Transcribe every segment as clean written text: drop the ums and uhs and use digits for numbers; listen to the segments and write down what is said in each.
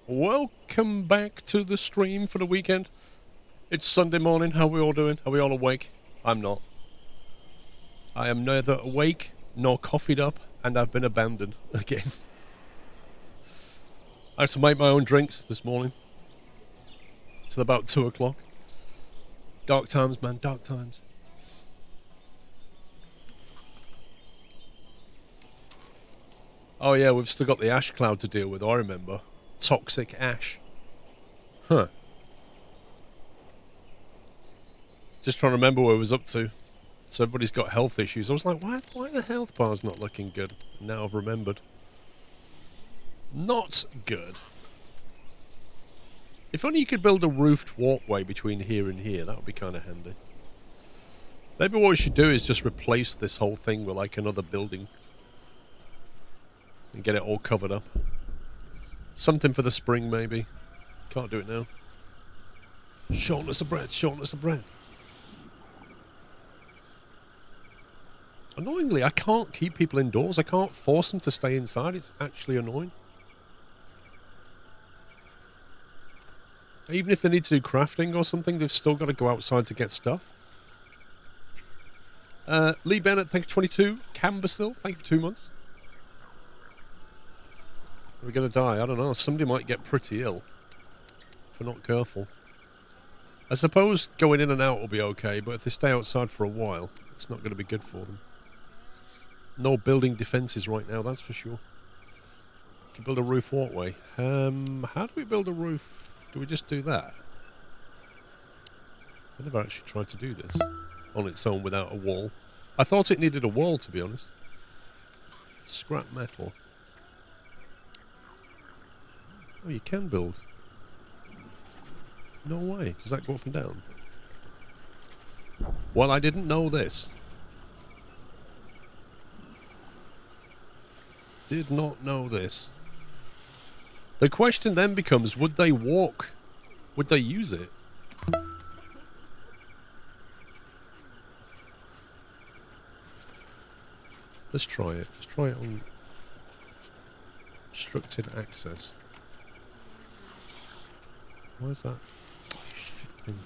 Welcome back to the stream for the weekend. It's Sunday morning. How are we all doing? Are we all awake? I'm not. I am neither awake nor coffeeed up, and I've been abandoned again. I had to make my own drinks this morning. Till about 2 o'clock. Dark times, man. Dark times. Oh yeah, we've still got the ash cloud to deal with, I remember. Toxic ash. Huh. Just trying to remember what I was up to. So everybody's got health issues. I was like, why are the health bar's not looking good? Now I've remembered. Not good. If only you could build a roofed walkway between here and here, that would be kind of handy. Maybe what we should do is just replace this whole thing with like another building. And get it all covered up. Something for the spring, maybe. Can't do it now. Shortness of breath, shortness of breath. Annoyingly, I can't keep people indoors. I can't force them to stay inside. It's actually annoying. Even if they need to do crafting or something, they've still got to go outside to get stuff. Lee Bennett, thank you for 22. Cambersill, thank you for 2 months. Are we going to die? I don't know. Somebody might get pretty ill if we're not careful. I suppose going in and out will be okay, but if they stay outside for a while, it's not going to be good for them. No building defences right now, that's for sure. Can build a roof walkway. How do we build a roof? Do we just do that? I never actually tried to do this on its own without a wall. I thought it needed a wall, to be honest. Scrap metal. Oh, you can build. No way. Does that go up and down? Well, I didn't know this. Did not know this. The question then becomes, would they walk? Would they use it? Let's try it. Let's try it on restricted access. Why is that? Thing?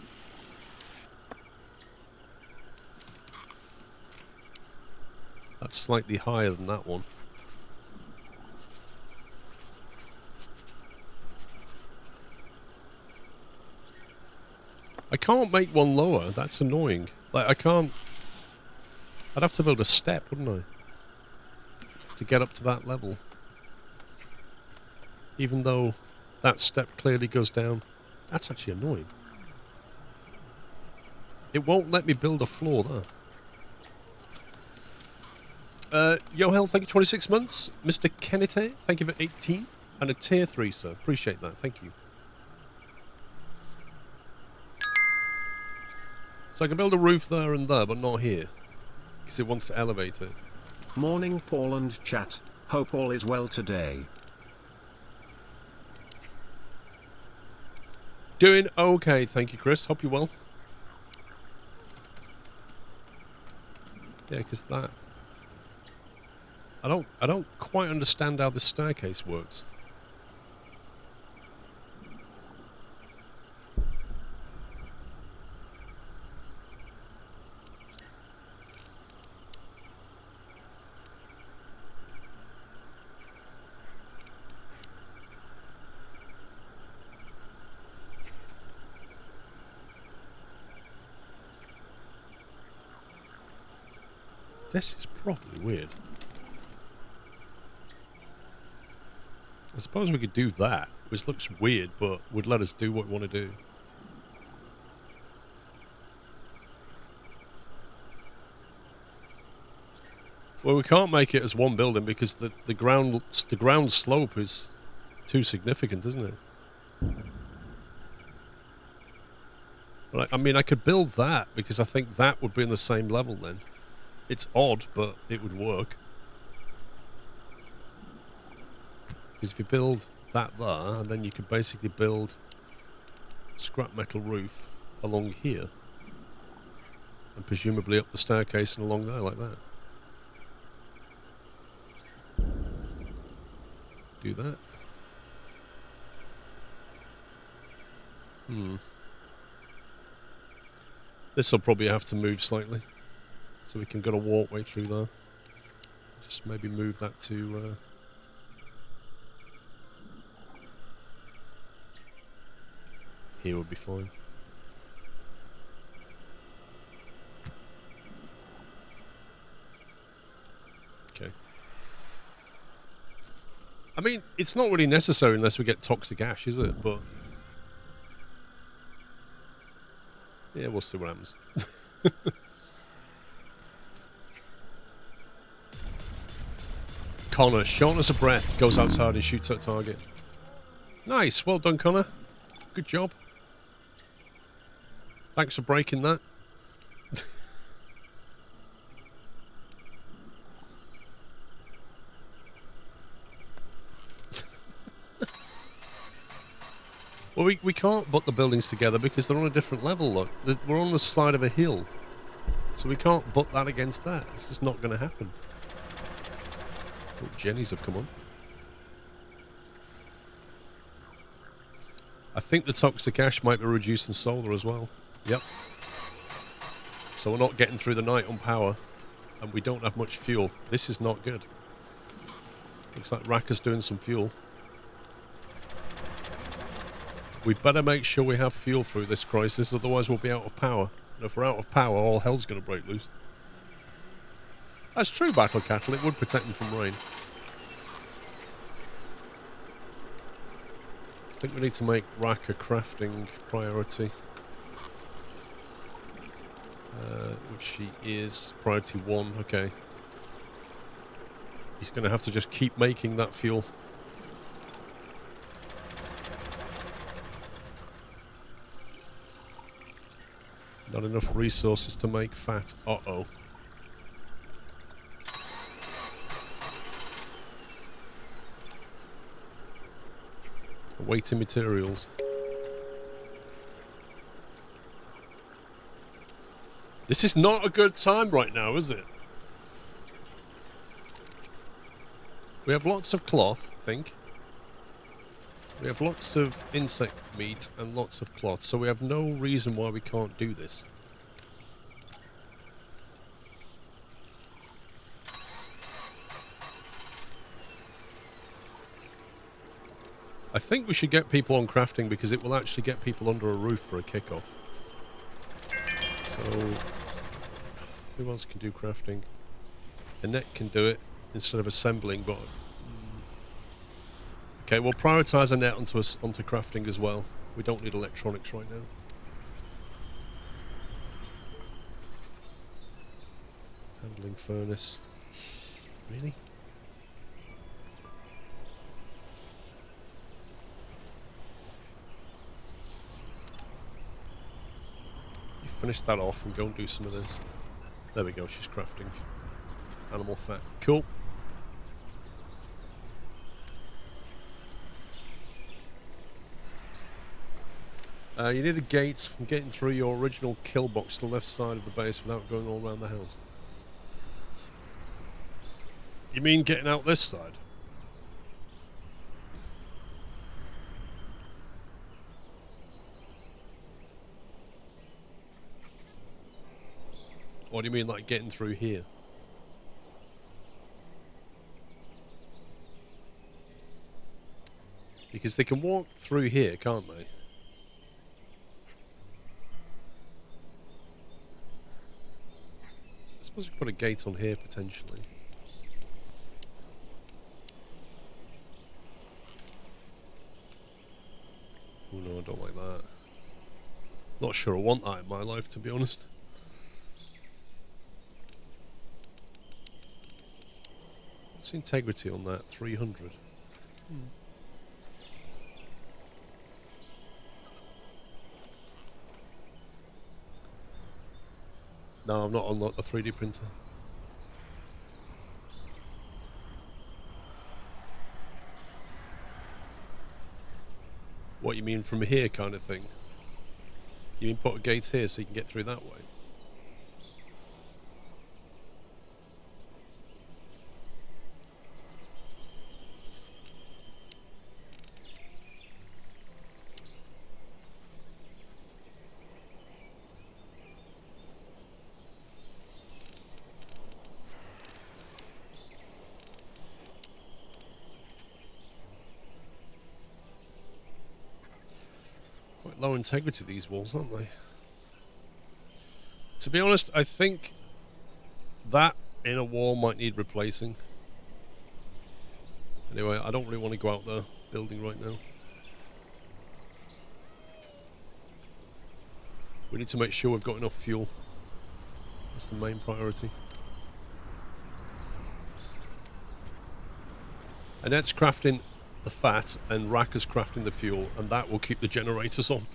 That's slightly higher than that one. I can't make one lower. That's annoying. Like, I can't... I'd have to build a step, wouldn't I? To get up to that level. Even though that step clearly goes down. That's actually annoying. It won't let me build a floor there. Yohel, thank you 26 months. Mr. Kenite, thank you for 18. And a tier 3, sir. Appreciate that. Thank you. So I can build a roof there and there, but not here. Because it wants to elevate it. Morning, Paul and chat. Hope all is well today. Doing okay, thank you, Chris. Hope you're well. Yeah, because that... I don't quite understand how the staircase works. This is probably weird. I suppose we could do that, which looks weird, but would let us do what we want to do. Well, we can't make it as one building because the ground slope is too significant, isn't it? But I mean, I could build that because I think that would be on the same level then. It's odd, but it would work. Because if you build that there, and then you could basically build scrap metal roof along here. And presumably up the staircase and along there like that. Do that. This will probably have to move slightly. So we can get a walkway through there. Just maybe move that to... here would be fine. Okay. I mean, it's not really necessary unless we get toxic ash, is it? But... yeah, we'll see what happens. Connor, shortness of breath, goes outside and shoots at target. Nice, well done, Connor. Good job. Thanks for breaking that. Well, we can't put the buildings together because they're on a different level, look. We're on the side of a hill. So we can't butt that against that. It's just not going to happen. Oh, Jennies have come on. I think the toxic ash might be reducing solar as well. Yep. So we're not getting through the night on power. And we don't have much fuel. This is not good. Looks like Racker's doing some fuel. We better make sure we have fuel through this crisis, otherwise we'll be out of power. And if we're out of power, all hell's going to break loose. That's true, Battle Cattle. It would protect them from rain. I think we need to make Racker crafting priority. Which she is priority 1. Okay. He's going to have to just keep making that fuel. Not enough resources to make fat. Uh-oh. Awaiting materials. This is not a good time right now, is it? We have lots of cloth, I think. We have lots of insect meat and lots of cloth, so we have no reason why we can't do this. I think we should get people on crafting because it will actually get people under a roof for a kickoff. So, who else can do crafting? Annette can do it instead of assembling, but... okay, we'll prioritise Annette onto crafting as well. We don't need electronics right now. Handling furnace. Really? You finish that off and go and do some of this. There we go, she's crafting. Animal fat. Cool. You need a gate from getting through your original kill box to the left side of the base without going all around the house. You mean getting out this side? Or do you mean like getting through here? Because they can walk through here, can't they? I suppose we could put a gate on here potentially. Oh no, I don't like that. Not sure I want that in my life, to be honest. What's the integrity on that? 300. No, I've not unlocked the 3D printer. What you mean from here kind of thing? You mean put a gate here so you can get through that way? low integrity, these walls, aren't they? To be honest, I think that inner wall might need replacing. Anyway, I don't really want to go out there building right now. We need to make sure we've got enough fuel. That's the main priority. Annette's crafting the fat and Racker's crafting the fuel, and that will keep the generators on.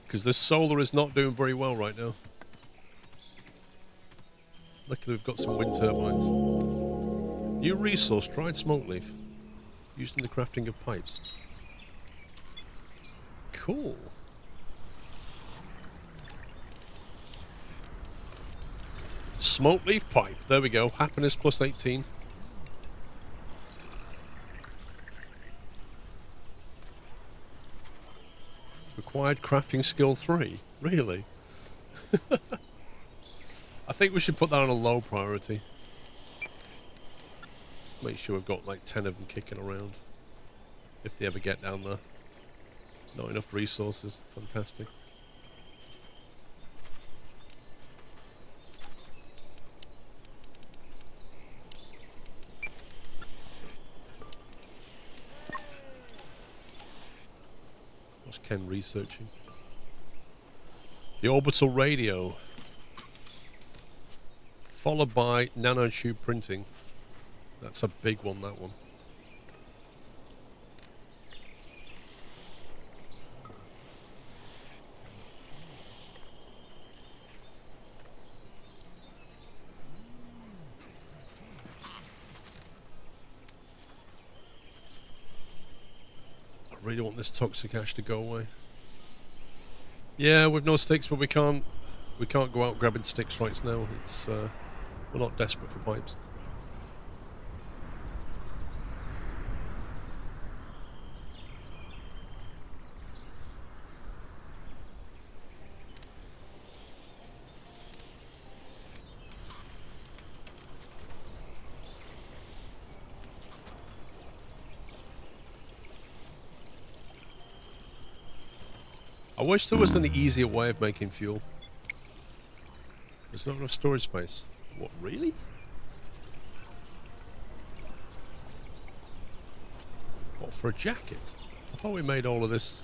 Because the solar is not doing very well right now. Luckily we've got some wind turbines. New resource, dried smoke leaf. Used in the crafting of pipes. Cool. Smoke leaf pipe. There we go. Happiness plus 18. Required crafting skill 3. Really? I think we should put that on a low priority. Let's make sure we've got like 10 of them kicking around. If they ever get down there. Not enough resources. Fantastic. What's Ken researching? The orbital radio. Followed by nanotube printing. That's a big one, that one. I really want this toxic ash to go away. Yeah, with no sticks, but we can't go out grabbing sticks right now. It's we're not desperate for pipes. I wish there was an easier way of making fuel. There's not enough storage space. What, really? What, for a jacket? I thought we made all of this.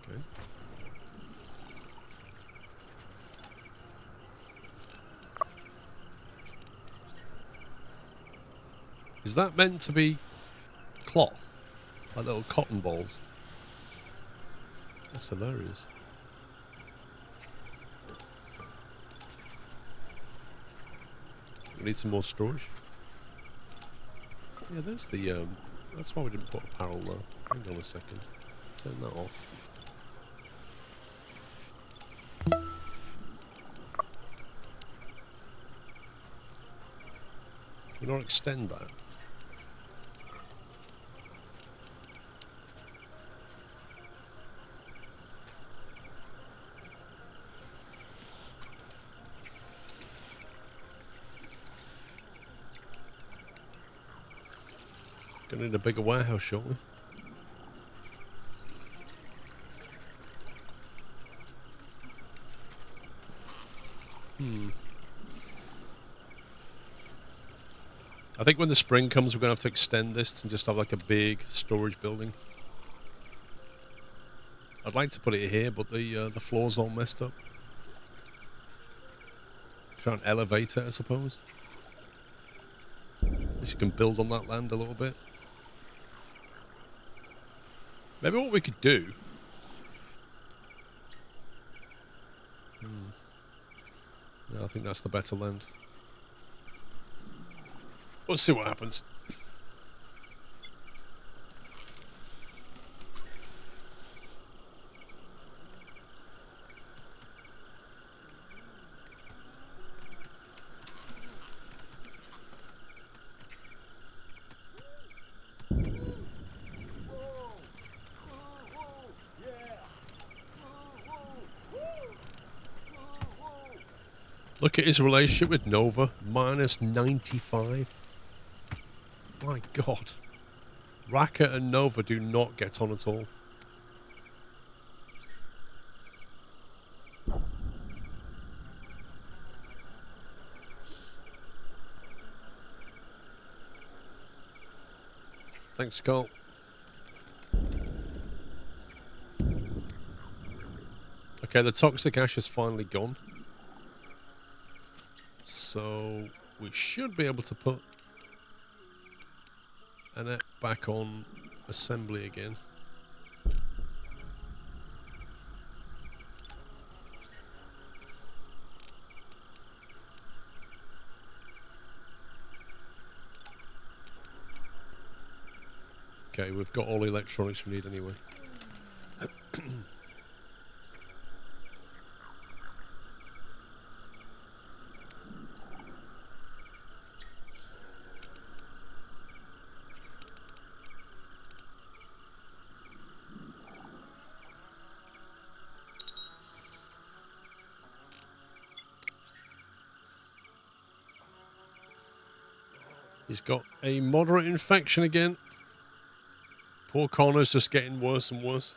Okay. Is that meant to be cloth? Like little cotton balls? That's hilarious. We need some more storage. Yeah, there's the, that's why we didn't put a barrel there. Hang on a second. Turn that off. Can we not extend that? Gonna need a bigger warehouse shortly. I think when the spring comes, we're gonna have to extend this and just have like a big storage building. I'd like to put it here, but the floor's all messed up. Try and elevate it, I suppose. At least you can build on that land a little bit. Maybe what we could do... No, I think that's the better land. We'll see what happens. Look at his relationship with Nova. Minus 95. My God. Raka and Nova do not get on at all. Thanks, Carl. Okay, the toxic ash is finally gone. So we should be able to put Annette back on assembly again. Okay, we've got all the electronics we need anyway. He's got a moderate infection again. Poor Connor's just getting worse and worse.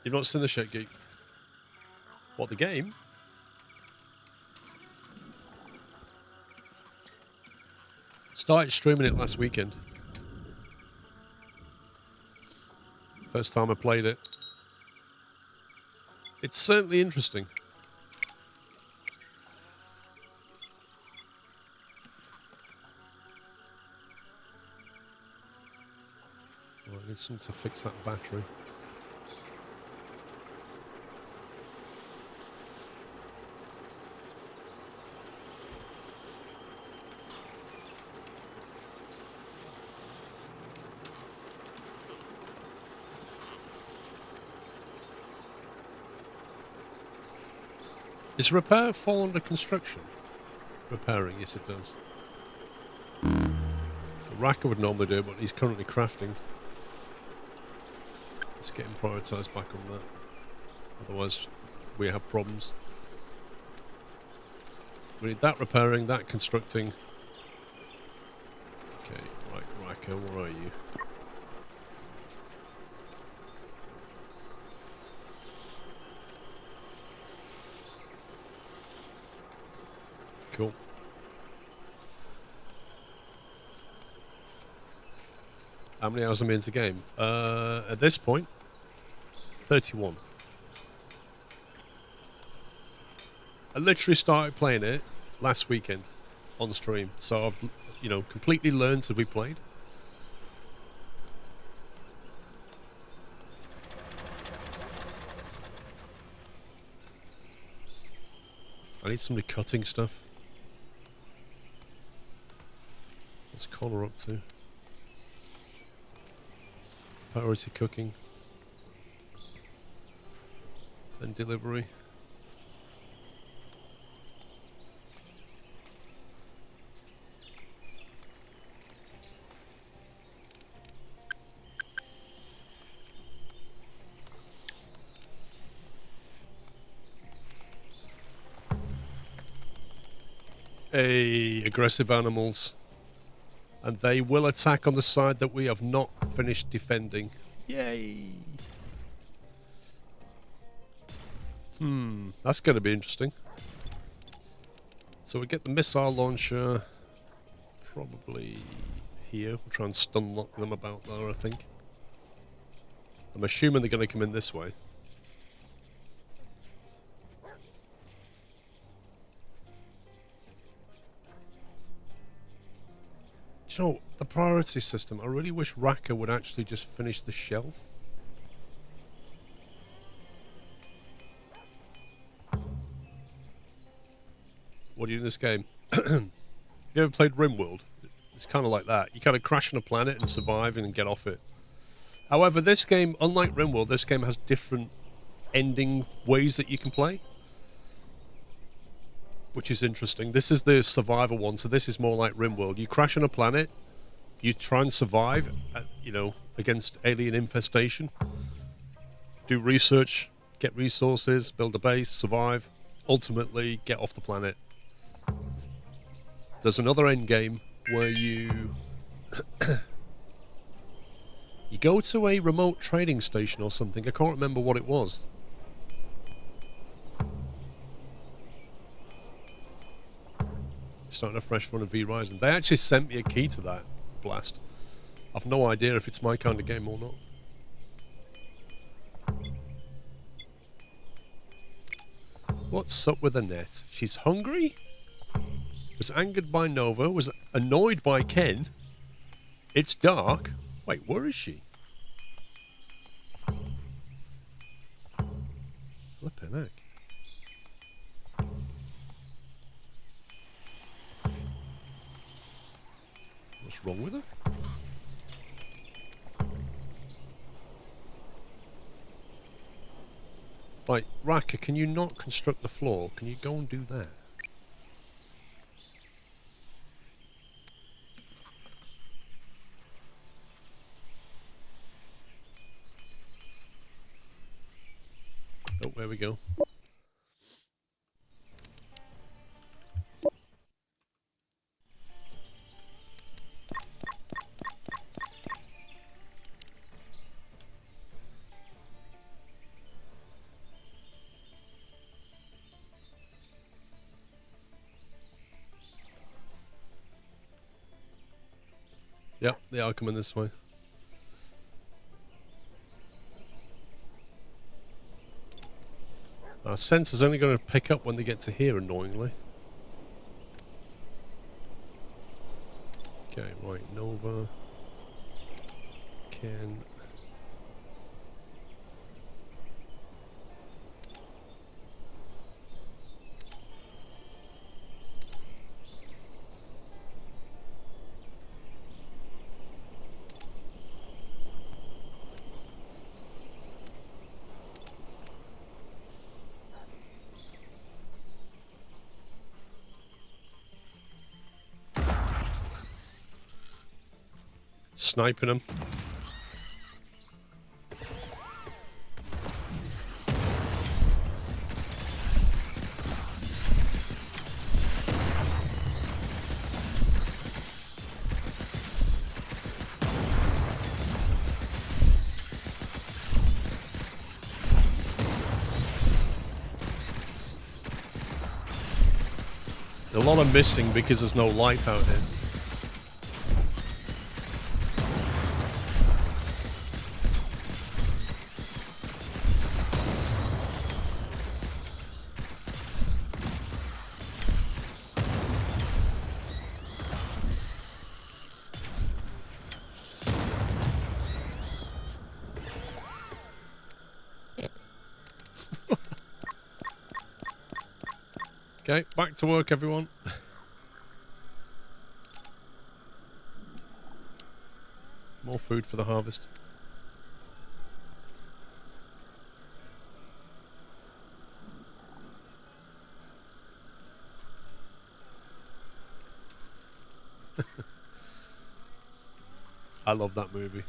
You've not seen the shit, Geek? What, the game? Started streaming it last weekend. First time I played it. It's certainly interesting. Right, I need something to fix that battery. Is repair fall under construction? Repairing, yes it does. So Raka would normally do it, but he's currently crafting. Let's get him prioritised back on that. Otherwise, we have problems. We need that repairing, that constructing. Okay, right, Raka, where are you? Cool. How many hours am I into the game? At this point, 31. I literally started playing it last weekend on stream, so I've, you know, completely learned to be played. I need somebody cutting stuff. What's Connor up to? Priority cooking. Then delivery. Aggressive animals. And they will attack on the side that we have not finished defending. Yay! That's going to be interesting. So we get the missile launcher probably here. We'll try and stun lock them about there, I think. I'm assuming they're going to come in this way. You know, the priority system, I really wish Raka would actually just finish the shelf. What do you do in this game? Have you ever played RimWorld? It's kind of like that. You kind of crash on a planet and survive and get off it. However, this game, unlike RimWorld, this game has different ending ways that you can play, which is interesting. This is the survivor one, so this is more like RimWorld. You crash on a planet, you try and survive, you know, against alien infestation. Do research get resources, build a base, survive, ultimately get off the planet. There's another end game where you you go to a remote trading station or something. I can't remember what it was. Starting a fresh run of V-Rising. They actually sent me a key to that blast. I've no idea if it's my kind of game or not. What's up with Annette? She's hungry? Was angered by Nova? Was annoyed by Ken? It's dark. Wait, where is she? Flippin' heck. What's wrong with her? Right, Raka, can you not construct the floor? Can you go and do that? Oh, there we go. Yep, they are coming this way. Our sensor's only going to pick up when they get to here, annoyingly. Okay, right, Nova. Ken. Sniping them. A lot of missing because there's no light out here. Okay, back to work, everyone. More food for the harvest. I love that movie.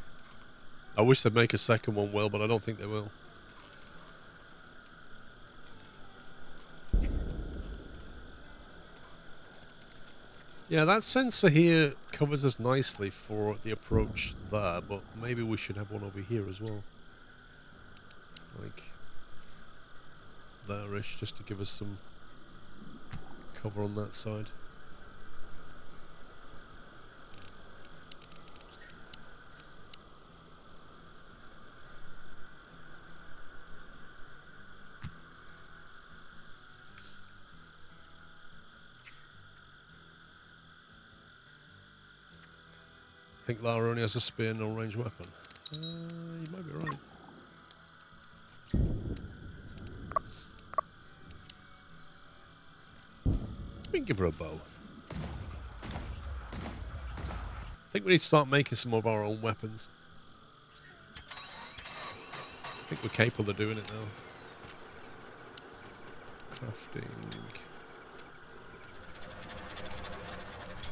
I wish they'd make a second one, well, but I don't think they will. Yeah, that sensor here covers us nicely for the approach there, but maybe we should have one over here as well. Like, there-ish, just to give us some cover on that side. I think Lara only has a spear, no ranged weapon. You might be right. We can give her a bow. I think we need to start making some of our own weapons. I think we're capable of doing it now. Crafting.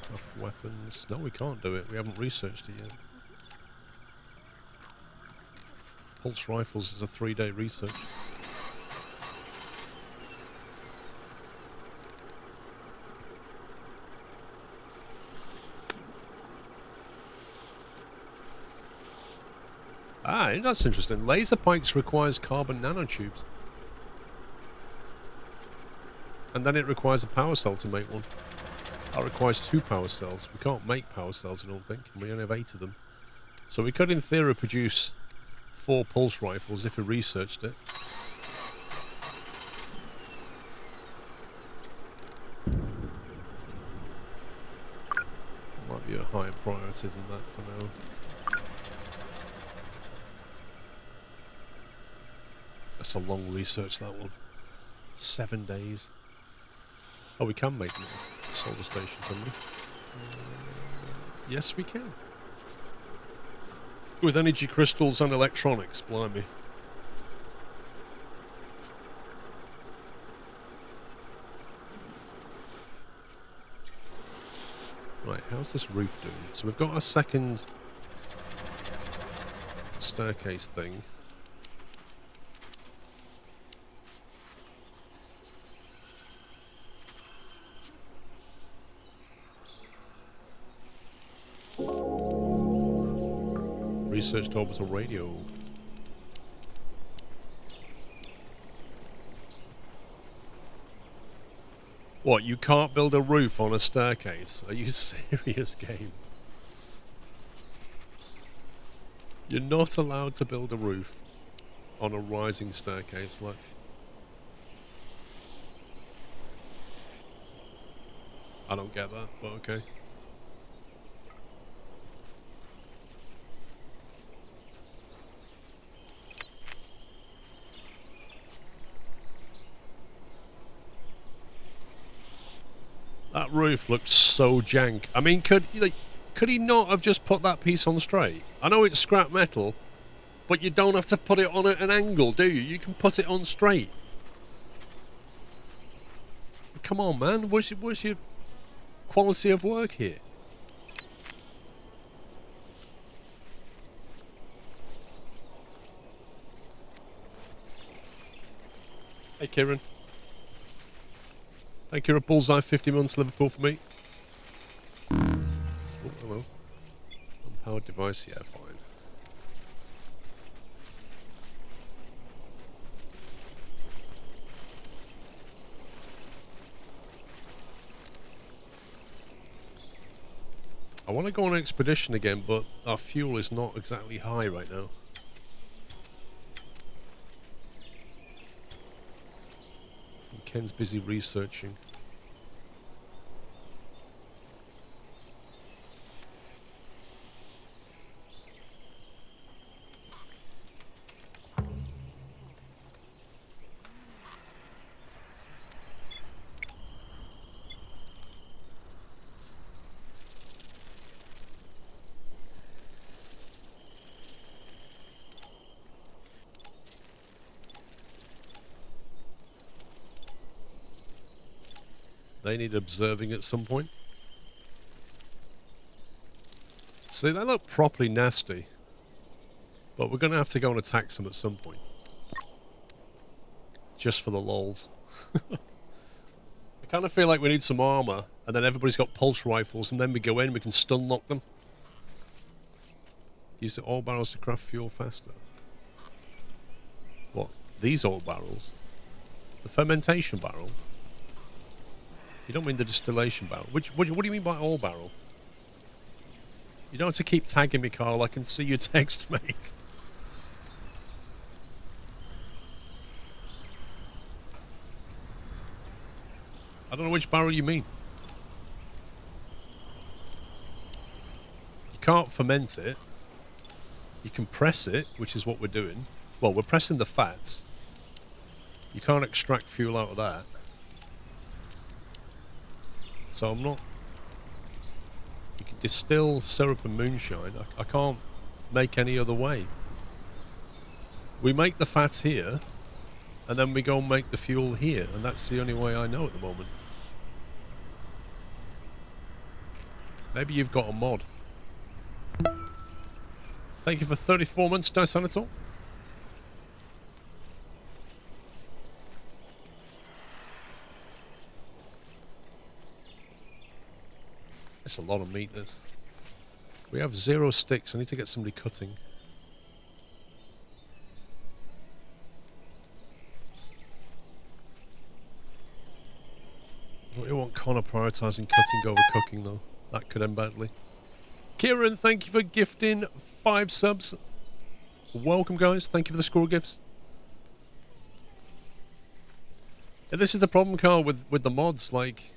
Craft weapons. No, we can't do it. We haven't researched it yet. Pulse rifles is a 3-day research. Ah, that's interesting. Laser pikes requires carbon nanotubes. And then it requires a power cell to make one. That requires 2 power cells. We can't make power cells, I don't think, and we only have 8 of them. So we could, in theory, produce 4 pulse rifles if we researched it. Might be a higher priority than that for now. That's a long research, that one. 7 days. Oh, we can make them at the solar station, can we? Yes, we can. With energy crystals and electronics, blimey. Right, how's this roof doing? So we've got a second staircase thing. Researched orbital radio. What, you can't build a roof on a staircase? Are you serious, game? You're not allowed to build a roof on a rising staircase, like... I don't get that, but okay. That roof looks so jank. I mean, could he not have just put that piece on straight? I know it's scrap metal, but you don't have to put it on an angle, do you? You can put it on straight. Come on, man. What's your quality of work here? Hey, Kieran. Thank you, a bullseye 50 months Liverpool for me. Oh, hello. Unpowered device, yeah, fine. I want to go on an expedition again, but our fuel is not exactly high right now. And Ken's busy researching. They need observing at some point. See, they look properly nasty. But we're going to have to go and attack them at some point. Just for the lols. I kind of feel like we need some armor, and then everybody's got pulse rifles, and then we go in, we can stun lock them. Use the oil barrels to craft fuel faster. What? These oil barrels? The fermentation barrel? You don't mean the distillation barrel. What do you mean by oil barrel? You don't have to keep tagging me, Carl. I can see your text, mate. I don't know which barrel you mean. You can't ferment it. You can press it, which is what we're doing. Well, we're pressing the fats. You can't extract fuel out of that. So I'm not... You can distill syrup and moonshine. I can't make any other way. We make the fats here, and then we go and make the fuel here, and that's the only way I know at the moment. Maybe you've got a mod. Thank you for 34 months, Dice on it all. That's a lot of meat, this. We have 0 sticks. I need to get somebody cutting. Connor prioritising cutting over cooking, though. That could end badly. Kieran, thank you for gifting 5 subs. Welcome, guys. Thank you for the squirrel gifts. Yeah, this is the problem, Carl, with the mods. Like,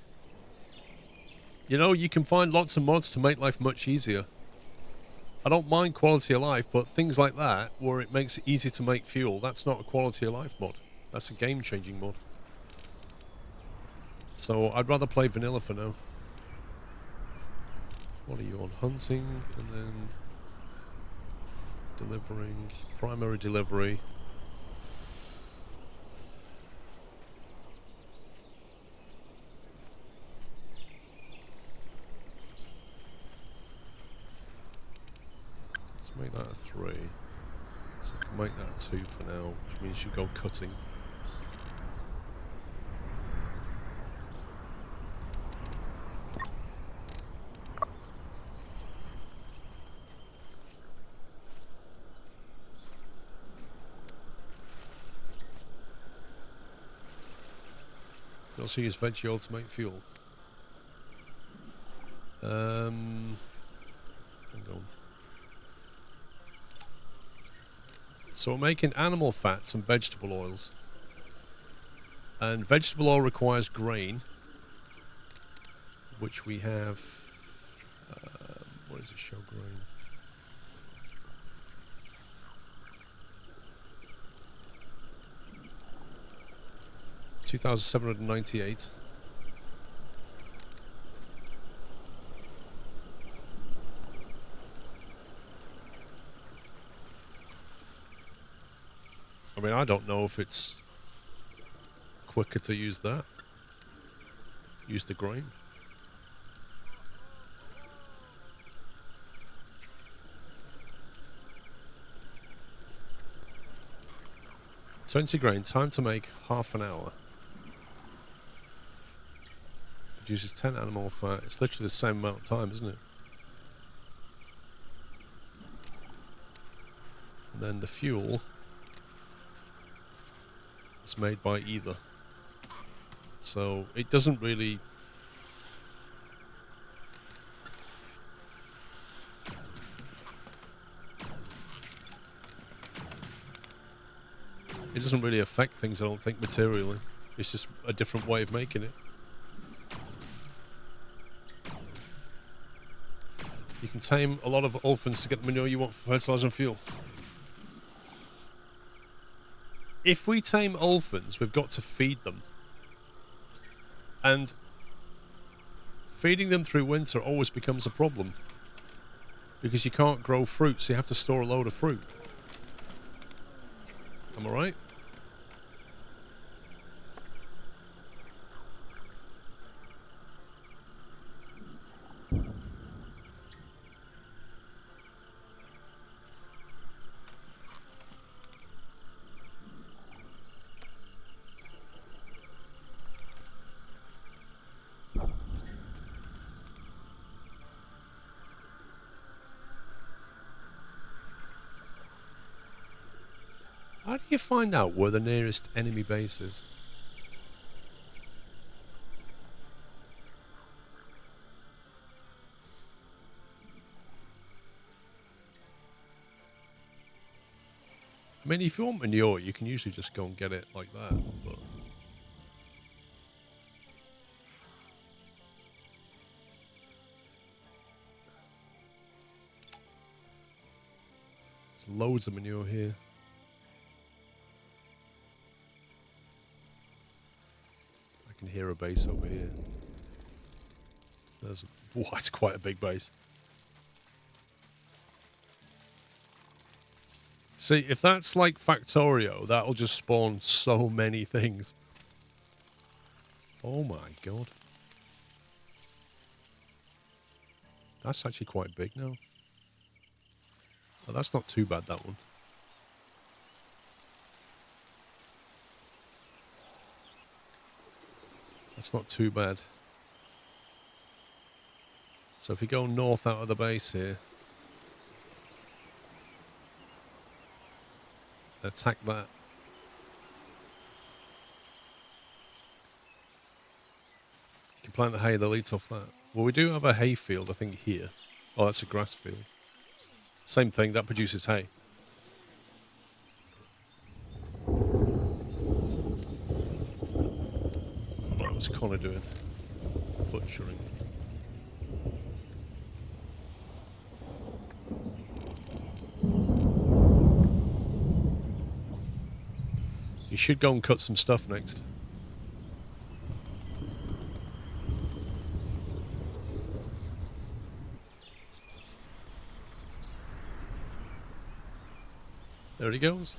you know, you can find lots of mods to make life much easier. I don't mind quality of life, but things like that, where it makes it easy to make fuel, that's not a quality of life mod. That's a game-changing mod. So I'd rather play vanilla for now. What are you on? Hunting, and then delivering, primary delivery. Let's make that a 3. So we can make that a 2 for now, which means you go cutting. You also use veggie oil to make fuel. Hang on. So we're making animal fats and vegetable oils. And vegetable oil requires grain, which we have. What does it show grain? $2,798. I mean, I don't know if it's quicker to use that. Use the grain. $20 grain, time to make half an hour. It uses 10 animal fat. It's literally the same amount of time, isn't it? And then the fuel is made by either. So it doesn't really... It doesn't really affect things, I don't think, materially. It's just a different way of making it. You can tame a lot of orphans to get the manure you want for fertilizer and fuel. If we tame orphans, we've got to feed them. And feeding them through winter always becomes a problem. Because you can't grow fruit, so you have to store a load of fruit. Am I right? How do you find out where the nearest enemy base is? I mean, if you want manure, you can usually just go and get it like that, but... There's loads of manure here. I can hear a base over here. There's... Wow, it's quite a big base. See, if that's like Factorio, that'll just spawn so many things. Oh my god. That's actually quite big now. Oh, that's not too bad, that one. That's not too bad. So if we go north out of the base here, attack that. You can plant the hay that leads off that. Well, we do have a hay field, I think, here. Oh, that's a grass field. Same thing, that produces hay. Right, what's Connor doing? Butchering. You should go and cut some stuff next. There he goes.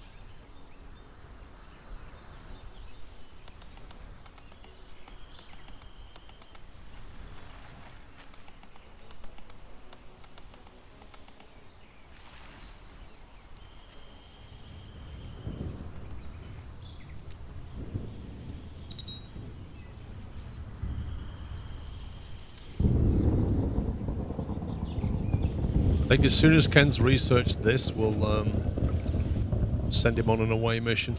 I think as soon as Ken's researched this, we'll send him on an away mission.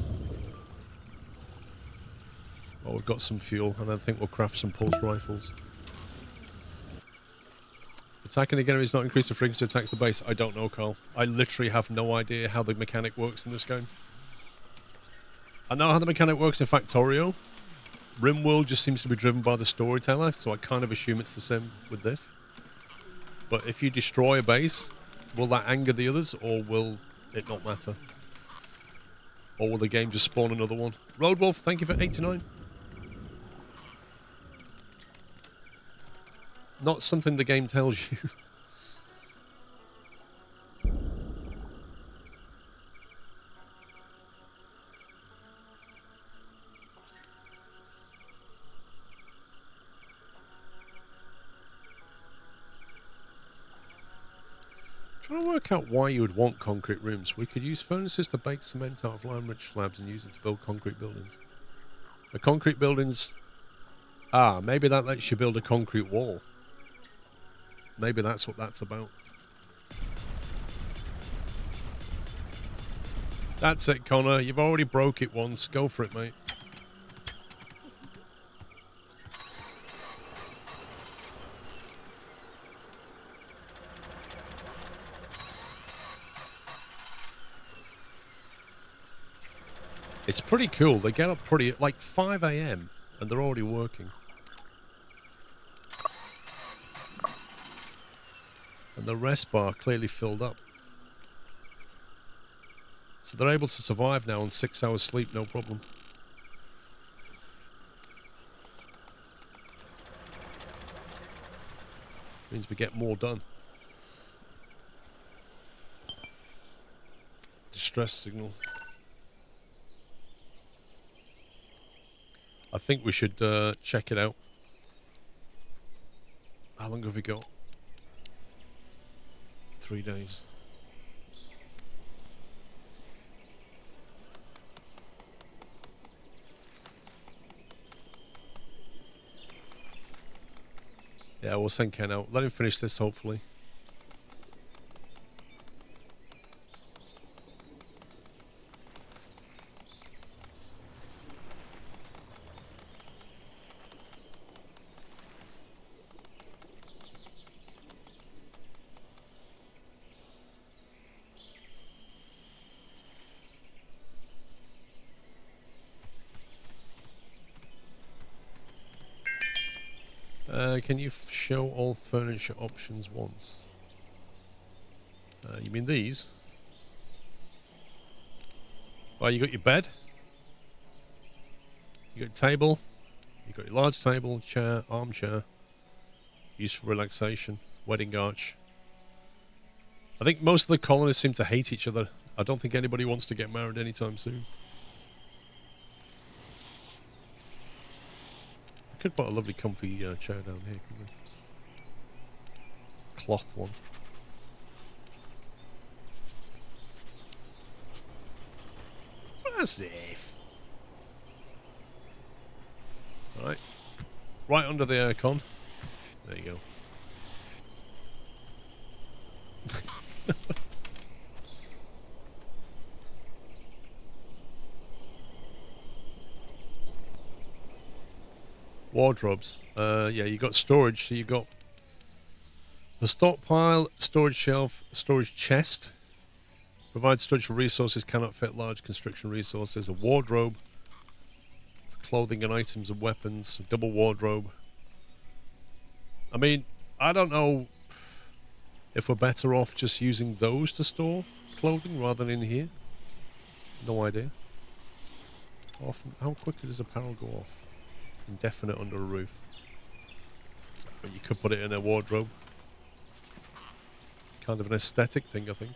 Oh, we've got some fuel, and I think we'll craft some pulse rifles. Attacking the enemy is not increase the frequency attacks the base. I don't know, Carl. I literally have no idea how the mechanic works in this game. I know how the mechanic works in Factorio. RimWorld just seems to be driven by the storyteller, so I kind of assume it's the same with this. But if you destroy a base, will that anger the others, or will it not matter? Or will the game just spawn another one? Roadwolf, thank you for 89. Not something the game tells you. Trying to work out why you would want concrete rooms. We could use furnaces to bake cement out of lime-rich slabs and use it to build concrete buildings. The concrete buildings... Ah, maybe that lets you build a concrete wall. Maybe that's what that's about. That's it, Connor. You've already broke it once. Go for it, mate. It's pretty cool. They get up pretty... like 5 AM and they're already working. And the rest bar clearly filled up. So they're able to survive now on 6 hours sleep, no problem. Means we get more done. Distress signal. I think we should check it out. How long have we got? 3 days. Yeah, we'll send Ken out. Let him finish this, hopefully. Can you show all furniture options once? You mean these? Oh, you got your bed. You got your table. You got your large table, chair, armchair. Used for relaxation. Wedding arch. I think most of the colonists seem to hate each other. I don't think anybody wants to get married anytime soon. Could put a lovely comfy chair down here, couldn't we? Cloth one. As if. Alright. Right under the aircon. There you go. Wardrobes. Yeah, you got storage. So you got the stockpile, storage shelf, storage chest. Provide storage for resources cannot fit large construction resources. A wardrobe for clothing and items and weapons. A double wardrobe. I mean, I don't know if we're better off just using those to store clothing rather than in here. No idea. How quickly does apparel go off? Indefinite under a roof. But you could put it in a wardrobe. Kind of an aesthetic thing, I think.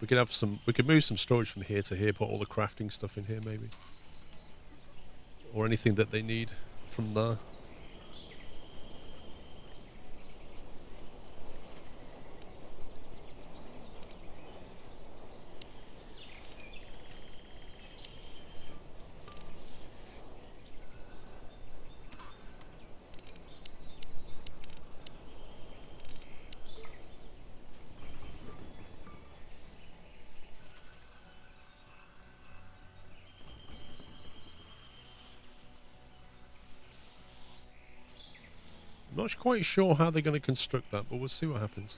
We could have some. We could move some storage from here to here. Put all the crafting stuff in here, maybe, or anything that they need from there. I'm not quite sure how they're going to construct that, but we'll see what happens.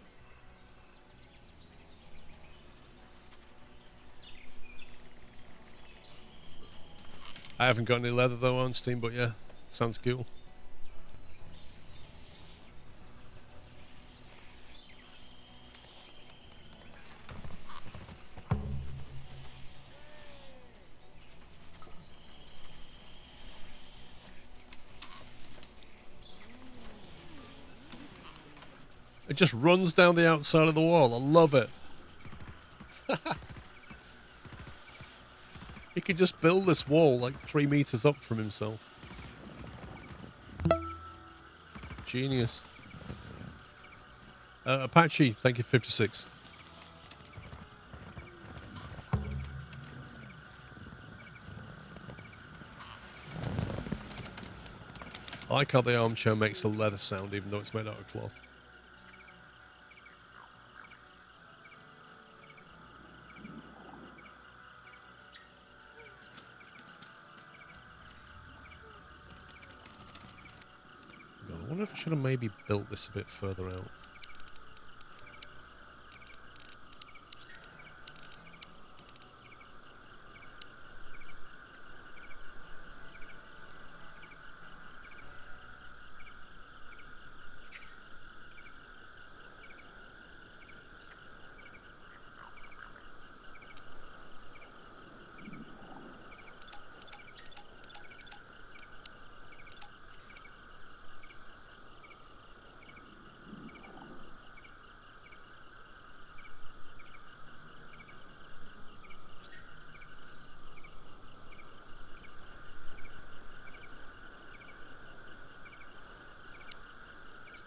I haven't got any leather though on Steam, but yeah, sounds cool. It just runs down the outside of the wall. I love it. He could just build this wall like 3 meters up from himself. Genius. Apache, thank you, 56. I like how the armchair makes a leather sound even though it's made out of cloth. I wonder if I should have maybe built this a bit further out.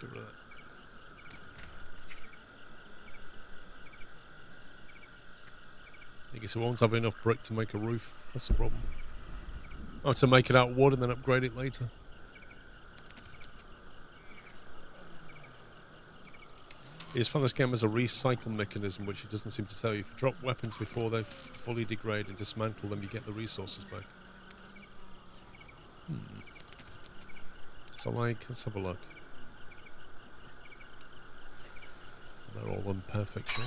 Get rid of that. I guess we won't have enough brick to make a roof. That's the problem. Oh, to make it out of wood and then upgrade it later. It's fun, this game has a recycle mechanism which it doesn't seem to tell you. If you drop weapons before they fully degrade and dismantle them, you get the resources back. So like, let's have a look. They're all in perfect shape.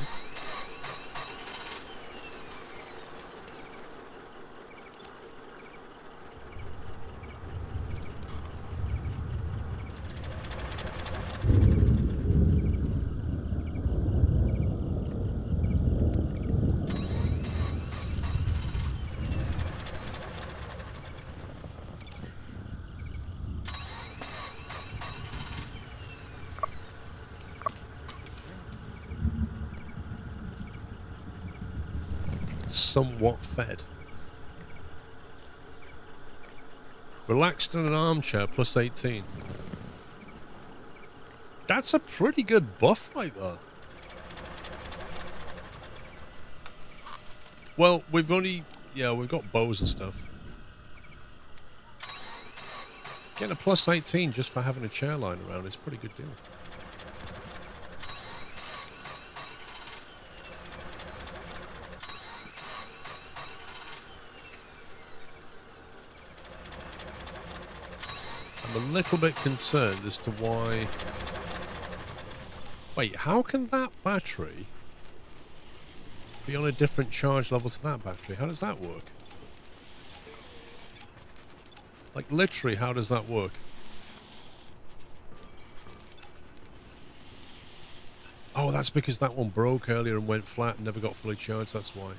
Somewhat fed. Relaxed in an armchair, plus 18. That's a pretty good buff right there. Well, we've got bows and stuff. Getting a plus 18 just for having a chair lying around is a pretty good deal. I'm a little bit concerned as to why... Wait, how can that battery be on a different charge level to that battery? How does that work? Like, literally, how does that work? Oh, that's because that one broke earlier and went flat and never got fully charged. That's why.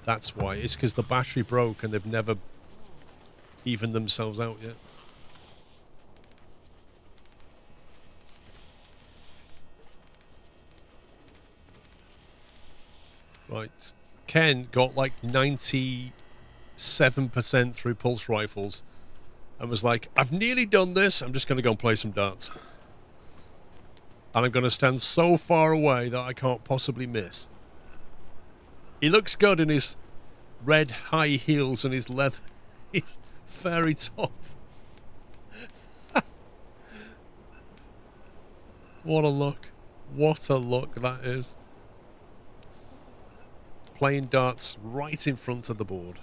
That's why. It's because the battery broke and they've never evened themselves out yet. Right. Ken got like 97% through pulse rifles and was like, I've nearly done this. I'm just going to go and play some darts. And I'm going to stand so far away that I can't possibly miss. He looks good in his red high heels and his leather, his furry top. What a look. What a look that is. Playing darts right in front of the board.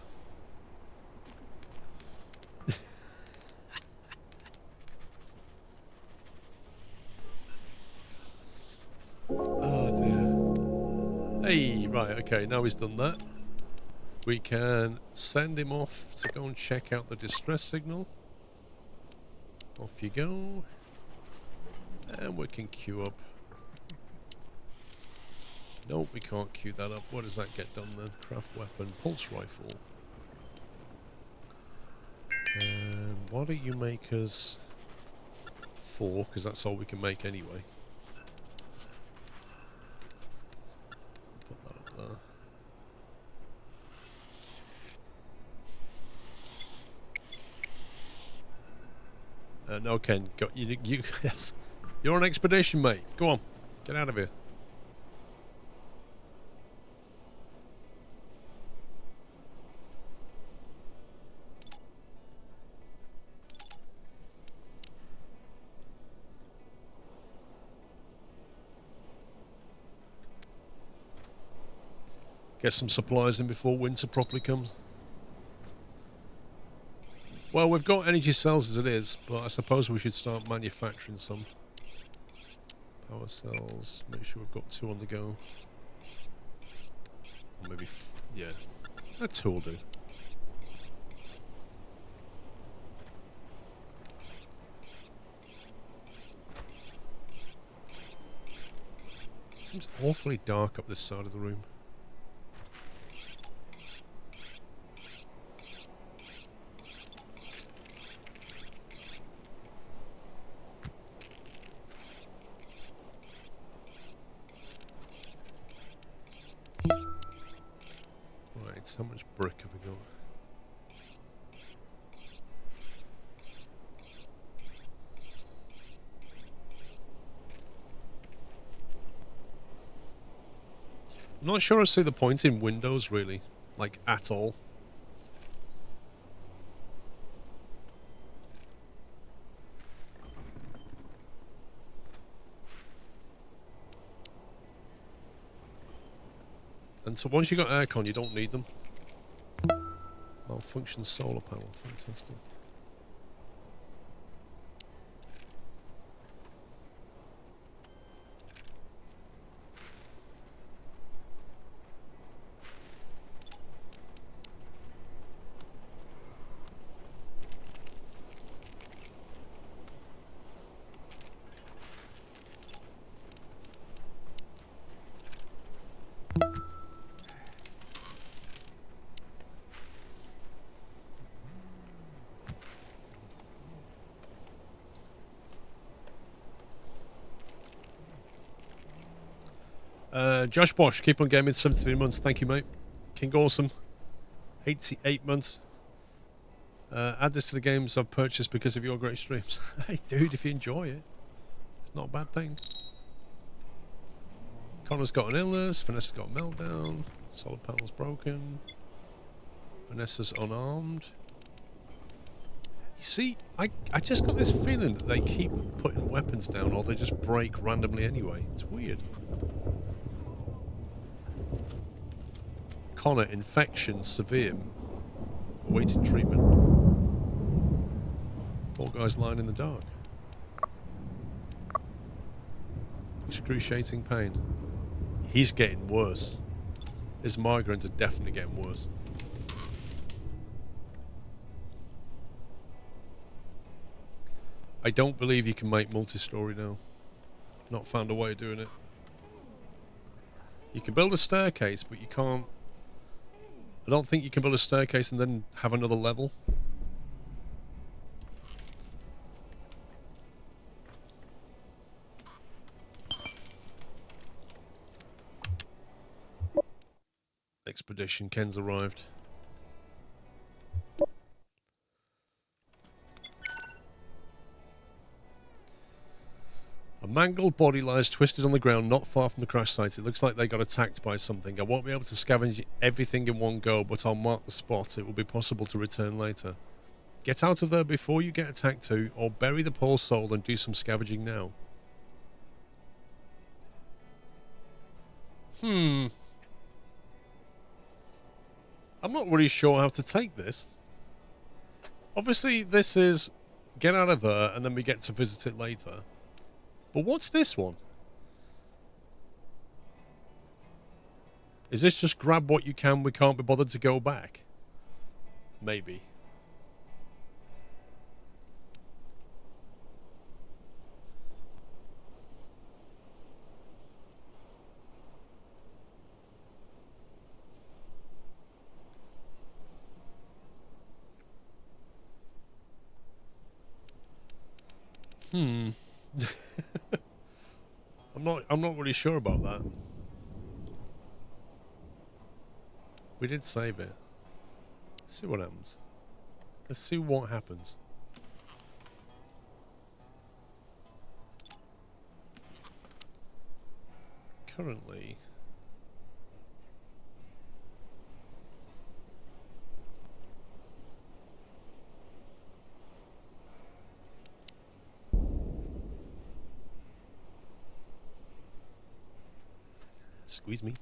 Oh dear. Hey, right, okay, now he's done that. We can send him off to go and check out the distress signal. Off you go. And we can queue up. Nope, we can't queue that up. What does that get done then? Craft weapon, pulse rifle. And why don't you make us 4, because that's all we can make anyway. Put that up there. No, Ken, go, you yes. You're on expedition, mate. Go on, get out of here. Get some supplies in before winter properly comes. Well, we've got energy cells as it is, but I suppose we should start manufacturing some. Power cells. Make sure we've got 2 on the go. Or maybe, yeah. That 2 will do. Seems awfully dark up this side of the room. Right, how much brick have we got? I'm not sure I see the point in windows, really. Like, at all. And so once you got aircon, you don't need them. Malfunction solar panel, fantastic. Josh Bosch, keep on gaming, 73 months. Thank you, mate. King Awesome, 88 months. Add this to the games I've purchased because of your great streams. Hey, dude, if you enjoy it, it's not a bad thing. Connor's got an illness. Vanessa's got a meltdown. Solar panel's broken. Vanessa's unarmed. You see, I just got this feeling that they keep putting weapons down or they just break randomly anyway. It's weird. Connor, infection, severe. Awaiting treatment. Poor guy's lying in the dark. Excruciating pain. He's getting worse. His migraines are definitely getting worse. I don't believe you can make multi-story now. I've not found a way of doing it. You can build a staircase, but you can't... I don't think you can build a staircase and then have another level. Expedition, Ken's arrived. A mangled body lies twisted on the ground not far from the crash site. It looks like they got attacked by something. I won't be able to scavenge everything in one go, but I'll mark the spot. It will be possible to return later. Get out of there before you get attacked too, or bury the poor soul and do some scavenging now. I'm not really sure how to take this. Obviously, this is get out of there and then we get to visit it later. But what's this one? Is this just grab what you can, we can't be bothered to go back? Maybe. I'm not really sure about that. We did save it. Let's see what happens. Let's see what happens. Currently... Squeeze me.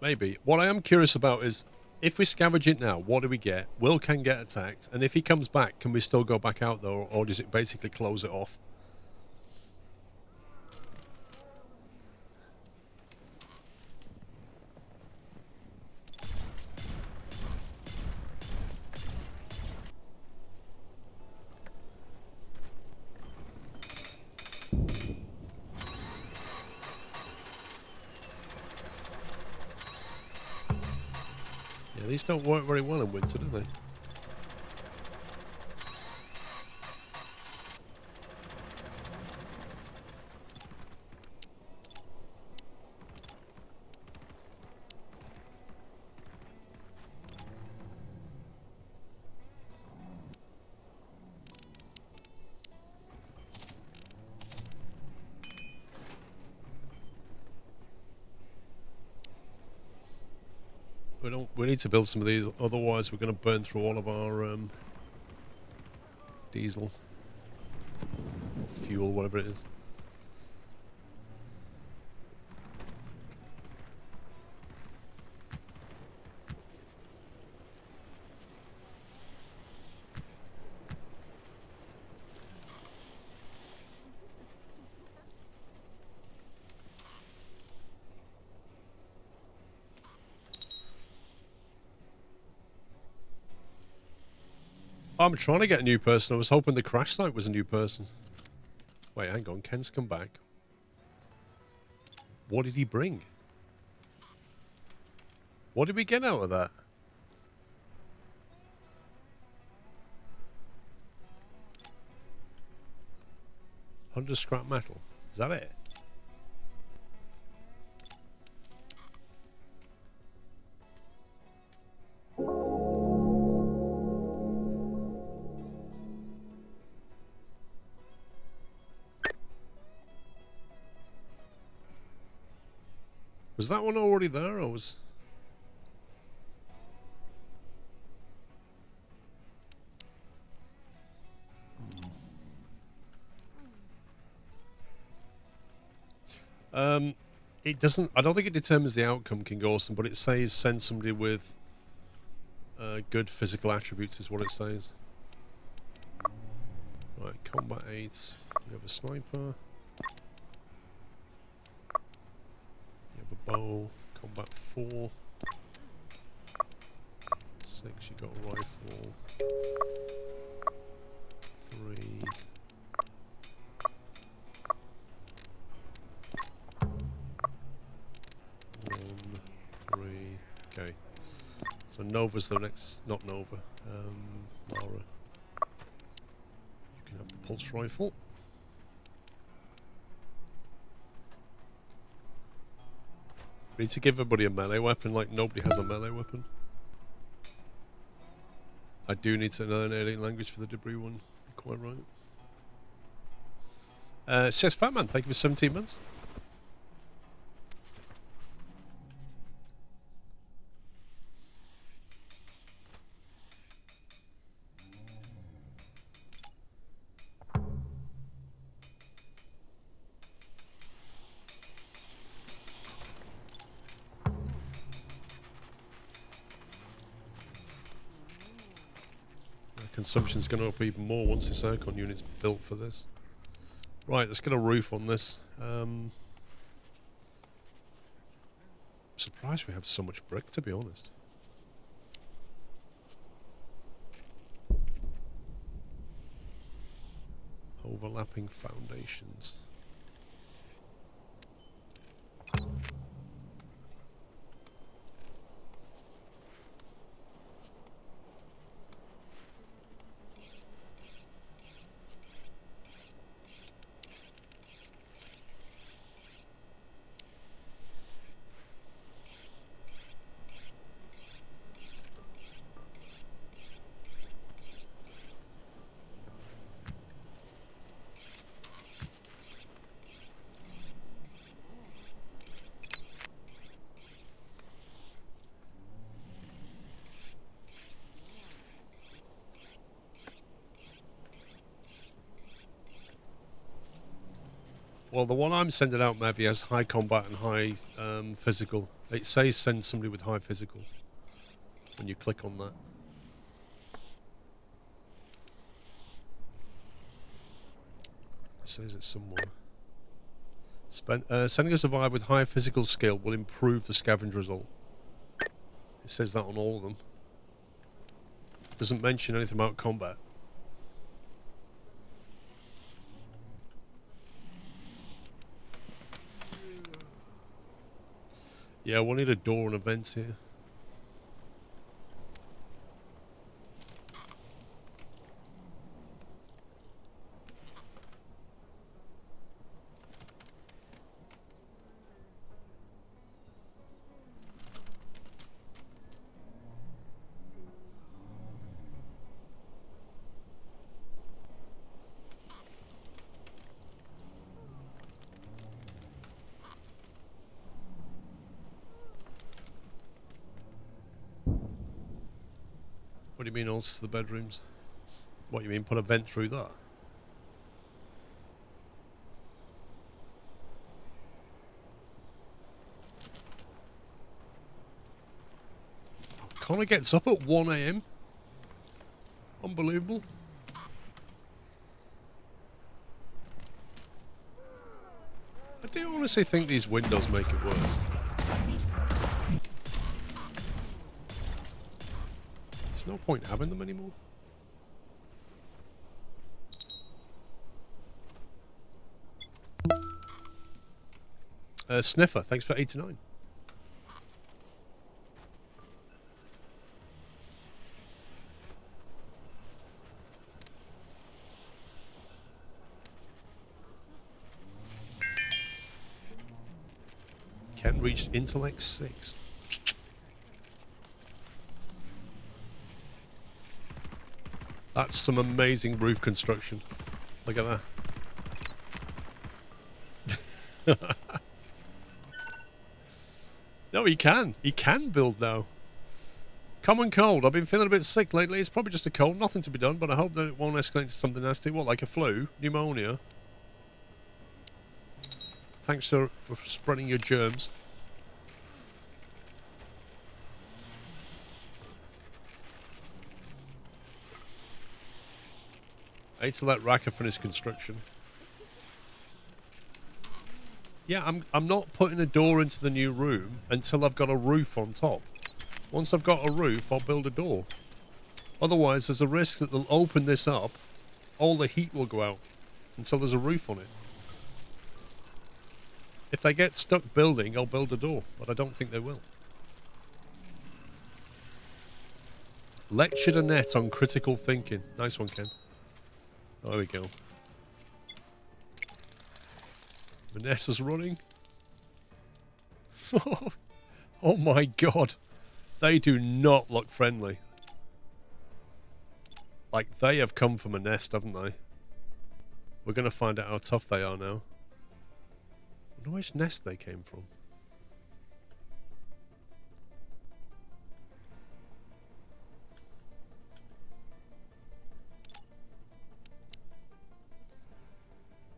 Maybe. What I am curious about is, if we scavenge it now, what do we get? Will Ken get attacked? And if he comes back, can we still go back out there, or does it basically close it off? These don't work very well in winter, do they? We need to build some of these, otherwise we're going to burn through all of our diesel, fuel, whatever it is. I'm trying to get a new person. I was hoping the crash site was a new person. Wait, hang on. Ken's come back. What did he bring? What did we get out of that? 100 scrap metal. Is that it? Was that one already there, or was... It doesn't... I don't think it determines the outcome, King Orson, but it says send somebody with good physical attributes is what it says. Right, combat 8. You have a sniper. You have a bow. Combat 4. 6, you got a rifle. 3. 1, 3. Okay. So Nova's the next, not Nova. Lara. You can have the pulse rifle. We need to give everybody a melee weapon, like nobody has a melee weapon. I do need to learn alien language for the debris one. You're quite right. Says Fatman, thank you for 17 months. Consumption's going to up even more once this aircon unit's built for this. Right, let's get a roof on this. I'm surprised we have so much brick, to be honest. Overlapping foundations. Well, the one I'm sending out, Mavi, has high combat and high physical. It says send somebody with high physical when you click on that. It says it somewhere. Sending a survivor with high physical skill will improve the scavenge result. It says that on all of them. It doesn't mention anything about combat. Yeah, we'll need a door and a vent here. What do you mean, also the bedrooms? What, you mean put a vent through that? Connor gets up at 1 AM. Unbelievable. I do honestly think these windows make it worse. There's no point having them anymore. Sniffer, thanks for 89. Ken reached intellect 6. That's some amazing roof construction. Look at that. No, he can. He can build now. Common cold. I've been feeling a bit sick lately. It's probably just a cold. Nothing to be done, but I hope that it won't escalate to something nasty. What, like a flu? Pneumonia? Thanks, sir, for spreading your germs. I need to let Raka finish construction. Yeah, I'm not putting a door into the new room until I've got a roof on top. Once I've got a roof, I'll build a door. Otherwise, there's a risk that they'll open this up, all the heat will go out until there's a roof on it. If they get stuck building, I'll build a door, but I don't think they will. Lectured Annette on critical thinking. Nice one, Ken. There we go. Vanessa's running. Oh my god. They do not look friendly. Like, they have come from a nest, haven't they? We're going to find out how tough they are now. I wonder which nest they came from.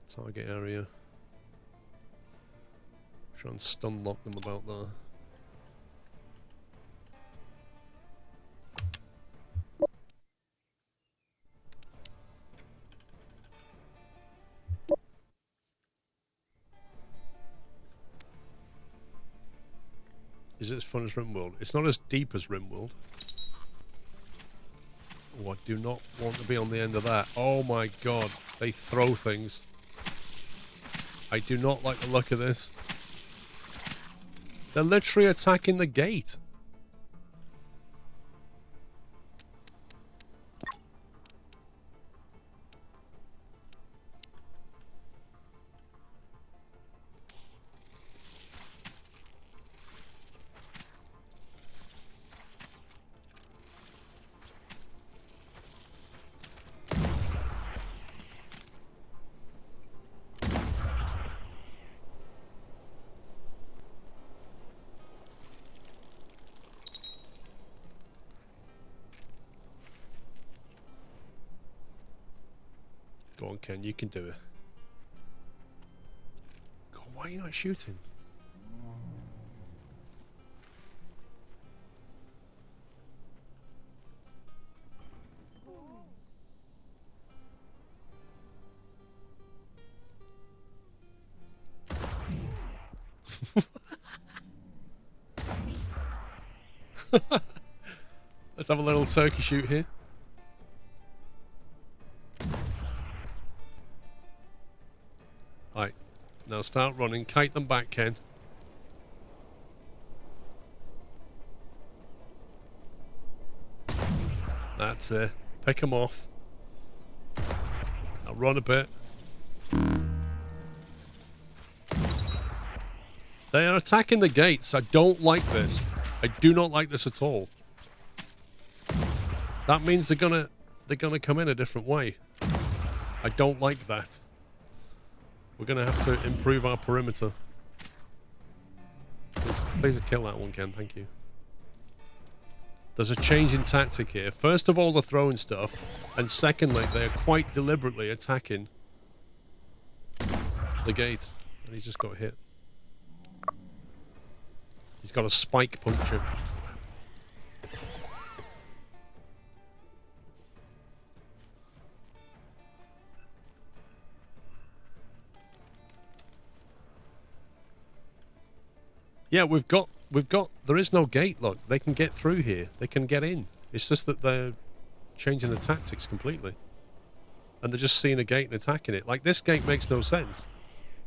Target area. Try and stun lock them about there. Is it as fun as RimWorld? It's not as deep as RimWorld. Oh, I do not want to be on the end of that. Oh my god, they throw things. I do not like the look of this. They're literally attacking the gate. Go on, Ken, you can do it. God, why are you not shooting? Let's have a little turkey shoot here. Right, now start running. Kite them back, Ken. That's it. Pick them off. Now run a bit. They are attacking the gates. I don't like this. I do not like this at all. That means they're gonna come in a different way. I don't like that. We're gonna have to improve our perimeter. Please kill that one, Ken. Thank you. There's a change in tactic here. First of all, they're throwing stuff, and secondly, they are quite deliberately attacking the gate. And he's just got hit. He's got a spike puncture. Yeah, we've got, there is no gate, look. They can get through here. They can get in. It's just that they're changing the tactics completely. And they're just seeing a gate and attacking it. Like, this gate makes no sense.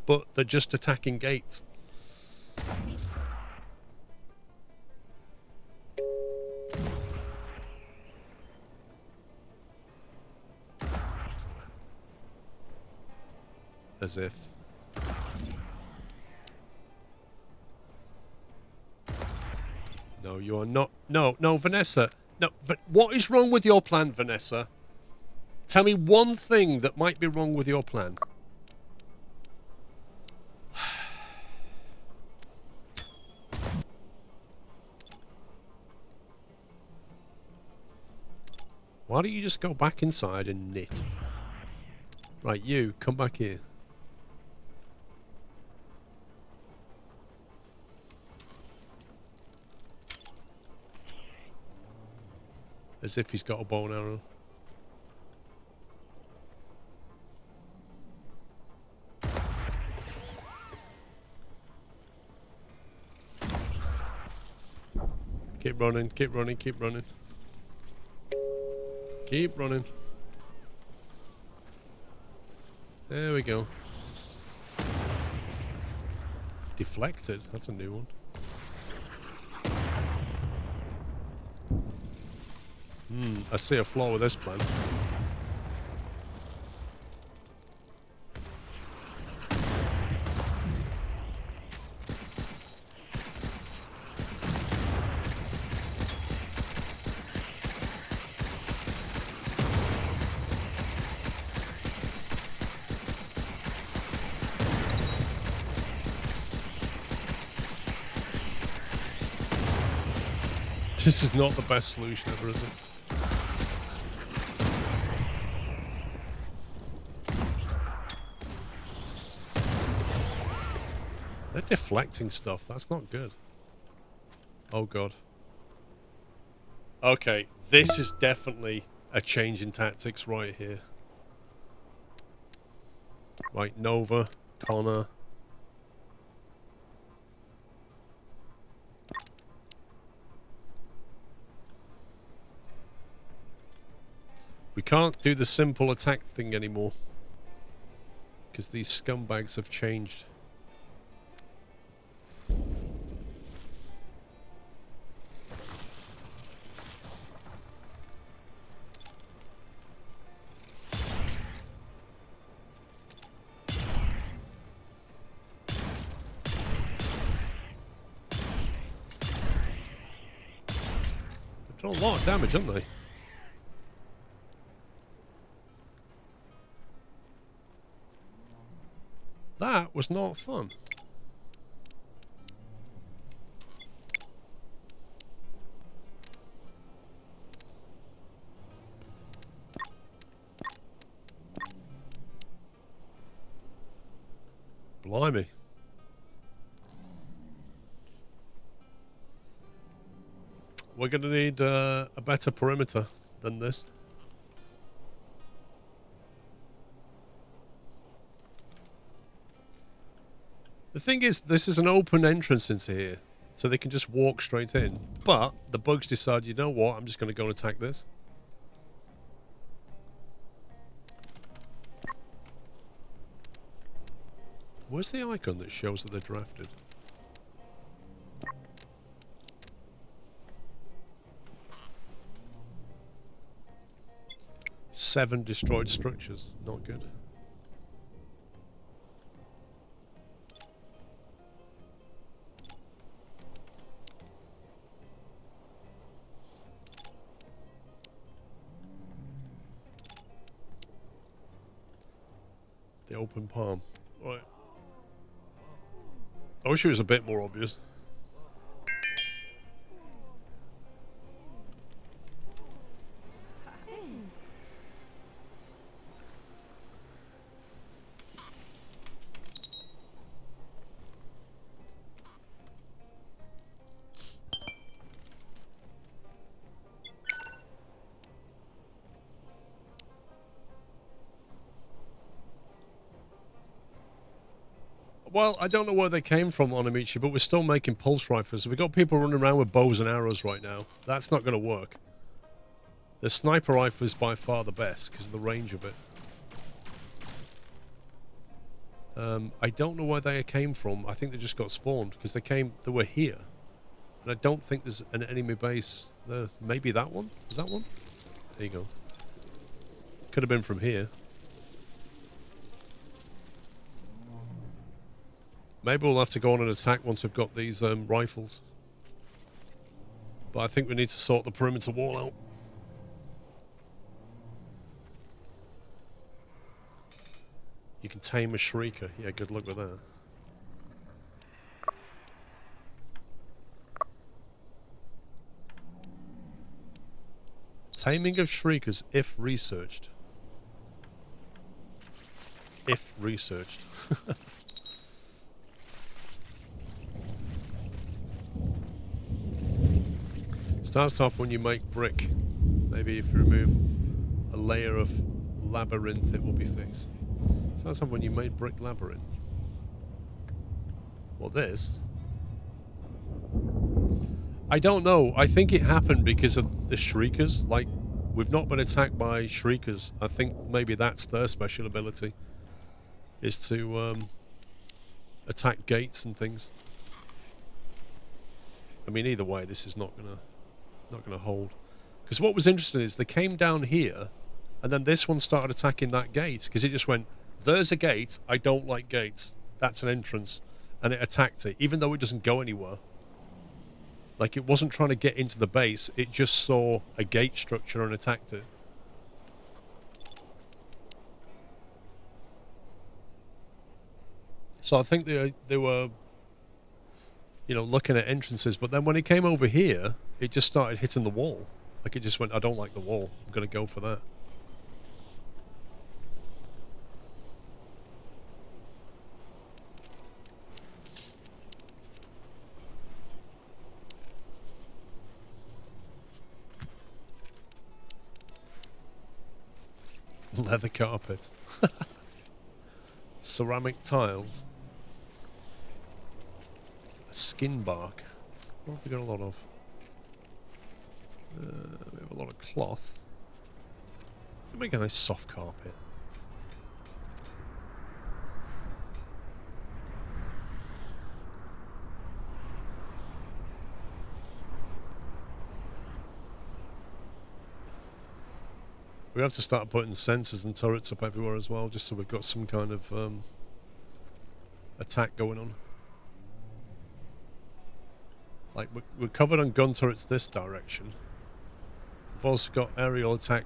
But they're just attacking gates. As if. No, you are not. No, no, Vanessa. No, what is wrong with your plan, Vanessa? Tell me one thing that might be wrong with your plan. Why don't you just go back inside and knit? Right, you, come back here. As if he's got a bow and arrow. Keep running, keep running, keep running. Keep running. There we go. Deflected? That's a new one. I see a flaw with this plan. This is not the best solution ever, is it? They're deflecting stuff. That's not good. Oh, God. Okay, this is definitely a change in tactics right here. Right, Nova, Connor. We can't do the simple attack thing anymore. Because these scumbags have changed. They've done a lot of damage, haven't they? That was not fun. Blimey. We're going to need a better perimeter than this. The thing is, this is an open entrance into here, so they can just walk straight in. But the bugs decide, you know what, I'm just going to go and attack this. Where's the icon that shows that they're drafted? Seven destroyed structures. Not good. The open palm. Right. I wish it was a bit more obvious. Well, I don't know where they came from on Amici, but we're still making pulse rifles. We've got people running around with bows and arrows right now. That's not going to work. The sniper rifle is by far the best because of the range of it. I don't know where they came from. I think they just got spawned because they were here. And I don't think there's an enemy base there. Maybe that one? Is that one? There you go. Could have been from here. Maybe we'll have to go on an attack once we've got these rifles. But I think we need to sort the perimeter wall out. You can tame a shrieker. Yeah, good luck with that. Taming of shriekers if researched. If researched. Starts off when you make brick. Maybe if you remove a layer of labyrinth, it will be fixed. Starts off when you made brick labyrinth. What, this? I don't know. I think it happened because of the Shriekers. Like, we've not been attacked by Shriekers. I think maybe that's their special ability, is to attack gates and things. I mean, either way, this is not gonna hold. Because what was interesting is they came down here, and then this one started attacking that gate because it just went, "There's a gate. I don't like gates. That's an entrance," and it attacked it, even though it doesn't go anywhere. Like, it wasn't trying to get into the base. It just saw a gate structure and attacked it. So I think they were, you know, looking at entrances. But then when it came over here, it just started hitting the wall. Like, it just went, "I don't like the wall. I'm going to go for that." Leather carpet. Ceramic tiles. Skin bark. What have we got a lot of? We have a lot of cloth. We make a nice soft carpet. We have to start putting sensors and turrets up everywhere as well, just so we've got some kind of attack going on. Like, we're covered on gun turrets this direction. We've also got aerial attack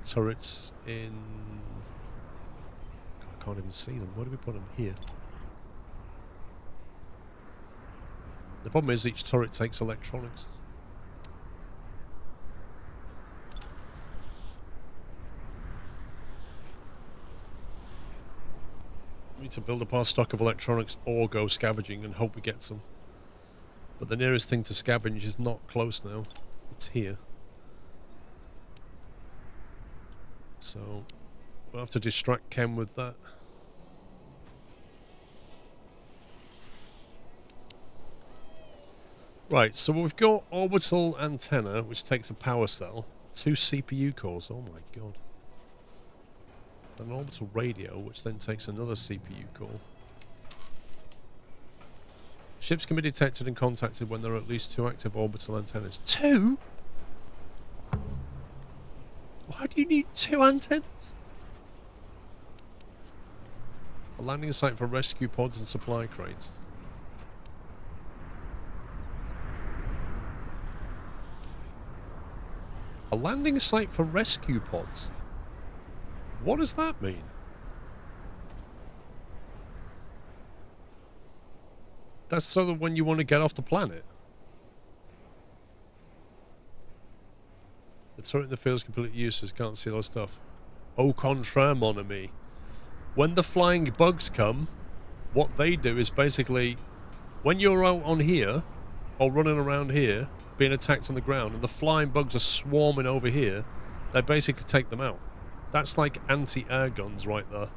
turrets in... God, I can't even see them. Where do we put them? Here. The problem is each turret takes electronics. We need to build up our stock of electronics or go scavenging and hope we get some. But the nearest thing to scavenge is not close now. It's here. So we'll have to distract Ken with that. Right, so we've got orbital antenna, which takes a power cell, 2 CPU cores, oh my god. An orbital radio, which then takes another CPU core. Ships can be detected and contacted when there are at least 2 active orbital antennas. 2? Why do you need 2 antennas? A landing site for rescue pods and supply crates. A landing site for rescue pods? What does that mean? That's so that when you want to get off the planet. The turret in the field is completely useless, can't see all stuff. Au contraire, mon ami. When the flying bugs come, what they do is basically, when you're out on here, or running around here, being attacked on the ground, and the flying bugs are swarming over here, they basically take them out. That's like anti-air guns right there.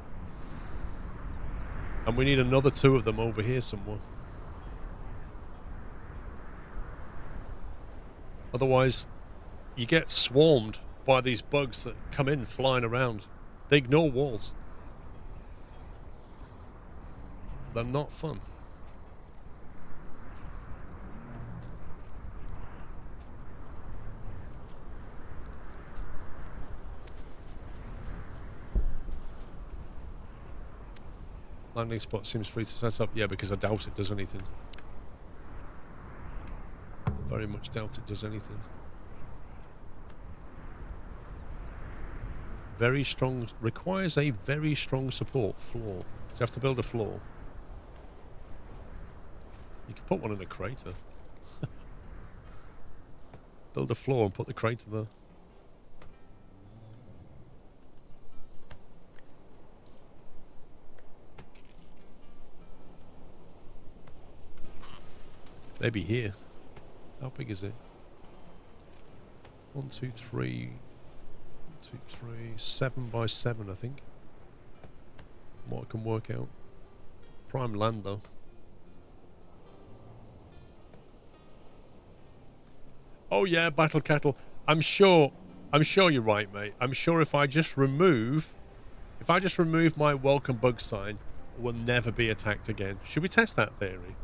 And we need another 2 of them over here somewhere. Otherwise, you get swarmed by these bugs that come in flying around. They ignore walls. They're not fun. Landing spot seems free to set up. Yeah, because I doubt it does anything. Very much doubt it does anything. Very strong, requires a very strong support floor. So you have to build a floor. You can put one in a crater. Build a floor and put the crater there. Maybe here. How big is it? 1, 2, 3... 1, 2, 3... 7 by 7, I think. What I can work out. Prime land, though. Oh yeah, battle kettle. I'm sure you're right, mate. I'm sure if I just remove my welcome bug sign, it will never be attacked again. Should we test that theory?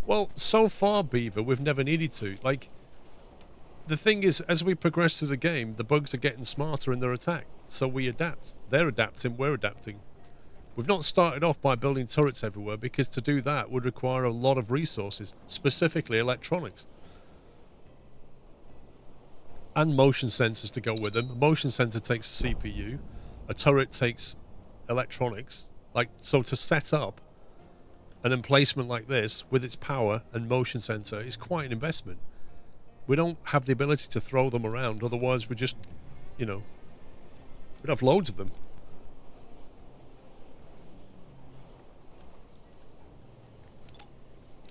Well, so far, Beaver, we've never needed to. Like, the thing is, as we progress through the game, the bugs are getting smarter in their attack. So we adapt. They're adapting, we're adapting. We've not started off by building turrets everywhere, because to do that would require a lot of resources, specifically electronics. And motion sensors to go with them. A motion sensor takes a CPU. A turret takes electronics. Like, so to set up an emplacement like this with its power and motion sensor is quite an investment. We don't have the ability to throw them around, otherwise we just, you know, we'd have loads of them.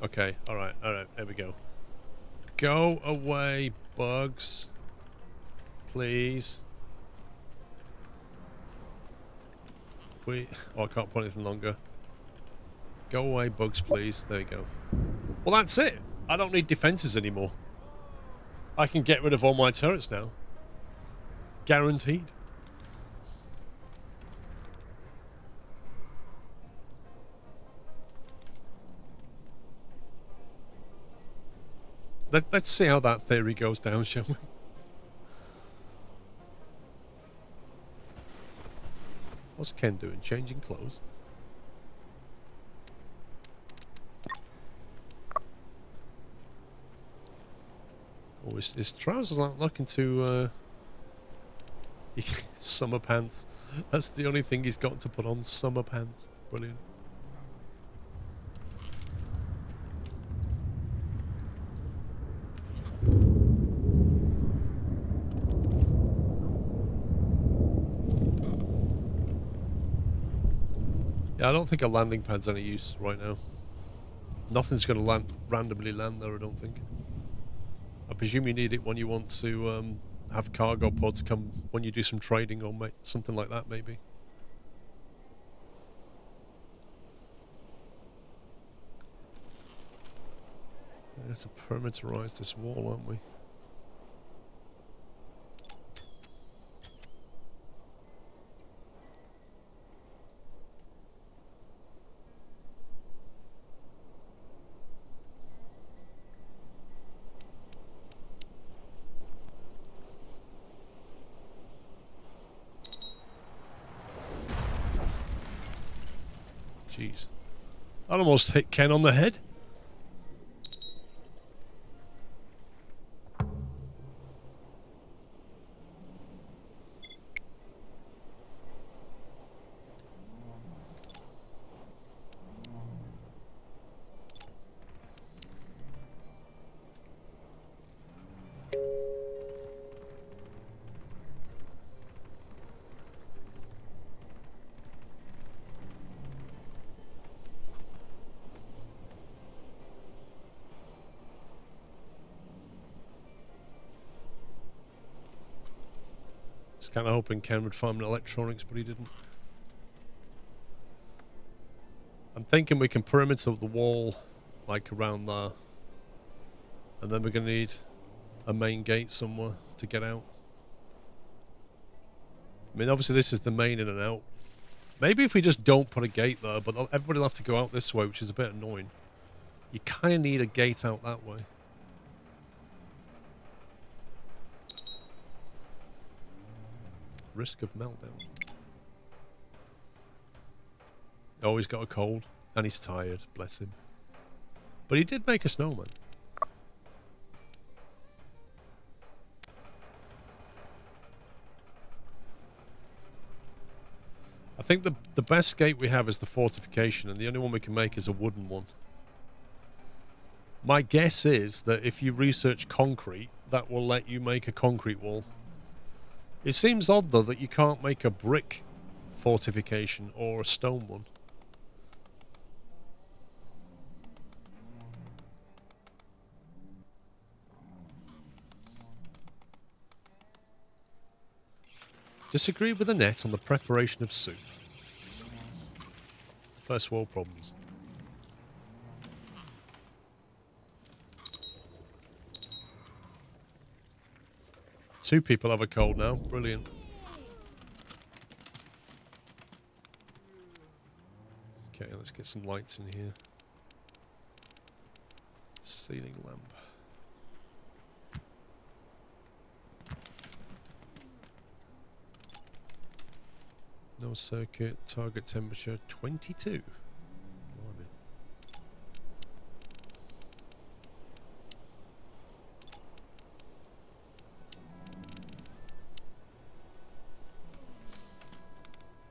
Okay, alright, there we go. Go away, bugs. Please. Oh, I can't put anything longer. Go away, bugs, please. There you go. Well, that's it. I don't need defenses anymore. I can get rid of all my turrets now. Guaranteed. Let's see how that theory goes down, shall we? What's Ken doing? Changing clothes? Oh, his trousers aren't looking too, summer pants. That's the only thing he's got to put on, summer pants. Brilliant. Yeah, I don't think a landing pad's any use right now. Nothing's going to randomly land there, I don't think. I presume you need it when you want to have cargo pods come when you do some trading or something like that, maybe. We have to parameterize this wall, aren't we? Jeez. That almost hit Ken on the head. Just kind of hoping Ken would find electronics, but he didn't. I'm thinking we can perimeter the wall, like around there. And then we're going to need a main gate somewhere to get out. I mean, obviously this is the main in and out. Maybe if we just don't put a gate there, but everybody will have to go out this way, which is a bit annoying. You kind of need a gate out that way. Risk of meltdown. Oh, he's got a cold. And he's tired, bless him. But he did make a snowman. I think the best gate we have is the fortification, and the only one we can make is a wooden one. My guess is that if you research concrete, that will let you make a concrete wall. It seems odd, though, that you can't make a brick fortification or a stone one. Disagree with Annette on the preparation of soup. First world problems. Two people have a cold now. Brilliant. Okay, let's get some lights in here. Ceiling lamp. No circuit. Target temperature 22. Blimey.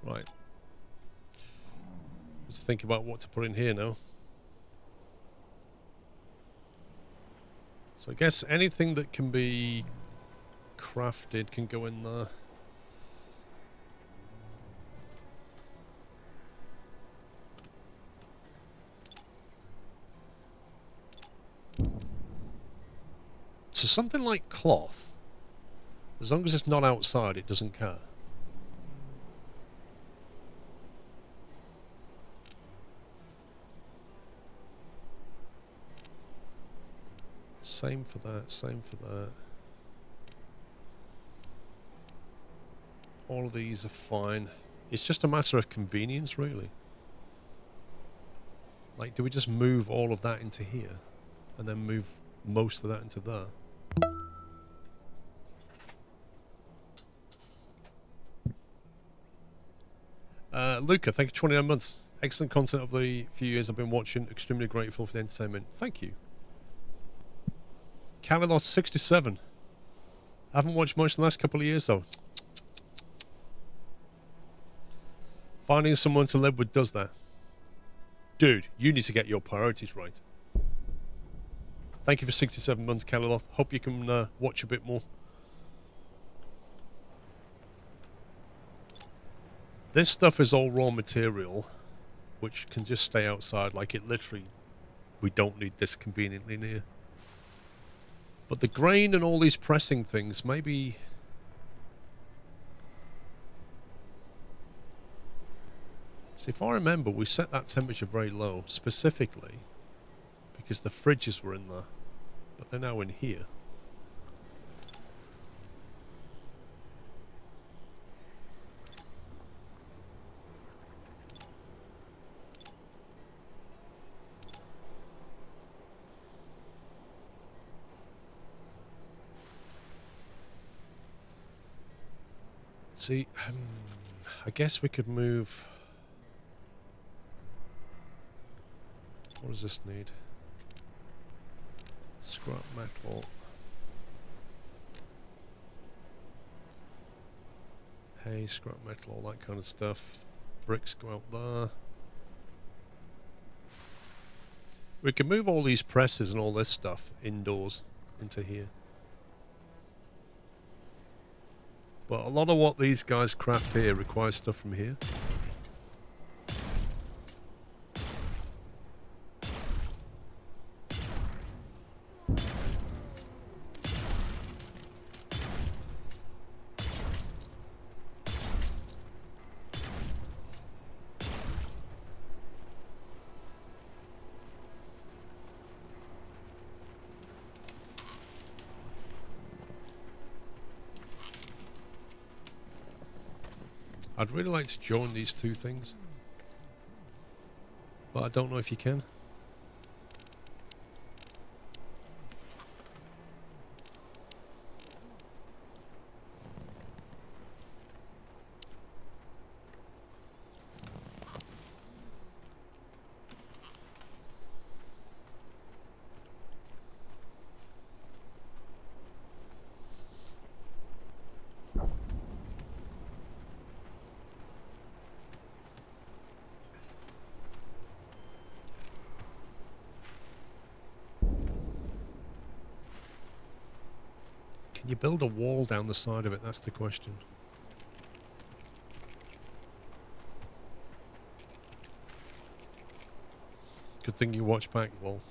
Right. Let's think about what to put in here now. So I guess anything that can be crafted can go in there. So something like cloth, as long as it's not outside, it doesn't care. Same for that, same for that. All of these are fine. It's just a matter of convenience, really. Like, do we just move all of that into here? And then move most of that into there? Luca, thank you, 29 months. Excellent content of the few years I've been watching. Extremely grateful for the entertainment. Thank you. Camelot 67. I haven't watched much in the last couple of years, though. Finding someone to live with does that. Dude, you need to get your priorities right. Thank you for 67 months, Camelot. Hope you can watch a bit more. This stuff is all raw material, which can just stay outside. Like, it literally, we don't need this conveniently near. But the grain and all these pressing things, maybe... See, if I remember, we set that temperature very low, specifically, because the fridges were in there. But they're now in here. See, I guess we could move... What does this need? Scrap metal. Hay, scrap metal, all that kind of stuff. Bricks go out there. We can move all these presses and all this stuff indoors into here. But a lot of what these guys craft here requires stuff from here. I'd really like to join these two things, but I don't know if you can. Can you build a wall down the side of it? That's the question. Good thing you watch back, Wall.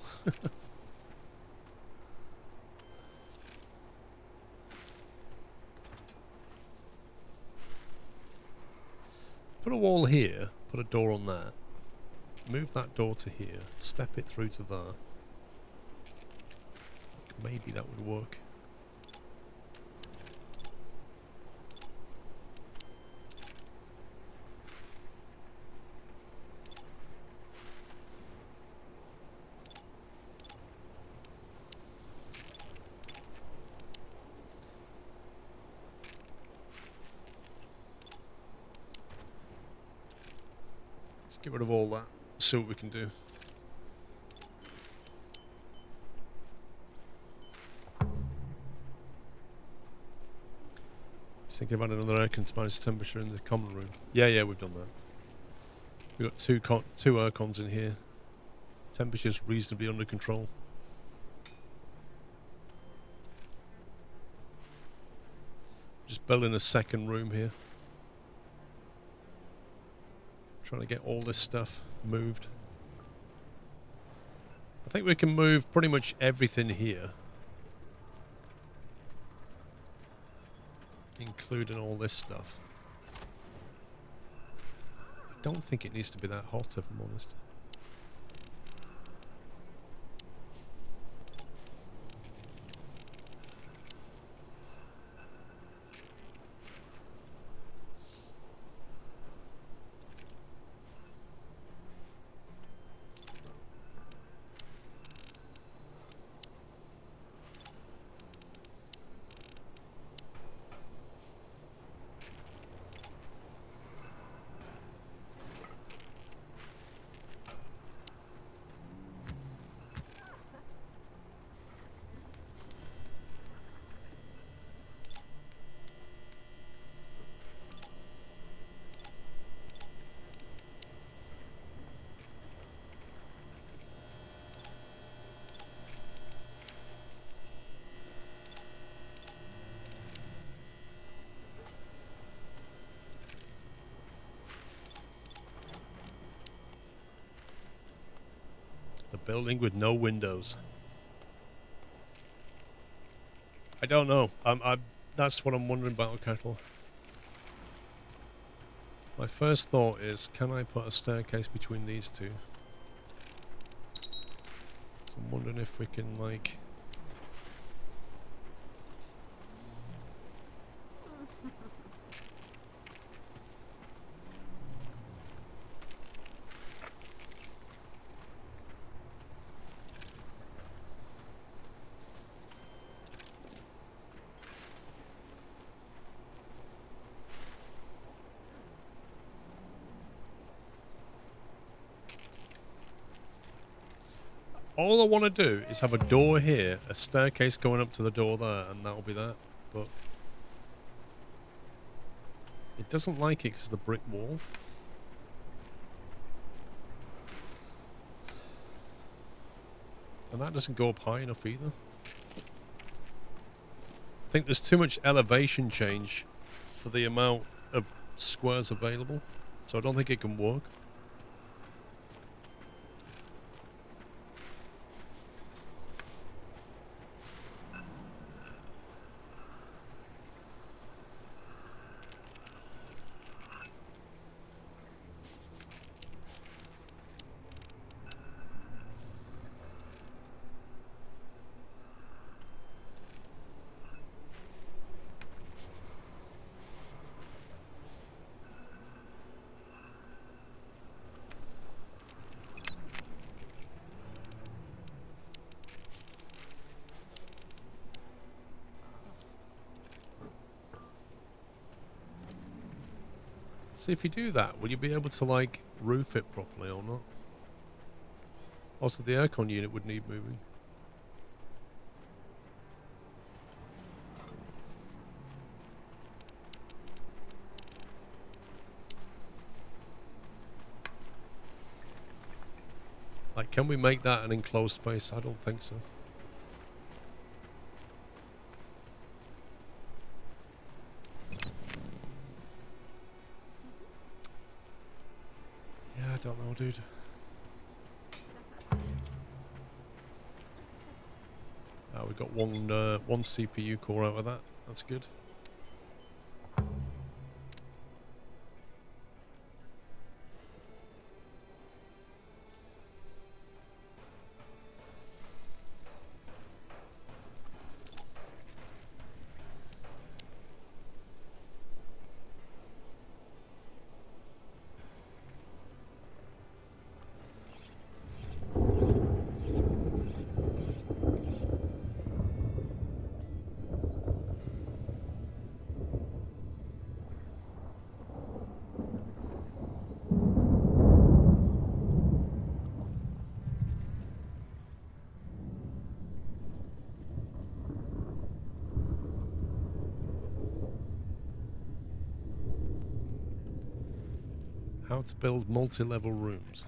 Put a wall here, put a door on that. move that door to here, step it through to there. Maybe that would work. Get rid of all that, see what we can do. Just thinking about another aircon to manage the temperature in the common room. Yeah, we've done that. We've got two aircons in here. Temperature's reasonably under control. Just building a second room here. Trying to get all this stuff moved. I think we can move pretty much everything here, including all this stuff. I don't think it needs to be that hot, if I'm honest. Building with no windows. I don't know. That's what I'm wondering about, Kettle. My first thought is, can I put a staircase between these two? So I'm wondering if we can, like... All I want to do is have a door here, a staircase going up to the door there, and that'll be that. But it doesn't like it because of the brick wall. And that doesn't go up high enough either. I think there's too much elevation change for the amount of squares available. So I don't think it can work. So if you do that, will you be able to, like, roof it properly or not? Also, the aircon unit would need moving. Like, can we make that an enclosed space? I don't think so. Yeah, I don't know, dude. We got one CPU core out of that. That's good. How to build multi-level rooms.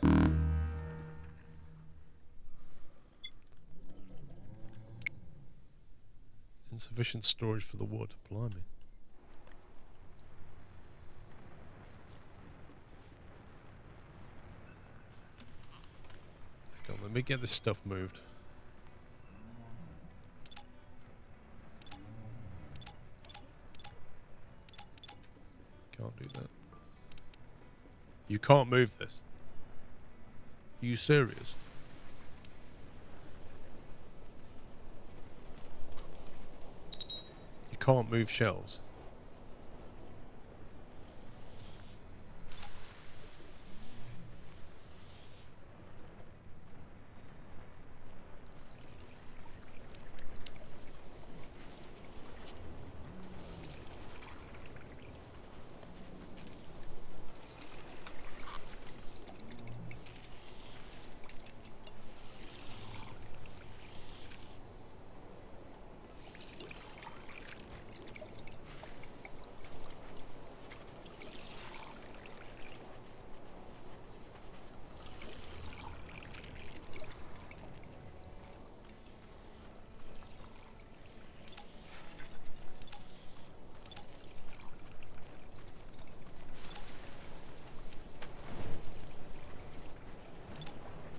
Insufficient storage for the wood. Blimey. Hang on, let me get this stuff moved. Can't do that. You can't move this. Are you serious? You can't move shelves.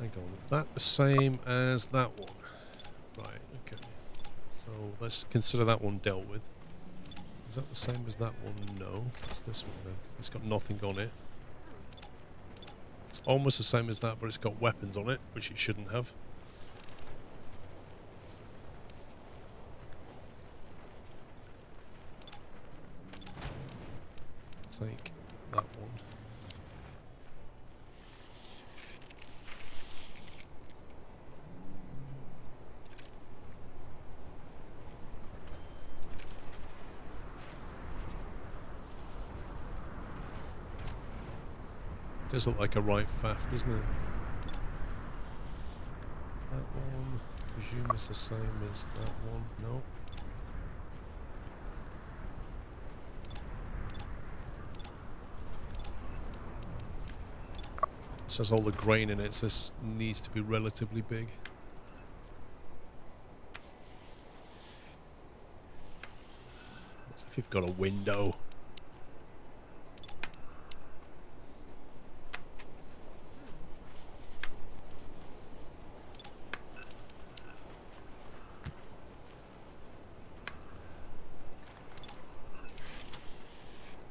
Hang on, is that the same as that one? Right, okay. So let's consider that one dealt with. Is that the same as that one? No. It's this one then. It's got nothing on it. It's almost the same as that, but it's got weapons on it, which it shouldn't have. Take that one. Does look like a right faff, doesn't it? That one, I presume is the same as that one. No. This has all the grain in it, so this needs to be relatively big. As if you've got a window.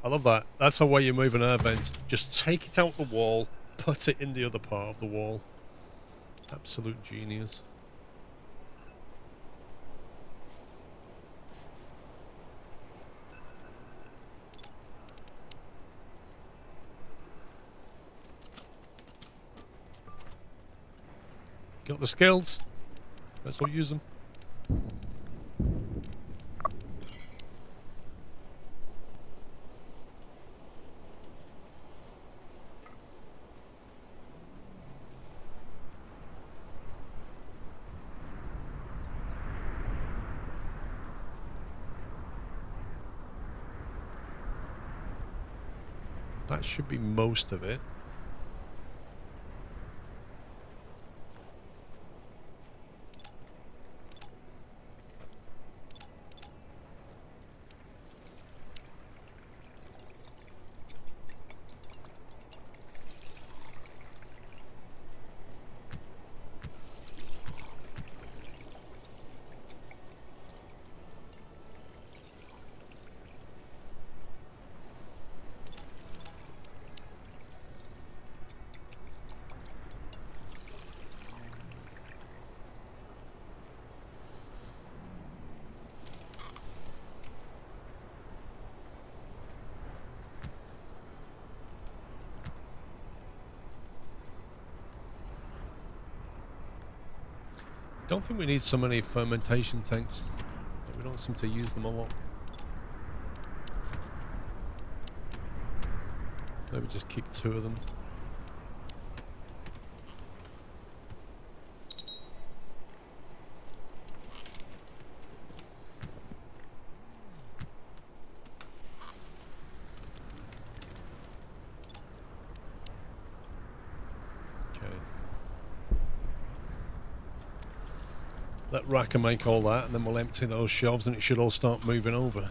I love that. That's the way you move an air vent. Just take it out the wall, put it in the other part of the wall. Absolute genius. Got the skills. Let's all use them. That should be most of it. Don't think we need so many fermentation tanks. We don't seem to use them a lot. Maybe just keep 2 of them. Let Raka make all that, and then we'll empty those shelves, and it should all start moving over.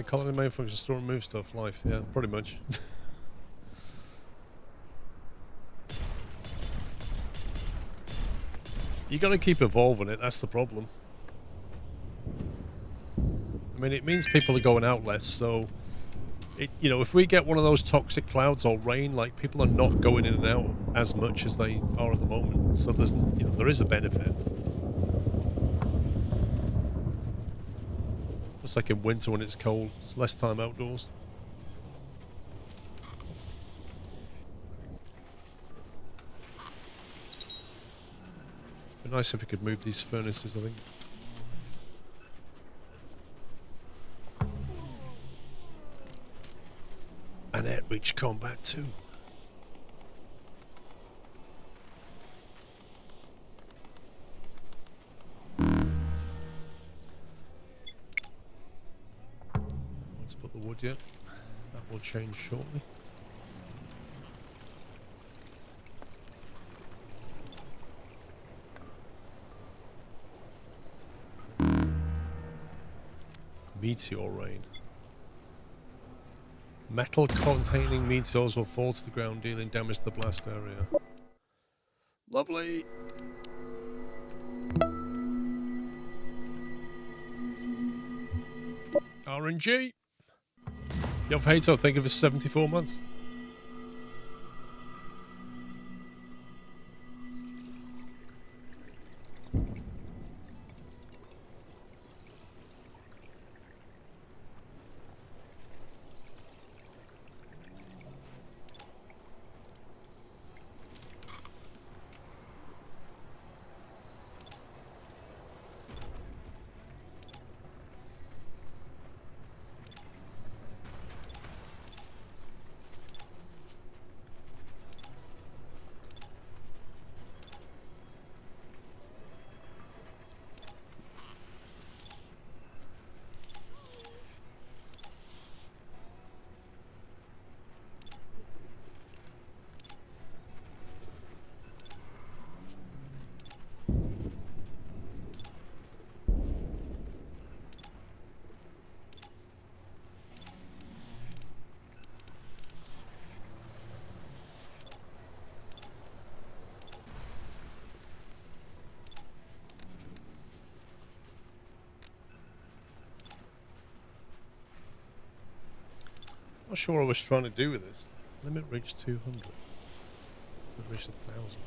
Calling the main function store and move stuff, life, yeah, pretty much. You gotta keep evolving it, that's the problem. I mean, it means people are going out less, so... you know, if we get one of those toxic clouds or rain, like, people are not going in and out as much as they are at the moment. So there's, you know, there is a benefit. Just like in winter when it's cold, it's less time outdoors. Be nice if we could move these furnaces, I think. And it reached combat too. Let's put the wood yet. That will change shortly. Meteor rain. Metal containing meteors will fall to the ground, dealing damage to the blast area. Lovely! RNG! Yov Hato, thank you for 74 months. Not sure what I was trying to do with this. Limit reach 200. Limit reach 1,000.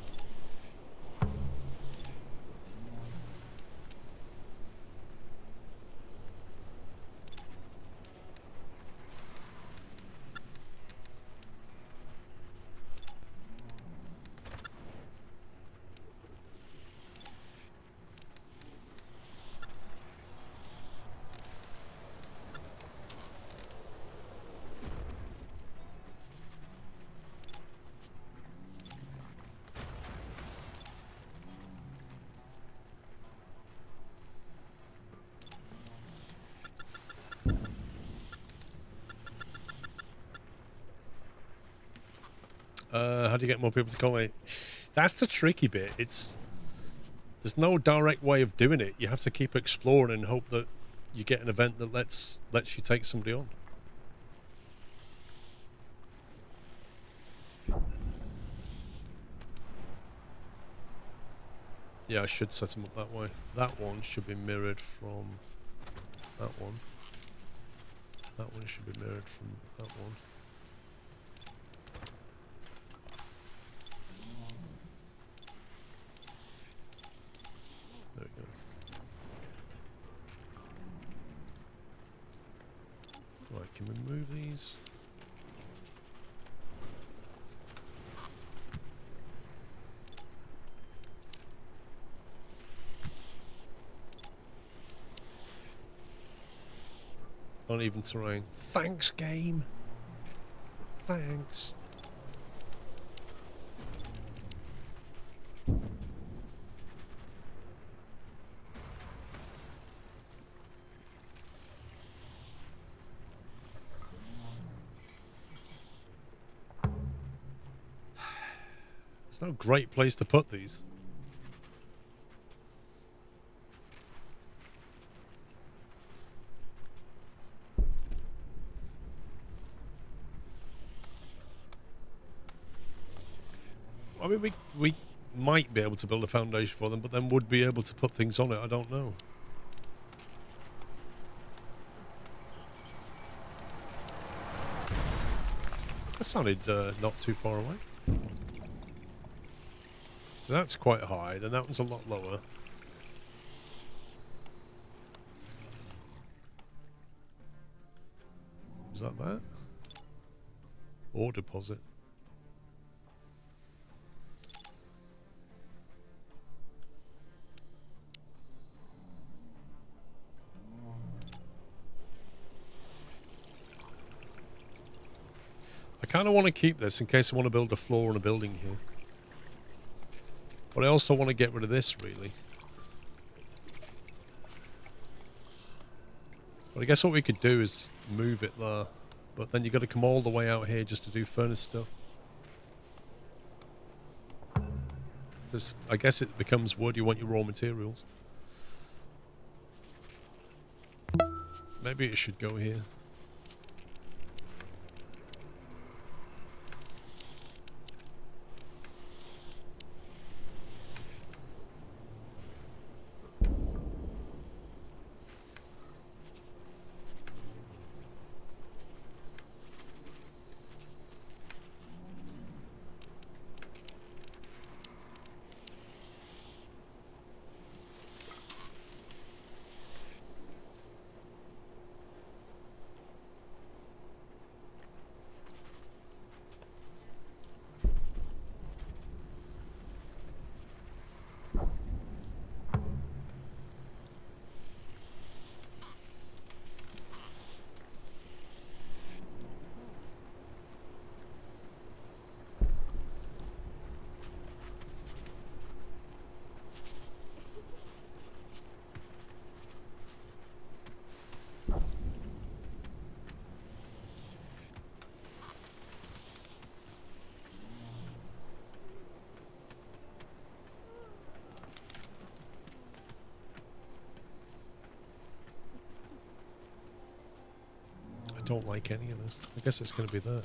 How do you get more people to comment? That's the tricky bit. There's no direct way of doing it. You have to keep exploring and hope that you get an event that lets you take somebody on. Yeah, I should set them up that way. That one should be mirrored from that one. That one should be mirrored from that one. There we go. these. Uneven terrain. Thanks, game. Thanks. There's no great place to put these. I mean, we might be able to build a foundation for them, but then would be able to put things on it. I don't know. That sounded not too far away. So that's quite high, then that one's a lot lower. Is that that? Ore deposit. I kind of want to keep this in case I want to build a floor on a building here. But I also want to get rid of this, really. But I guess what we could do is move it there. But then you've got to come all the way out here just to do furnace stuff. Because I guess it becomes wood, you want your raw materials. Maybe it should go here. I don't like any of this. I guess it's going to be that.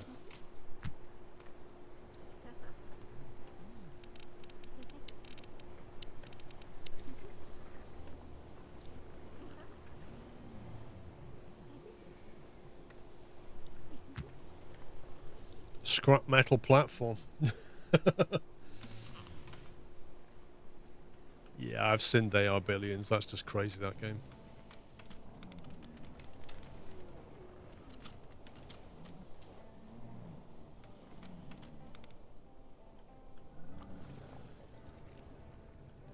Scrap metal platform. Yeah, I've seen They Are Billions. That's just crazy, that game.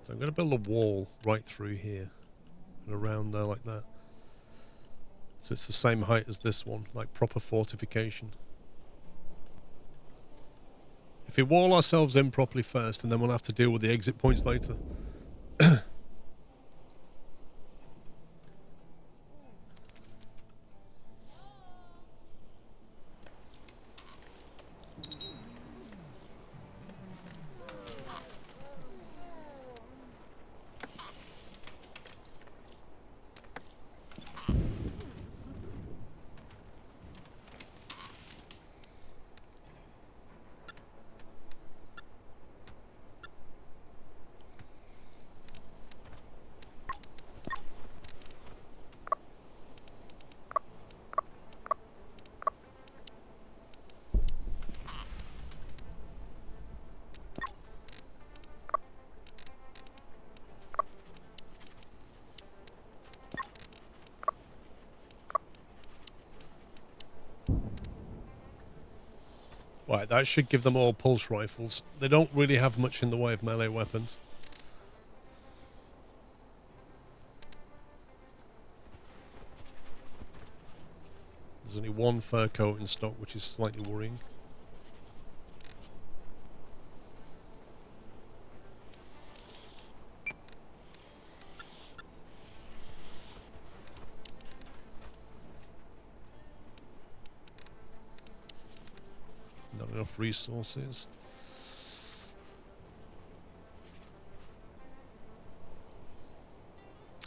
So I'm going to build a wall right through here and around there like that. So it's the same height as this one, like proper fortification. If we wall ourselves in properly first, and then we'll have to deal with the exit points later. Right, that should give them all pulse rifles. They don't really have much in the way of melee weapons. There's only one fur coat in stock, which is slightly worrying. Not enough resources.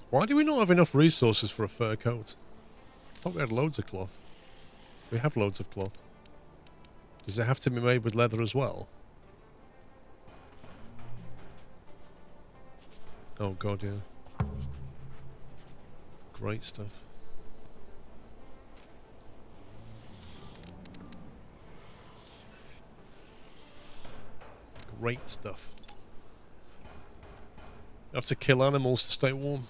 Why do we not have enough resources for a fur coat? I thought we had loads of cloth. We have loads of cloth. Does it have to be made with leather as well? Oh god, yeah. Great stuff. Great stuff. You have to kill animals to stay warm.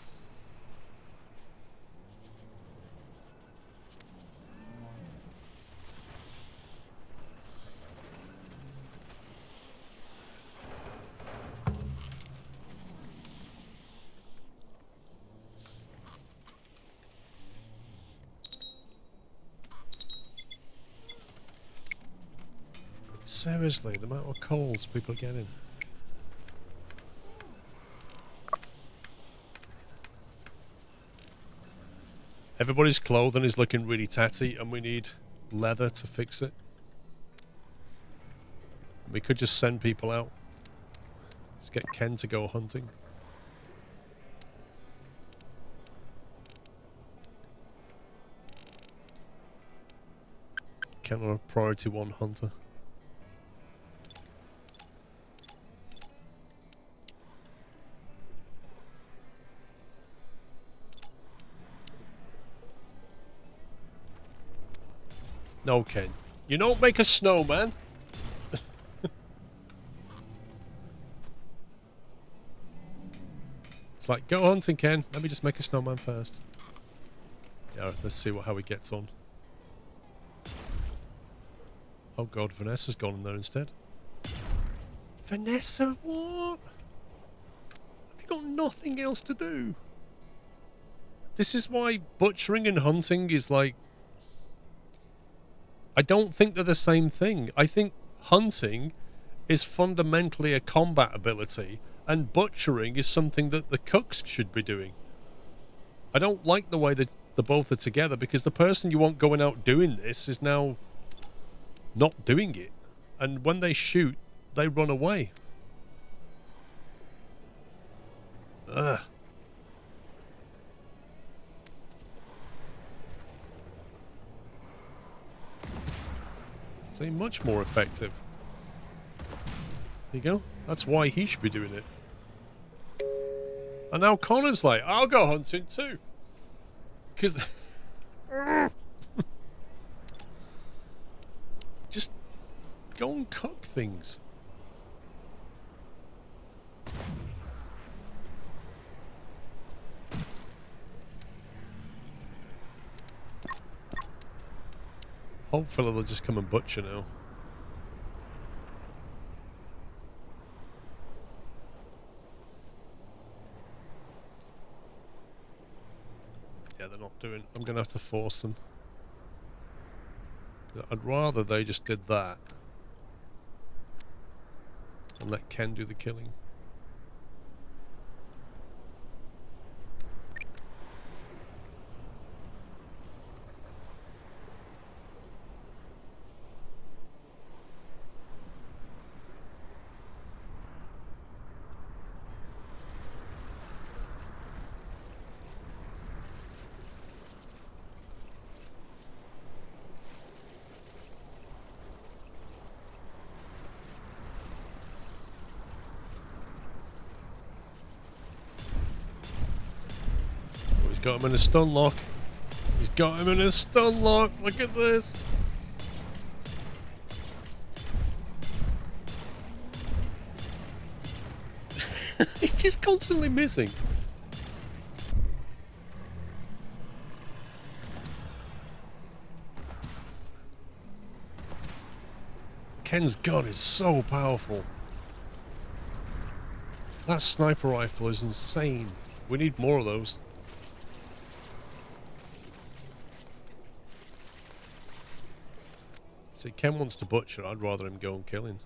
Seriously, the amount of coals people are getting. Everybody's clothing is looking really tatty and we need leather to fix it. We could just send people out. Let's get Ken to go hunting. Ken on a priority 1 hunter. No, Ken. You don't make a snowman. It's like, go hunting, Ken. Let me just make a snowman first. Yeah, let's see how he gets on. Oh god, Vanessa's gone in there instead. Vanessa, what? Have you got nothing else to do? This is why butchering and hunting is like... I don't think they're the same thing. I think hunting is fundamentally a combat ability, and butchering is something that the cooks should be doing. I don't like the way that the both are together, because the person you want going out doing this is now not doing it. And when they shoot, they run away. Ugh. It's much more effective. There you go. That's why he should be doing it. And now Connor's like, I'll go hunting too. Because... just go and cook things. Hopefully they'll just come and butcher now. Yeah, they're not doing... I'm going to have to force them. I'd rather they just did that. And let Ken do the killing. Got him in a stun lock. He's got him in a stun lock. Look at this. He's just constantly missing. Ken's gun is so powerful. That sniper rifle is insane. We need more of those. See, Ken wants to butcher. I'd rather him go and kill him.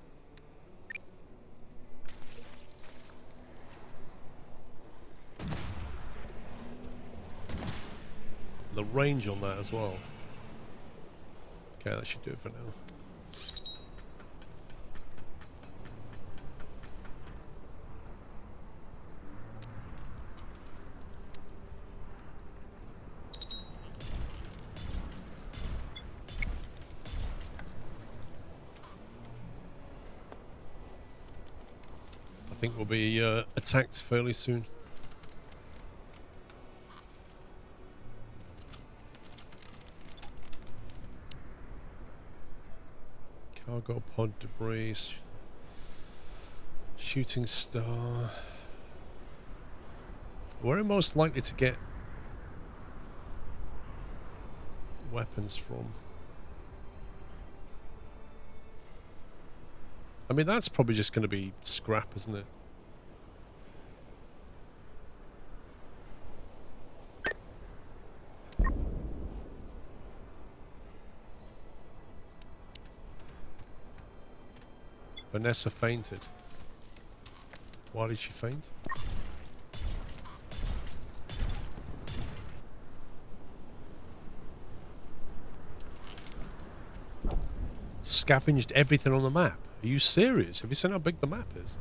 The range on that as well. Okay, that should do it for now. I think we'll be attacked fairly soon. Cargo pod debris. Shooting star. Where are we most likely to get weapons from? I mean, that's probably just going to be scrap, isn't it? Vanessa fainted. Why did she faint? Scavenged everything on the map. Are you serious? Have you seen how big the map is?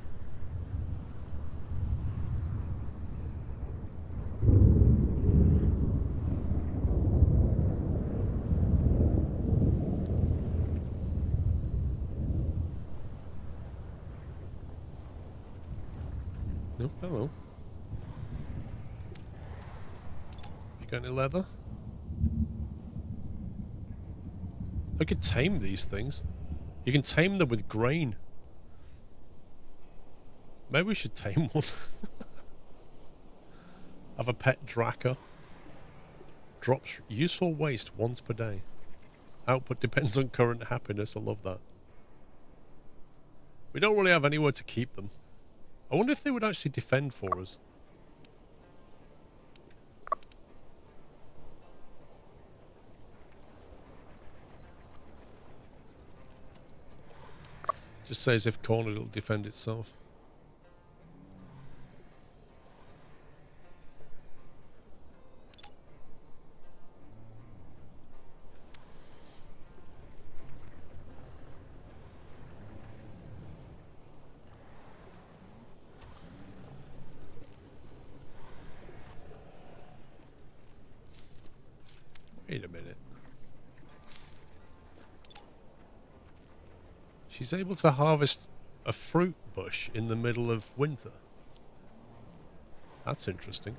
No, hello. You got any leather? I could tame these things. You can tame them with grain. Maybe we should tame one. Have a pet Draka. Drops useful waste once per day. Output depends on current happiness. I love that. We don't really have anywhere to keep them. I wonder if they would actually defend for us. Just says if cornered, it'll defend itself. Wait a minute. She's able to harvest a fruit bush in the middle of winter. That's interesting.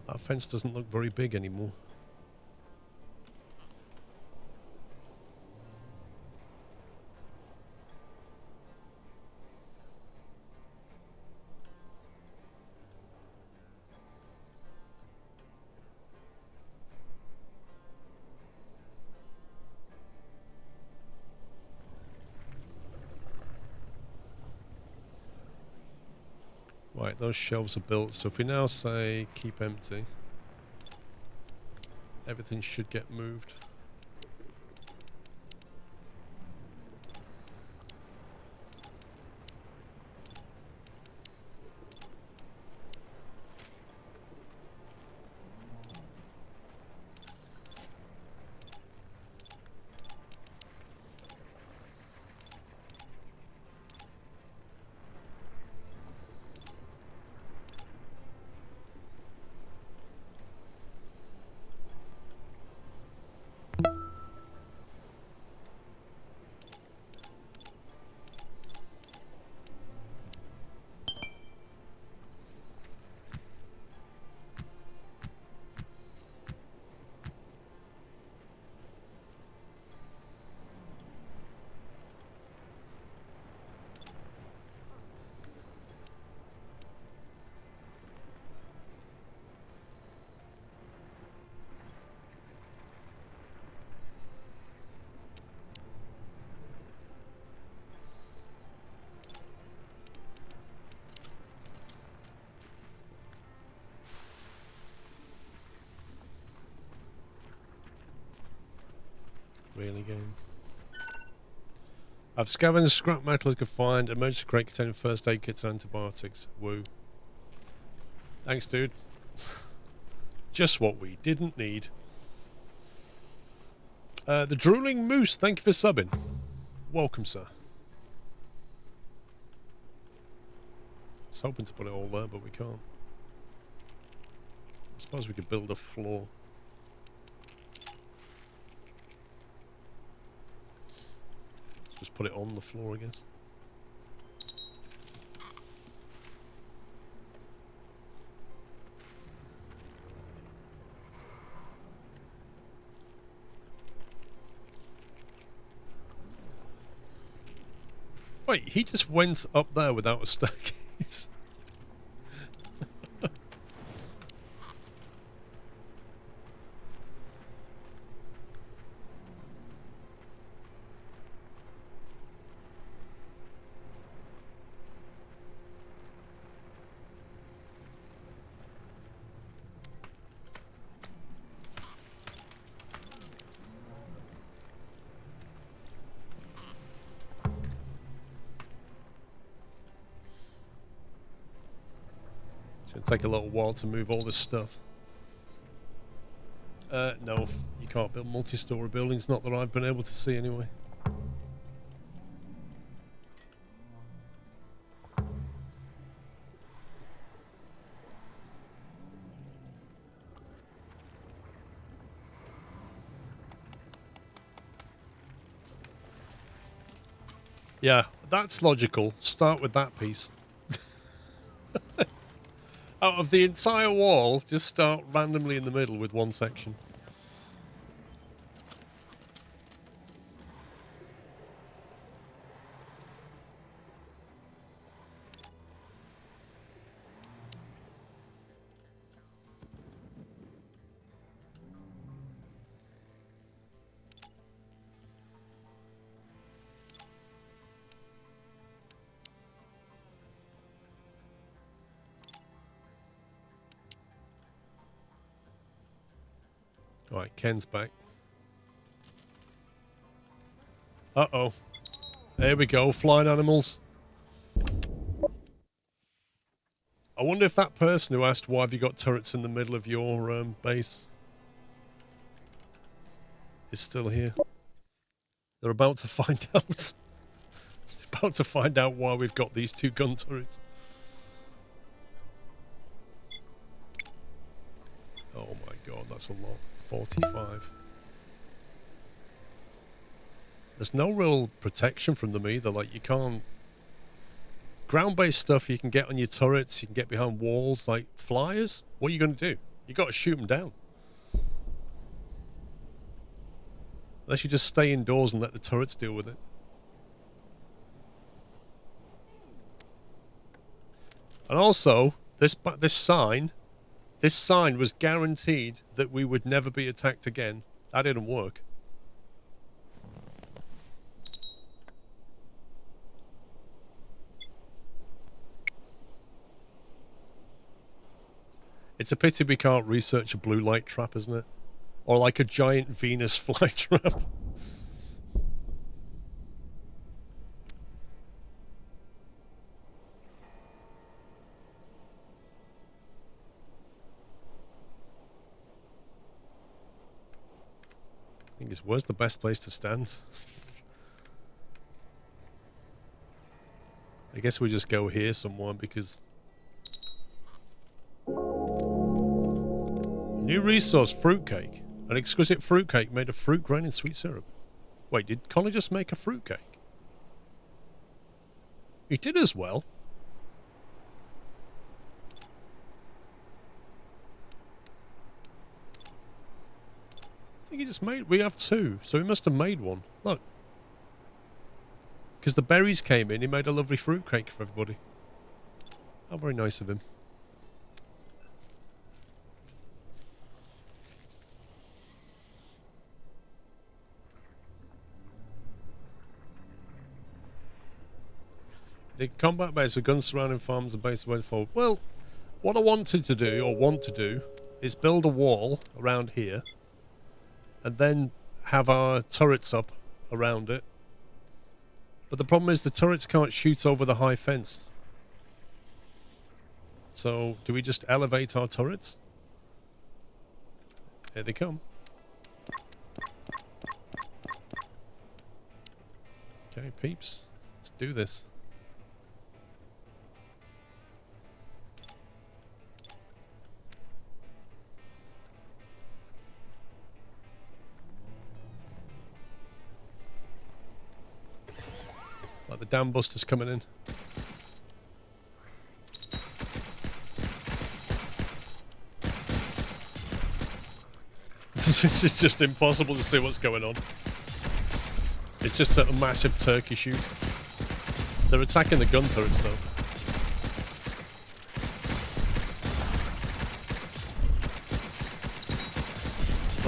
That fence doesn't look very big anymore. Right, those shelves are built, so if we now say keep empty, everything should get moved. really game. I've scavenged scrap metal I could find. Emergency crate containing first aid kits and antibiotics. Woo. Thanks, dude. Just what we didn't need. The Drooling Moose, thank you for subbing. Welcome, sir. I was hoping to put it all there, but we can't. I suppose we could build a floor. Just put it on the floor, I guess. Wait, he just went up there without a staircase. It'll take a little while to move all this stuff. No, you can't build multi-story buildings, not that I've been able to see anyway. Yeah, that's logical. Start with that piece. Out of the entire wall, just start randomly in the middle with one section. Alright, Ken's back. Uh-oh. There we go, flying animals. I wonder if that person who asked why have you got turrets in the middle of your base is still here. They're about to find out. About to find out why we've got these two gun turrets. Oh my god, that's a lot. 45. There's no real protection from them either. Like, you can't... Ground-based stuff you can get on your turrets, you can get behind walls. Like, flyers? What are you going to do? You got to shoot them down. Unless you just stay indoors and let the turrets deal with it. And also, this sign was guaranteed that we would never be attacked again. That didn't work. It's a pity we can't research a blue light trap, isn't it? Or like a giant Venus fly trap. Where's the best place to stand? I guess we just go here somewhere because... New resource, fruitcake. An exquisite fruitcake made of fruit grain and sweet syrup. Wait, did Connor just make a fruitcake? He did as well. I think he just made... We have two, so he must have made one. Look. Because the berries came in, he made a lovely fruitcake for everybody. How very nice of him. The combat base with guns surrounding farms and base way forward. Well, what I wanted to do, is build a wall around here. And then have our turrets up around it. But the problem is the turrets can't shoot over the high fence. So, do we just elevate our turrets? Here they come. Okay, peeps. Let's do this. Like the dam busters coming in. It's just impossible to see what's going on. It's just a massive turkey shoot. They're attacking the gun turrets though.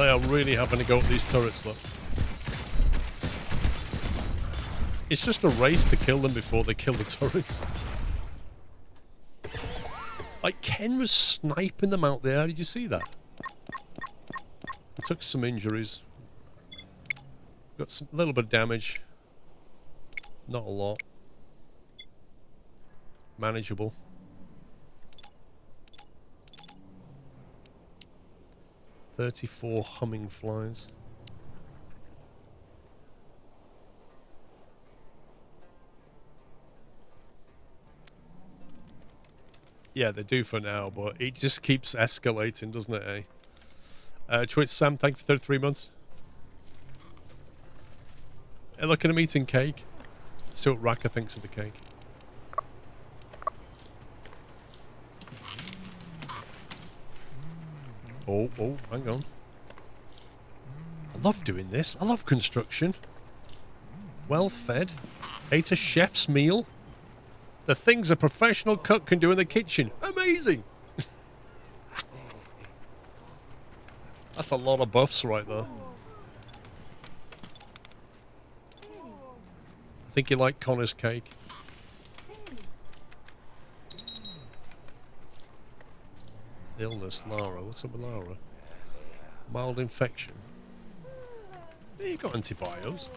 They are really having to go at these turrets though. It's just a race to kill them before they kill the turrets. Like, Ken was sniping them out there. Did you see that? I took some injuries. Got some little bit of damage. Not a lot. Manageable. "34 humming flies. Yeah, they do for now, but it just keeps escalating, doesn't it, eh? Twitch Sam, thank you for 33 months. Hey, look at him eating cake. See what Raka thinks of the cake. Oh, hang on. I love doing this. I love construction. Well fed. Ate a chef's meal. The things a professional cook can do in the kitchen. Amazing! That's a lot of buffs right there. I think you like Connor's cake. Illness, Lara. What's up with Lara? Mild infection. Yeah, you got antibiotics.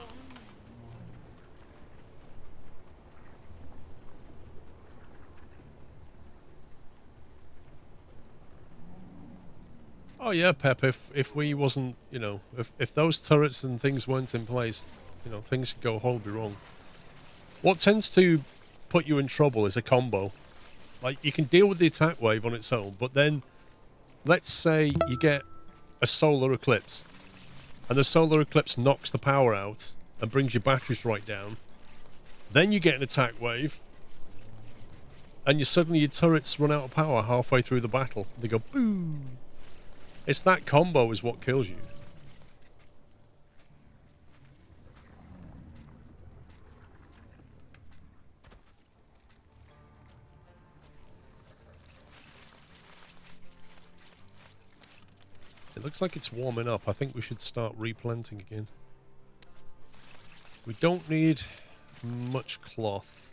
Oh yeah, Pep, if we wasn't, you know, if those turrets and things weren't in place, you know, things could go horribly wrong. What tends to put you in trouble is a combo. Like, you can deal with the attack wave on its own, but then, let's say you get a solar eclipse, and the solar eclipse knocks the power out and brings your batteries right down. Then you get an attack wave, and suddenly your turrets run out of power halfway through the battle. They go, boom! It's that combo is what kills you. It looks like it's warming up. I think we should start replanting again. We don't need much cloth.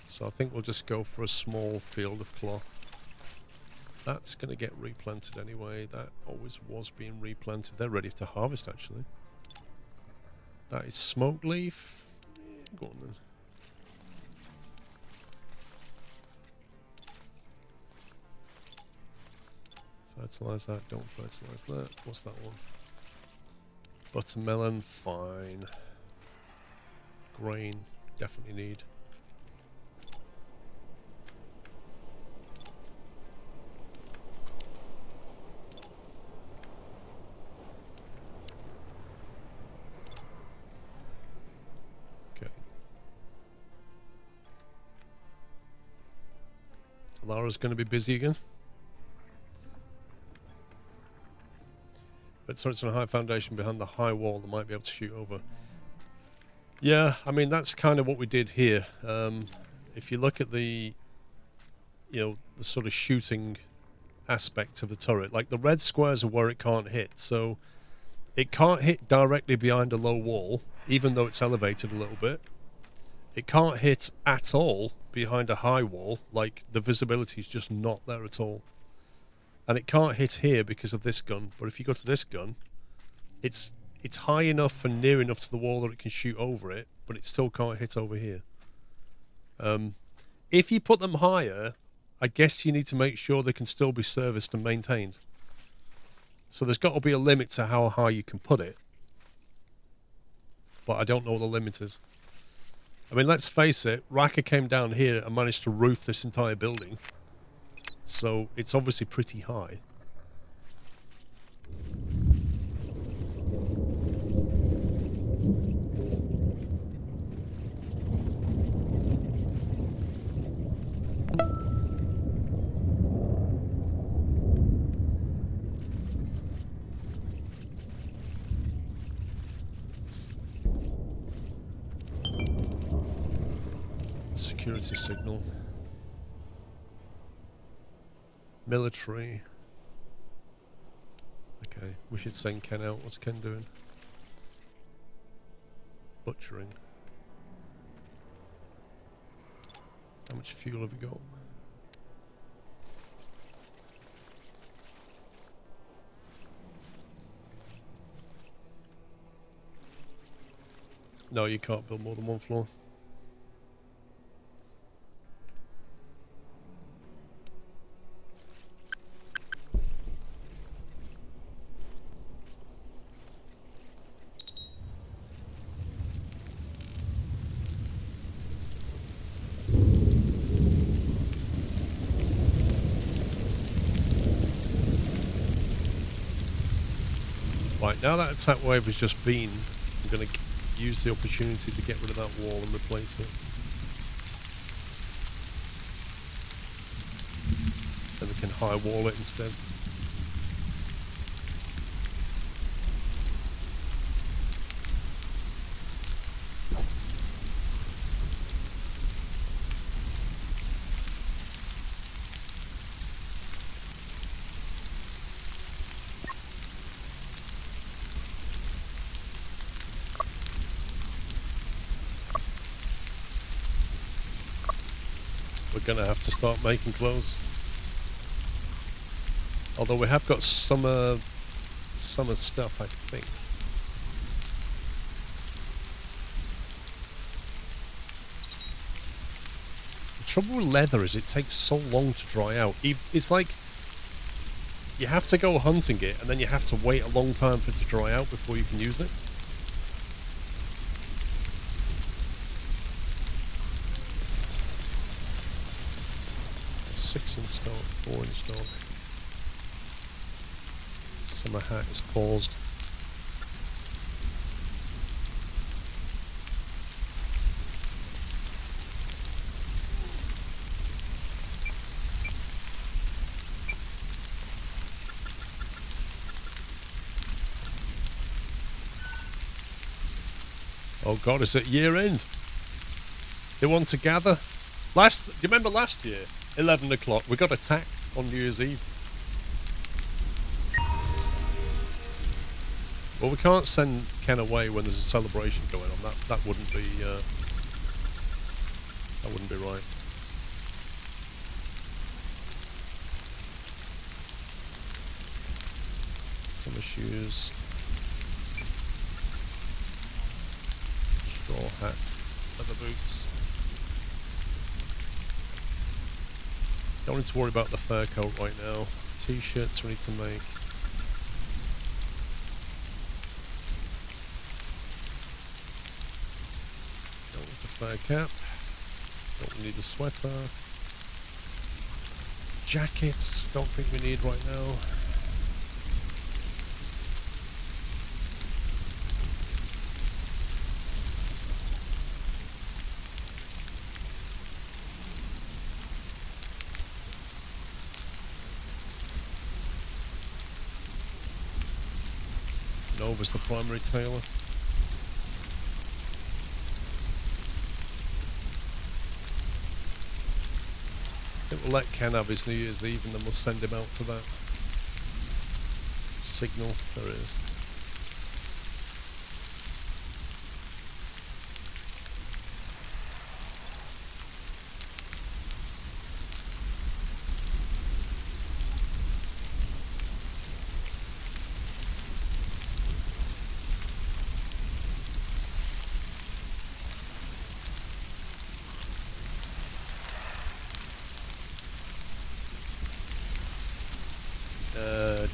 So I think we'll just go for a small field of cloth. That's going to get replanted anyway. That always was being replanted. They're ready to harvest, actually. That is smoke leaf. Yeah, go on then. Fertilise that. Don't fertilise that. What's that one? Buttermelon. Fine. Grain. Definitely need. Lara's going to be busy again. But so it's on a high foundation behind the high wall that might be able to shoot over. Yeah, I mean, that's kind of what we did here. If you look at the, you know, the sort of shooting aspect of the turret, like the red squares are where it can't hit. So it can't hit directly behind a low wall, even though it's elevated a little bit. It can't hit at all behind a high wall, like the visibility is just not there at all. And it can't hit here because of this gun, but if you go to this gun, It's high enough and near enough to the wall that it can shoot over it, but it still can't hit over here. If you put them higher, I guess you need to make sure they can still be serviced and maintained. So there's got to be a limit to how high you can put it. But I don't know what the limit is. I mean, let's face it, Raka came down here and managed to roof this entire building. So it's obviously pretty high. Security signal. Military. Okay, we should send Ken out. What's Ken doing? Butchering. How much fuel have we got? No, you can't build more than one floor. Right, now that attack wave has just been, I'm going to use the opportunity to get rid of that wall and replace it. Then we can high wall it instead. We're going to have to start making clothes. Although we have got summer stuff, I think. The trouble with leather is it takes so long to dry out. It's like you have to go hunting it and then you have to wait a long time for it to dry out before you can use it. Six in stock, 4 in stock. Summer hat is paused. Oh God, is it year end? They want to gather. Do you remember last year? 11 o'clock, we got attacked on New Year's Eve. Well, we can't send Ken away when there's a celebration going on. That wouldn't be right. Summer shoes, straw hat, leather boots. Don't need to worry about the fur coat right now. T-shirts we need to make. Don't need the fur cap. Don't need the sweater. Jackets, don't think we need right now. Nova's the primary tailor. I think we'll let Ken have his New Year's Eve and then we'll send him out to that signal. There it is.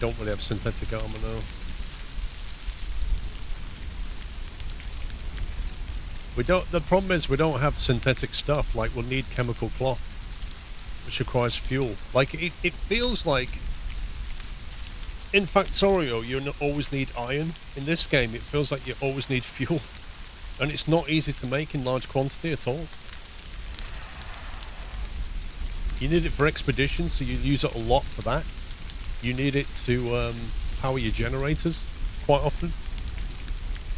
don't really have synthetic armor now. We don't. The problem is we don't have synthetic stuff. Like we'll need chemical cloth, which requires fuel. Like it feels like in Factorio you always need iron. In this game, it feels like you always need fuel, and it's not easy to make in large quantity at all. You need it for expeditions, so you use it a lot for that. You need it to power your generators quite often,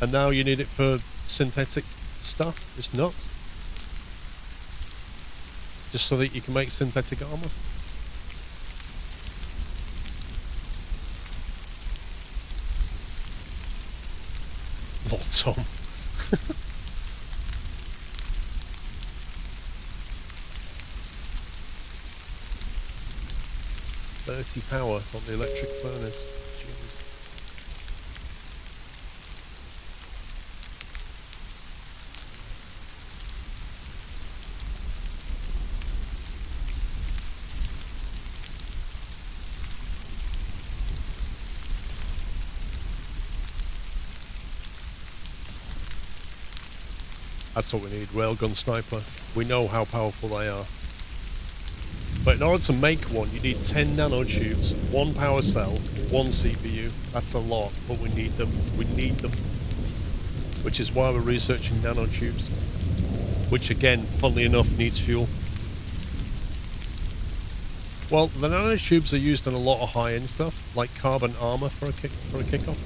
and now you need it for synthetic stuff. It's nuts. Just so that you can make synthetic armor. Lord Tom. £30 power on the electric furnace. Jeez. That's what we need, railgun sniper. We know how powerful they are. But in order to make one, you need 10 nanotubes, 1 power cell, 1 CPU. That's a lot, but we need them. We need them. Which is why we're researching nanotubes. Which again, funnily enough, needs fuel. Well, the nanotubes are used in a lot of high-end stuff, like carbon armor for a kickoff.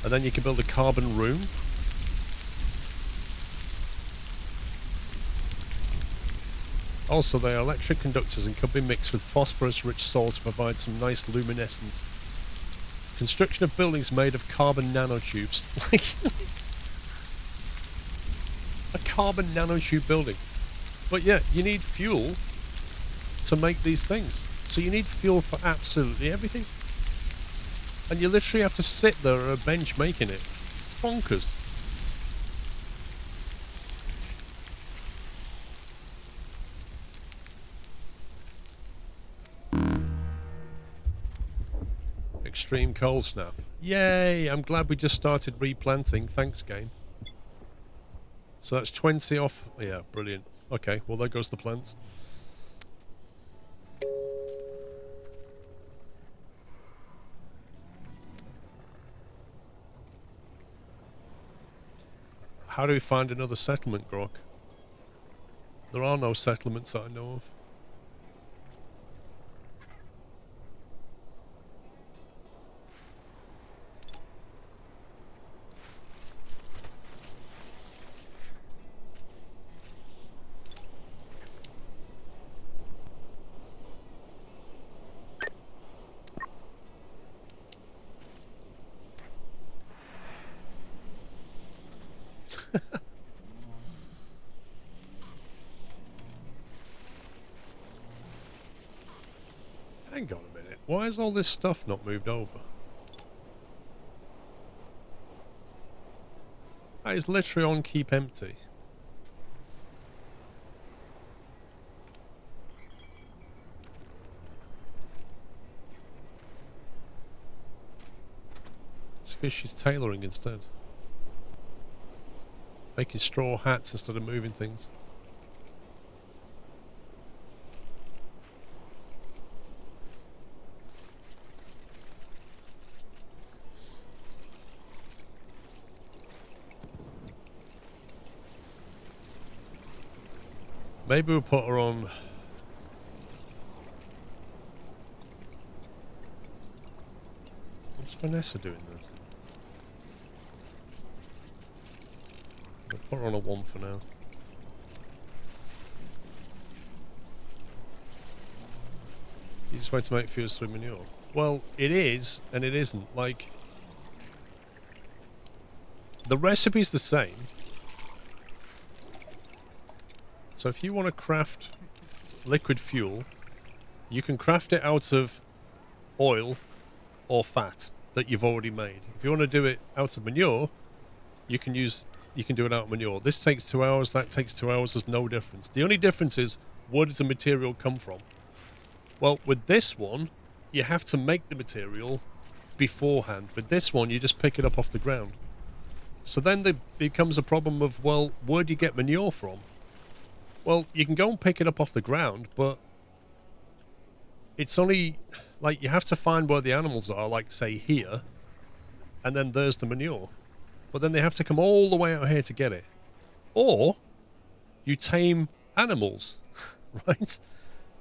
And then you can build a carbon room. Also, they are electric conductors and could be mixed with phosphorus-rich soil to provide some nice luminescence. Construction of buildings made of carbon nanotubes. A carbon nanotube building. But yeah, you need fuel to make these things. So you need fuel for absolutely everything. And you literally have to sit there at a bench making it. It's bonkers. Extreme cold snap. Yay! I'm glad we just started replanting. Thanks, game. So that's 20 off. Yeah, brilliant. Okay, well there goes the plants. How do we find another settlement, Grok? There are no settlements that I know of. Hang on a minute. Why is all this stuff not moved over? That is literally on keep empty. It's because she's tailoring instead. Making straw hats instead of moving things. Maybe we'll put her on... What's Vanessa doing then? We'll put her on a 1 for now. Easiest way to make fuels through manure. Well, it is, and it isn't. Like, the recipe's the same. So if you want to craft liquid fuel, you can craft it out of oil or fat that you've already made. If you want to do it out of manure, you can do it out of manure. This takes 2 hours, that takes 2 hours, there's no difference. The only difference is where does the material come from? Well, with this one, you have to make the material beforehand. With this one, you just pick it up off the ground. So then there becomes a problem of, well, where do you get manure from? Well, you can go and pick it up off the ground, but it's only, like, you have to find where the animals are, like, say, here, and then there's the manure. But then they have to come all the way out here to get it. Or you tame animals, right?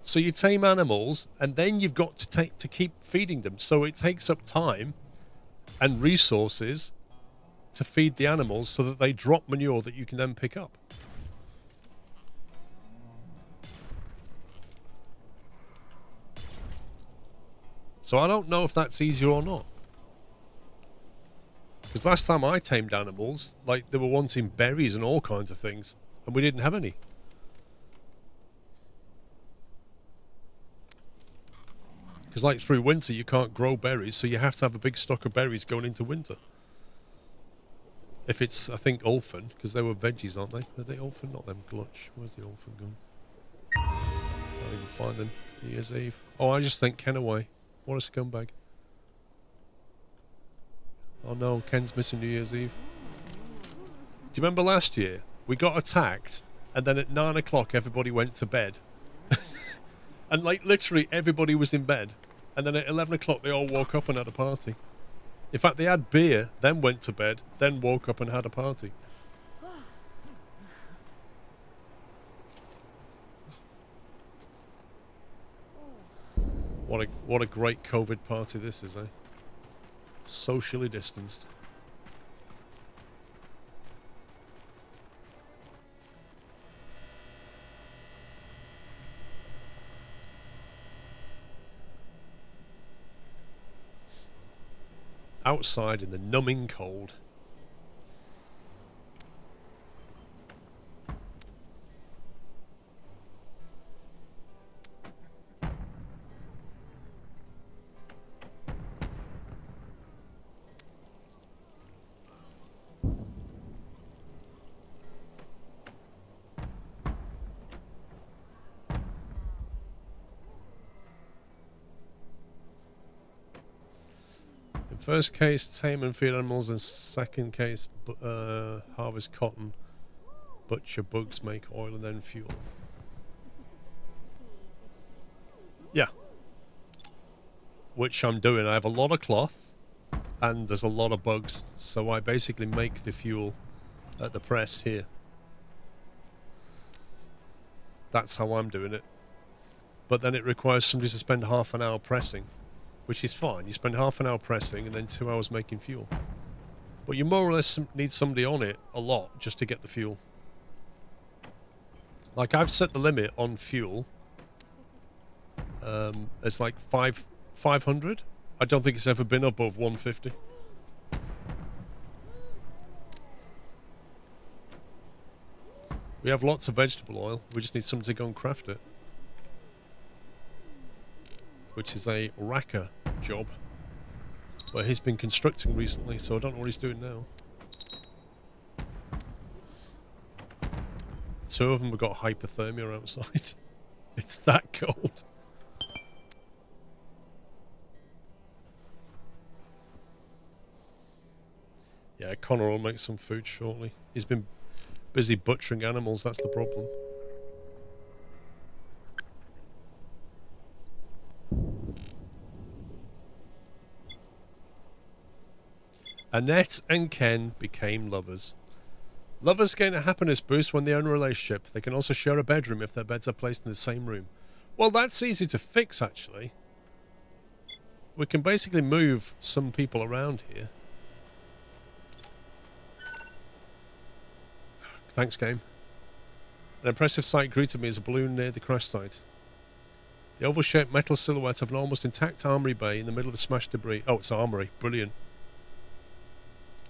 So you tame animals, and then you've got to keep feeding them. So it takes up time and resources to feed the animals so that they drop manure that you can then pick up. So I don't know if that's easier or not. Because last time I tamed animals, like, they were wanting berries and all kinds of things, and we didn't have any. Because, like, through winter you can't grow berries, so you have to have a big stock of berries going into winter. If it's, I think, Ulfin, because they were veggies, aren't they? Are they Ulfin? Not them, Glutch. Where's the Ulfin gone? Can't even find them. New Year's Eve. Oh, I just think Ken away. What a scumbag. Oh no, Ken's missing New Year's Eve. Do you remember last year? We got attacked, and then at 9 o'clock everybody went to bed. And, like, literally everybody was in bed. And then at 11 o'clock they all woke up and had a party. In fact, they had beer, then went to bed, then woke up and had a party. What a great COVID party this is, eh? Socially distanced. Outside in the numbing cold. First case, tame and feed animals, and second case, harvest cotton, butcher bugs, make oil, and then fuel. Yeah. Which I'm doing. I have a lot of cloth, and there's a lot of bugs, so I basically make the fuel at the press here. That's how I'm doing it. But then it requires somebody to spend half an hour pressing. Which is fine. You spend half an hour pressing and then 2 hours making fuel. But you more or less need somebody on it a lot just to get the fuel. Like, I've set the limit on fuel as like 500. I don't think it's ever been above 150. We have lots of vegetable oil. We just need somebody to go and craft it. Which is a racker job. But he's been constructing recently, so I don't know what he's doing now. 2 of them have got hypothermia outside. It's that cold. Yeah, Connor will make some food shortly. He's been busy butchering animals, that's the problem. Annette and Ken became lovers. Lovers gain a happiness boost when they own a relationship. They can also share a bedroom if their beds are placed in the same room. Well, that's easy to fix, actually. We can basically move some people around here. Thanks, game. An impressive sight greeted me as a balloon near the crash site. The oval-shaped metal silhouette of an almost intact armory bay in the middle of smashed debris. Oh, it's armory. Brilliant.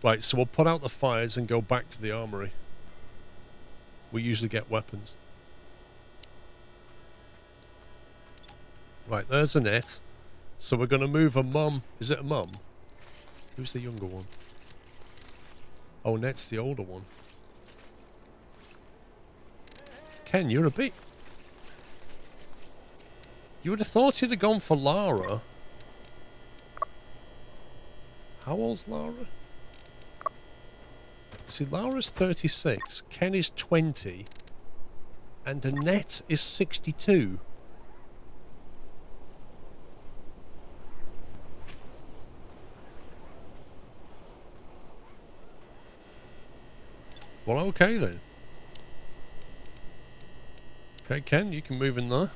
Right, so we'll put out the fires and go back to the armory. We usually get weapons. Right, there's Annette. So we're going to move a mum. Is it a mum? Who's the younger one? Oh, Annette's the older one. Ken, you're a bit... You would have thought he'd have gone for Lara. How old's Lara? See, Lara's 36, Ken is 20, and Annette is 62. Well, okay then. Okay, Ken, you can move in there.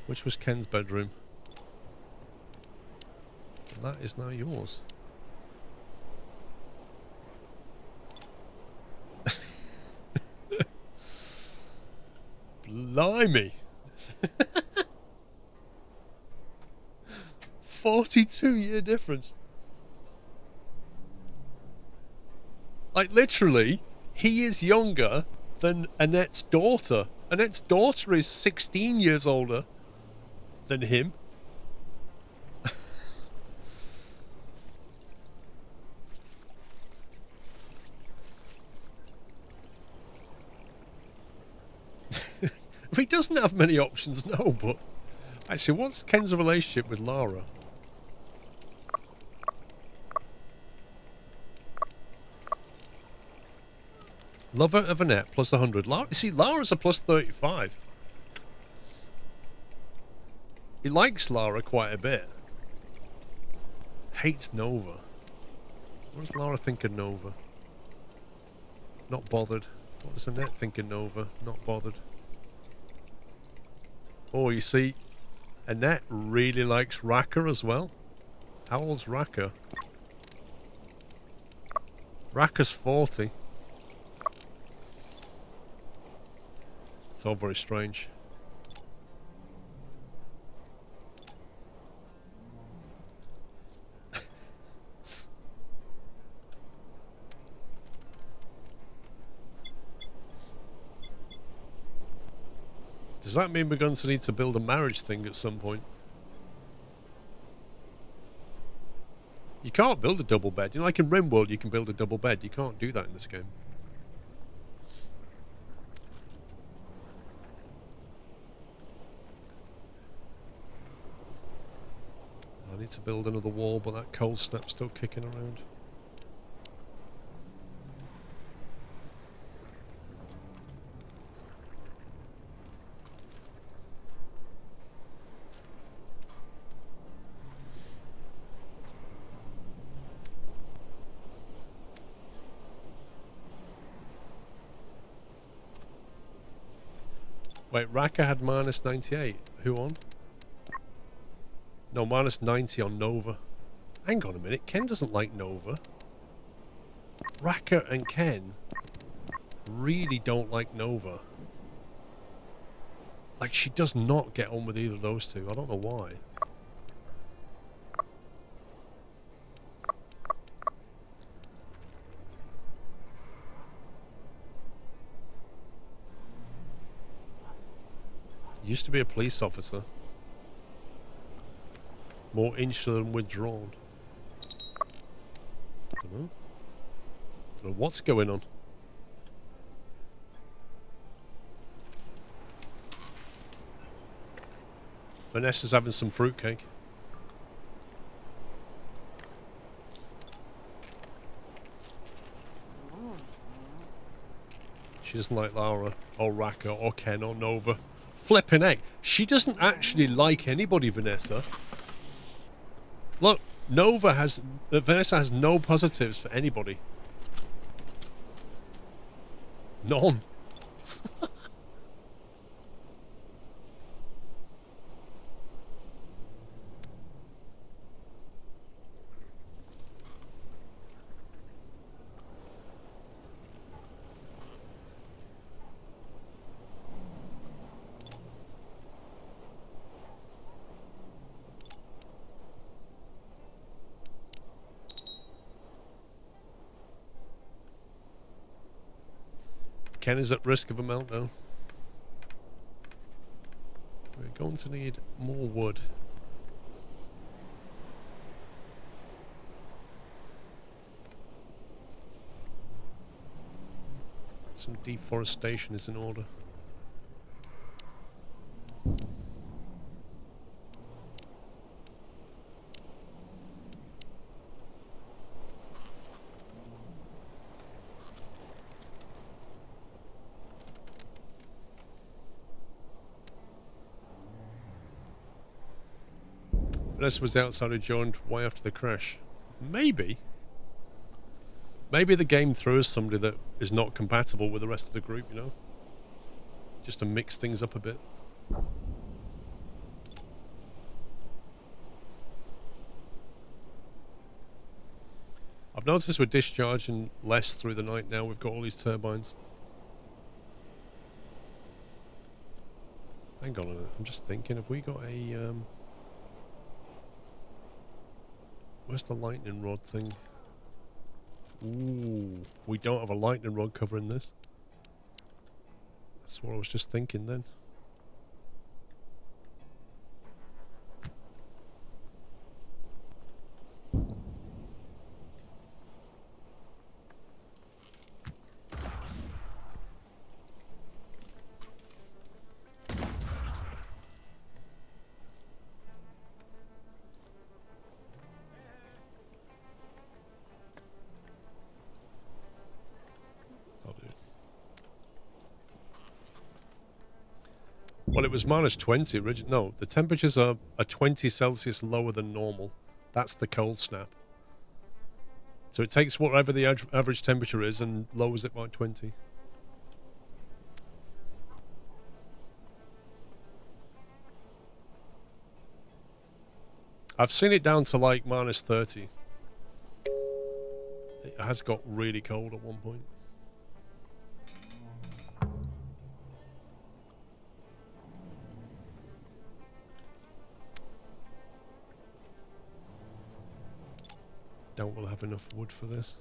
Which was Ken's bedroom? That is now yours. Blimey. 42-year difference. Like, literally, he is younger than Annette's daughter. Annette's daughter is 16 years older than him. He doesn't have many options, no, but... Actually, what's Ken's relationship with Lara? Lover of Annette plus 100. See, Lara's a plus 35. He likes Lara quite a bit. Hates Nova. What does Lara think of Nova? Not bothered. What does Annette think of Nova? Not bothered. Oh, you see, Annette really likes Raka as well. How old's Raka? Raka's 40. It's all very strange. Does that mean we're going to need to build a marriage thing at some point? You can't build a double bed. You know, like in RimWorld, you can build a double bed. You can't do that in this game. I need to build another wall, but that cold snap's still kicking around. Wait, Raka had minus 98. Who on? No, minus 90 on Nova. Hang on a minute. Ken doesn't like Nova. Raka and Ken really don't like Nova. Like, she does not get on with either of those two. I don't know why. Used to be a police officer. More insular and withdrawn. Don't know what's going on. Vanessa's having some fruitcake. She doesn't like Lara, or Raka, or Ken, or Nova. Flipping heck. She doesn't actually like anybody, Vanessa. Look, Vanessa has no positives for anybody. None. Ken is at risk of a meltdown. We're going to need more wood. Some deforestation is in order. Vanessa was outside who joined way after the crash. Maybe. Maybe the game throws somebody that is not compatible with the rest of the group, you know? Just to mix things up a bit. I've noticed we're discharging less through the night now. We've got all these turbines. Hang on a minute. I'm just thinking, have we got a... Where's the lightning rod thing? Ooh, we don't have a lightning rod covering this. That's what I was just thinking then. Well, it was minus 20 originally. No, the temperatures are 20 Celsius lower than normal. That's the cold snap. So it takes whatever the average temperature is and lowers it by 20. I've seen it down to like minus 30. It has got really cold at one point. Don't we'll have enough wood for this.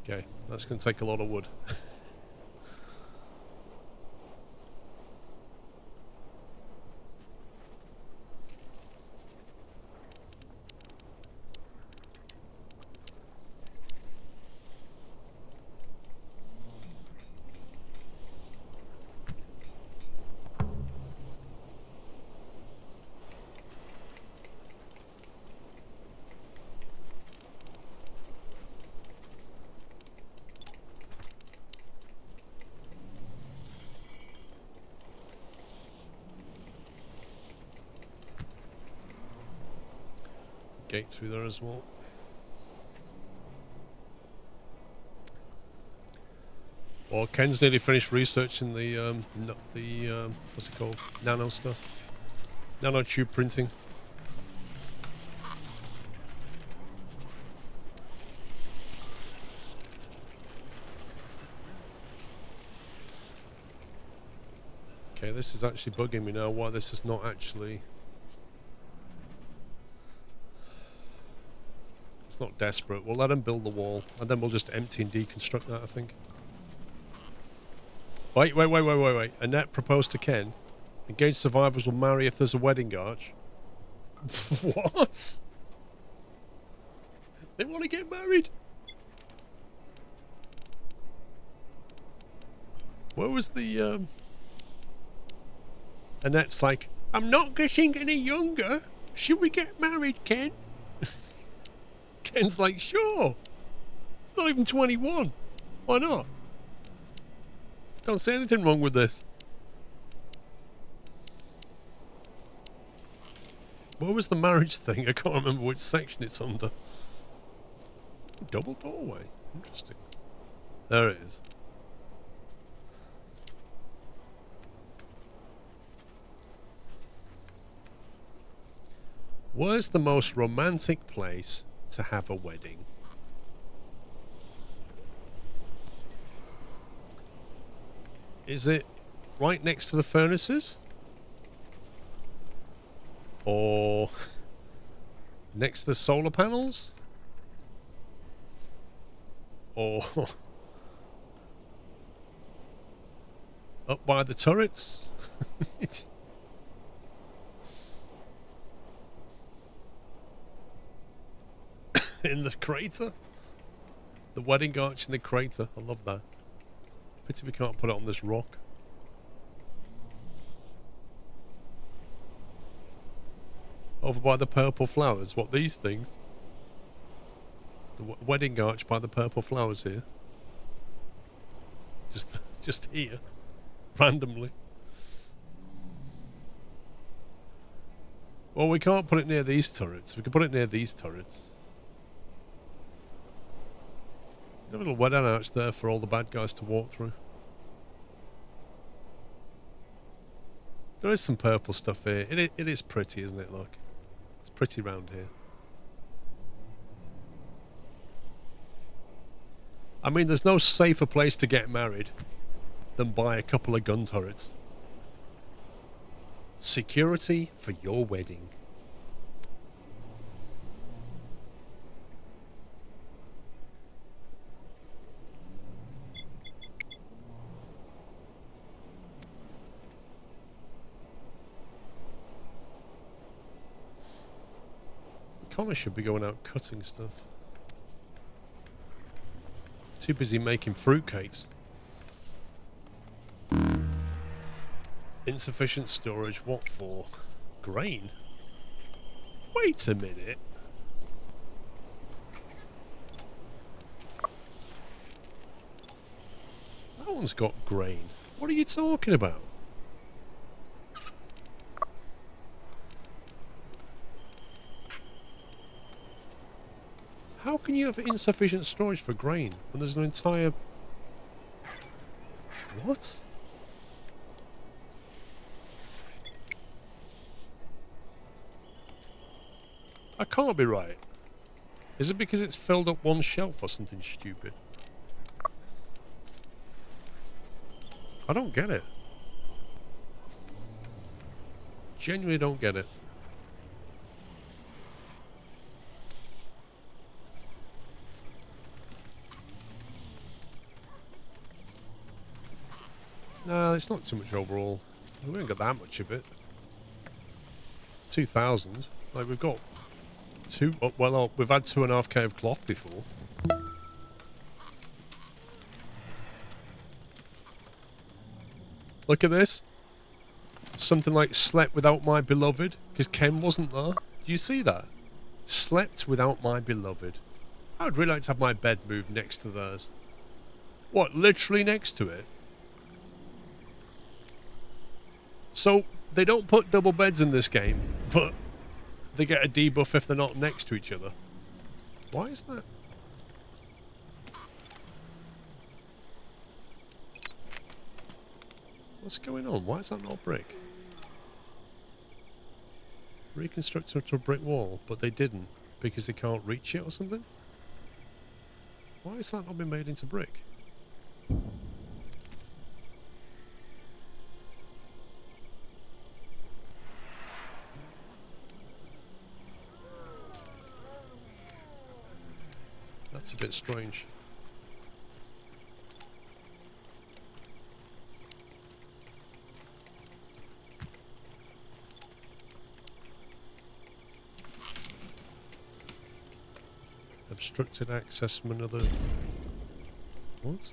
Okay, that's going to take a lot of wood. Gate through there as well. Well, Ken's nearly finished researching the what's it called? Nano stuff. Nanotube printing. Okay, this is actually bugging me now. Why this is not actually... It's not desperate. We'll let him build the wall, and then we'll just empty and deconstruct that, I think. Wait. Annette proposed to Ken. Engaged survivors will marry if there's a wedding arch. What? They want to get married? Where was the, Annette's like, I'm not getting any younger. Should we get married, Ken? Ken's like, sure. Not even 21. Why not? Don't see anything wrong with this. Where was the marriage thing? I can't remember which section it's under. Double doorway. Interesting. There it is. Where's the most romantic place to have a wedding? Is it right next to the furnaces? Or next to the solar panels? Or up by the turrets? in the crater. The wedding arch in the crater. I love that. Pity we can't put it on this rock. Over by the purple flowers. What, these things? The wedding arch by the purple flowers here. Just here. Randomly. Well, we can't put it near these turrets. We can put it near these turrets. A little wedding arch there for all the bad guys to walk through. There is some purple stuff here. It is pretty, isn't it? Look. It's pretty round here. I mean, there's no safer place to get married than by a couple of gun turrets. Security for your wedding. Connor should be going out cutting stuff. Too busy making fruitcakes. Insufficient storage, what for? Grain? Wait a minute. That one's got grain. What are you talking about? How can you have insufficient storage for grain when there's an entire... What? That can't be right. Is it because it's filled up one shelf or something stupid? I don't get it. Genuinely don't get it. No, it's not too much overall. We haven't got that much of it. 2,000. Like, we've got two... well, we've had 2.5k of cloth before. Look at this. Something like slept without my beloved, because Ken wasn't there. Do you see that? Slept without my beloved. I would really like to have my bed moved next to theirs. What, literally next to it? So, they don't put double beds in this game, but they get a debuff if they're not next to each other. Why is that? What's going on? Why is that not brick? Reconstruct it to a brick wall, but they didn't because they can't reach it or something? Why has that not been made into brick? That's a bit strange. Obstructed access from another... What?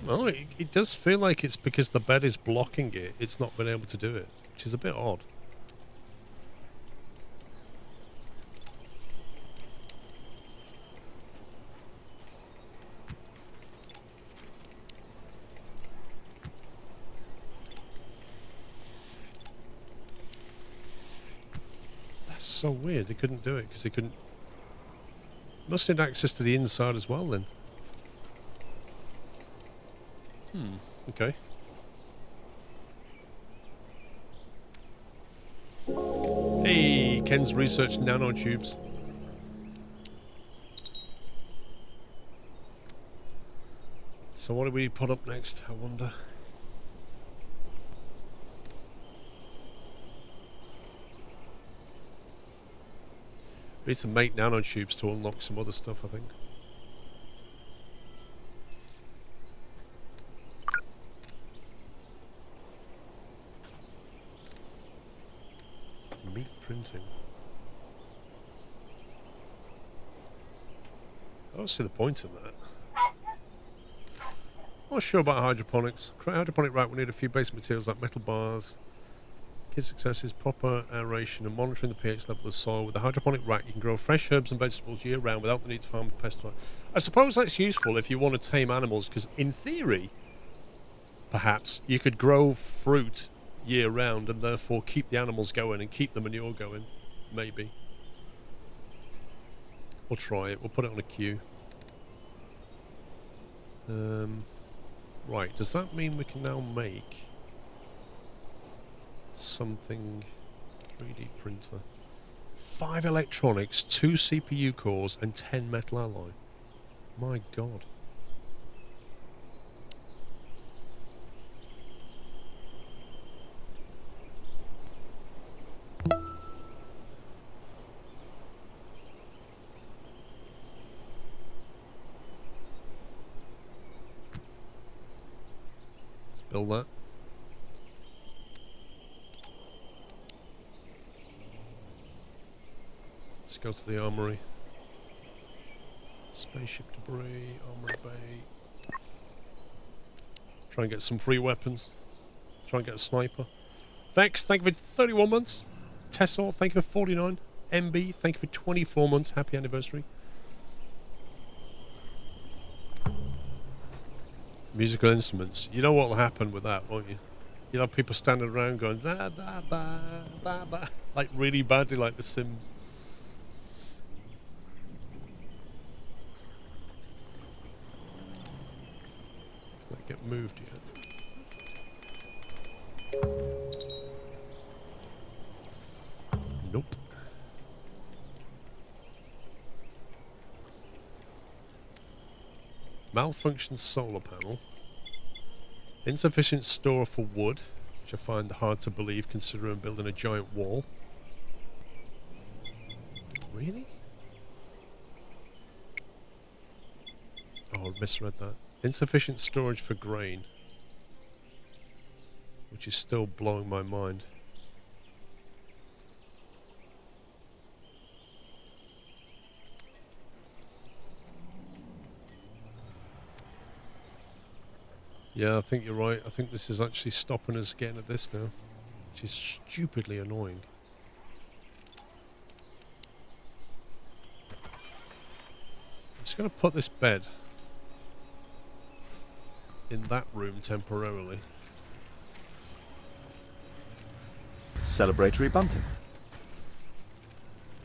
No, it does feel like it's because the bed is blocking it. It's not been able to do it, which is a bit odd. That's so weird. They couldn't do it because they couldn't... Must need access to the inside as well then. Okay. Hey, Ken's researched nanotubes. So what do we put up next, I wonder? We need to make nanotubes to unlock some other stuff, I think. Meat printing. I don't see the point in that. Not sure about hydroponics. Create a hydroponic rack, we need a few basic materials like metal bars. Key successes, proper aeration and monitoring the pH level of the soil. With a hydroponic rack, you can grow fresh herbs and vegetables year-round without the need to farm pesticides. I suppose that's useful if you want to tame animals, because in theory, perhaps, you could grow fruit year-round and therefore keep the animals going and keep the manure going. Maybe. We'll try it. We'll put it on a queue. Right, does that mean we can now make something? 3D printer. 5 electronics, 2 CPU cores, and 10 metal alloy. My god. Let's build that. Let's go to the armory. Spaceship debris, armory bay. Try and get some free weapons. Try and get a sniper. Vex, thank you for 31 months. Tessor, thank you for 49. MB, thank you for 24 months. Happy anniversary. Musical instruments. You know what will happen with that, won't you? You'll have people standing around going, ba ba ba ba ba, like really badly, like The Sims. Can that get moved yet? Nope. Malfunctioned solar panel. Insufficient store for wood, which I find hard to believe considering building a giant wall. Really? Oh, I misread that. Insufficient storage for grain, which is still blowing my mind. Yeah, I think you're right. I think this is actually stopping us getting at this now, which is stupidly annoying. I'm just going to put this bed in that room temporarily. Celebratory bunting.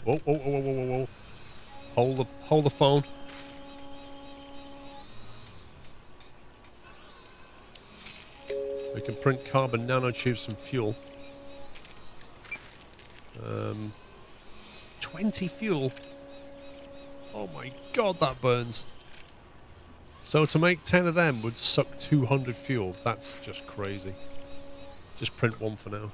Whoa, whoa, whoa, whoa, whoa, whoa. Hold the phone. We can print carbon nanotubes from fuel. 20 fuel. Oh my god, that burns. So to make 10 of them would suck 200 fuel. That's just crazy. Just print one for now.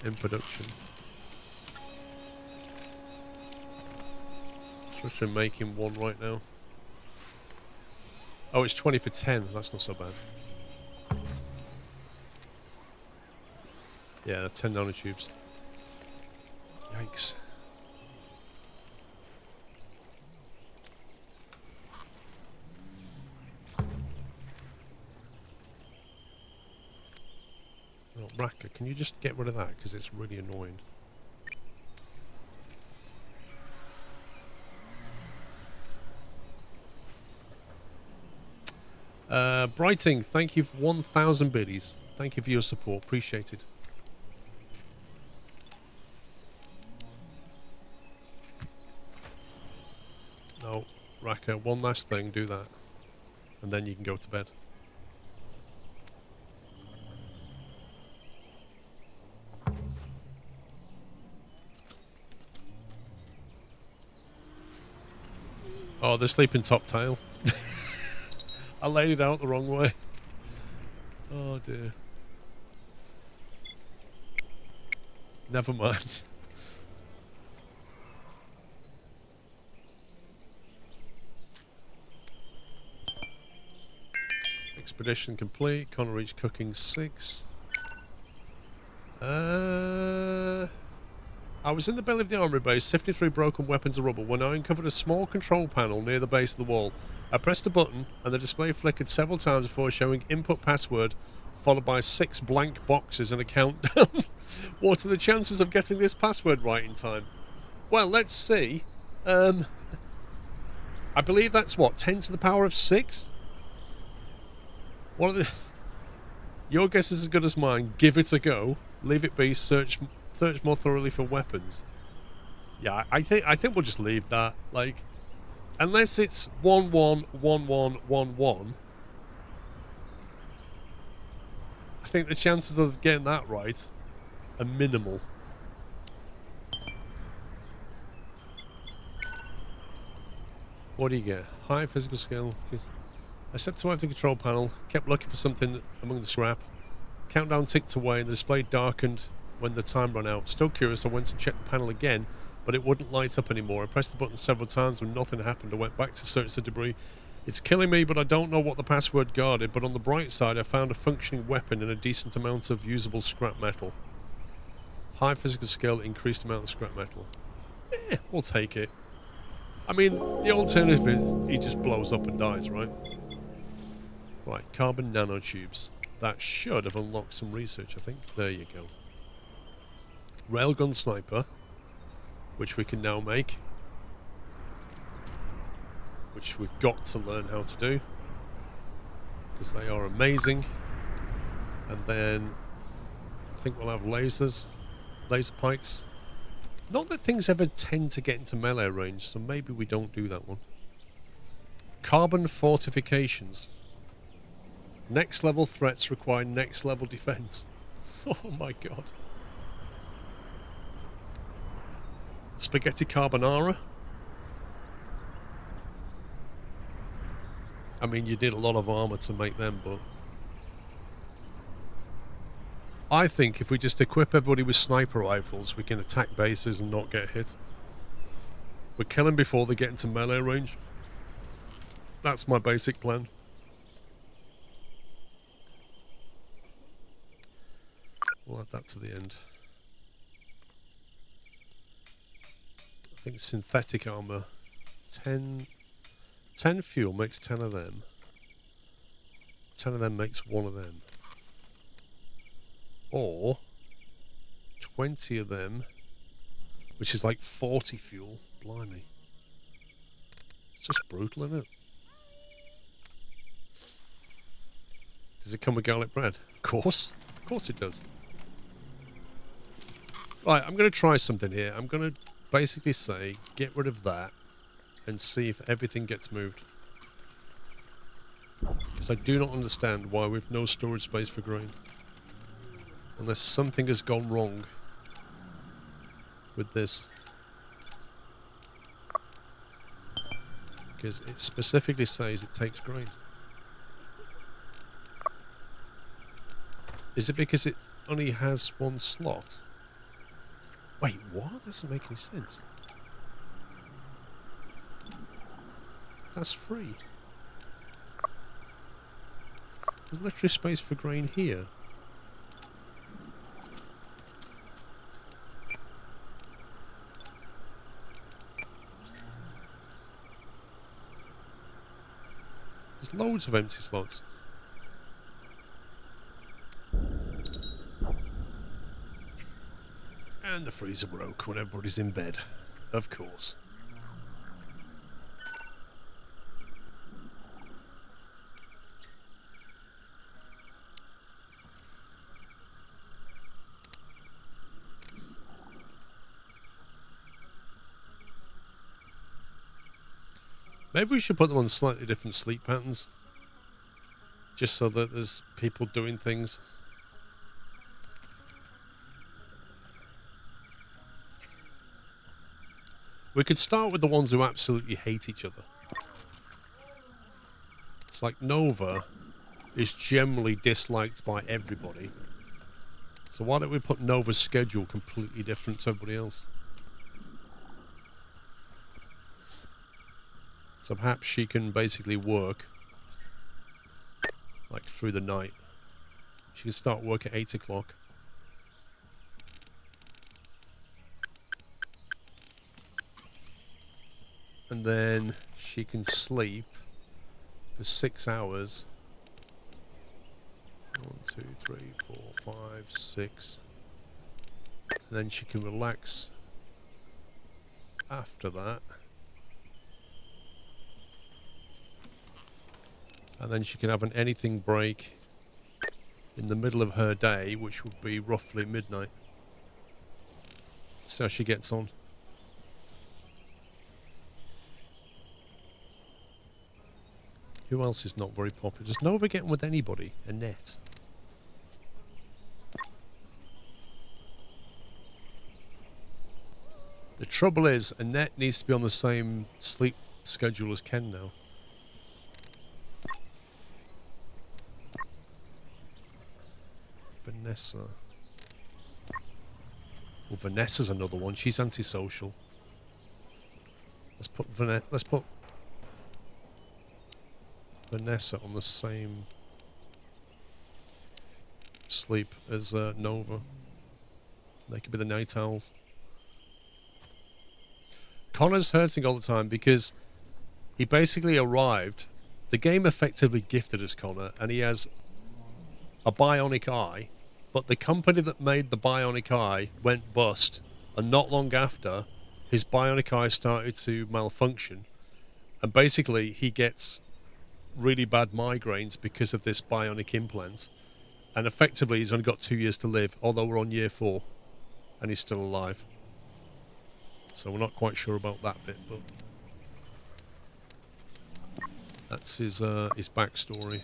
In production. So we're making one right now. Oh, it's 20 for 10. That's not so bad. Yeah, 10 nanotubes. Yikes. Oh, Raka, can you just get rid of that? Because it's really annoying. Brighting, thank you for 1,000 biddies. Thank you for your support. Appreciated. No, Raka, one last thing. Do that. And then you can go to bed. Oh, they're sleeping top tail. I laid it out the wrong way. Oh dear. Never mind. Expedition complete. Can't reach cooking 6. I was in the belly of the armory base, sifting through broken weapons and rubble, when I uncovered a small control panel near the base of the wall. I pressed a button, and the display flickered several times before showing input password, followed by 6 blank boxes and a countdown. What are the chances of getting this password right in time? Well, let's see. I believe that's what, 10 to the power of 6? What are the... Your guess is as good as mine. Give it a go. Leave it be. Search more thoroughly for weapons. Yeah, I think we'll just leave that. Like, unless it's 111111, I think the chances of getting that right are minimal. What do you get? High physical skill. I stepped away from the control panel, kept looking for something among the scrap. Countdown ticked away and the display darkened when the time ran out. Still curious, I went and checked the panel again, but it wouldn't light up anymore. I pressed the button several times when nothing happened. I went back to search the debris. It's killing me, but I don't know what the password guarded, but on the bright side I found a functioning weapon and a decent amount of usable scrap metal. High physical skill, increased amount of scrap metal. We'll take it. I mean, the alternative is he just blows up and dies, right? Right, carbon nanotubes. That should have unlocked some research, I think. There you go. Railgun sniper, which we can now make. Which we've got to learn how to do. Because they are amazing. And then I think we'll have lasers. Laser pikes. Not that things ever tend to get into melee range, so maybe we don't do that one. Carbon fortifications. Next level threats require next level defense. Oh my god. Spaghetti carbonara. I mean, you did a lot of armor to make them, but I think if we just equip everybody with sniper rifles, we can attack bases and not get hit. We kill them before they get into melee range. That's my basic plan. We'll add that to the end. I think synthetic armor. 10 fuel makes 10 of them. 10 of them makes 1 of them. Or 20 of them, which is like 40 fuel. Blimey. It's just brutal, isn't it? Does it come with garlic bread? Of course. Of course it does. Right, I'm going to try something here. I'm going to basically say, get rid of that and see if everything gets moved. Because I do not understand why we've no storage space for grain. Unless something has gone wrong with this. Because it specifically says it takes grain. Is it because it only has 1 slot? Wait, what? That doesn't make any sense. That's free. There's literally space for grain here. There's loads of empty slots. And the freezer broke when everybody's in bed. Of course. Maybe we should put them on slightly different sleep patterns. Just so that there's people doing things. We could start with the ones who absolutely hate each other. It's like Nova is generally disliked by everybody. So why don't we put Nova's schedule completely different to everybody else? So perhaps she can basically work like through the night. She can start work at 8 o'clock. And then she can sleep for 6 hours. 1, 2, 3, 4, 5, 6. And then she can relax after that. And then she can have an anything break in the middle of her day, which would be roughly midnight. See how she gets on. Who else is not very popular? Does Nova get on with anybody? Annette. The trouble is, Annette needs to be on the same sleep schedule as Ken now. Vanessa. Well, Vanessa's another one. She's antisocial. Let's put Vanessa on the same sleep as Nova. They could be the night owls. Connor's hurting all the time because he basically arrived. The game effectively gifted us Connor, and he has a bionic eye, but the company that made the bionic eye went bust, and not long after, his bionic eye started to malfunction, and basically he gets really bad migraines because of this bionic implant, and effectively he's only got 2 years to live, although we're on year 4, and he's still alive. So we're not quite sure about that bit, but that's his backstory.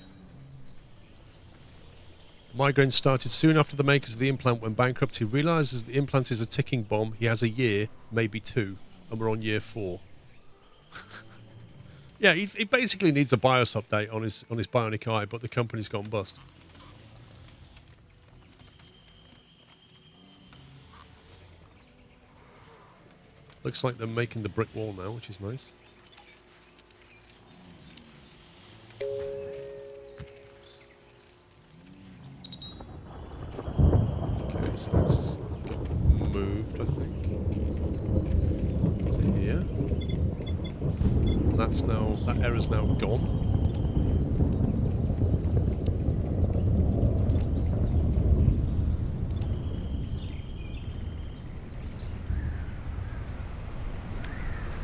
Migraines started soon after the makers of the implant went bankrupt. He realizes the implant is a ticking bomb. He has a year, maybe 2, and we're on year 4. Yeah, he basically needs a BIOS update on his bionic eye, but the company's gone bust. Looks like they're making the brick wall now, which is nice. Okay, so that's got moved, I think. To here. And that's now, that error's now gone.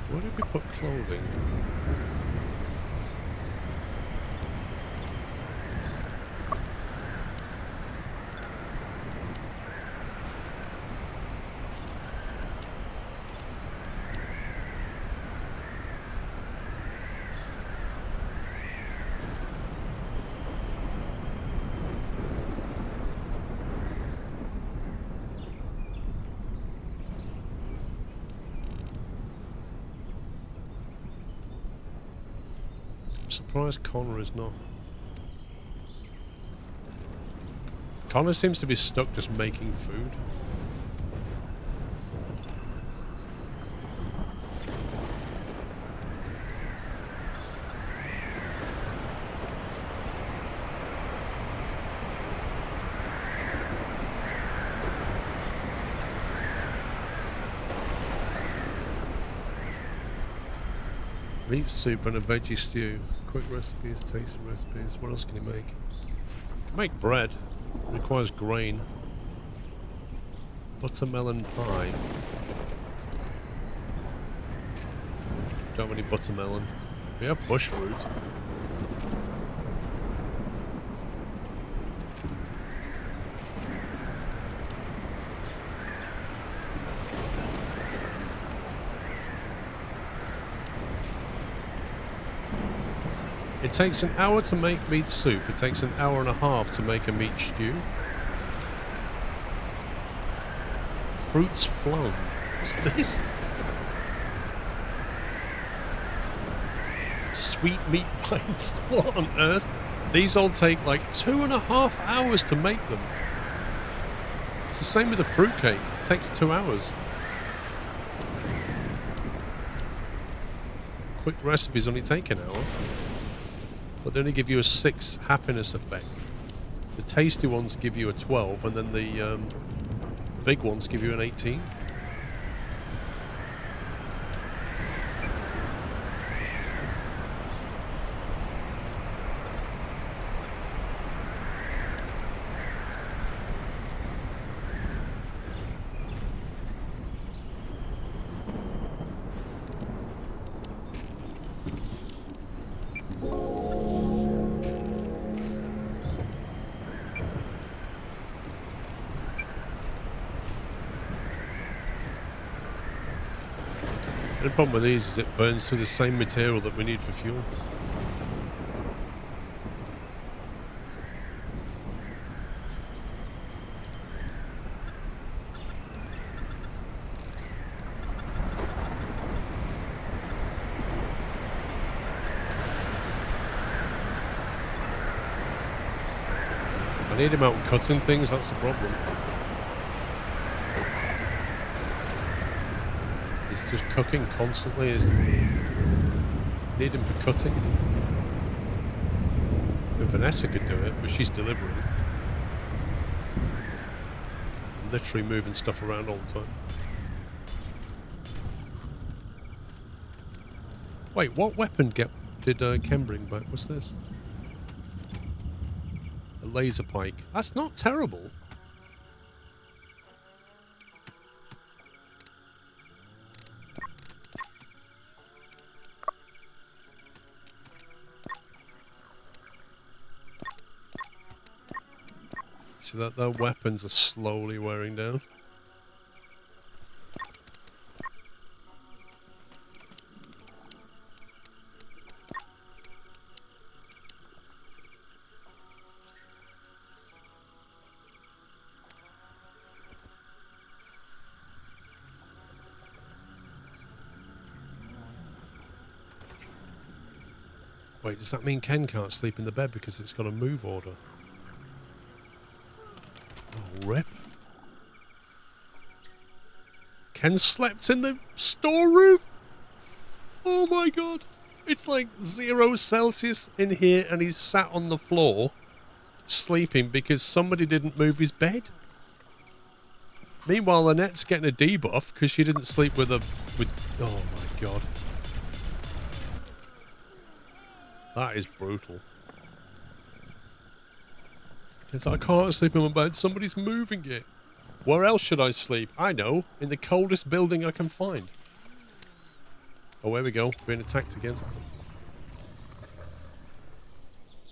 Where did we put clothing? I'm surprised Connor is not. Connor seems to be stuck just making food. Meat soup and a veggie stew. Quick recipes, tasty recipes. What else can you make? Make bread. Requires grain. Buttermelon pie. Don't have any buttermelon. We have bush fruit. It takes an hour to make meat soup. It takes an hour and a half to make a meat stew. Fruits flown. What's this? Sweet meat bites. What on earth? These all take like 2.5 hours to make them. It's the same with the fruitcake. It takes 2 hours. Quick recipes only take an hour. But they only give you a 6 happiness effect. The tasty ones give you a 12, and then the big ones give you an 18. The problem with these is it burns through the same material that we need for fuel. I need him out cutting things, that's the problem. Just cooking constantly is need him for cutting. And Vanessa could do it, but she's delivering. Literally moving stuff around all the time. Wait, what weapon did Ken bring back? What's this? A laser pike. That's not terrible. So that their weapons are slowly wearing down. Wait, does that mean Ken can't sleep in the bed because it's got a move order? Oh, rip. Ken slept in the storeroom? Oh my god. It's like 0 Celsius in here and he's sat on the floor sleeping because somebody didn't move his bed. Meanwhile, Annette's getting a debuff because she didn't sleep with a... Oh my god. That is brutal. Because I can't sleep in my bed, somebody's moving it. Where else should I sleep? I know, in the coldest building I can find. Oh, here we go, being attacked again.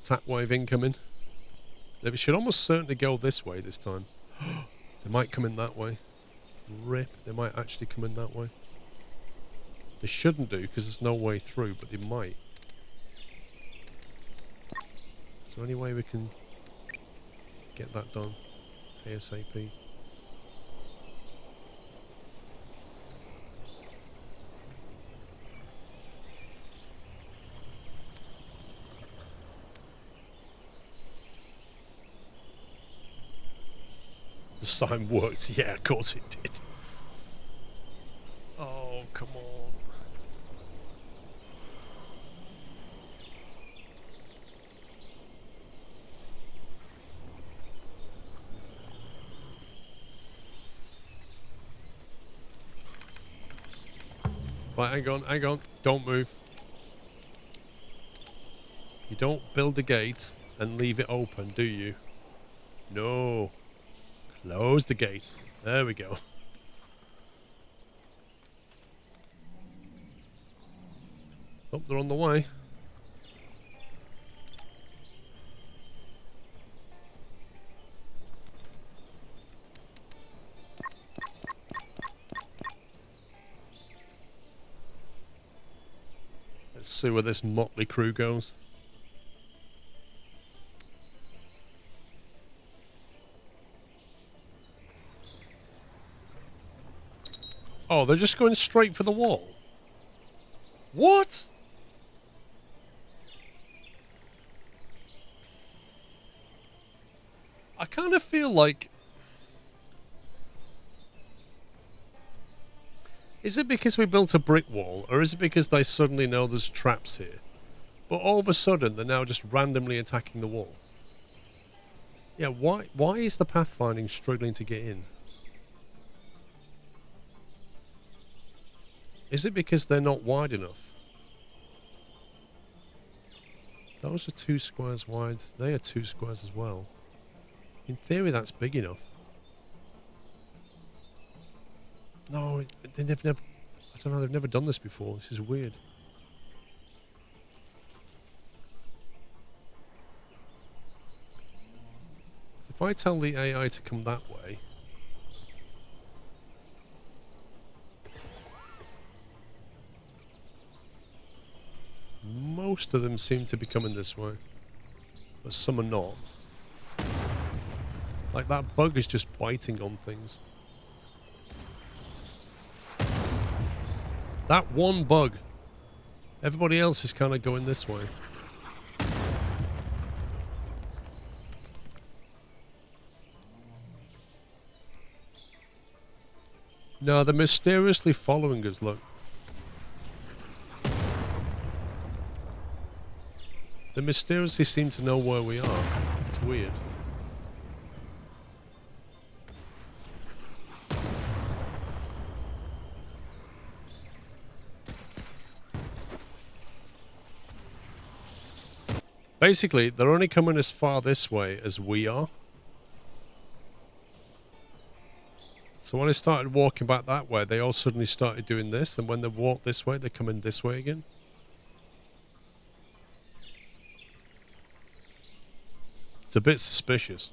Attack wave incoming. They should almost certainly go this way this time. They might come in that way. Rip, they might actually come in that way. They shouldn't do, because there's no way through, but they might. Is there any way we can get that done ASAP? The sign worked. Yeah, of course it did. Oh, come on. Right, hang on. Don't move. You don't build a gate and leave it open, do you? No. Close the gate. There we go. Oh, they're on the way. Let's see where this motley crew goes. Oh, they're just going straight for the wall. What? I kind of feel like... Is it because we built a brick wall, or is it because they suddenly know there's traps here? But all of a sudden, they're now just randomly attacking the wall. Yeah, why is the pathfinding struggling to get in? Is it because they're not wide enough? Those are 2 squares wide. They are 2 squares as well. In theory, that's big enough. No, they've never... I don't know, they've never done this before. This is weird. So if I tell the AI to come that way... Most of them seem to be coming this way. But some are not. Like, that bug is just biting on things. That one bug. Everybody else is kind of going this way. No, they're mysteriously following us, look. They mysteriously seem to know where we are. It's weird. Basically, they're only coming as far this way as we are. So when I started walking back that way, they all suddenly started doing this, and when they walk this way, they're coming this way again. It's a bit suspicious.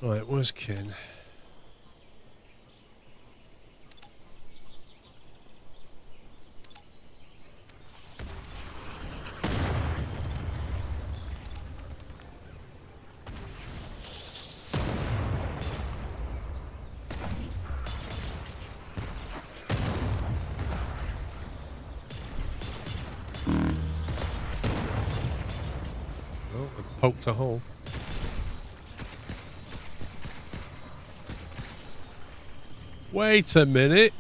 Right, where's Ken? Poked a hole. Wait a minute.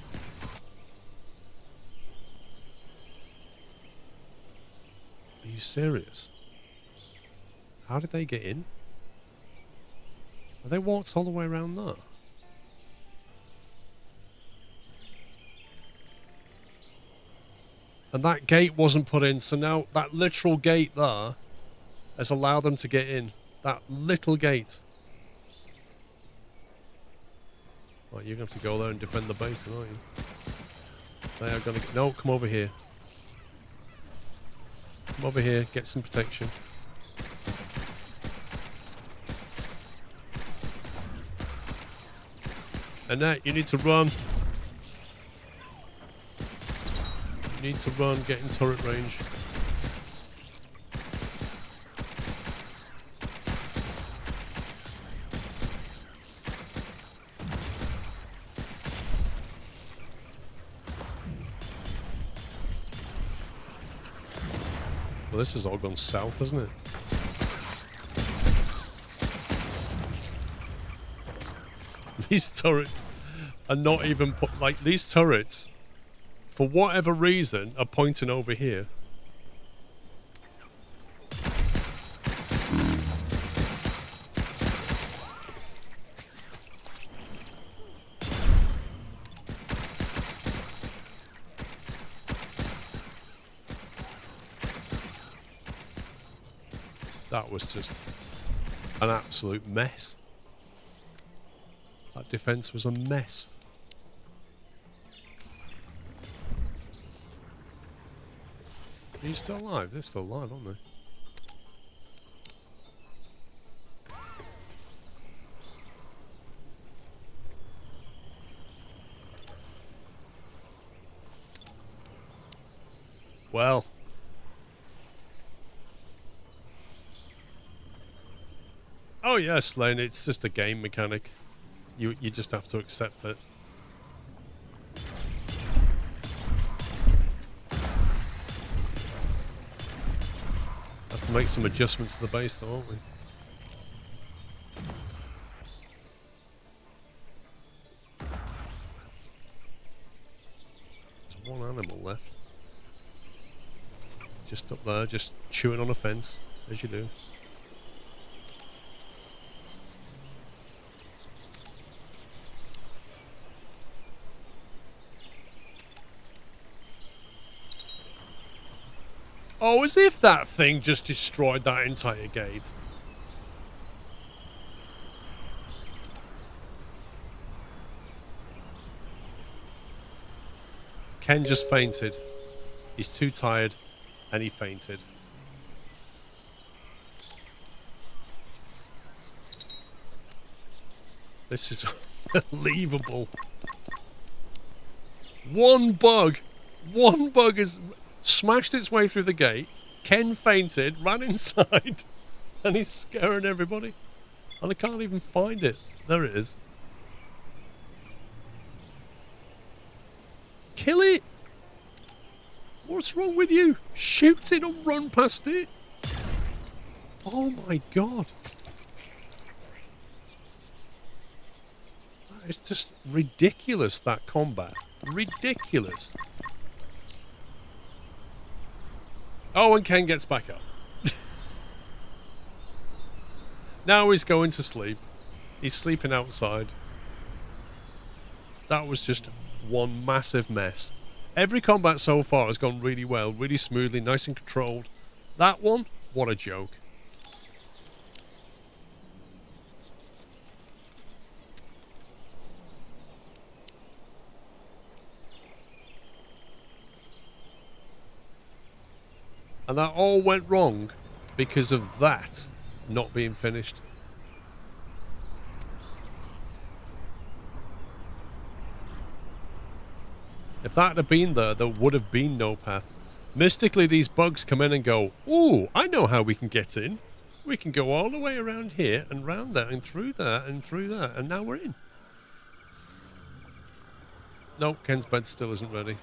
Are you serious? How did they get in? Are they walked all the way around there? And that gate wasn't put in, so now that literal gate there has allowed them to get in. That little gate. Right, you're going to have to go there and defend the base, aren't you? They are going to... No, come over here. Come over here, get some protection. Annette, you need to run. You need to run, get in turret range. Well, this has all gone south, hasn't it? These turrets are not even put... Like, these turrets, for whatever reason, are pointing over here. That was just an absolute mess. That defense was a mess. Are you still alive? They're still alive, aren't they? Well. Oh yes, Lane, it's just a game mechanic. You just have to accept it. to make some adjustments to the base, though, aren't we? There's one animal left. Just up there, just chewing on a fence, as you do. Oh, as if that thing just destroyed that entire gate. Ken just fainted. He's too tired, and he fainted. This is unbelievable. One bug has smashed its way through the gate. Ken fainted, ran inside, and he's scaring everybody. And I can't even find it. There it is. Kill it! What's wrong with you? Shoot it or run past it. Oh my god. It's just ridiculous, that combat. Ridiculous. Oh, and Ken gets back up. Now he's going to sleep. He's sleeping outside. That was just one massive mess. Every combat so far has gone really well, really smoothly, nice and controlled. That one, what a joke. And that all went wrong because of that not being finished. If that had been there, there would have been no path. Mystically, these bugs come in and go, ooh, I know how we can get in. We can go all the way around here and round that and through that and through that. And now we're in. No, Ken's bed still isn't ready.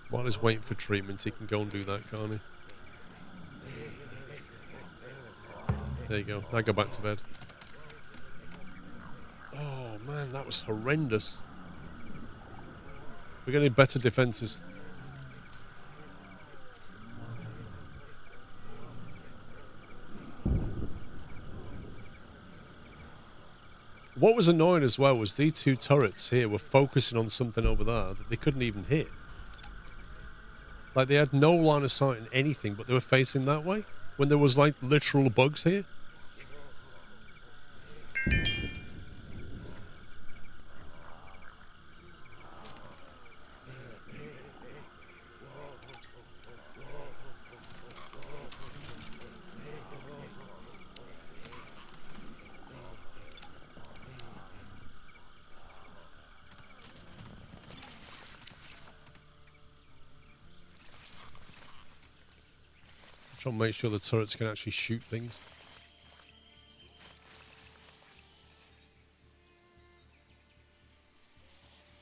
While he's waiting for treatment, he can go and do that, can't he? There you go. Now go back to bed. Oh, man, that was horrendous. We're going to need better defences. What was annoying as well was these two turrets here were focusing on something over there that they couldn't even hit. Like, they had no line of sight in anything, but they were facing that way. When there was, like, literal bugs here. Trying to make sure the turrets can actually shoot things.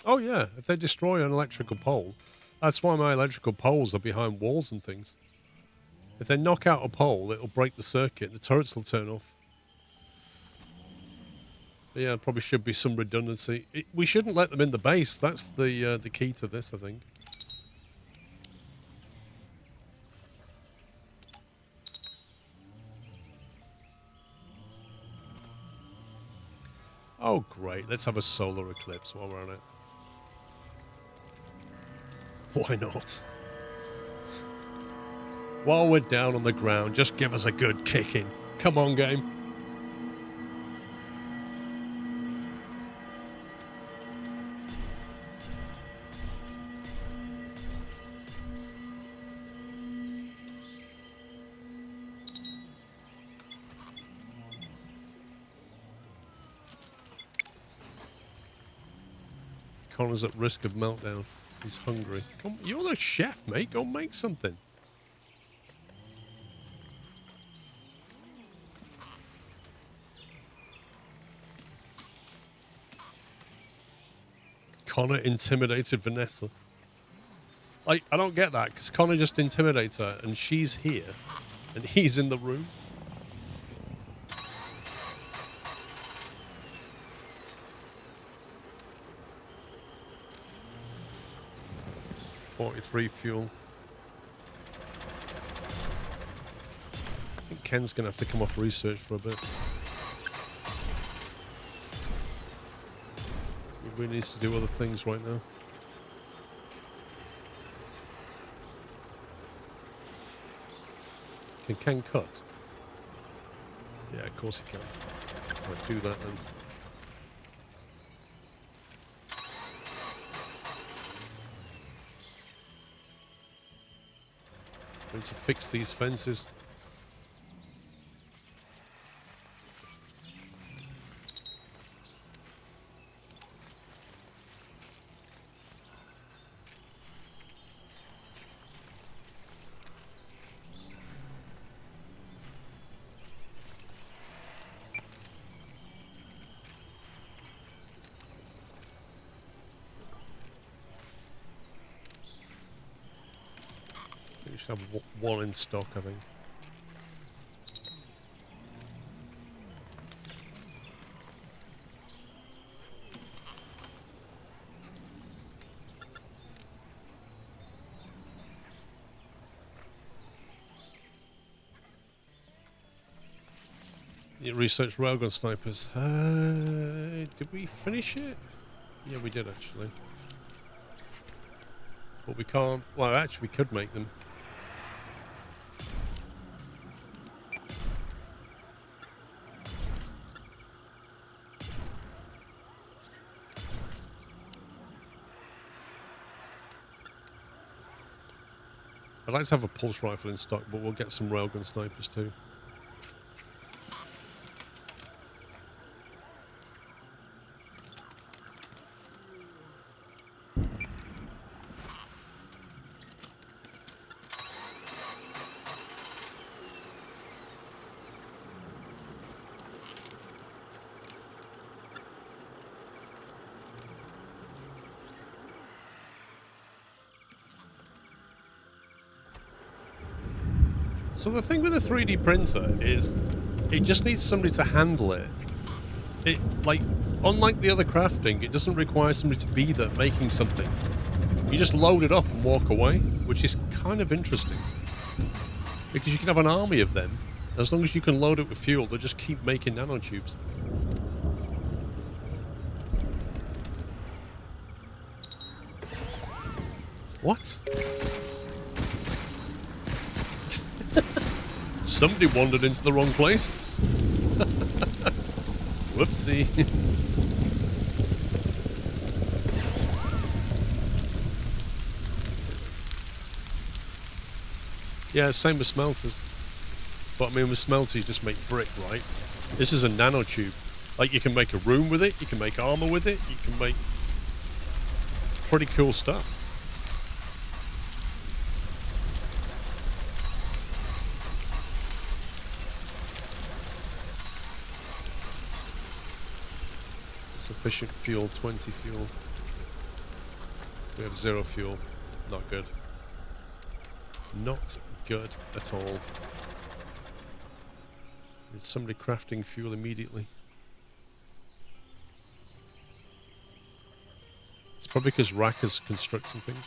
Oh yeah, if they destroy an electrical pole, that's why my electrical poles are behind walls and things. If they knock out a pole, it'll break the circuit, the turrets will turn off. But yeah, probably should be some redundancy. We shouldn't let them in the base, that's the key to this, I think. Oh, great. Let's have a solar eclipse while we're on it. Why not? While we're down on the ground, just give us a good kicking. Come on, game. Connor's at risk of meltdown. He's hungry. Come, you're the chef, mate. Go make something. Connor intimidated Vanessa. Like, I don't get that, because Connor just intimidates her, and she's here, and he's in the room. $43 fuel. I think Ken's going to have to come off research for a bit. He really needs to do other things right now. Can Ken cut? Yeah, of course he can. I'll do that then. I need to fix these fences. We should have one in stock, I think. You research railgun snipers. Did we finish it? Yeah, we did actually. But we can't. Well, actually, we could make them. I'd like to have a pulse rifle in stock, but we'll get some railgun snipers too. So the thing with a 3D printer is it just needs somebody to handle it. It, like, unlike the other crafting, it doesn't require somebody to be there making something. You just load it up and walk away, which is kind of interesting. Because you can have an army of them. As long as you can load it with fuel, they'll just keep making nanotubes. What? Somebody wandered into the wrong place. Whoopsie. Yeah, same with smelters. But I mean, with smelters, you just make brick, right? This is a nanotube. Like, you can make a room with it, you can make armor with it, you can make pretty cool stuff. Sufficient fuel, 20 fuel. We have 0 fuel. Not good. Not good at all. Is somebody crafting fuel immediately? It's probably because Rack is constructing things.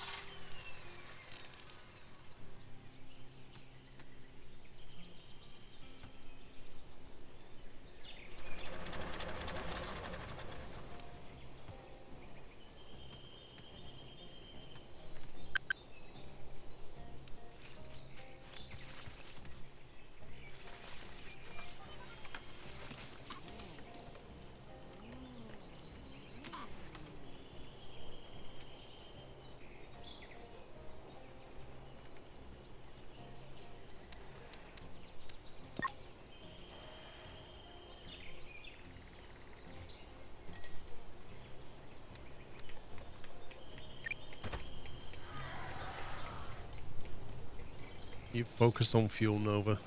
You focus on fuel, Nova.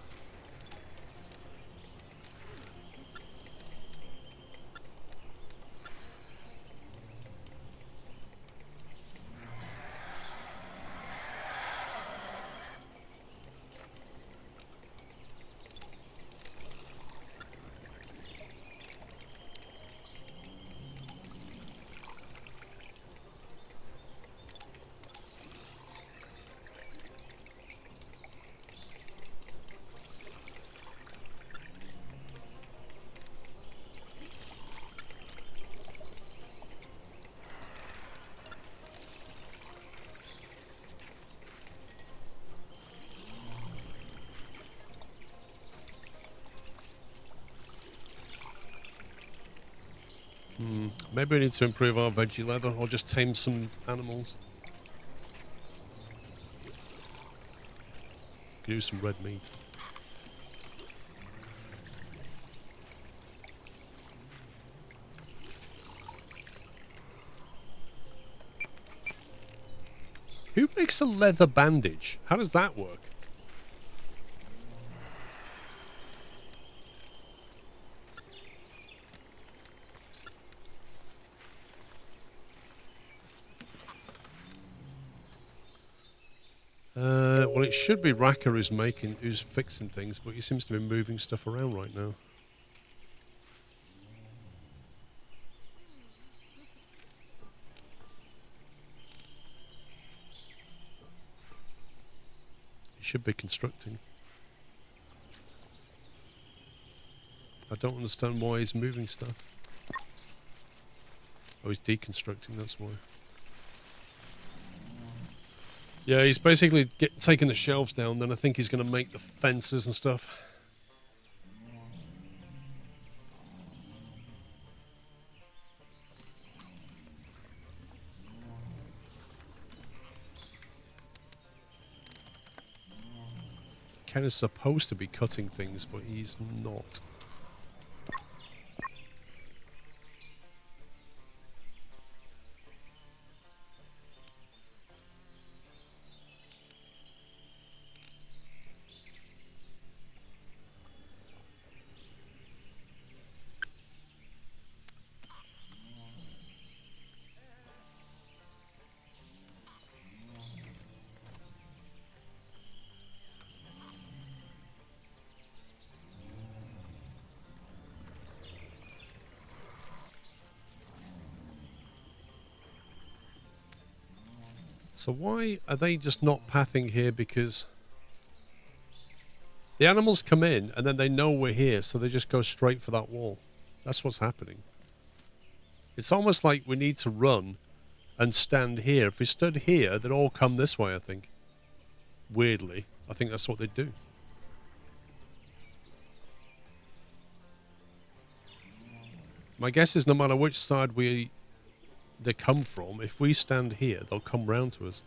Maybe we need to improve our veggie leather or just tame some animals. Could use some red meat. Who makes a leather bandage? How does that work? Well, it should be Raka who's fixing things, but he seems to be moving stuff around right now. He should be constructing. I don't understand why he's moving stuff. Oh, he's deconstructing, that's why. Yeah, he's basically taking the shelves down, then I think he's going to make the fences and stuff. Ken is supposed to be cutting things, but he's not. So why are they just not pathing here? Because the animals come in and then they know we're here, so they just go straight for that wall. That's what's happening. It's almost like we need to run and stand here. If we stood here, they'd all come this way, I think. Weirdly, I think that's what they'd do. My guess is no matter which side they come from, if we stand here, they'll come round to us.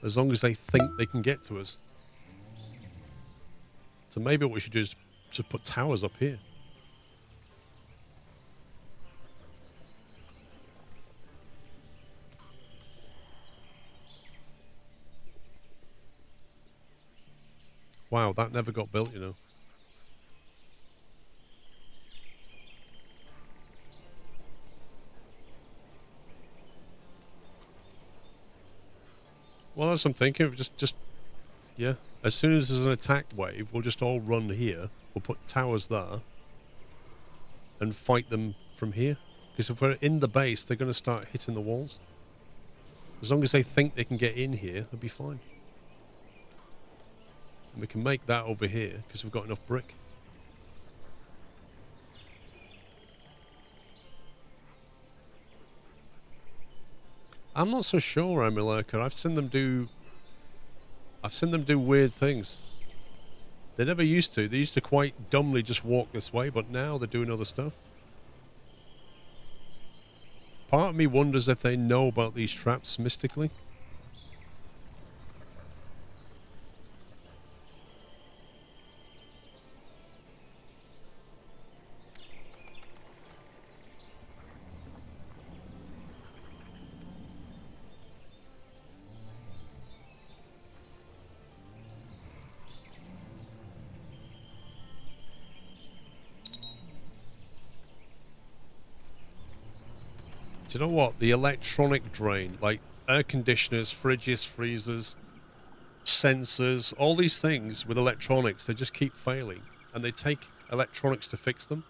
As long as they think they can get to us. So maybe what we should do is just put towers up here. Wow, that never got built, you know. Well, that's what I'm thinking. Yeah. As soon as there's an attack wave, we'll just all run here. We'll put towers there. And fight them from here. Because if we're in the base, they're going to start hitting the walls. As long as they think they can get in here, they'll be fine. And we can make that over here, because we've got enough brick. I'm not so sure, Amilurka. I've seen them do weird things. They never used to. They used to quite dumbly just walk this way, but now they're doing other stuff. Part of me wonders if they know about these traps mystically. Do you know what? The electronic drain, like air conditioners, fridges, freezers, sensors, all these things with electronics, they just keep failing. And they take electronics to fix them.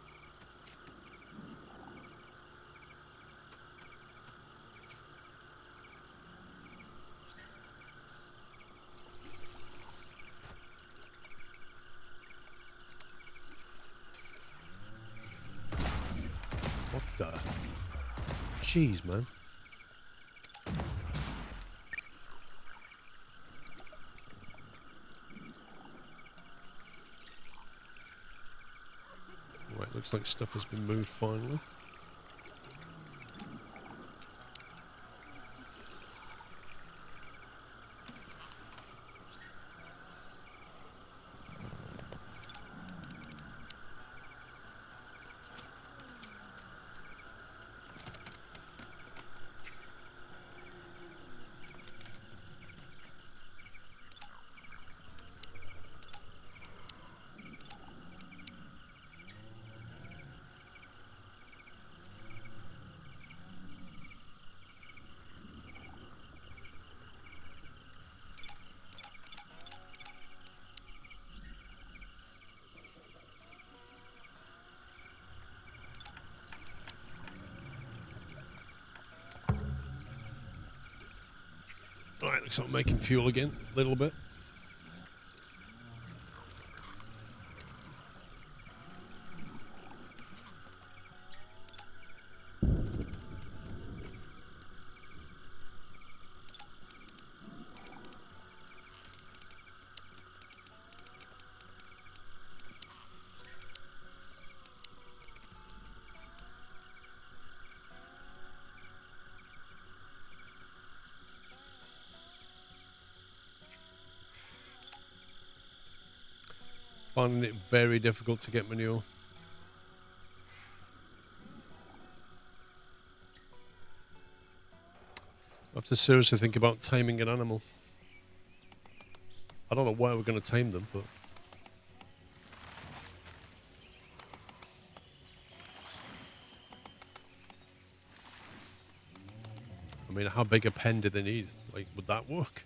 What the? Jeez, man. Right, looks like stuff has been moved finally. Eric's out making fuel again, a little bit. Finding it very difficult to get manure. I have to seriously think about taming an animal. I don't know where we're going to tame them, but... I mean, how big a pen do they need? Like, would that work?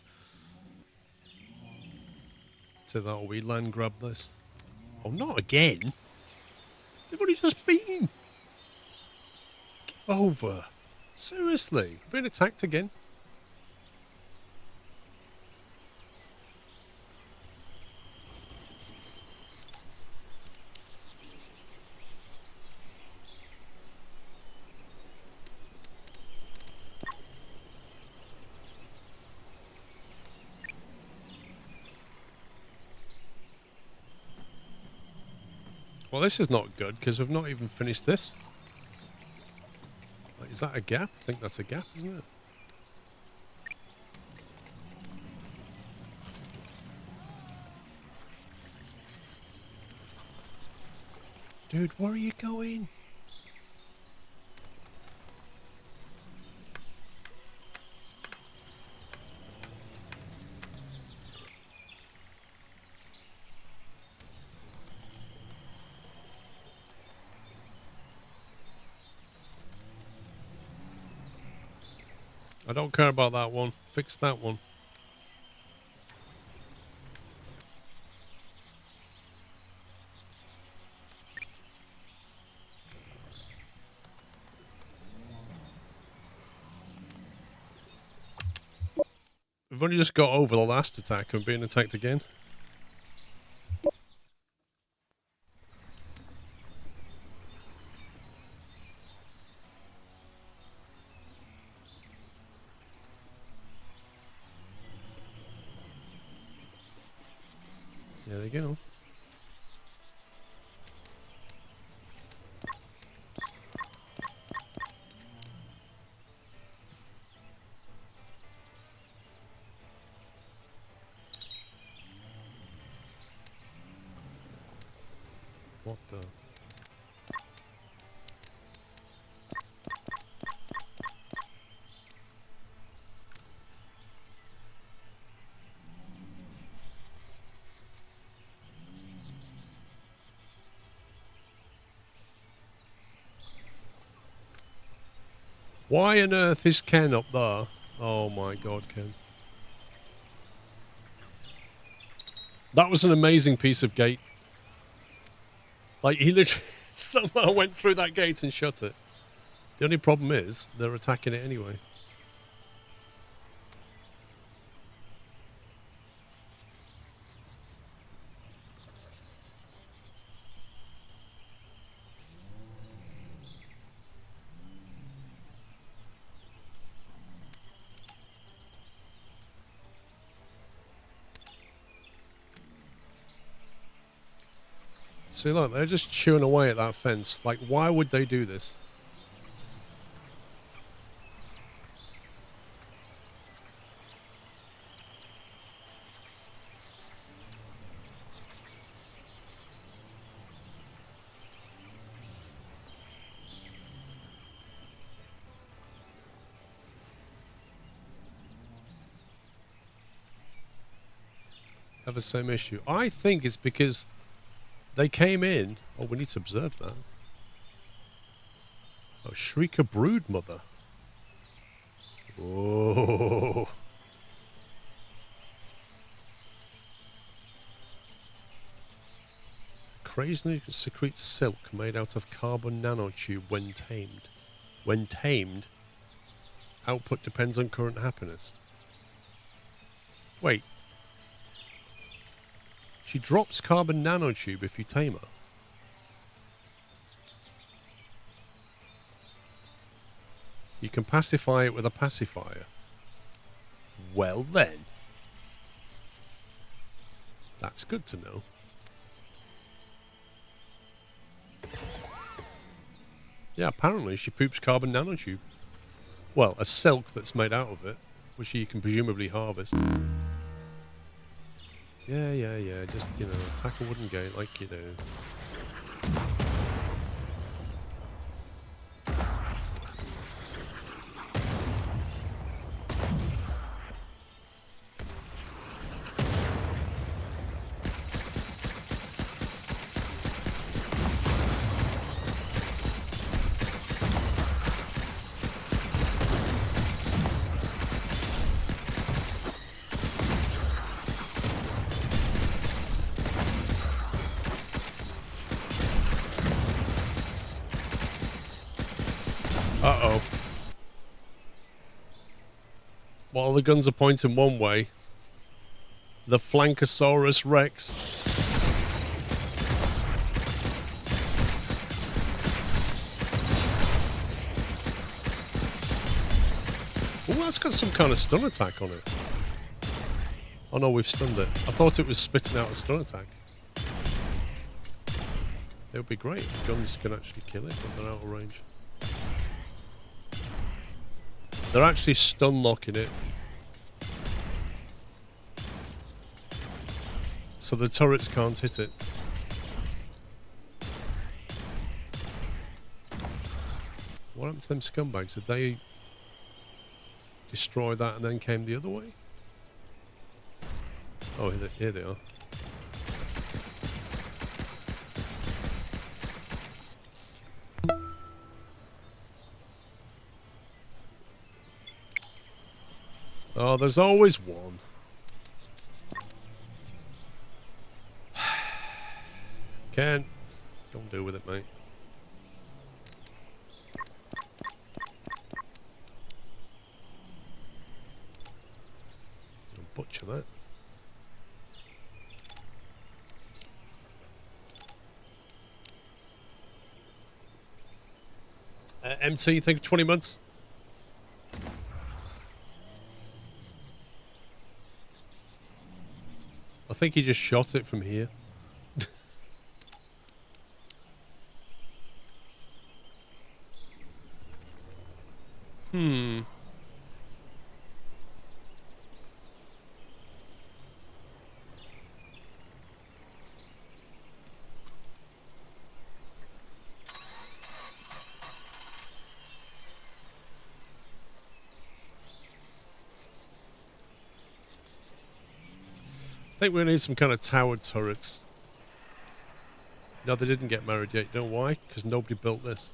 So that we land grab this. Oh, not again! They've only just been! Get over! Seriously? Being attacked again? Well, this is not good, because we've not even finished this. Is that a gap? I think that's a gap, isn't it? Dude, where are you going? I don't care about that one. Fix that one. We've only just got over the last attack and being attacked again. There they go. What the? Why on earth is Ken up there? Oh my god, Ken. That was an amazing piece of gate. Like, he literally somehow went through that gate and shut it. The only problem is, they're attacking it anyway. See, look, they're just chewing away at that fence. Like, why would they do this? Have the same issue. I think it's because they came in. Oh, we need to observe that. Oh, Shrieker Brood Mother. Whoa. Occasionally secretes silk made out of carbon nanotube when tamed. When tamed, output depends on current happiness. Wait. She drops carbon nanotube if you tame her. You can pacify it with a pacifier. Well then. That's good to know. Yeah, apparently she poops carbon nanotube. Well, a silk that's made out of it, which you can presumably harvest. Yeah. Just, you know, attack a wooden gate like you do. Uh-oh. While the guns are pointing one way, the Flankosaurus Rex. Oh, that's got some kind of stun attack on it. Oh no, we've stunned it. I thought it was spitting out a stun attack. It would be great if guns can actually kill it when they're out of range. They're actually stun locking it. So the turrets can't hit it. What happened to them scumbags? Did they destroy that and then came the other way? Oh, here they are. Oh, there's always one. Can't. Don't deal with it, mate. I'll butcher that. MT, you think 20 months? I think he just shot it from here. I think we need some kind of towered turrets. No, they didn't get married yet. You know why? Because nobody built this.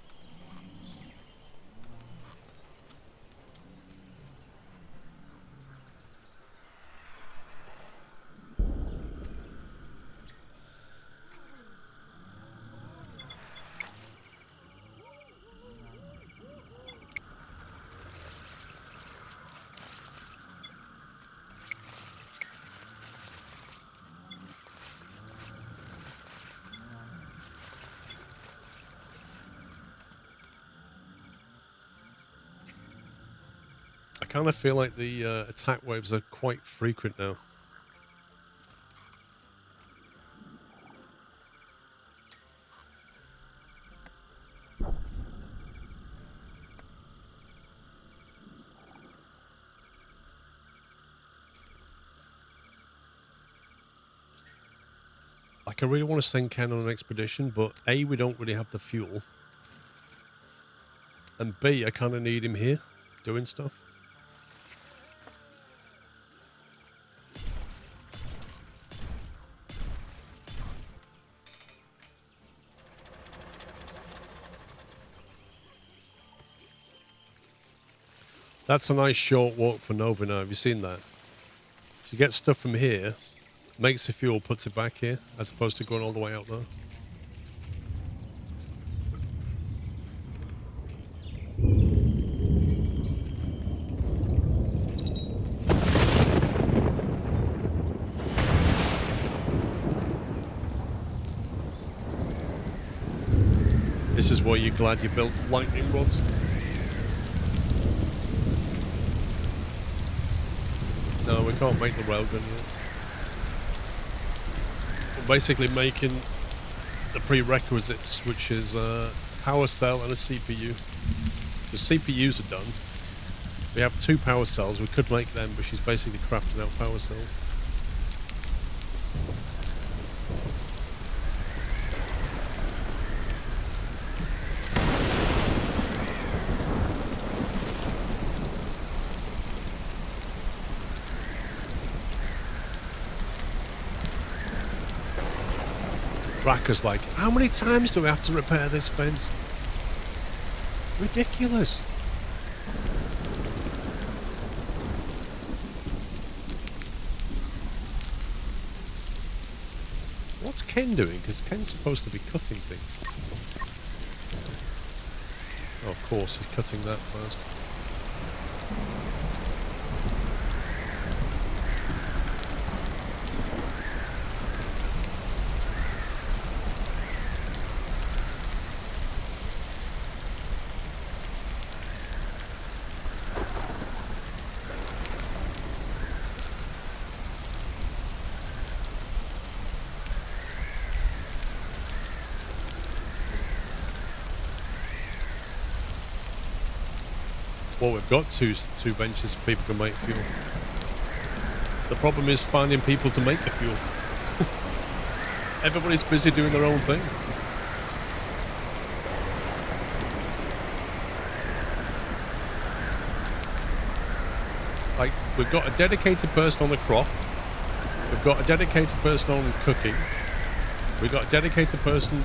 I kind of feel like the attack waves are quite frequent now. Like, I really want to send Ken on an expedition, but A, we don't really have the fuel. And B, I kind of need him here doing stuff. That's a nice short walk for Nova now. Have you seen that? She gets stuff from here, makes the fuel, puts it back here, as opposed to going all the way out there. This is why you're glad you built lightning rods. No, we can't make the railgun yet. We're basically making the prerequisites, which is a power cell and a CPU. The CPUs are done. We have 2 power cells. We could make them, but she's basically crafting out power cells. Racker's like, how many times do we have to repair this fence? Ridiculous. What's Ken doing? Because Ken's supposed to be cutting things. Oh, of course, he's cutting that first. Well, we've got two benches people can make fuel. The problem is finding people to make the fuel. Everybody's busy doing their own thing. Like, we've got a dedicated person on the crop. We've got a dedicated person on cooking. We've got a dedicated person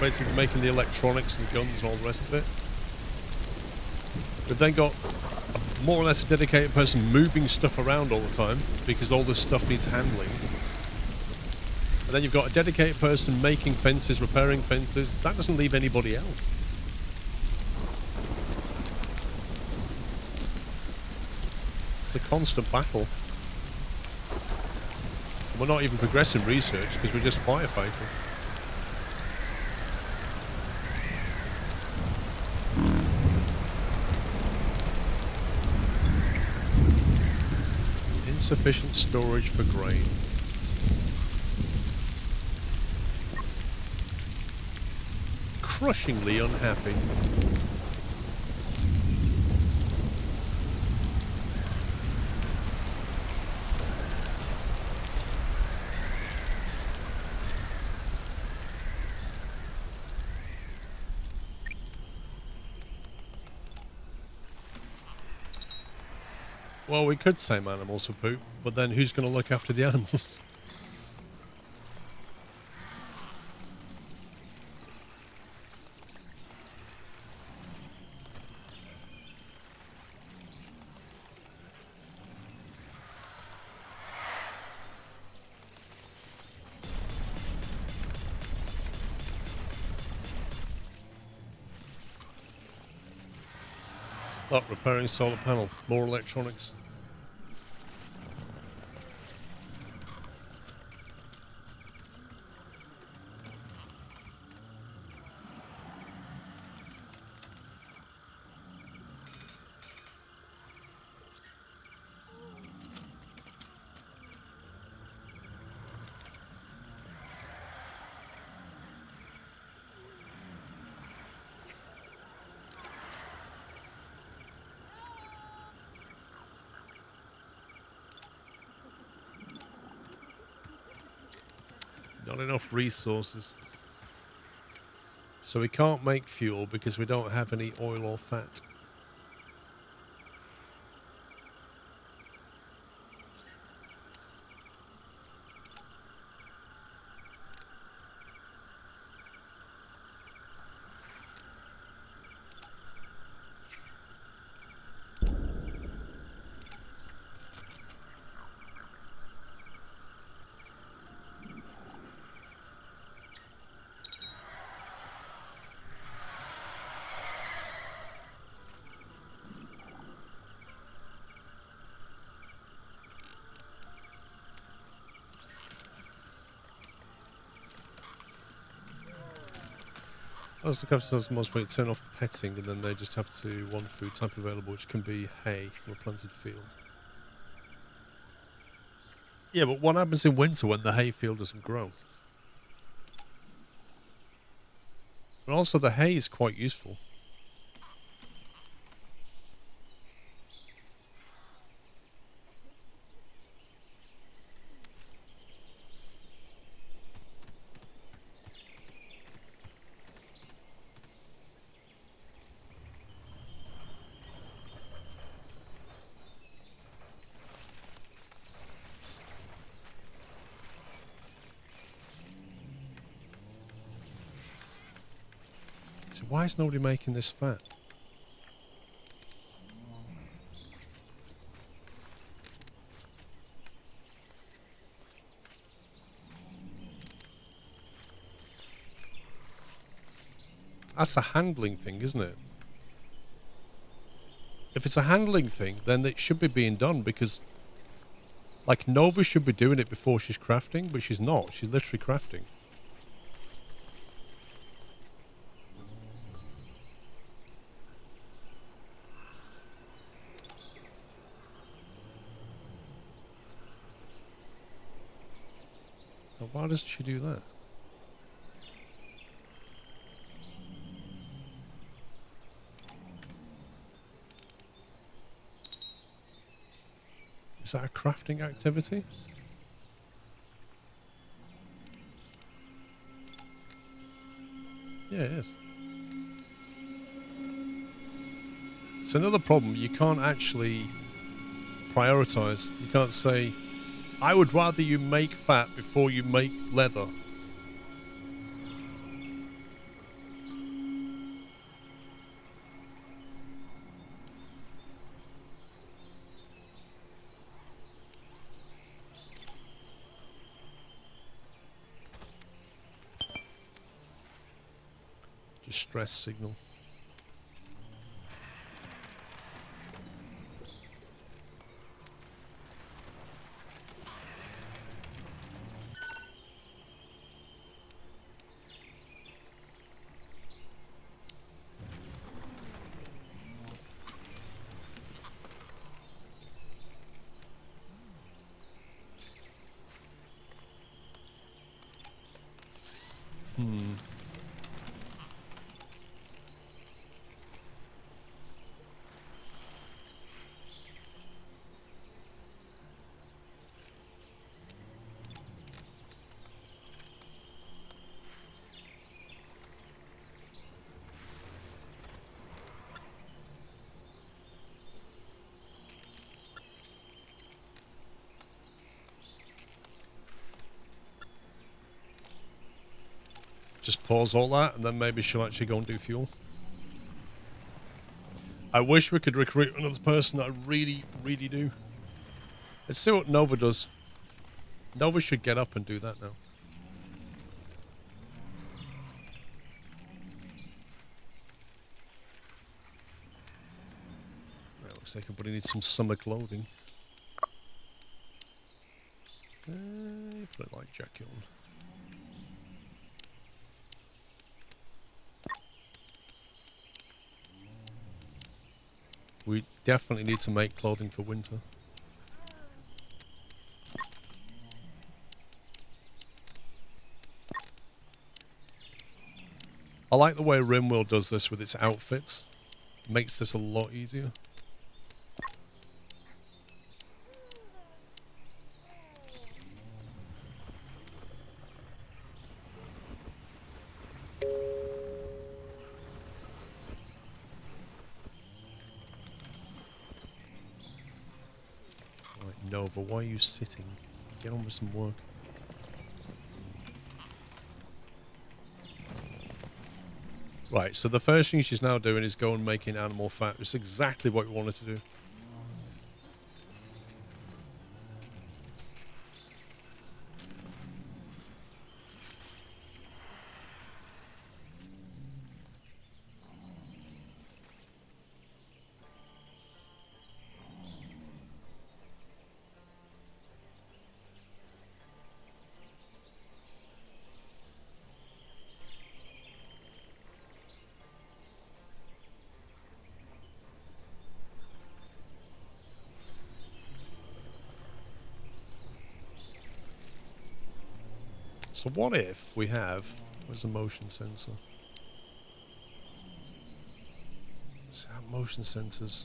basically making the electronics and guns and all the rest of it. We've then got more or less a dedicated person moving stuff around all the time because all this stuff needs handling. And then you've got a dedicated person making fences, repairing fences. That doesn't leave anybody else. It's a constant battle. And we're not even progressing research because we're just firefighting. Insufficient storage for grain. Crushingly unhappy. Well, we could tame animals for poop, but then who's going to look after the animals? Look, repairing solar panel, more electronics. Not enough resources. So we can't make fuel because we don't have any oil or fat. As the customers most people turn off petting and then they just have to one food type available, which can be hay from a planted field. Yeah, but what happens in winter when the hay field doesn't grow? And also the hay is quite useful. So why is nobody making this fat? That's a handling thing, isn't it? If it's a handling thing, then it should be being done because, like, Nova should be doing it before she's crafting, but she's not. She's literally crafting. Now, why doesn't she do that? Is that a crafting activity? Yeah, it is. It's another problem. You can't actually prioritize. You can't say, I would rather you make fat before you make leather. Distress signal. Just pause all that, and then maybe she'll actually go and do fuel. I wish we could recruit another person. I really, really do. Let's see what Nova does. Nova should get up and do that now. Right, looks like everybody needs some summer clothing. Put a light jacket on. We definitely need to make clothing for winter. I like the way Rimworld does this with its outfits. It makes this a lot easier. Right, Nova, why are you sitting? Get on with some work. Right, so the first thing she's now doing is go and making animal fat. It's exactly what we wanted to do. So what if we have... Where's the motion sensor? Let's have motion sensors.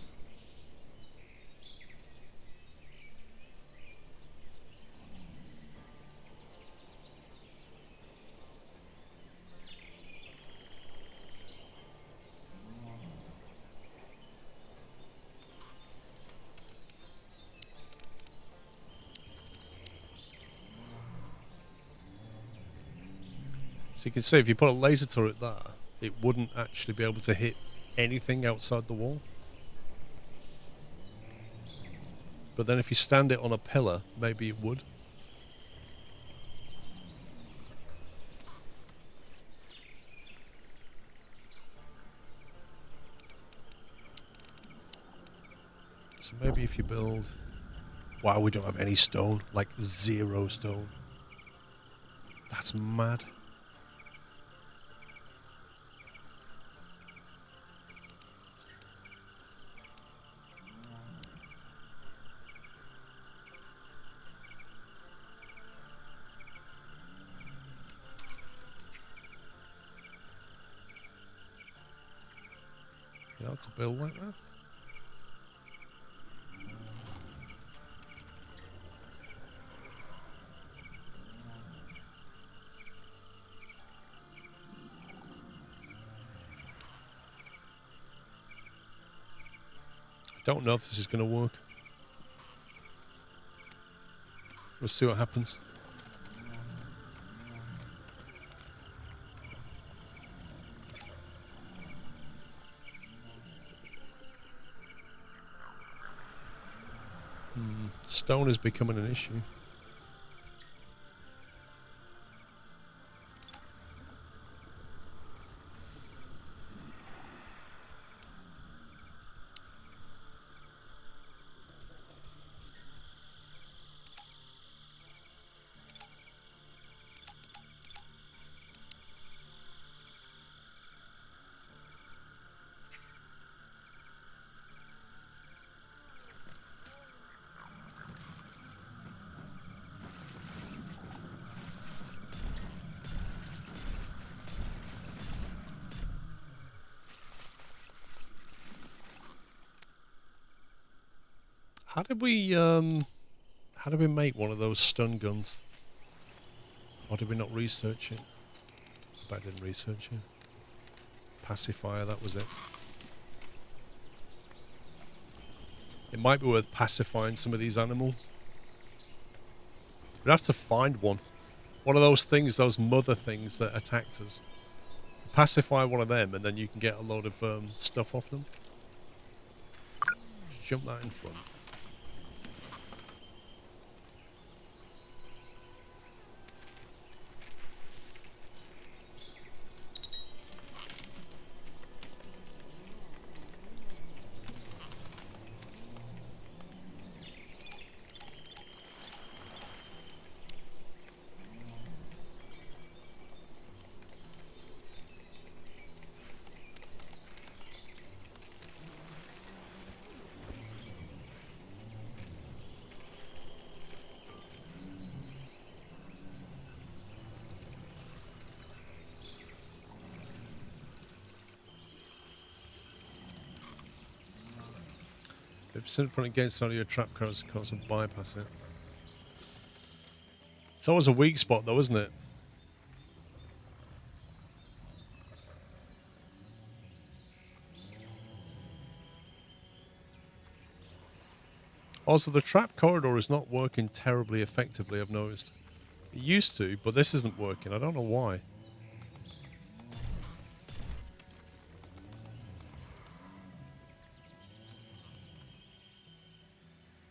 So you can see if you put a laser turret there, it wouldn't actually be able to hit anything outside the wall. But then if you stand it on a pillar, maybe it would. So maybe if you build... Wow, we don't have any stone. Like 0 stone. That's mad. You know, to build like that. I don't know if this is going to work. We'll see what happens. Stone is becoming an issue. How did we make one of those stun guns? Or did we not research it? I bet I didn't research it. Pacifier, that was it. It might be worth pacifying some of these animals. We'd have to find one. One of those things, those mother things that attacked us. Pacify one of them and then you can get a load of stuff off them. Just jump that in front. If you put it against one of your trap cards, of course, and bypass it. It's always a weak spot, though, isn't it? Also, the trap corridor is not working terribly effectively, I've noticed. It used to, but this isn't working. I don't know why.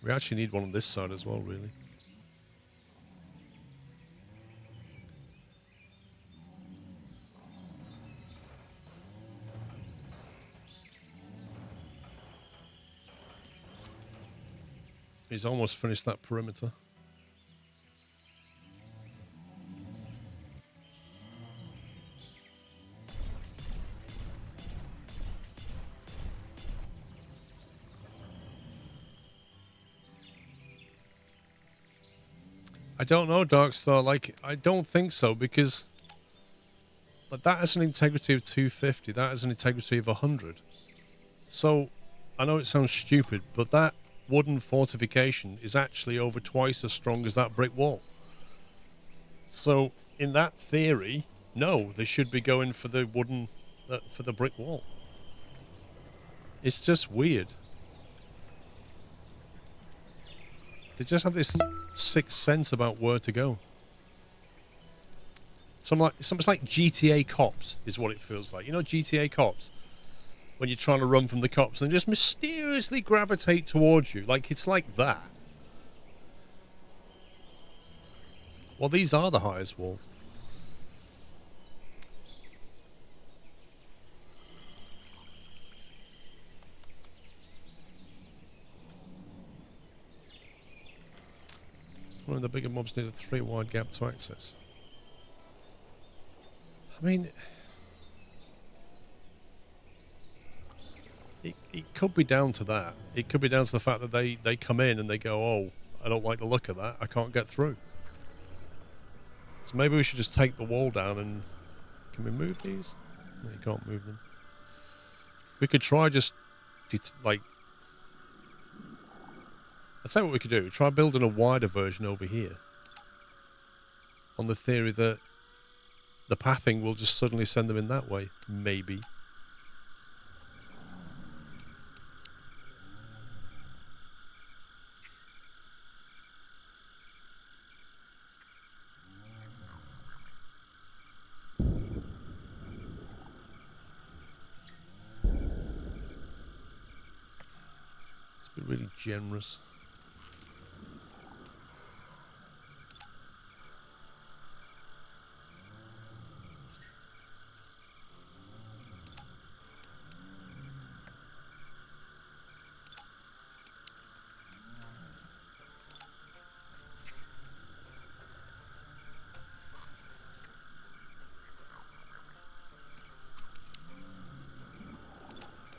We actually need one on this side as well, really. He's almost finished that perimeter. I don't know, Darkstar. Like, I don't think so, because like, that has an integrity of 250. That has an integrity of 100. So, I know it sounds stupid, but that wooden fortification is actually over twice as strong as that brick wall. So, in that theory, no, they should be going for the wooden, for the brick wall. It's just weird. They just have this sixth sense about where to go. Something like GTA cops is what it feels like. You know, GTA cops, when you're trying to run from the cops and they just mysteriously gravitate towards you. Like, it's like that. Well, these are the highest walls. One of the bigger mobs need a 3 wide gap to access. I mean, it could be down to that. It could be down to the fact that they come in and they go, oh, I don't like the look of that. I can't get through. So maybe we should just take the wall down and... Can we move these? No, you can't move them. We could try just... like... I'll tell you what we could do. Try building a wider version over here. On the theory that the pathing will just suddenly send them in that way. Maybe. It's been really generous.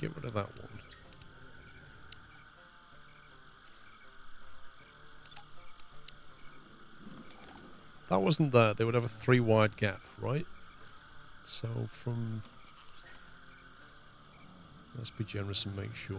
Get rid of that one. That wasn't there. They would have a 3 wide gap, right? So from... Let's be generous and make sure.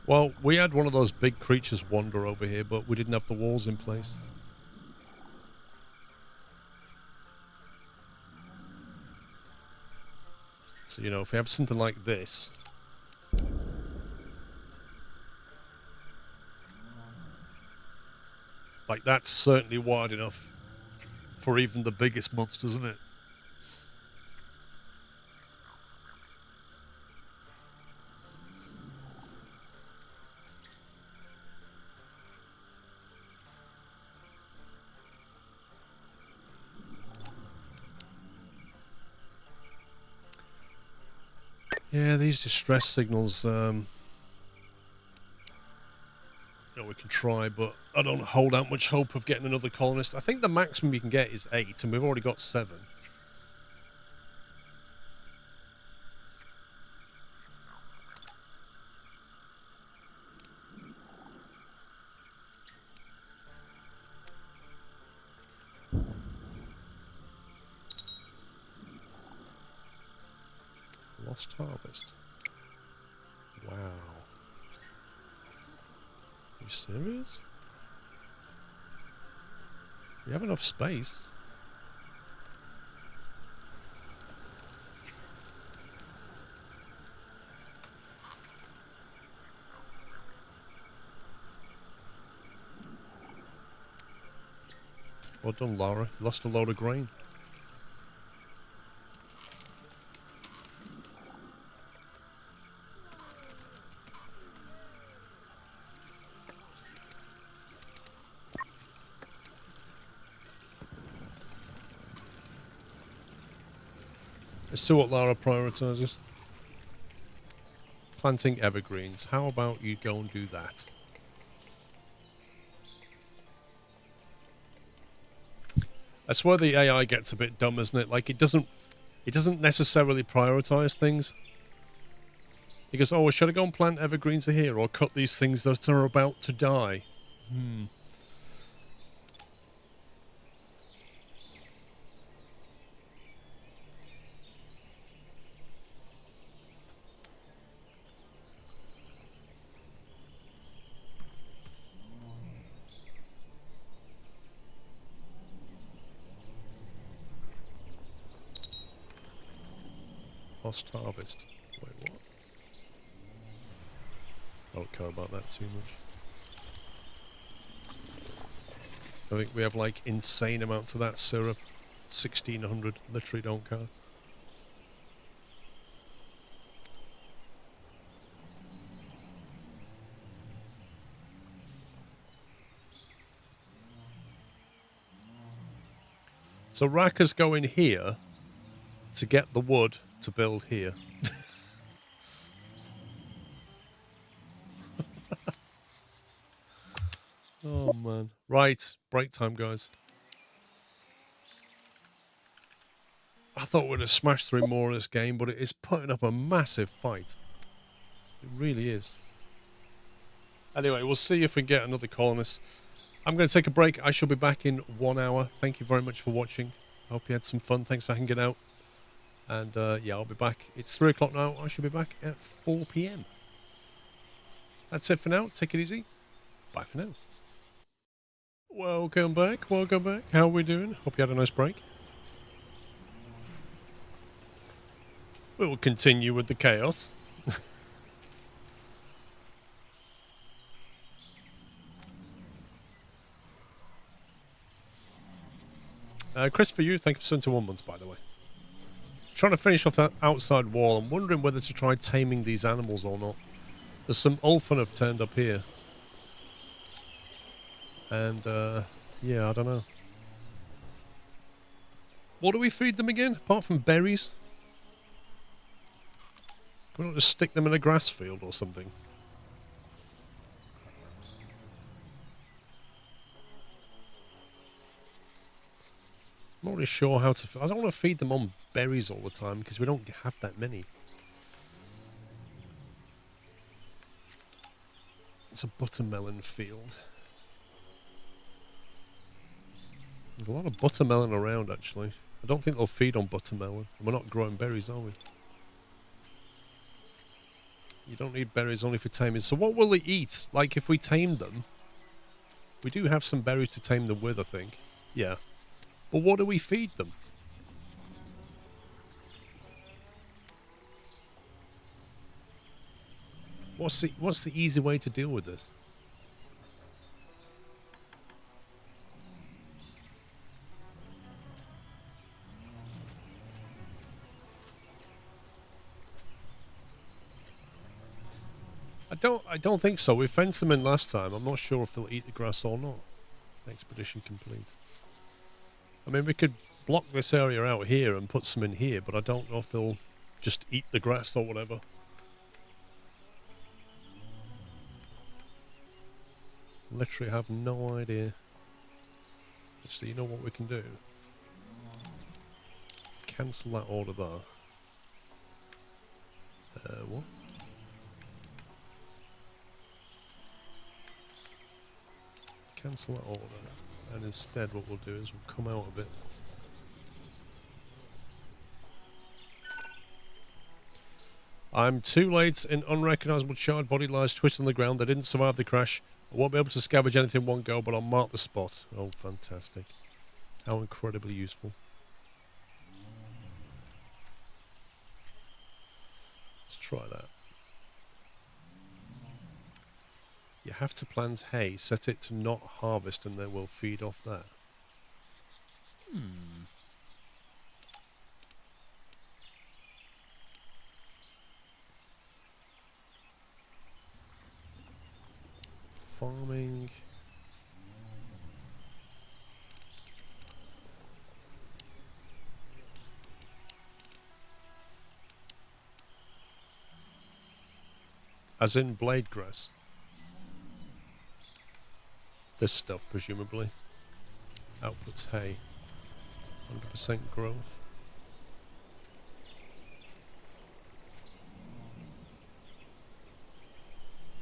Well, we had one of those big creatures wander over here, but we didn't have the walls in place. So, you know, if we have something like this... Like, that's certainly wide enough for even the biggest monsters, isn't it? Yeah, these distress signals, you know, we can try, but I don't hold out much hope of getting another colonist. I think the maximum you can get is 8, and we've already got 7. Lost harvest. Wow. Are you serious? You have enough space. Well done, Laura. Lost a load of grain. Let's see what Lara prioritises. Planting evergreens. How about you go and do that? That's where the AI gets a bit dumb, isn't it? Like, it doesn't necessarily prioritize things. He goes, oh, should I go and plant evergreens here or cut these things that are about to die? Lost harvest. Wait, what? I don't care about that too much. I think we have like insane amounts of that syrup. 1600. Literally don't care. So Raka's going here to get the wood to build here. Oh man. Right, break time, guys. I thought we'd have smashed through more of this game, but it is putting up a massive fight. It really is. Anyway, we'll see if we get another colonist. I'm going to take a break. I shall be back in 1 hour. Thank you very much for watching. Hope you had some fun. Thanks for hanging out. And yeah, I'll be back. It's 3 o'clock now. I shall be back at 4 p.m. That's it for now. Take it easy. Bye for now. Welcome back. Welcome back. How are we doing? Hope you had a nice break. We will continue with the chaos. Chris, for you, thank you for 71 months, by the way. Trying to finish off that outside wall. I'm wondering whether to try taming these animals or not. There's some Ulfan have turned up here. And, yeah, I don't know. What do we feed them again, apart from berries? Can we not just stick them in a grass field or something? I'm not really sure how to... I don't want to feed them on berries all the time because we don't have that many. It's a buttermelon field. There's a lot of buttermelon around, actually. I don't think they'll feed on buttermelon. We're not growing berries, are we? You don't need berries only for taming. So what will they eat? Like, if we tame them... We do have some berries to tame them with, I think. Yeah. But what do we feed them? What's the easy way to deal with this? I don't think so. We fenced them in last time. I'm not sure if they'll eat the grass or not. Expedition complete. I mean, we could block this area out here and put some in here, but I don't know if they'll just eat the grass or whatever. Literally have no idea. Actually, you know what we can do? Cancel that order there. What? Cancel that order. And instead what we'll do is we'll come out a bit. I'm too late. An unrecognisable charred body lies twisted on the ground. They didn't survive the crash. I won't be able to scavenge anything in one go, but I'll mark the spot. Oh, fantastic. How incredibly useful. Let's try that. You have to plant hay. Set it to not harvest and then we'll feed off that. Farming. As in blade grass. This stuff, presumably. Outputs hay. 100% growth.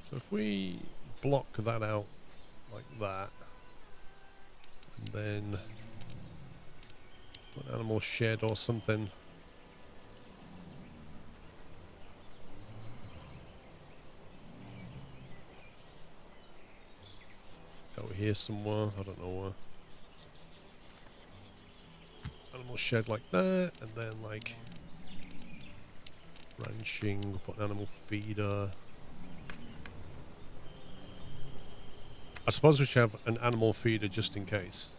So if we block that out like that, and then put an animal shed or something over here somewhere, I don't know where. Animal shed like that, and then like ranching, we'll put an animal feeder. I suppose we should have an animal feeder just in case.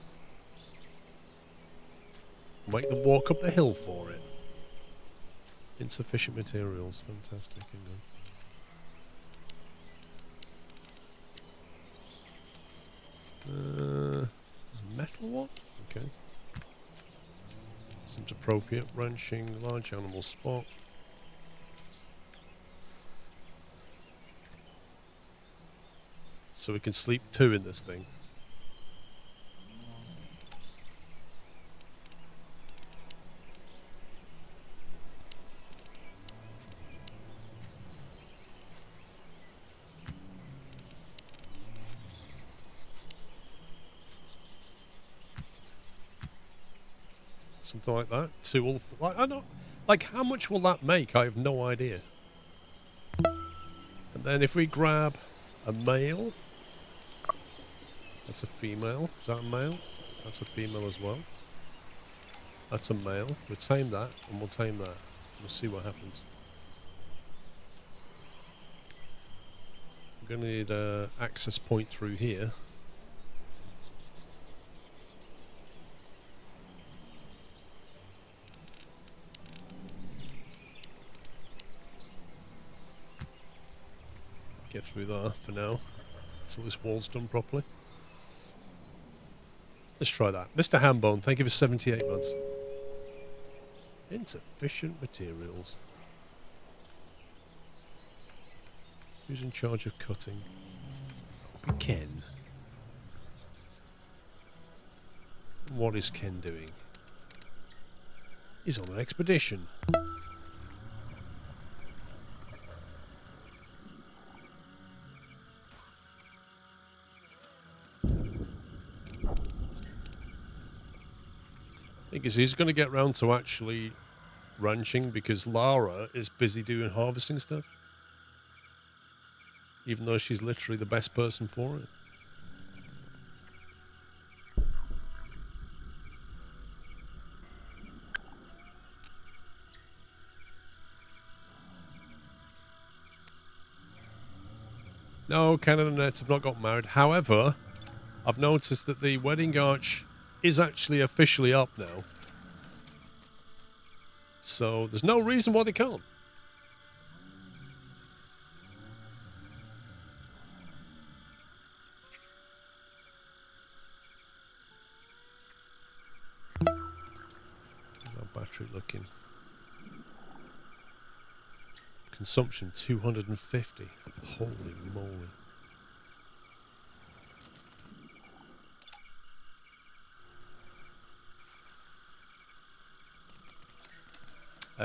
Make them walk up the hill for it. Insufficient materials, fantastic. Metal one? Okay. Seems appropriate. Ranching, large animal spot. So we can sleep 2 in this thing. Something like that. 2 all. Like, I don't. Like, how much will that make? I have no idea. And then if we grab a male, that's a female. Is that a male? That's a female as well. That's a male. We'll tame that, and we'll tame that. We'll see what happens. We're going to need an access point through here. Get through there for now, until this wall's done properly. Let's try that. Mr. Hambone, thank you for 78 months. Insufficient materials. Who's in charge of cutting? That'll be Ken. What is Ken doing? He's on an expedition. Thing is, he's going to get round to actually ranching because Lara is busy doing harvesting stuff. Even though she's literally the best person for it. No, Ken and Annette have not got married. However, I've noticed that the wedding arch is actually officially up now. So there's no reason why they can't. How's our battery looking? Consumption 250. Holy moly.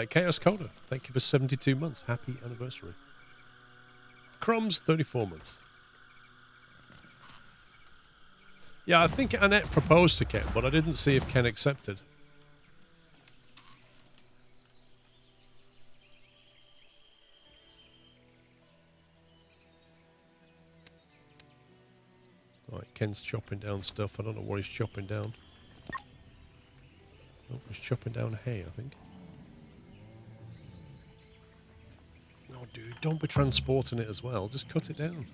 Chaos Coda, thank you for 72 months. Happy anniversary. Crumbs, 34 months. Yeah, I think Annette proposed to Ken, but I didn't see if Ken accepted. Right, Ken's chopping down stuff. I don't know what he's chopping down. Oh, he's chopping down hay, I think. No, dude, don't be transporting it as well. Just cut it down.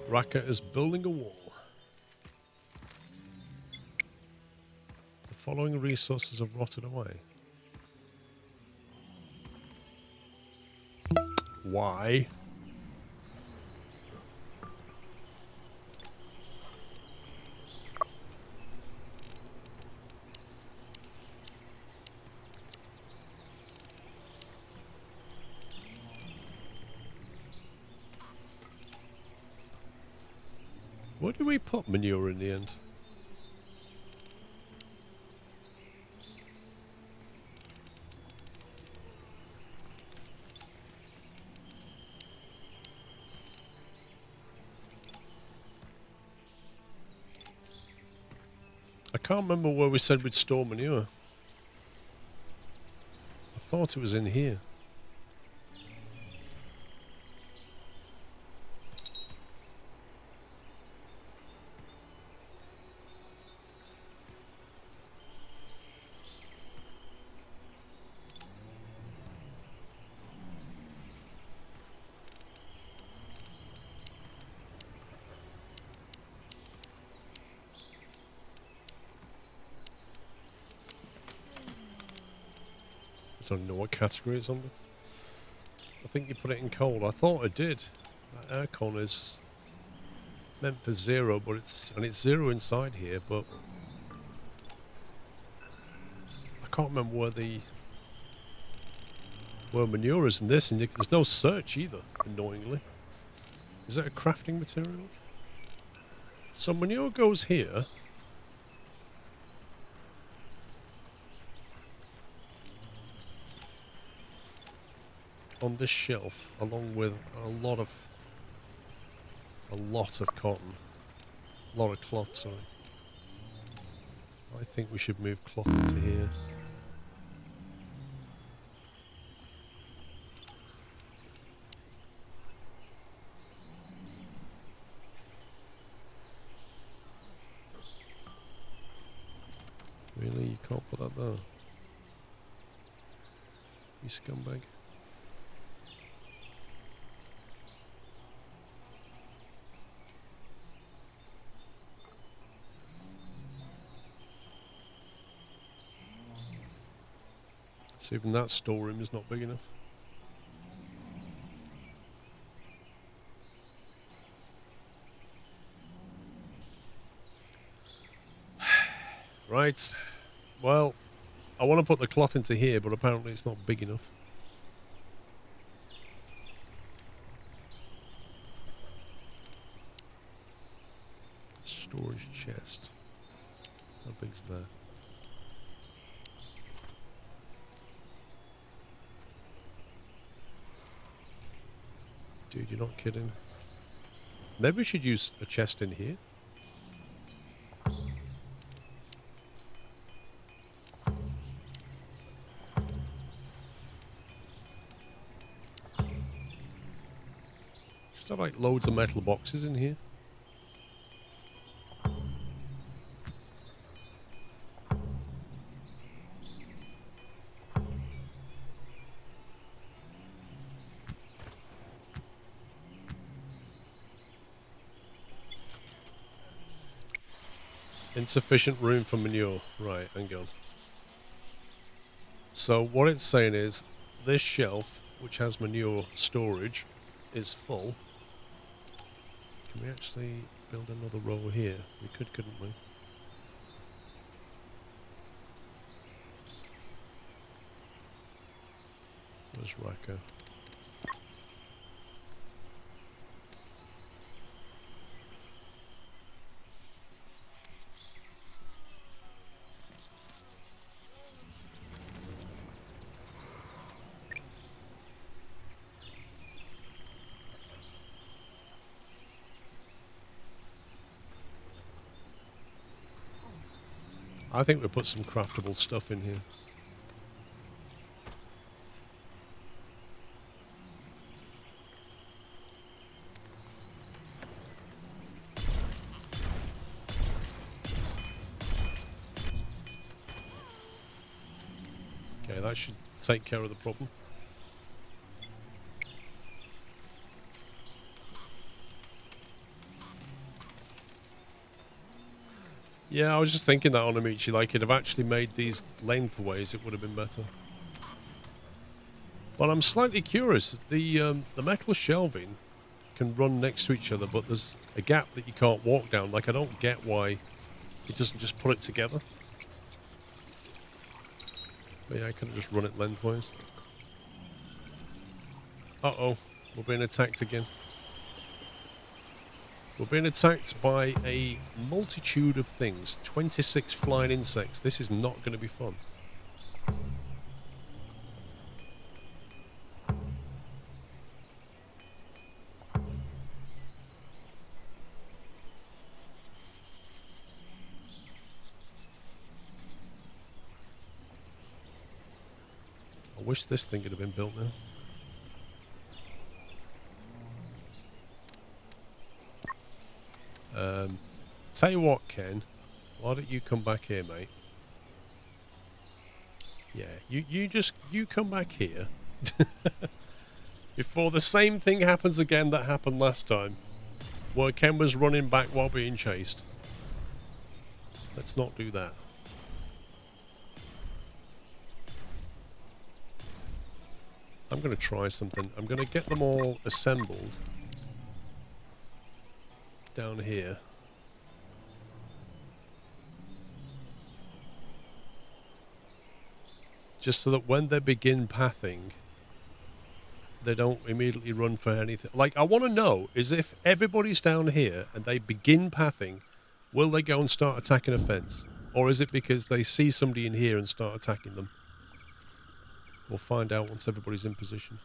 Raka is building a wall. The following resources have rotted away. Why? Where do we put manure in the end? I can't remember where we said we'd store manure. I thought it was in here. I don't know what category it's under. I think you put it in cold. I thought I did. That aircon is meant for 0, but it's 0 inside here, but I can't remember where manure is in this, and there's no search either, annoyingly. Is that a crafting material? So manure goes here. On this shelf, along with a lot of cotton. A lot of cloth, sorry. I think we should move cloth into here. Really? You can't put that there? You scumbag. So even that storeroom is not big enough. Right. Well, I want to put the cloth into here, but apparently it's not big enough. Storage chest. How big's that? Dude, you're not kidding. Maybe we should use a chest in here. Just have like loads of metal boxes in here. Insufficient room for manure. Right, hang on. So what it's saying is, this shelf, which has manure storage, is full. Can we actually build another row here? We could, couldn't we? Where's Raka? I think we put some craftable stuff in here. Okay, that should take care of the problem. Yeah, I was just thinking that on Amici, like, it'd have actually made these lengthways, it would have been better. But I'm slightly curious. The metal shelving can run next to each other, but there's a gap that you can't walk down. Like, I don't get why it doesn't just put it together. But yeah, I could have just run it lengthwise. Uh-oh, we're being attacked again. We're being attacked by a multitude of things. 26 flying insects. This is not going to be fun. I wish this thing could have been built now. Tell you what, Ken. Why don't you come back here, mate? Yeah, you come back here. Before the same thing happens again that happened last time. Where Ken was running back while being chased. Let's not do that. I'm going to try something. I'm going to get them all assembled down here. Just so that when they begin pathing, they don't immediately run for anything. Like, I want to know is if everybody's down here and they begin pathing, will they go and start attacking a fence? Or is it because they see somebody in here and start attacking them? We'll find out once everybody's in position.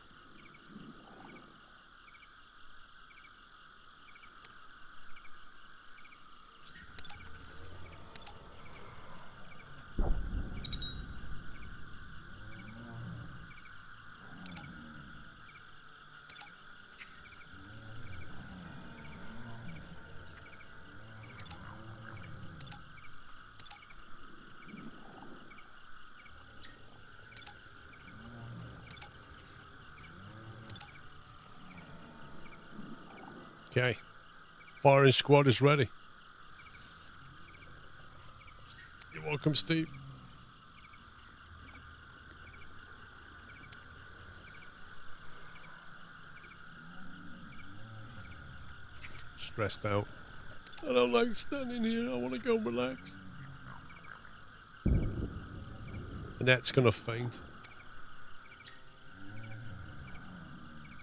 Okay. Firing squad is ready. You're welcome, Steve. Stressed out. I don't like standing here. I want to go relax. Annette's going to faint.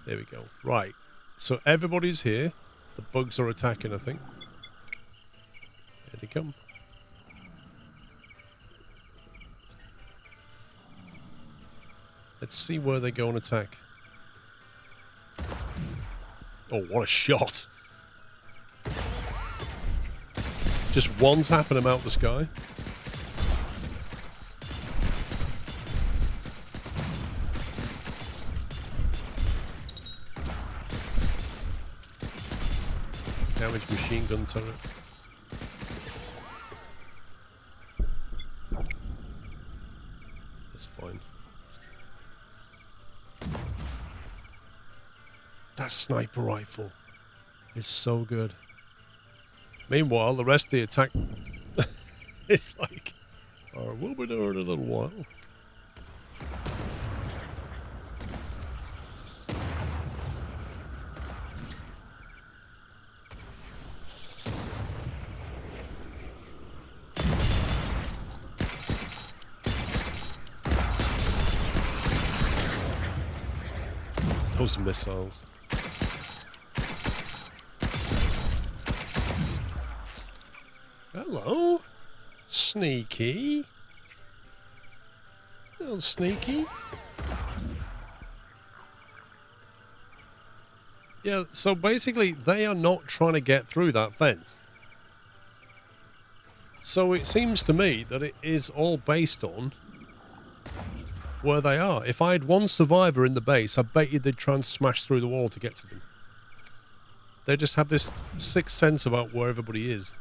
There we go. Right. So everybody's here. The bugs are attacking, I think. Here they come. Let's see where they go and attack. Oh, what a shot! Just one tapping him out the sky. Damaged machine gun turret. That's fine. That sniper rifle is so good. Meanwhile, the rest of the attack is like, oh, we'll be there in a little while. Those missiles. Hello. Sneaky. Little sneaky. Yeah, so basically they are not trying to get through that fence. So it seems to me that it is all based on where they are. If I had one survivor in the base, I bet you they'd try and smash through the wall to get to them. They just have this sixth sense about where everybody is.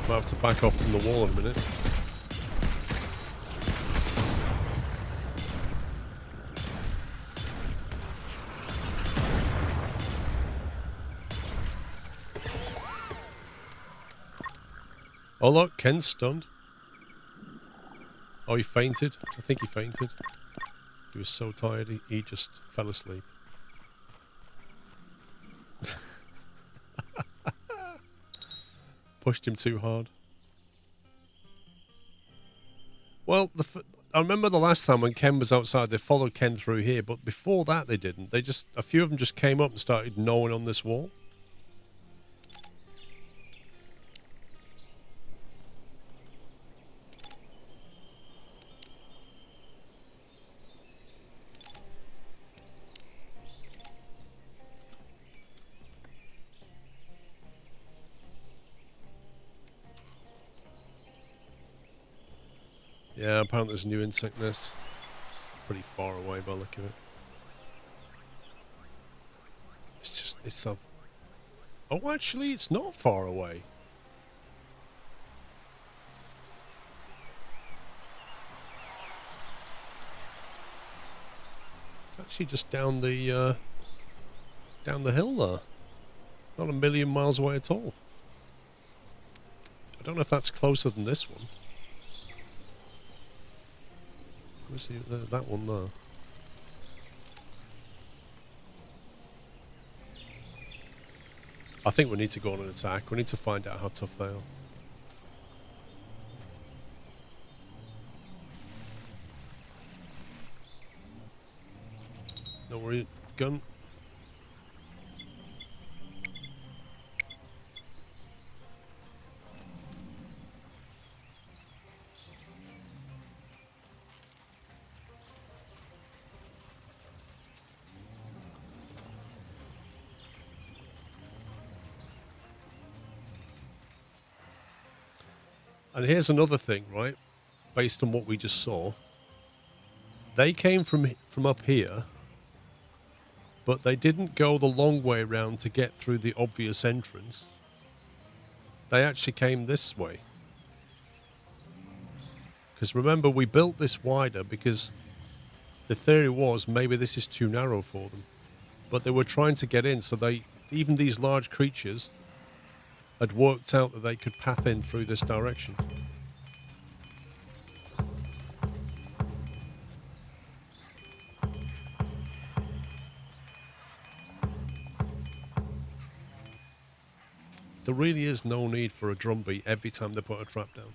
I'll have to back off from the wall in a minute. Oh look, Ken's stunned. Oh, he fainted. I think he fainted. He was so tired, he just fell asleep. Pushed him too hard. Well, I remember the last time when Ken was outside, they followed Ken through here, but before that they didn't. A few of them just came up and started gnawing on this wall. Yeah, apparently there's a new insect nest. Pretty far away by the look of it. It's a... Oh, actually, it's not far away. It's actually just down the hill there. Not a million miles away at all. I don't know if that's closer than this one. Where's that one there? I think we need to go on an attack. We need to find out how tough they are. No worry, gun. And here's another thing, right? Based on what we just saw. They came from up here, but they didn't go the long way around to get through the obvious entrance. They actually came this way. Because remember, we built this wider because the theory was maybe this is too narrow for them. But they were trying to get in, so even these large creatures had worked out that they could path in through this direction. There really is no need for a drumbeat every time they put a trap down.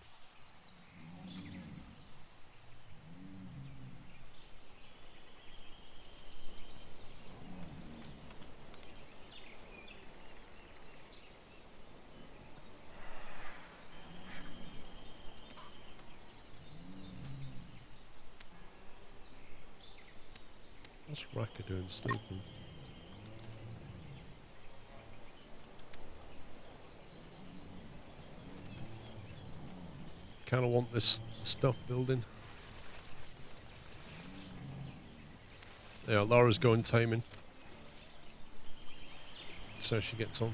What's Raka doing sleeping? Kind of want this stuff building. Yeah, Laura's going taming. So she gets on.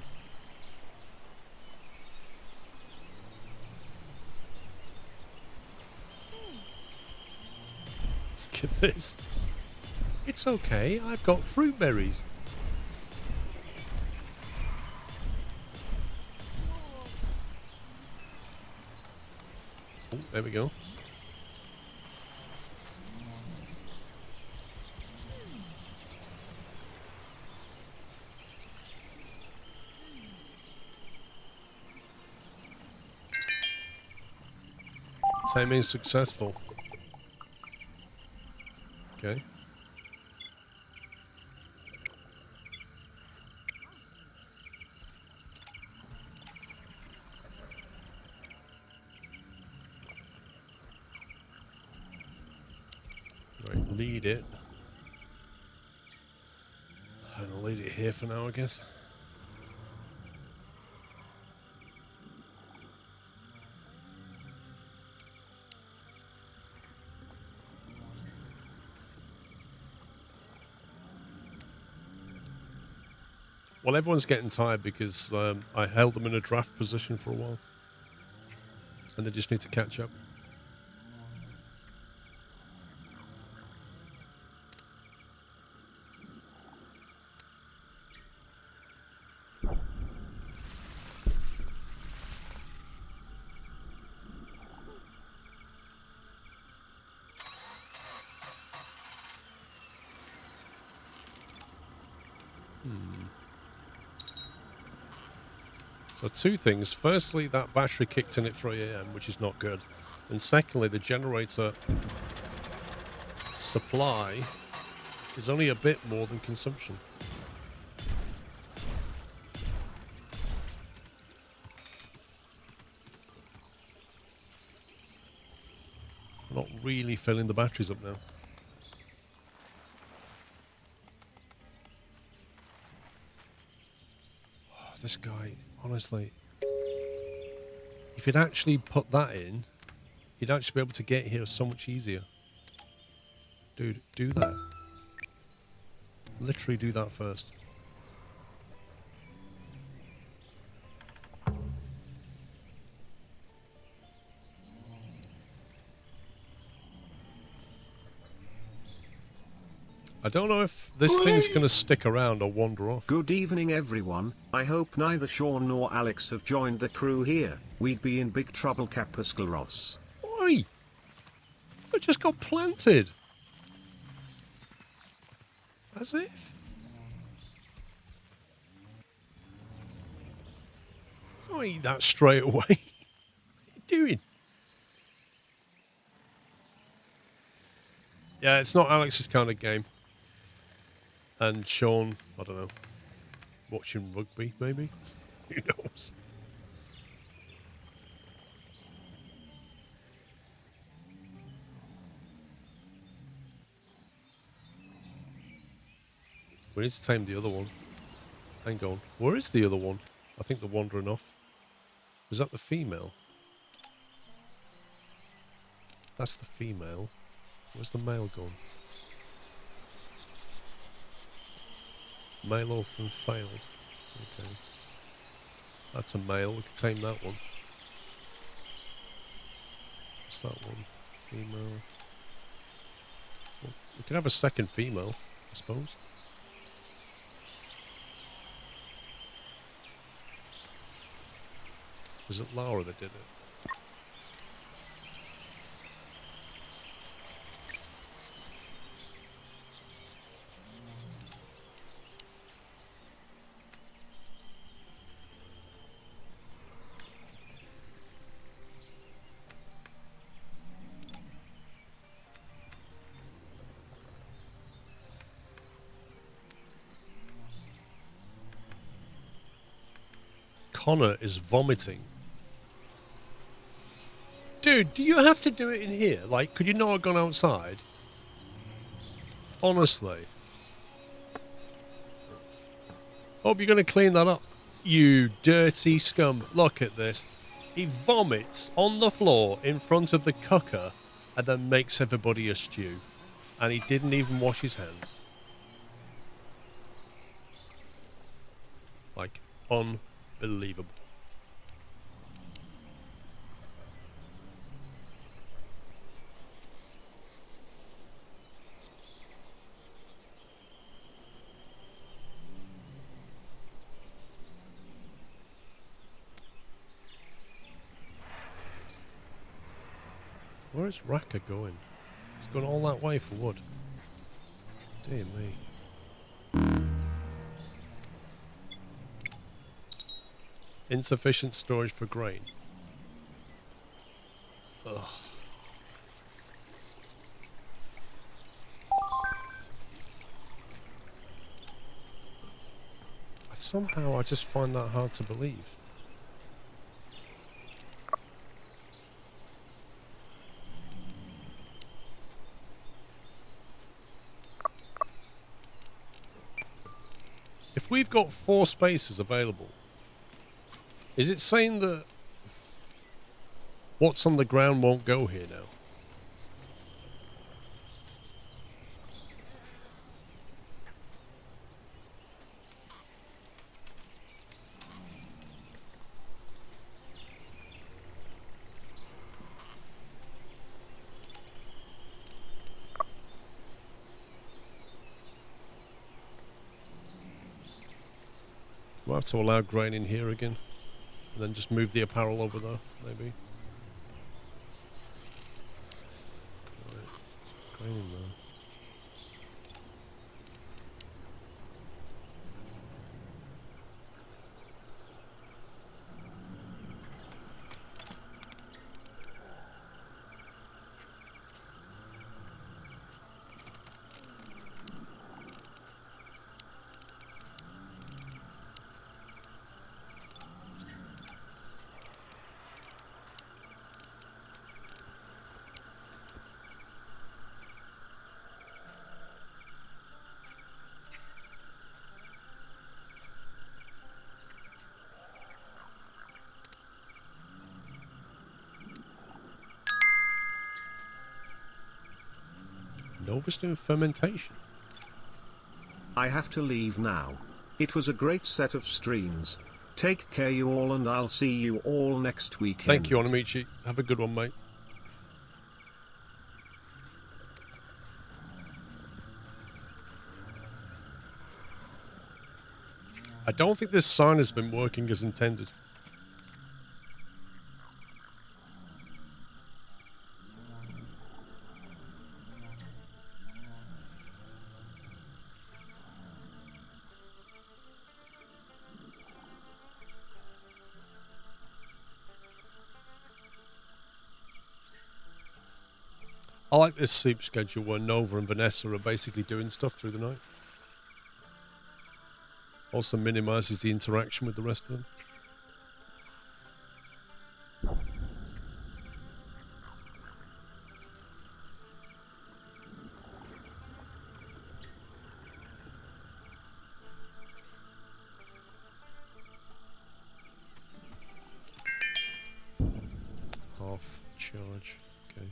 Look at this. It's okay, I've got fruit berries. Oh, there we go. Taming successful. Okay. Right, lead it. I'll lead it here for now, I guess. Well, everyone's getting tired because I held them in a draft position for a while. And they just need to catch up. So two things. Firstly, that battery kicked in at 3 AM, which is not good. And secondly, the generator supply is only a bit more than consumption. I'm not really filling the batteries up now. Oh, this guy, honestly, if you'd actually put that in, you'd actually be able to get here so much easier. Dude, do that. Literally do that first. I don't know if this thing's going to stick around or wander off. Good evening everyone, I hope neither Sean nor Alex have joined the crew here. We'd be in big trouble, Capusculos. Oi! I just got planted. As if. I'll eat that straight away. What are you doing? Yeah, it's not Alex's kind of game. And Sean, I don't know, watching rugby, maybe? Who knows? We need to tame the other one. Hang on. Where is the other one? I think they're wandering off. Was that the female? That's the female. Where's the male gone? Male orphan failed. Okay. That's a male. We can tame that one. What's that one? Female. Well, we can have a second female, I suppose. Was it Laura that did it? Connor is vomiting. Dude, do you have to do it in here? Like, could you not have gone outside? Honestly. Hope you're going to clean that up. You dirty scum. Look at this. He vomits on the floor in front of the cooker and then makes everybody a stew. And he didn't even wash his hands. Like, unbelievable. Where's Raka going? He's gone all that way for wood. Dear me. Insufficient storage for grain. Ugh. Somehow I just find that hard to believe. If we've got 4 spaces available, is it saying that what's on the ground won't go here now? We'll have to allow grain in here again. And then just move the apparel over there, maybe. Right. Grain in there. Nova's doing fermentation. I have to leave now. It was a great set of streams. Take care you all, and I'll see you all next weekend. Thank you, Onamichi. Have a good one, mate. I don't think this sign has been working as intended. I like this sleep schedule where Nova and Vanessa are basically doing stuff through the night. Also minimises the interaction with the rest of them. Half charge, okay.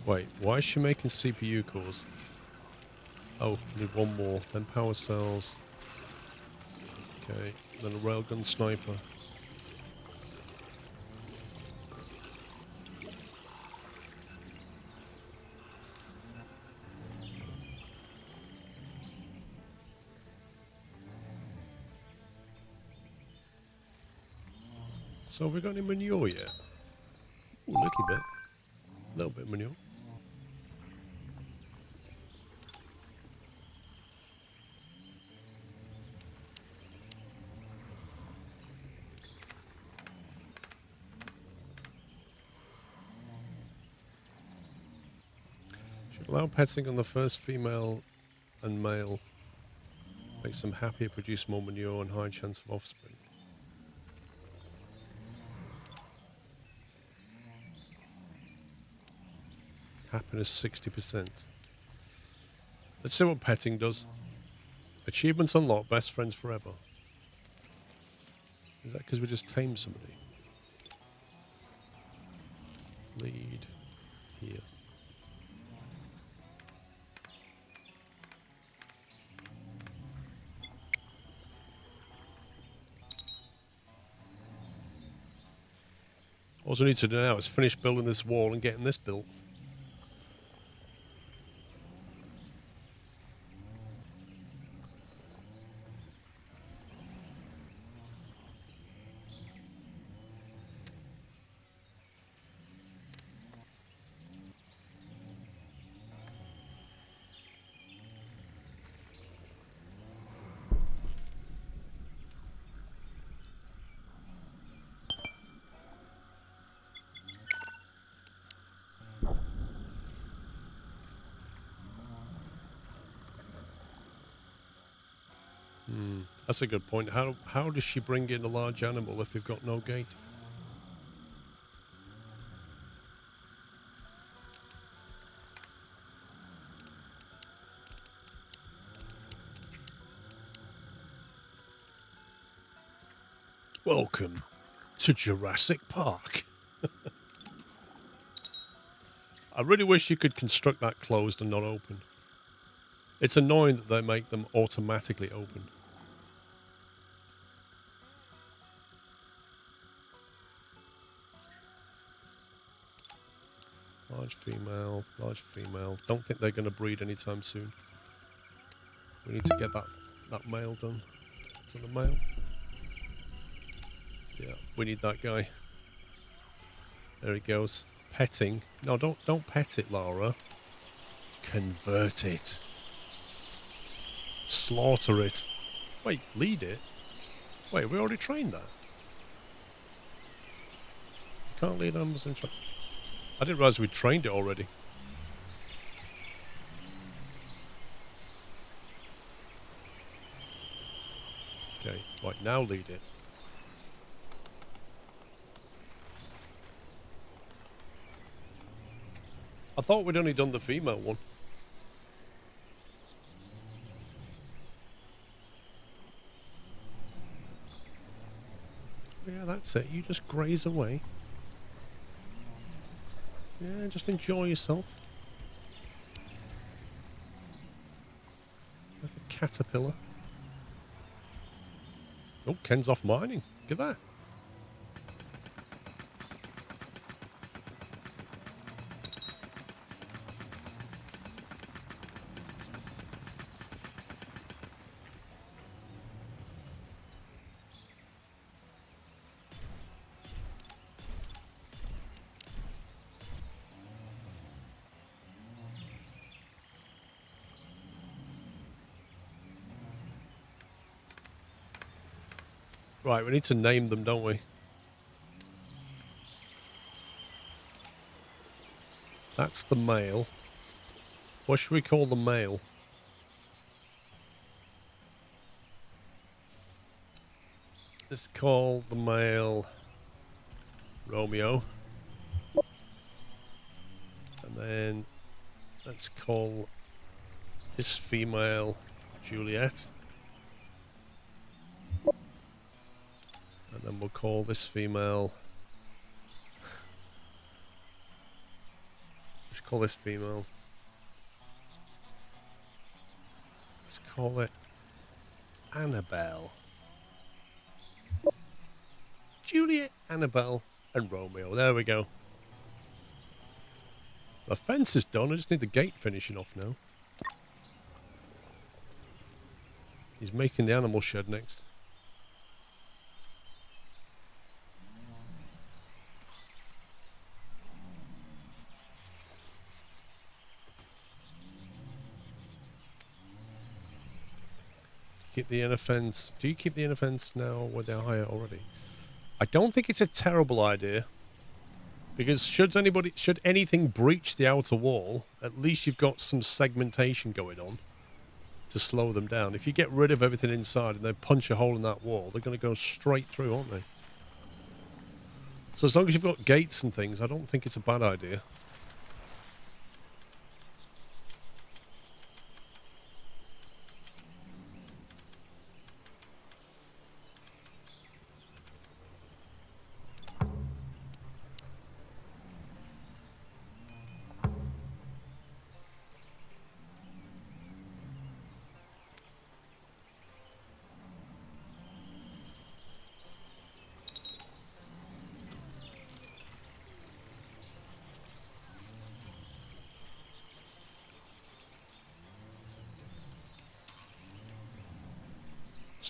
Wait, why is she making CPU cores? Oh, need one more. Then power cells. Okay, then a railgun sniper. So have we got any manure yet? Ooh, a little bit. A little bit of manure. Should allow petting on the first female and male. Makes them happier, produce more manure and high chance of offspring. Happiness 60%. Let's see what petting does. Achievements unlocked, best friends forever. Is that because we just tamed somebody? Lead here. All we need to do now is finish building this wall and getting this built. That's a good point. How does she bring in a large animal if you've got no gate? Welcome to Jurassic Park. I really wish you could construct that closed and not open. It's annoying that they make them automatically open. Large female, large female. Don't think they're going to breed anytime soon. We need to get that male done. Is it the male? Yeah, we need that guy. There he goes. Petting. No, don't pet it, Laura. Convert it. Slaughter it. Wait, lead it? Wait, we already trained that? You can't lead animals in... I didn't realise we trained it already. Okay, right, now lead it. I thought we'd only done the female one. Yeah, that's it. You just graze away. Yeah, just enjoy yourself. Like a caterpillar. Oh, Ken's off mining. Look at that. Right, we need to name them, don't we? That's the male. What should we call the male? Let's call the male Romeo. And then let's call this female Juliet. And then we'll call this female... Let's call this female... Let's call it Annabelle. Juliet, Annabelle, and Romeo. There we go. The fence is done. I just need the gate finishing off now. He's making the animal shed next. Keep the inner fence. Do you keep the inner fence now or they're higher already? I don't think it's a terrible idea. Because should anything breach the outer wall, at least you've got some segmentation going on to slow them down. If you get rid of everything inside and they punch a hole in that wall, they're going to go straight through, aren't they? So as long as you've got gates and things, I don't think it's a bad idea.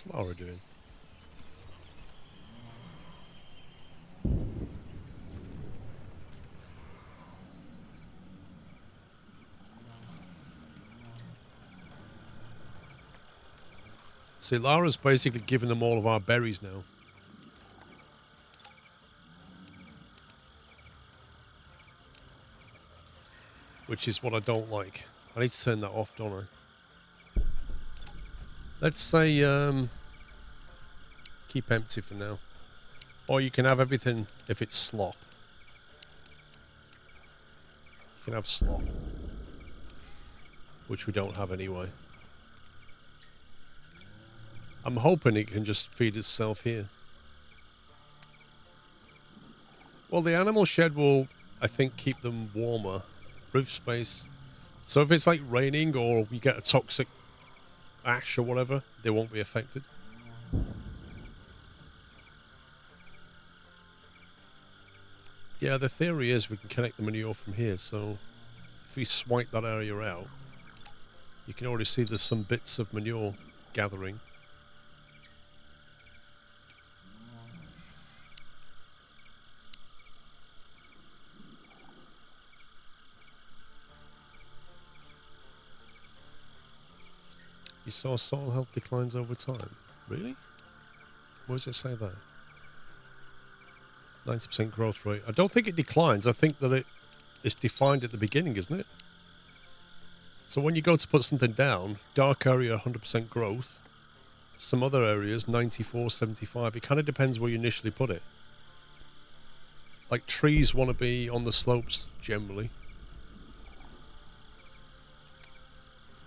What's Laura doing? See, Lara's basically given them all of our berries now. Which is what I don't like. I need to turn that off, don't I? Let's say, keep empty for now. Or you can have everything if it's slop. You can have slop. Which we don't have anyway. I'm hoping it can just feed itself here. Well, the animal shed will, I think, keep them warmer. Roof space. So if it's like raining or you get a toxic ash or whatever, they won't be affected. Yeah, the theory is we can connect the manure from here, so if we swipe that area out, you can already see there's some bits of manure gathering. You saw soil health declines over time. Really? Where does it say that? 90% growth rate. I don't think it declines. I think that it's defined at the beginning, isn't it? So when you go to put something down, dark area 100% growth, some other areas 94, 75. It kind of depends where you initially put it. Like trees want to be on the slopes generally.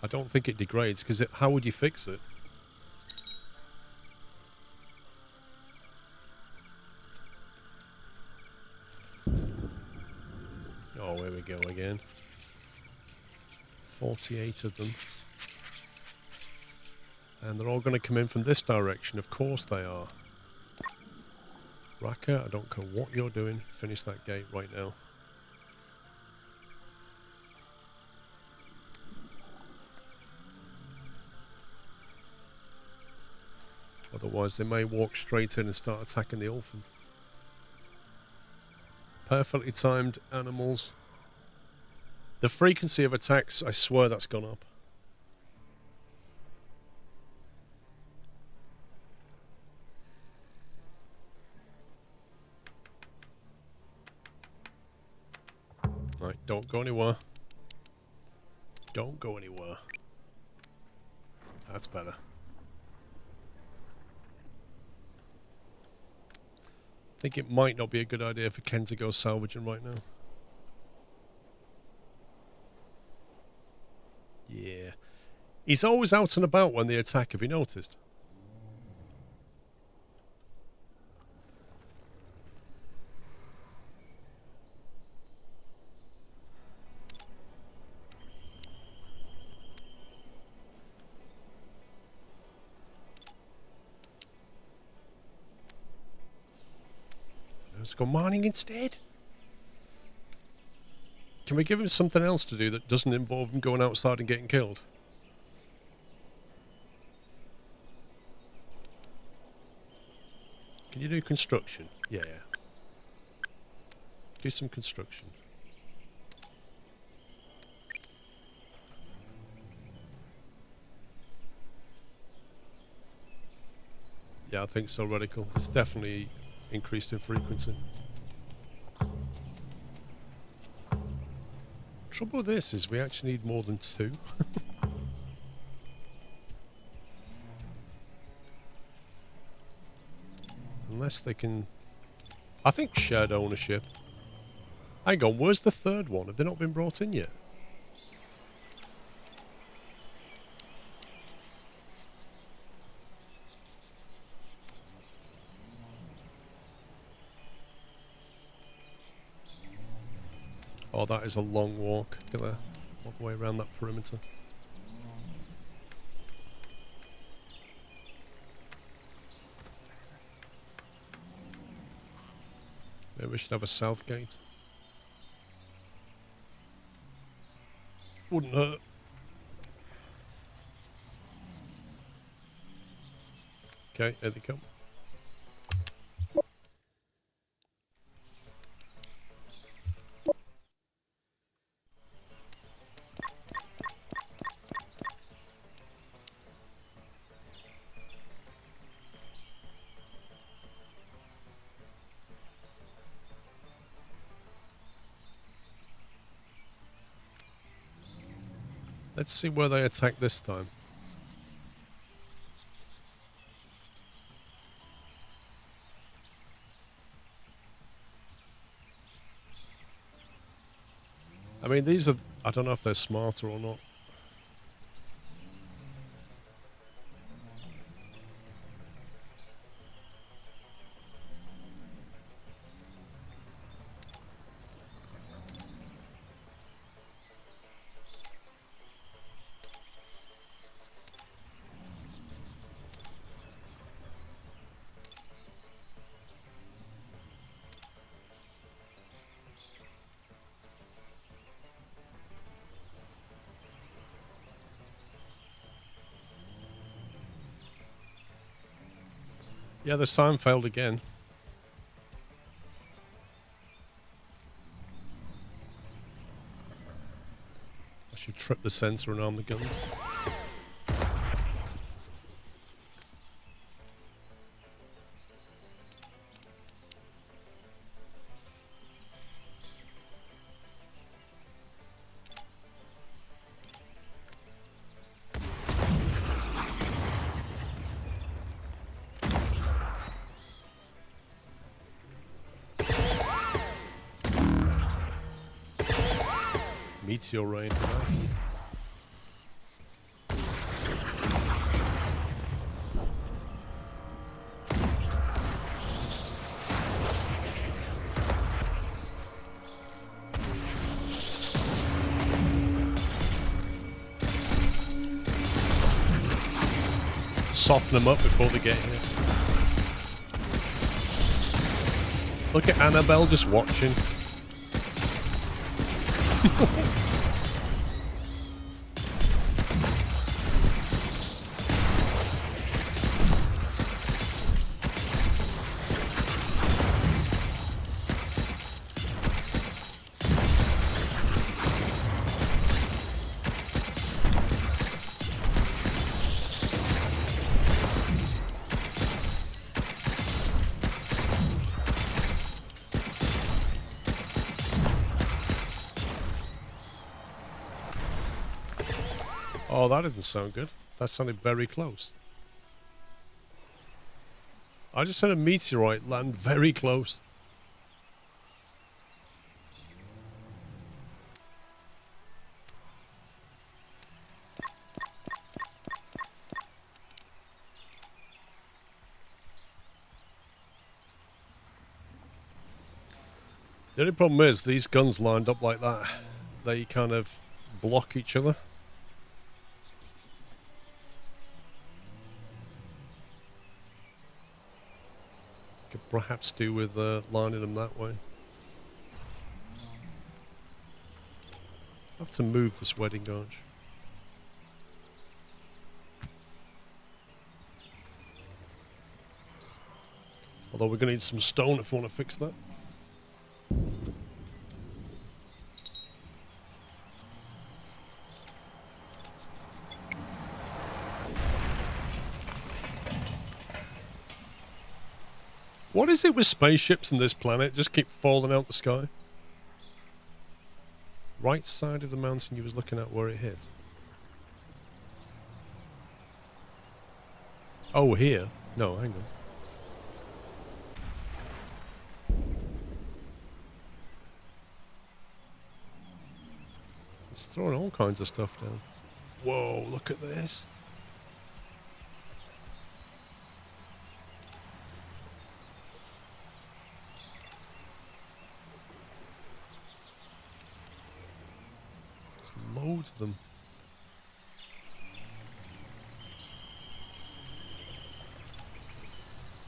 I don't think it degrades, because how would you fix it? go again. 48 of them. And they're all going to come in from this direction. Of course they are. Raka, I don't care what you're doing. Finish that gate right now. Otherwise they may walk straight in and start attacking the orphan. Perfectly timed animals. The frequency of attacks, I swear that's gone up. Right, don't go anywhere. Don't go anywhere. That's better. I think it might not be a good idea for Ken to go salvaging right now. Yeah. He's always out and about when they attack, have you noticed? Let's go mining instead. Can we give him something else to do that doesn't involve him going outside and getting killed? Can you do construction? Yeah. Do some construction. Yeah, I think so, Radical. It's definitely increased in frequency. Trouble with this is we actually need more than 2. Unless they can... I think shared ownership. Hang on, where's the third one? Have they not been brought in yet? Oh, that is a long walk. Look at that. All the way around that perimeter. Maybe we should have a south gate. Wouldn't hurt. Okay, here they come. Let's see where they attack this time. I mean, these are... I don't know if they're smarter or not. Yeah, the sign failed again. I should trip the sensor and arm the guns. Meteor rain. Nice. Soften them up before they get here. Look at Annabelle just watching. Oh, that didn't sound good. That sounded very close. I just had a meteorite land very close. The only problem is these guns lined up like that, they kind of block each other. Could perhaps do with lining them that way. I have to move this wedding arch. Although we're going to need some stone if we want to fix that. What is it with spaceships in this planet? Just keep falling out the sky. Right side of the mountain you was looking at where it hit. Oh, here? No, hang on. It's throwing all kinds of stuff down. Whoa, look at this. There's loads of them.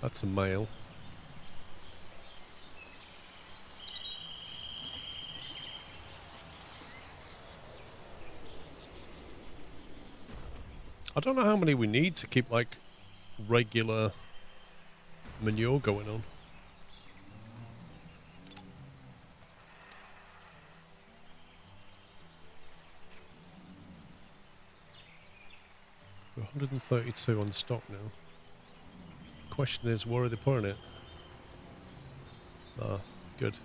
That's a male. I don't know how many we need to keep, like, regular manure going on. We're 132 on stock now. Question is, where are they putting it? Ah, good.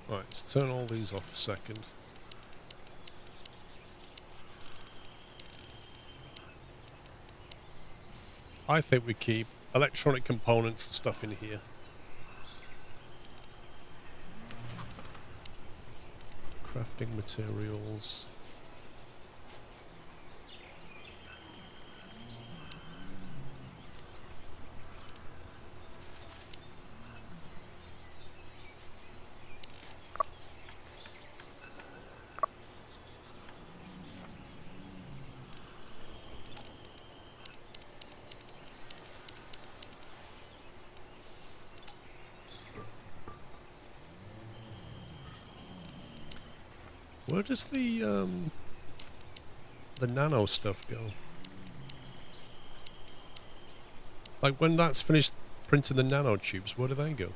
Right, let's turn all these off a second. I think we keep electronic components and stuff in here. Crafting materials. Where does the nano stuff go? Like when that's finished printing the nanotubes, where do they go?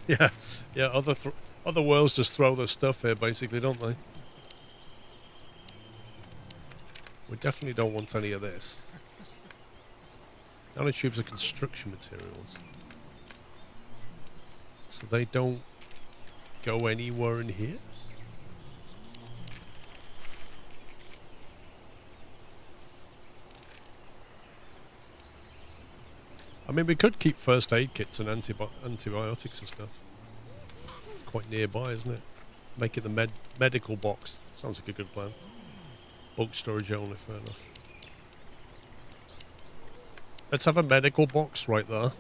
Yeah, yeah. Other worlds just throw their stuff here, basically, don't they? We definitely don't want any of this. Nanotubes are construction materials. So they don't go anywhere in here? I mean, we could keep first aid kits and antibiotics and stuff. It's quite nearby, isn't it? Make it the medical box. Sounds like a good plan. Bulk storage only, fair enough. Let's have a medical box right there.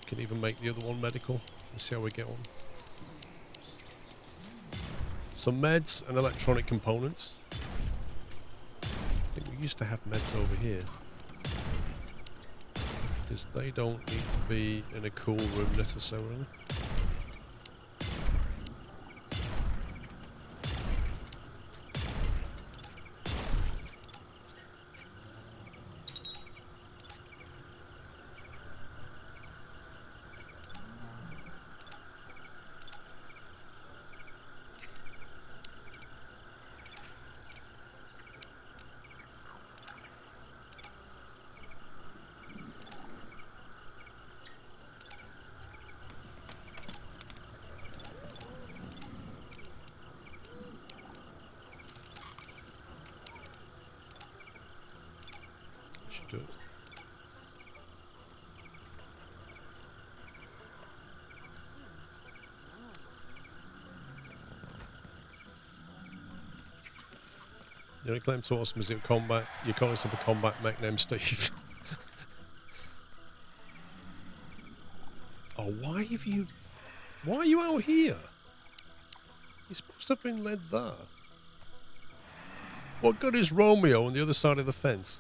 Can even make the other one medical. Let's see how we get on. Some meds and electronic components. I think we used to have meds over here. Because they don't need to be in a cool room necessarily. Should do it. The only claim to awesome is your combat. You call yourself a combat mech named Steve. Oh, why have you... Why are you out here? You're supposed to have been led there. What good is Romeo on the other side of the fence?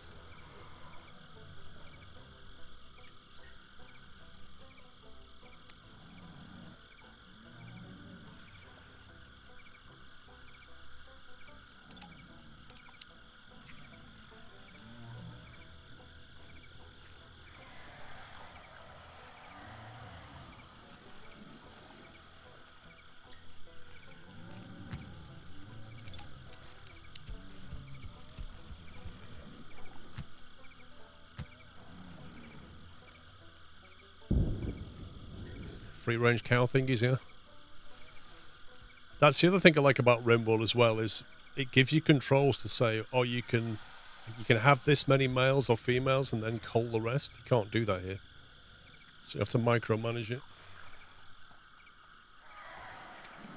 Free range cow thingies, yeah. That's the other thing I like about Rimworld as well, is it gives you controls to say, oh, you can have this many males or females and then cull the rest. You can't do that here. So you have to micromanage it.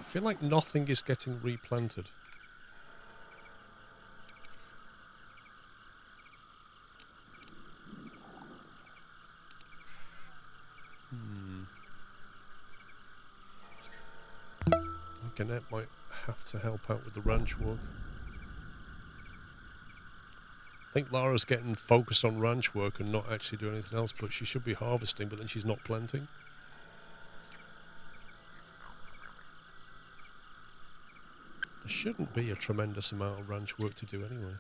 I feel like nothing is getting replanted. Annette might have to help out with the ranch work. I think Lara's getting focused on ranch work and not actually doing anything else, but she should be harvesting, but then she's not planting. There shouldn't be a tremendous amount of ranch work to do anyway.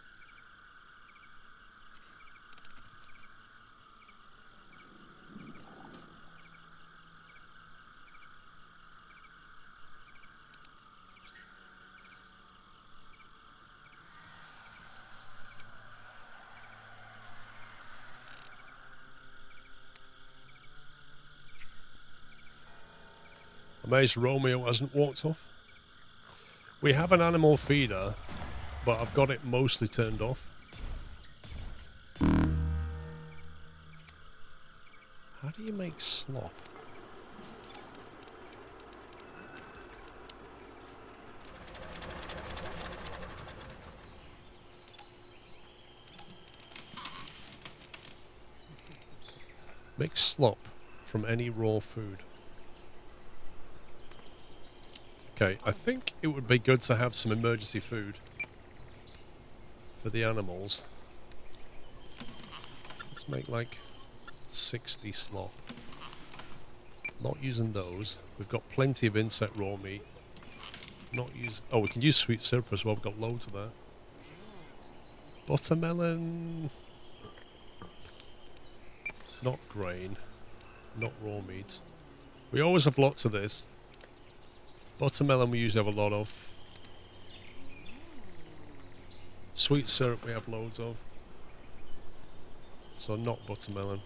Amazed Romeo hasn't walked off. We have an animal feeder, but I've got it mostly turned off. How do you make slop? Make slop from any raw food. Okay, I think it would be good to have some emergency food for the animals. Let's make like 60 slop. Not using those. We've got plenty of insect raw meat. Not use. Oh, we can use sweet syrup as well. We've got loads of that. Buttermelon. Not grain. Not raw meat. We always have lots of this. Buttermelon we usually have a lot of. Sweet syrup we have loads of. So not buttermelon.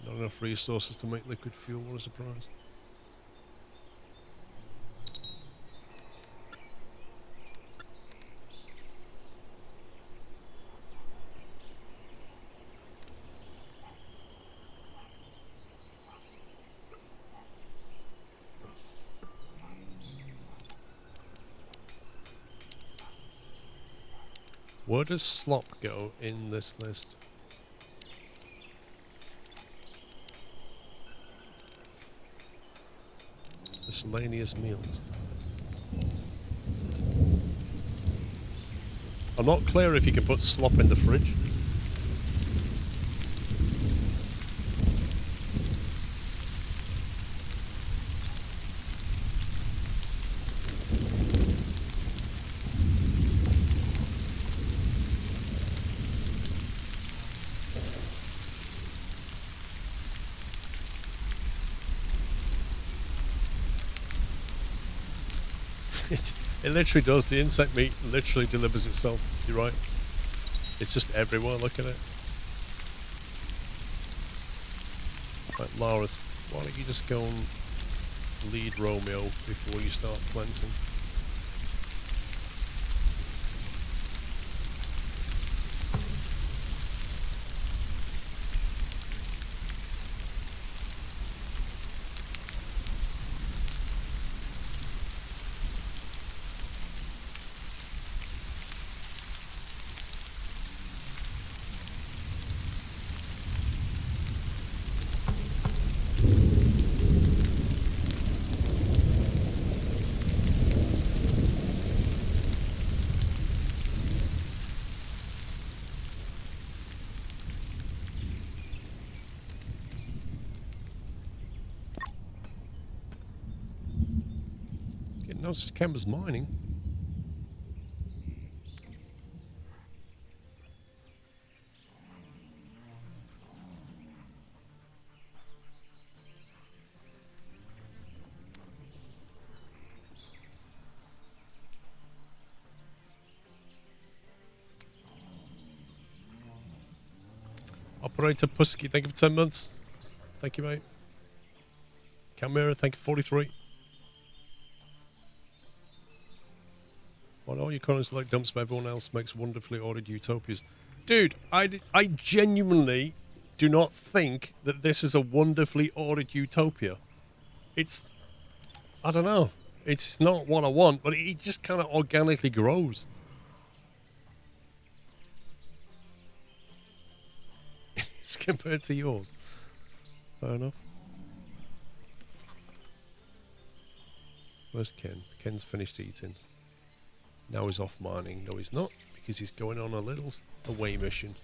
Not enough resources to make liquid fuel, what a surprise. Where does slop go in this list? Miscellaneous meals. I'm not clear if you can put slop in the fridge. It literally does. The insect meat literally delivers itself. You're right. It's just everywhere. Look at it. Right, Laura, why don't you just go and lead Romeo before you start planting? Getting noticed Kemba's mining. Operator Pusky, thank you for 10 months. Thank you, mate. Camera, thank you for 43. What all your comments like dumps, but everyone else makes wonderfully ordered utopias. Dude, I genuinely do not think that this is a wonderfully ordered utopia. It's, I don't know. It's not what I want, but it just kind of organically grows. Compared to yours. Fair enough. Where's Ken? Ken's finished eating. Now he's off mining. No, he's not, because he's going on a little away mission.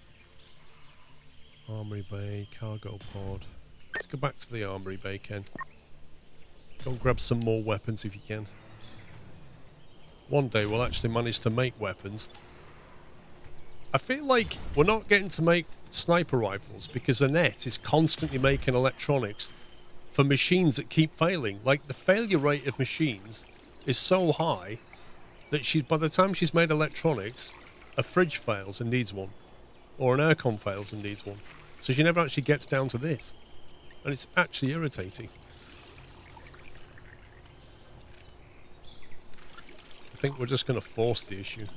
Armory Bay, cargo pod. Let's go back to the Armory Bay, Ken. Go and grab some more weapons if you can. One day we'll actually manage to make weapons. I feel like we're not getting to make sniper rifles because Annette is constantly making electronics for machines that keep failing. Like, the failure rate of machines is so high that by the time she's made electronics, a fridge fails and needs one, or an aircon fails and needs one. So she never actually gets down to this, and it's actually irritating. I think we're just going to force the issue.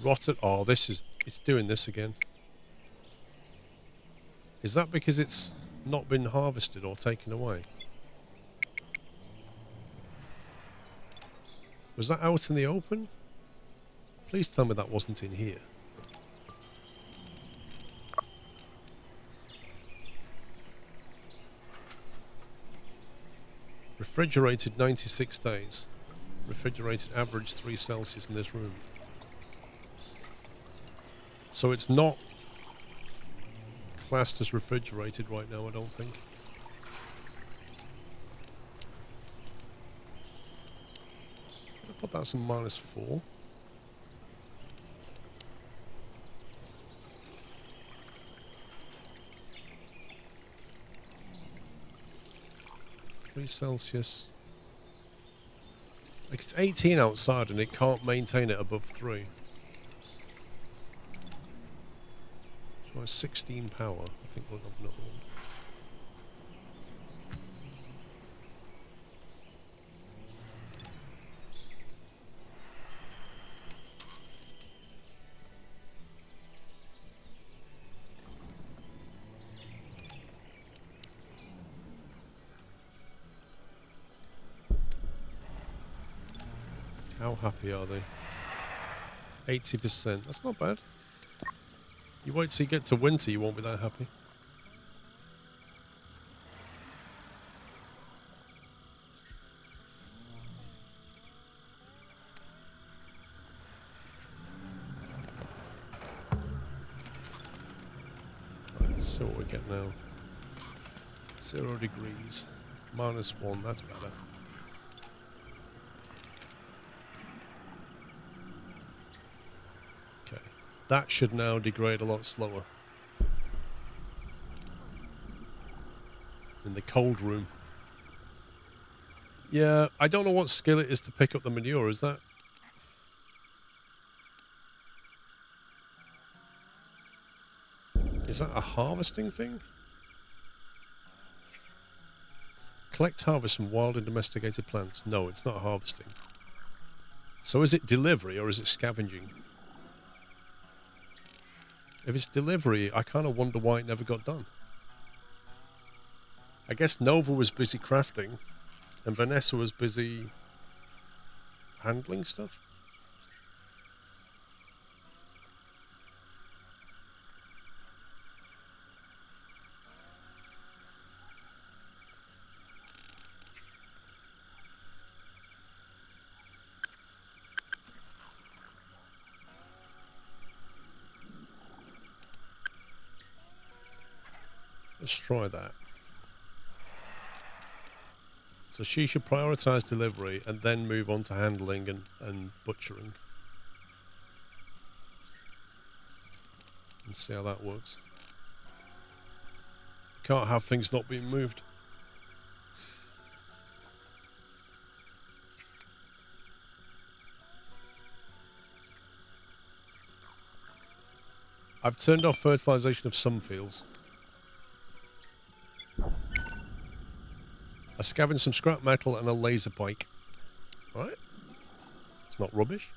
Rotted. Oh, it's doing this again. Is that because it's not been harvested or taken away? Was that out in the open? Please tell me that wasn't in here. Refrigerated 96 days. Refrigerated average 3 Celsius in this room. So it's not classed as refrigerated right now, I don't think. I'll put that some -4. Celsius. Like it's 18 outside and it can't maintain it above 3. So 16 power. I think we'll have another one. How happy are they? 80%. That's not bad. You wait till you get to winter, you won't be that happy. Right, let's see what we get now. 0 degrees. -1, that's better. That should now degrade a lot slower. In the cold room. Yeah, I don't know what skill it is to pick up the manure, is that? Is that a harvesting thing? Collect harvest from wild and domesticated plants. No, it's not harvesting. So is it delivery or is it scavenging? If it's delivery, I kind of wonder why it never got done. I guess Nova was busy crafting, and Vanessa was busy handling stuff. Let's try that. So she should prioritize delivery and then move on to handling and butchering. And see how that works. Can't have things not being moved. I've turned off fertilization of some fields. I scavenged some scrap metal and a laser pike. Right? It's not rubbish.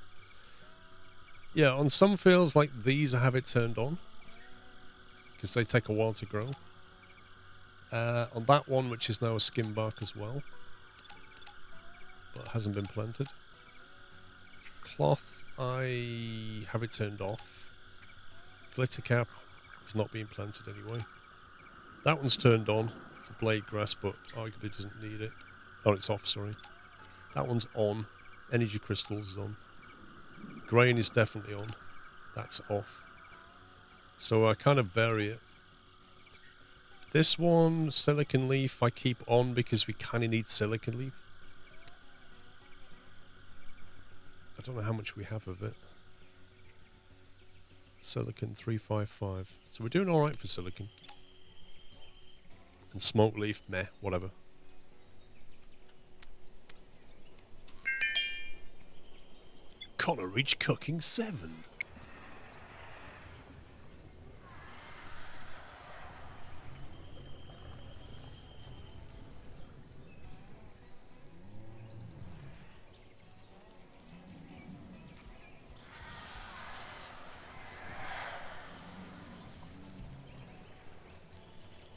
Yeah, on some fields like these I have it turned on. Because they take a while to grow. On that one, which is now a skim bark as well. But hasn't been planted. Cloth, I have it turned off. Glitter cap is not being planted anyway. That one's turned on for blade grass, but arguably doesn't need it. Oh, it's off, sorry. That one's on. Energy crystals is on. Grain is definitely on. That's off. So I kind of vary it. This one, silicon leaf, I keep on because we kind of need silicon leaf. I don't know how much we have of it. Silicon 355. So we're doing alright for silicon. And smoke leaf, meh, whatever. Connor reached cooking 7.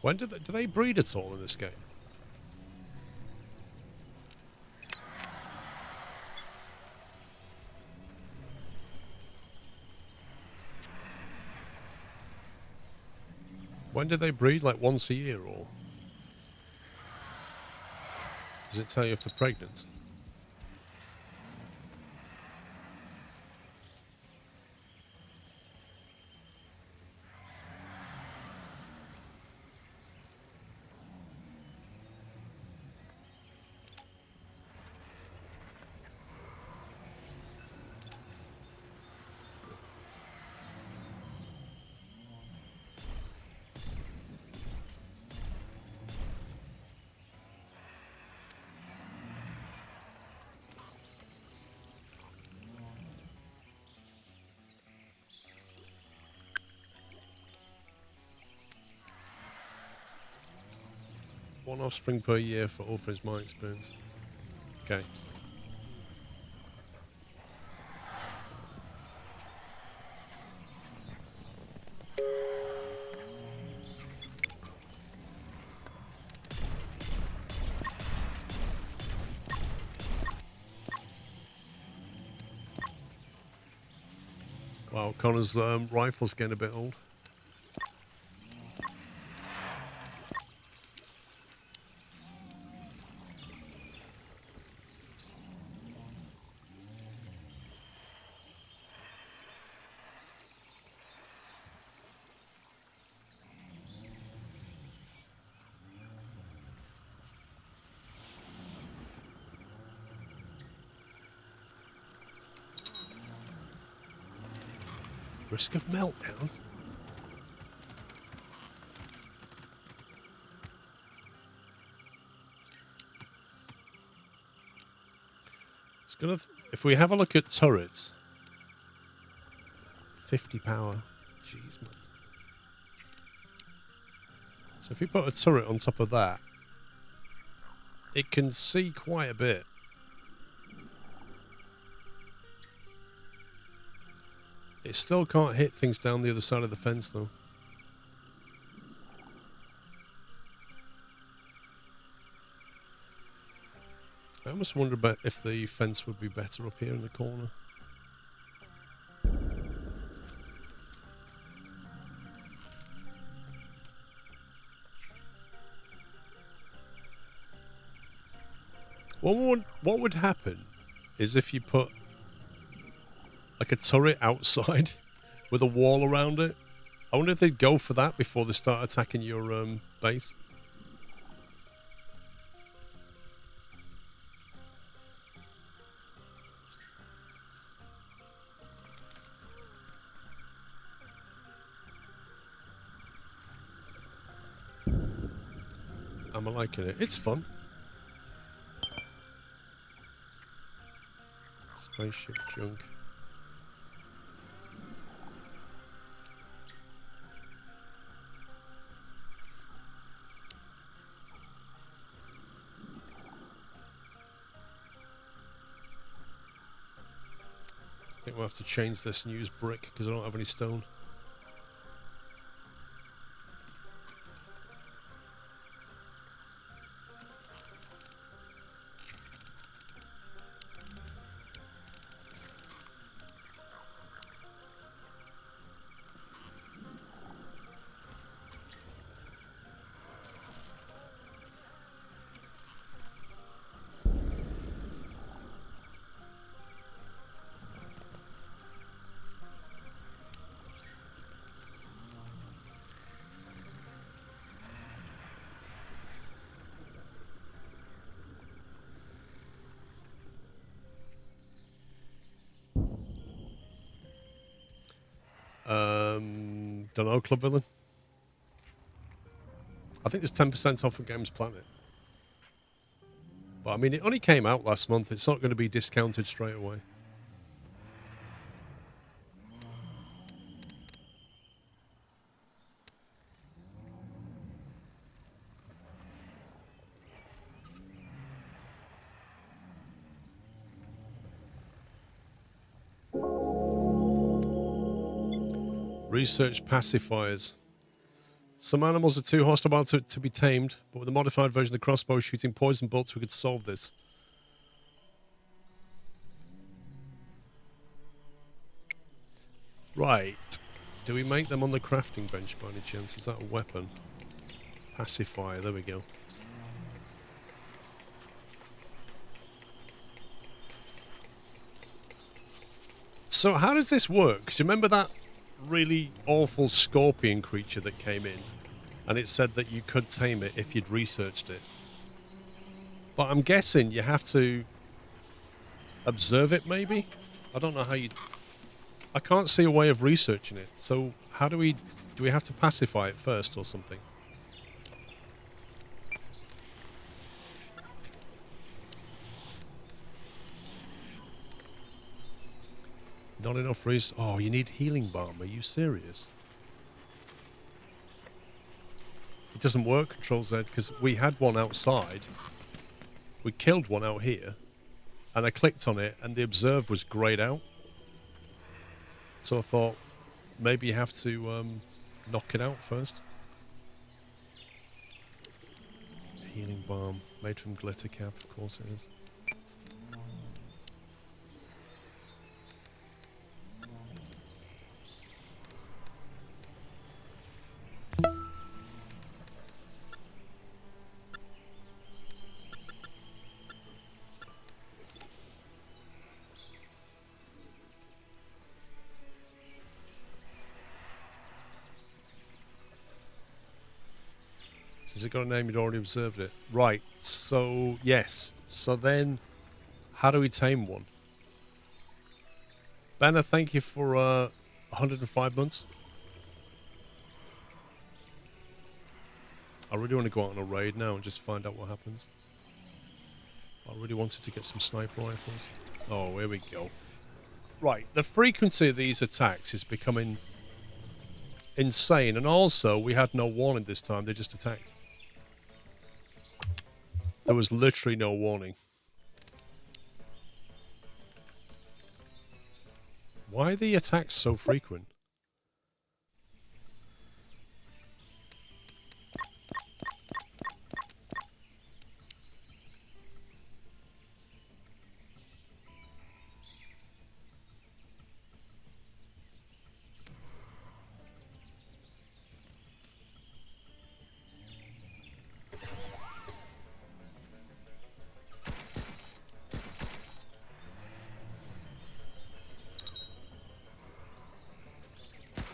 When do they breed at all in this game? When do they breed? Like once a year or? Does it tell you if they're pregnant? One offspring per year for orphans, my experience. Okay. Wow, Connor's rifle's getting a bit old. Risk of meltdown? It's gonna. If we have a look at turrets, 50 power. Jeez, man. So if you put a turret on top of that, it can see quite a bit. It still can't hit things down the other side of the fence, though. I almost wonder about if the fence would be better up here in the corner. What would happen is if you put like a turret outside with a wall around it. I wonder if they'd go for that before they start attacking your base. I'm liking it. It's fun. Spaceship junk. I think we'll have to change this and use brick because I don't have any stone. Don't know, Club Villain. I think there's 10% off of Games Planet. But I mean, it only came out last month. It's not going to be discounted straight away. Research pacifiers. Some animals are too hostile to be tamed, but with a modified version of the crossbow shooting poison bolts, we could solve this. Right. Do we make them on the crafting bench by any chance? Is that a weapon? Pacifier, there we go. So how does this work? 'Cause you remember that really awful scorpion creature that came in, and it said that you could tame it if you'd researched it. But I'm guessing you have to observe it, maybe? I don't know how you... I can't see a way of researching it. So how do we... Do we have to pacify it first or something? Not enough reason. Oh, you need healing balm. Are you serious? It doesn't work, Control Z, because we had one outside. We killed one out here. And I clicked on it, and the observe was grayed out. So I thought, maybe you have to knock it out first. Healing balm, made from glitter cap, of course it is. Has it got a name? You'd already observed it. Right, so, yes. So then, how do we tame one? Banner, thank you for 105 months. I really want to go out on a raid now and just find out what happens. I really wanted to get some sniper rifles. Oh, here we go. Right, the frequency of these attacks is becoming insane. And also, we had no warning this time. They just attacked. There was literally no warning. Why are the attacks so frequent?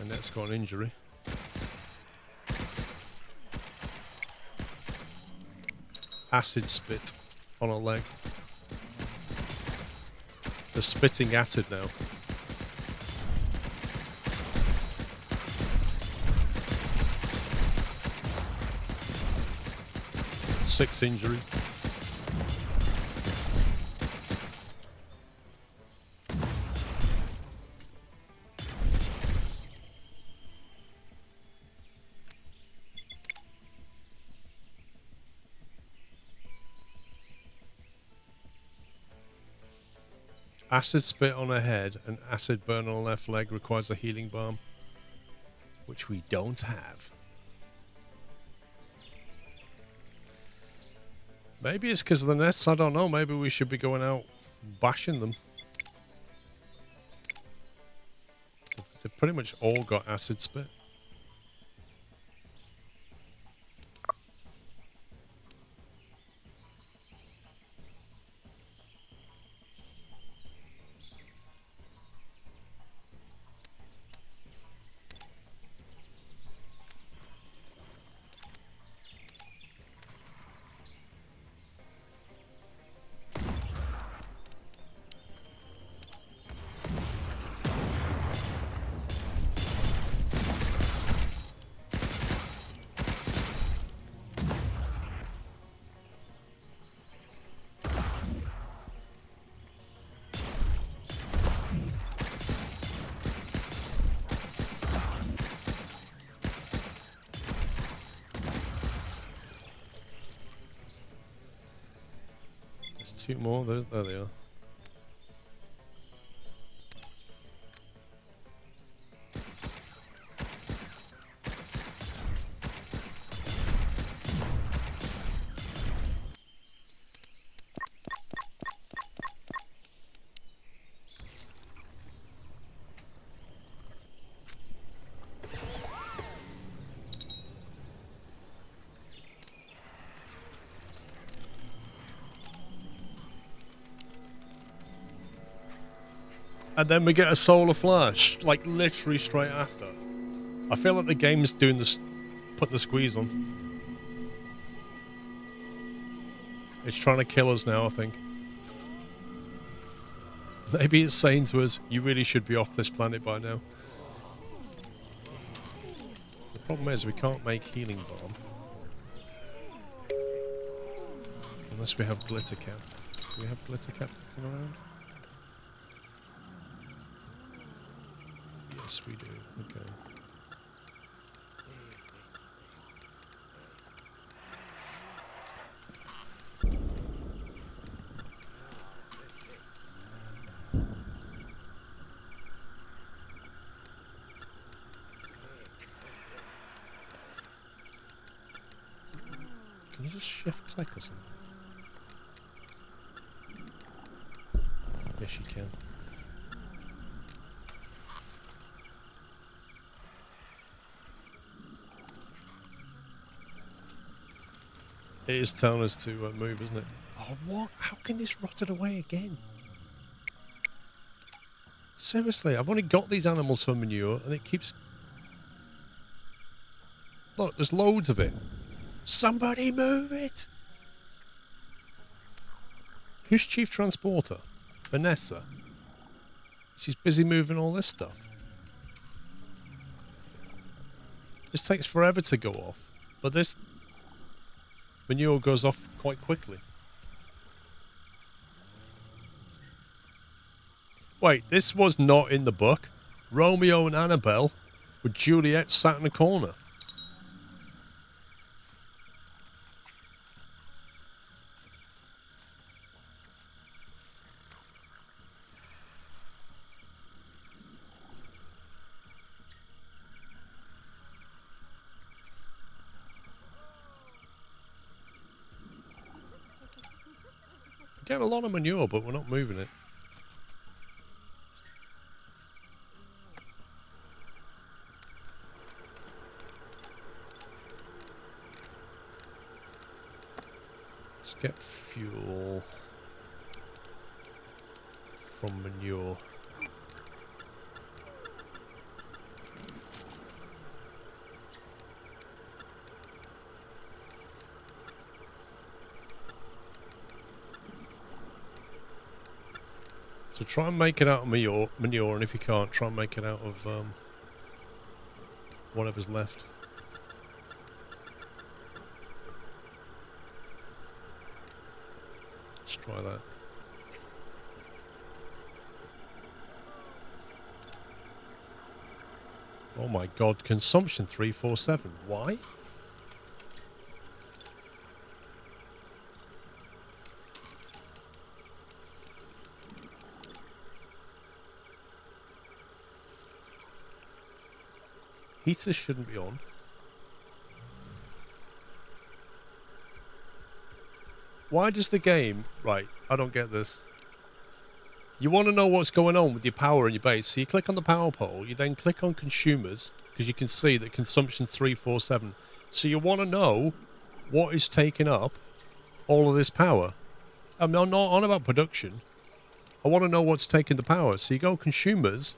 And that's got an injury. Acid spit on a leg. They're spitting acid now. Six injuries. Acid spit on her head and acid burn on her left leg requires a healing balm, which we don't have. Maybe it's because of the nests, I don't know. Maybe we should be going out bashing them. They've pretty much all got acid spit. Two more, there they are. And then we get a solar flash, like literally straight after. I feel like the game's doing this, putting the squeeze on. It's trying to kill us now, I think. Maybe it's saying to us, you really should be off this planet by now. The problem is we can't make healing bomb. Unless we have glitter cap. Do we have glitter cap around? Yes, we do. Okay. Can you just shift click or something? Yes, you can. It is telling us to move, isn't it? Oh, what? How can this rot it away again? Seriously, I've only got these animals for manure, and it keeps... Look, there's loads of it. Somebody move it! Who's Chief Transporter? Vanessa. She's busy moving all this stuff. This takes forever to go off, but this manure goes off quite quickly. Wait, this was not in the book. Romeo and Annabelle with Juliet sat in a corner. Get a lot of manure, but we're not moving it. Let's get fuel from manure. So try and make it out of manure, and if you can't, try and make it out of whatever's left. Let's try that. Oh my god, consumption 347. Why? Heaters shouldn't be on. Why does the game... Right, I don't get this. You want to know what's going on with your power and your base, so you click on the power pole, you then click on consumers, because you can see that consumption 347. So you want to know what is taking up all of this power. I'm not on about production. I want to know what's taking the power. So you go consumers,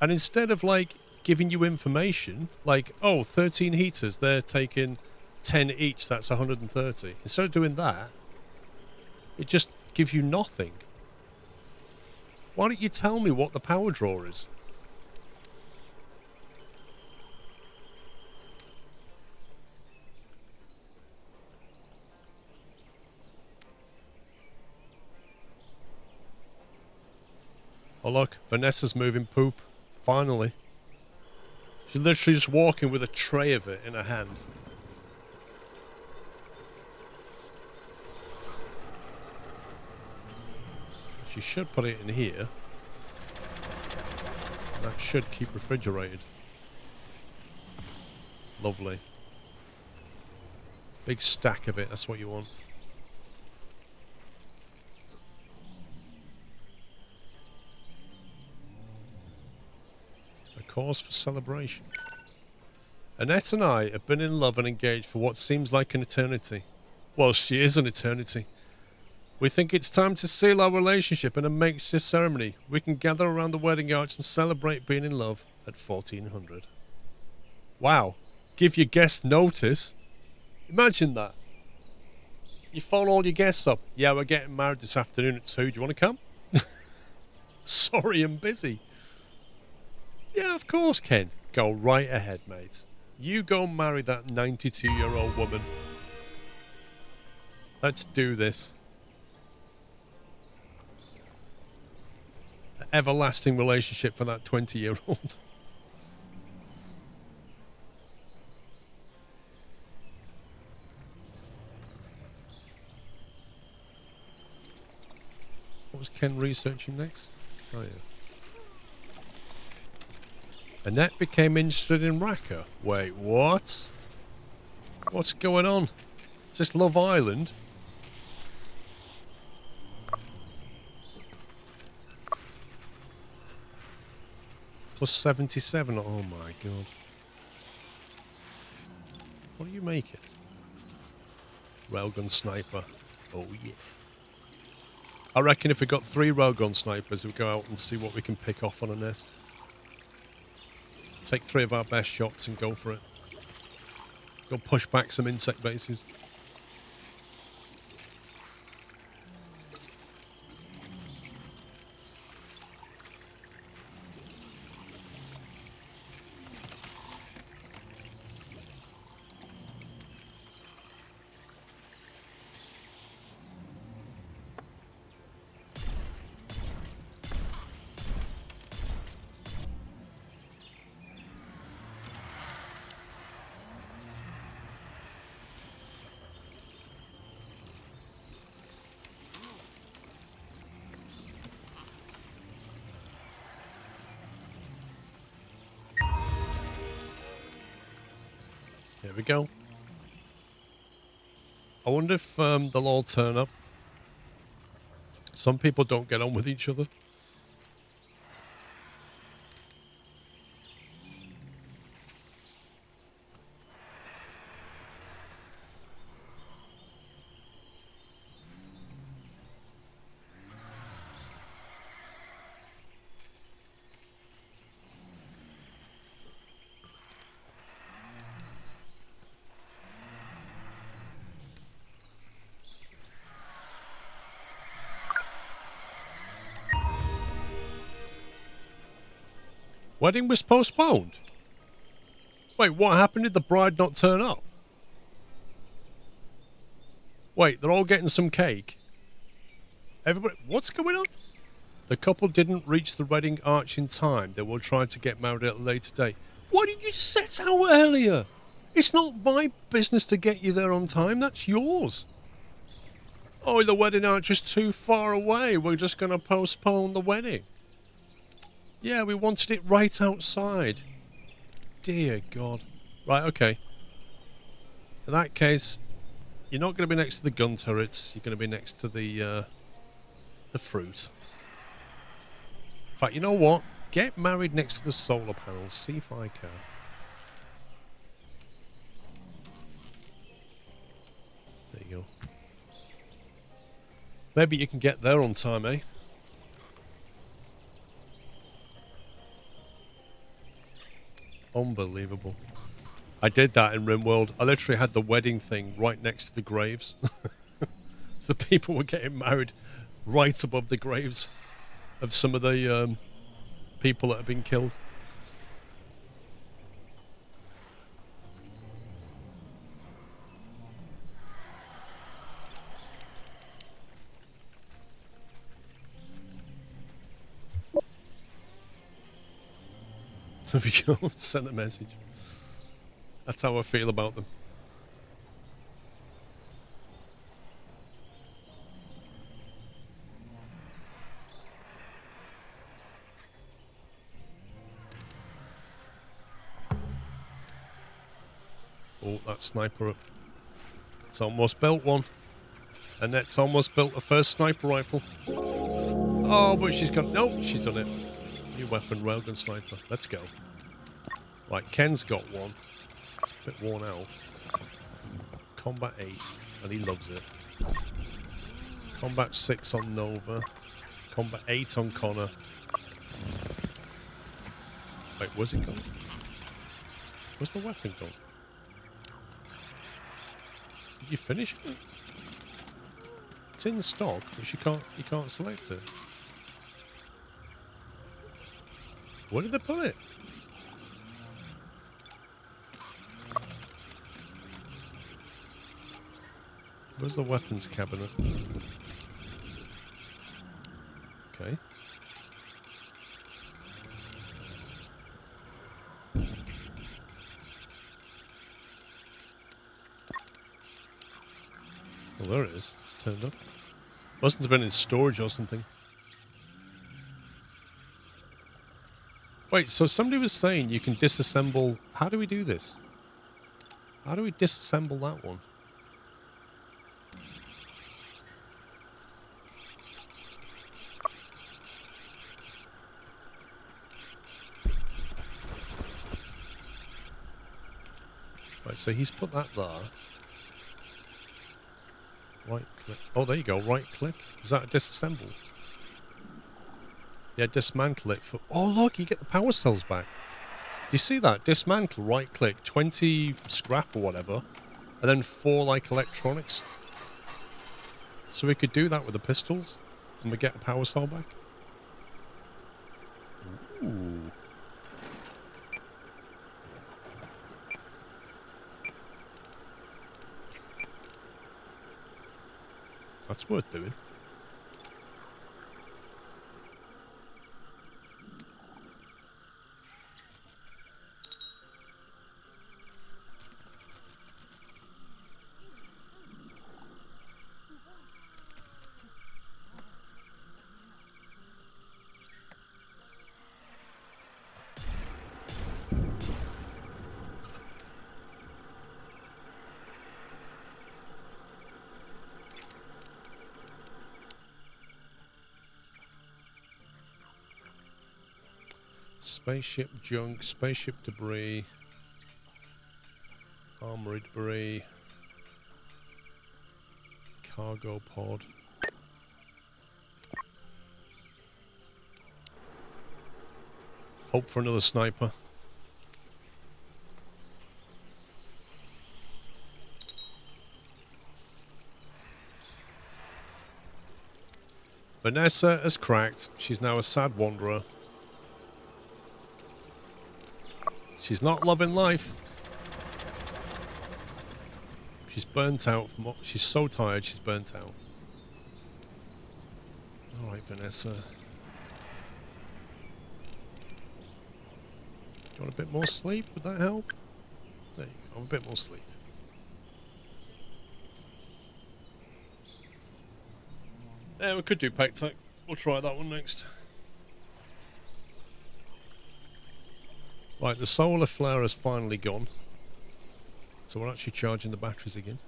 and instead of like giving you information like, oh, 13 heaters, they're taking 10 each, that's 130. Instead of doing that, it just gives you nothing. Why don't you tell me what the power draw is? Oh look, Vanessa's moving poop. Finally. She's literally just walking with a tray of it in her hand. She should put it in here. That should keep refrigerated. Lovely. Big stack of it, that's what you want. Cause for celebration. Annette and I have been in love and engaged for what seems like an eternity. Well, she is an eternity. We think it's time to seal our relationship in a makeshift ceremony. We can gather around the wedding arch and celebrate being in love at 1400. Wow. Give your guests notice. Imagine that. You phone all your guests up. Yeah, we're getting married this afternoon at 2. Do you want to come? Sorry, I'm busy. Yeah, of course, Ken. Go right ahead, mate. You go marry that 92-year-old woman. Let's do this. An everlasting relationship for that 20-year-old. What was Ken researching next? Oh, yeah. Annette became interested in Raqqa. Wait, what? What's going on? Is this Love Island? Plus 77. Oh my god. What do you make it? Railgun sniper. Oh yeah. I reckon if we got 3 railgun snipers, we'll go out and see what we can pick off on a nest. Take 3 of our best shots and go for it. Go push back some insect bases. There we go. I wonder if they'll all turn up. Some people don't get on with each other. Wedding was postponed? Wait, what happened? Did the bride not turn up? Wait, they're all getting some cake? Everybody, what's going on? The couple didn't reach the wedding arch in time. They will try to get married at a later date. Why did you set out earlier? It's not my business to get you there on time. That's yours. Oh, the wedding arch is too far away. We're just going to postpone the wedding. Yeah, we wanted it right outside. Dear God. Right, okay. In that case, you're not going to be next to the gun turrets. You're going to be next to the fruit. In fact, you know what? Get married next to the solar panels. See if I can. There you go. Maybe you can get there on time, eh? Unbelievable. I did that in RimWorld. I literally had the wedding thing right next to the graves. So people were getting married right above the graves of some of the people that have been killed. There we go. Send a message. That's how I feel about them. Oh, that sniper up. It's almost built one. Annette's almost built the first sniper rifle. Oh, but she's got... Nope, she's done it. New weapon, railgun sniper. Let's go. Right, Ken's got one. It's a bit worn out. Combat 8, and he loves it. Combat 6 on Nova. Combat 8 on Connor. Wait, where's it gone? Where's the weapon gone? Did you finish it? It's in stock, but you can't select it. Where did they put it? Where's the weapons cabinet? Okay. Well, there it is. It's turned up. Must have been in storage or something. Wait, so somebody was saying you can disassemble... How do we do this? How do we disassemble that one? Right, so he's put that there. Right click. Oh, there you go. Right click. Is that a disassemble? Yeah, dismantle it for... Oh, look, you get the power cells back. Do you see that? Dismantle, right click, 20 scrap or whatever, and then 4 like electronics. So we could do that with the pistols, and we get a power cell back. Ooh. That's worth doing. Spaceship junk, spaceship debris, armory debris, cargo pod. Hope for another sniper. Vanessa has cracked. She's now a sad wanderer. She's not loving life. She's burnt out. She's so tired, she's burnt out. Alright, Vanessa. Do you want a bit more sleep? Would that help? There you go, a bit more sleep. Yeah, we could do Pectec. We'll try that one next. Right, the solar flare has finally gone. So we're actually charging the batteries again.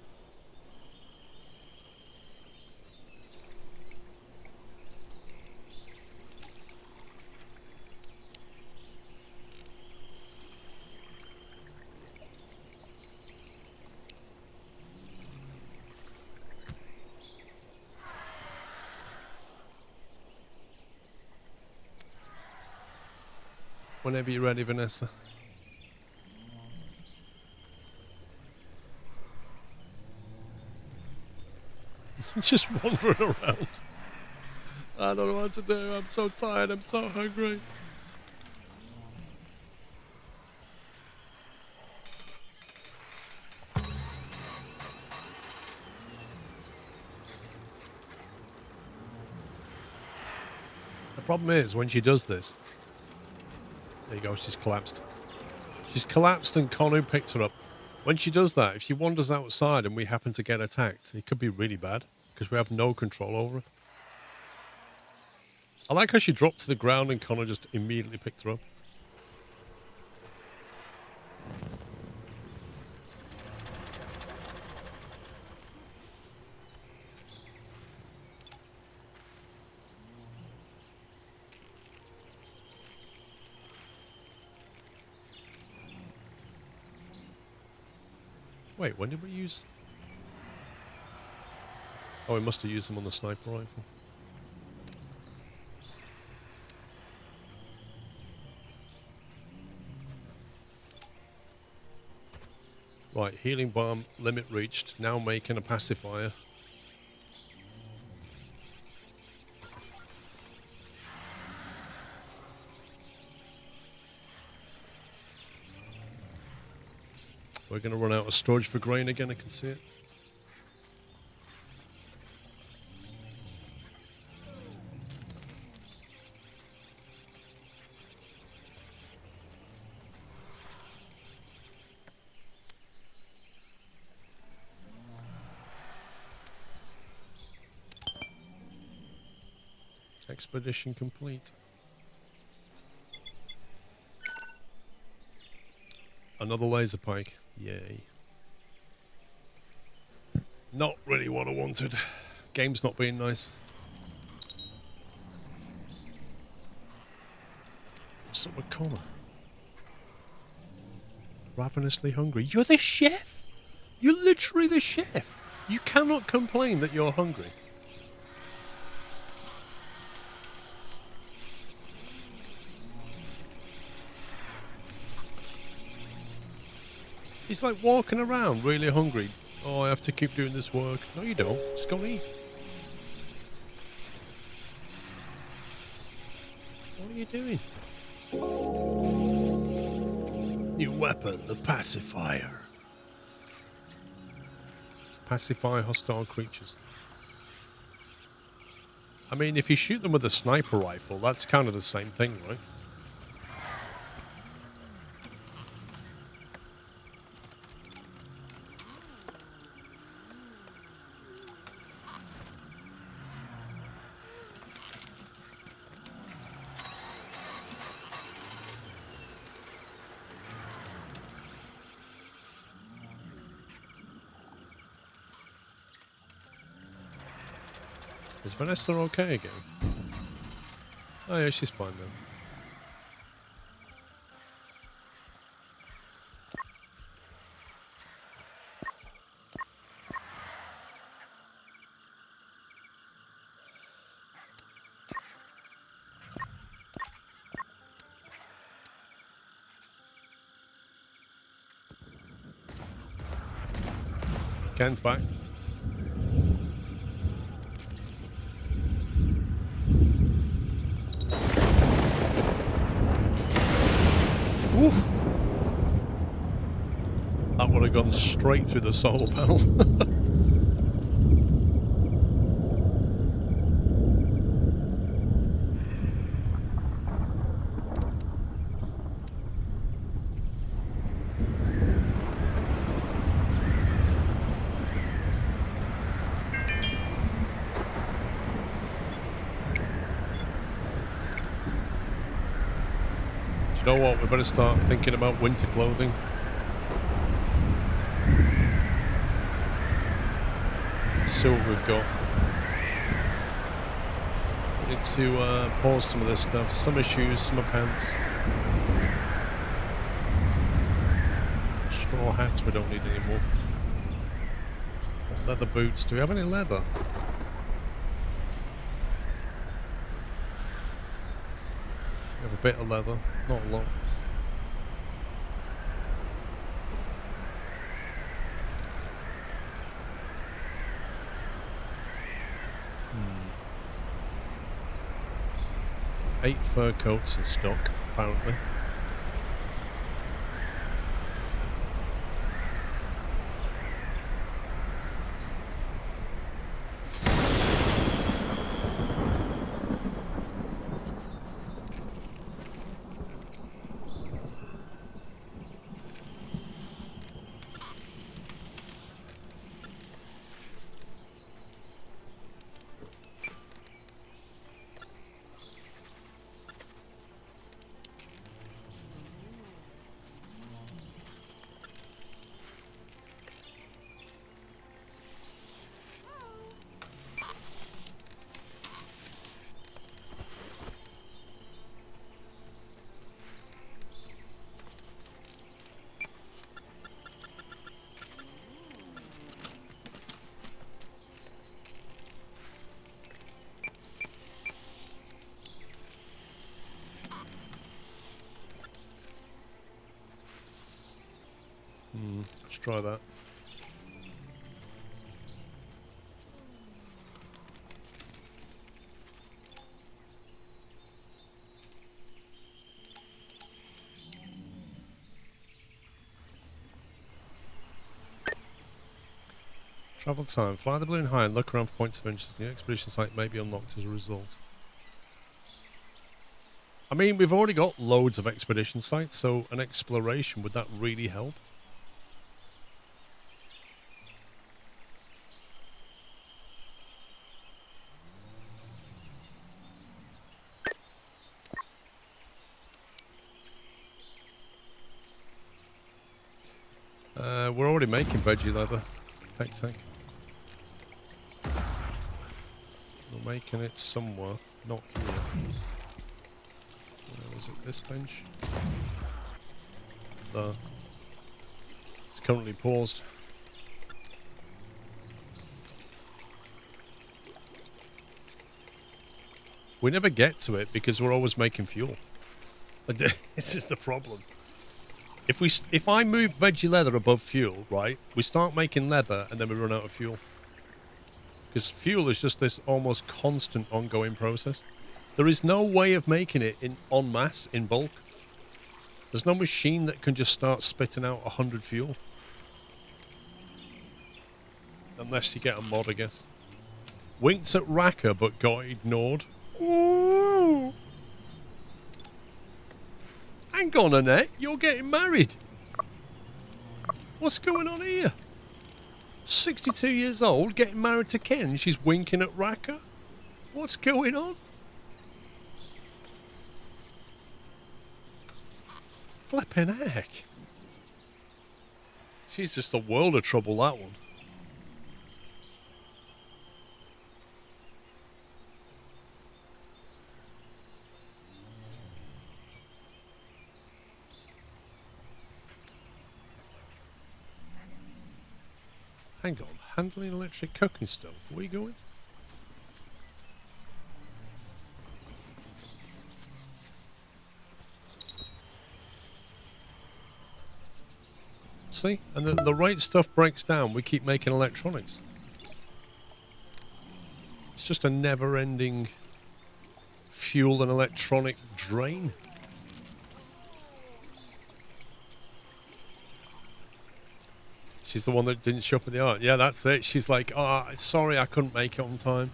Whenever you're ready, Vanessa. Just wandering around. I don't know what to do. I'm so tired. I'm so hungry. The problem is, when she does this... There you go, she's collapsed. She's collapsed and Konu picked her up. When she does that, if she wanders outside and we happen to get attacked, it could be really bad, because we have no control over her. I like how she dropped to the ground and Connor just immediately picked her up. Wait, when did we use... Oh, he must have used them on the sniper rifle. Right, healing bomb limit reached. Now making a pacifier. We're going to run out of storage for grain again, I can see it. Expedition complete. Another laser pike. Yay. Not really what I wanted. Game's not being nice. What's up with Connor? Ravenously hungry. You're the chef! You're literally the chef! You cannot complain that you're hungry. He's like walking around really hungry. Oh, I have to keep doing this work. No, you don't. Just go and eat. What are you doing? New weapon, the pacifier. Pacify hostile creatures. I mean, if you shoot them with a sniper rifle, that's kind of the same thing, right? Is Vanessa okay again? Oh yeah, she's fine then. Ken's back. Oof. That would have gone straight through the solar panel. You know what? We better start thinking about winter clothing. Let's see what we've got. We need to pause some of this stuff. Summer shoes, summer pants. Straw hats we don't need anymore. Leather boots. Do we have any leather? We have a bit of leather. Not a lot. Hmm. 8 fur coats in stock, apparently. Let's try that. Travel time. Fly the balloon high and look around for points of interest. The expedition site may be unlocked as a result. I mean, we've already got loads of expedition sites, so an exploration, would that really help? We're already making veggie leather. Heck tank. We're making it somewhere, not here. Is it this bench? No. It's currently paused. We never get to it because we're always making fuel. This is the problem. If I move veggie leather above fuel, right, we start making leather and then we run out of fuel. Because fuel is just this almost constant ongoing process. There is no way of making it en masse, in bulk. There's no machine that can just start spitting out 100 fuel. Unless you get a mod, I guess. Winked at Raka but got ignored. Ooh. Hang on, Annette, you're getting married. What's going on here? 62 years old, getting married to Ken. She's winking at Raka. What's going on? Flipping heck. She's just a world of trouble, that one. Hang on, handling electric cooking stove. Where are you going? See? And the right stuff breaks down. We keep making electronics. It's just a never-ending fuel and electronic drain. She's the one that didn't show up at the art. Yeah, that's it. She's like, oh, sorry, I couldn't make it on time.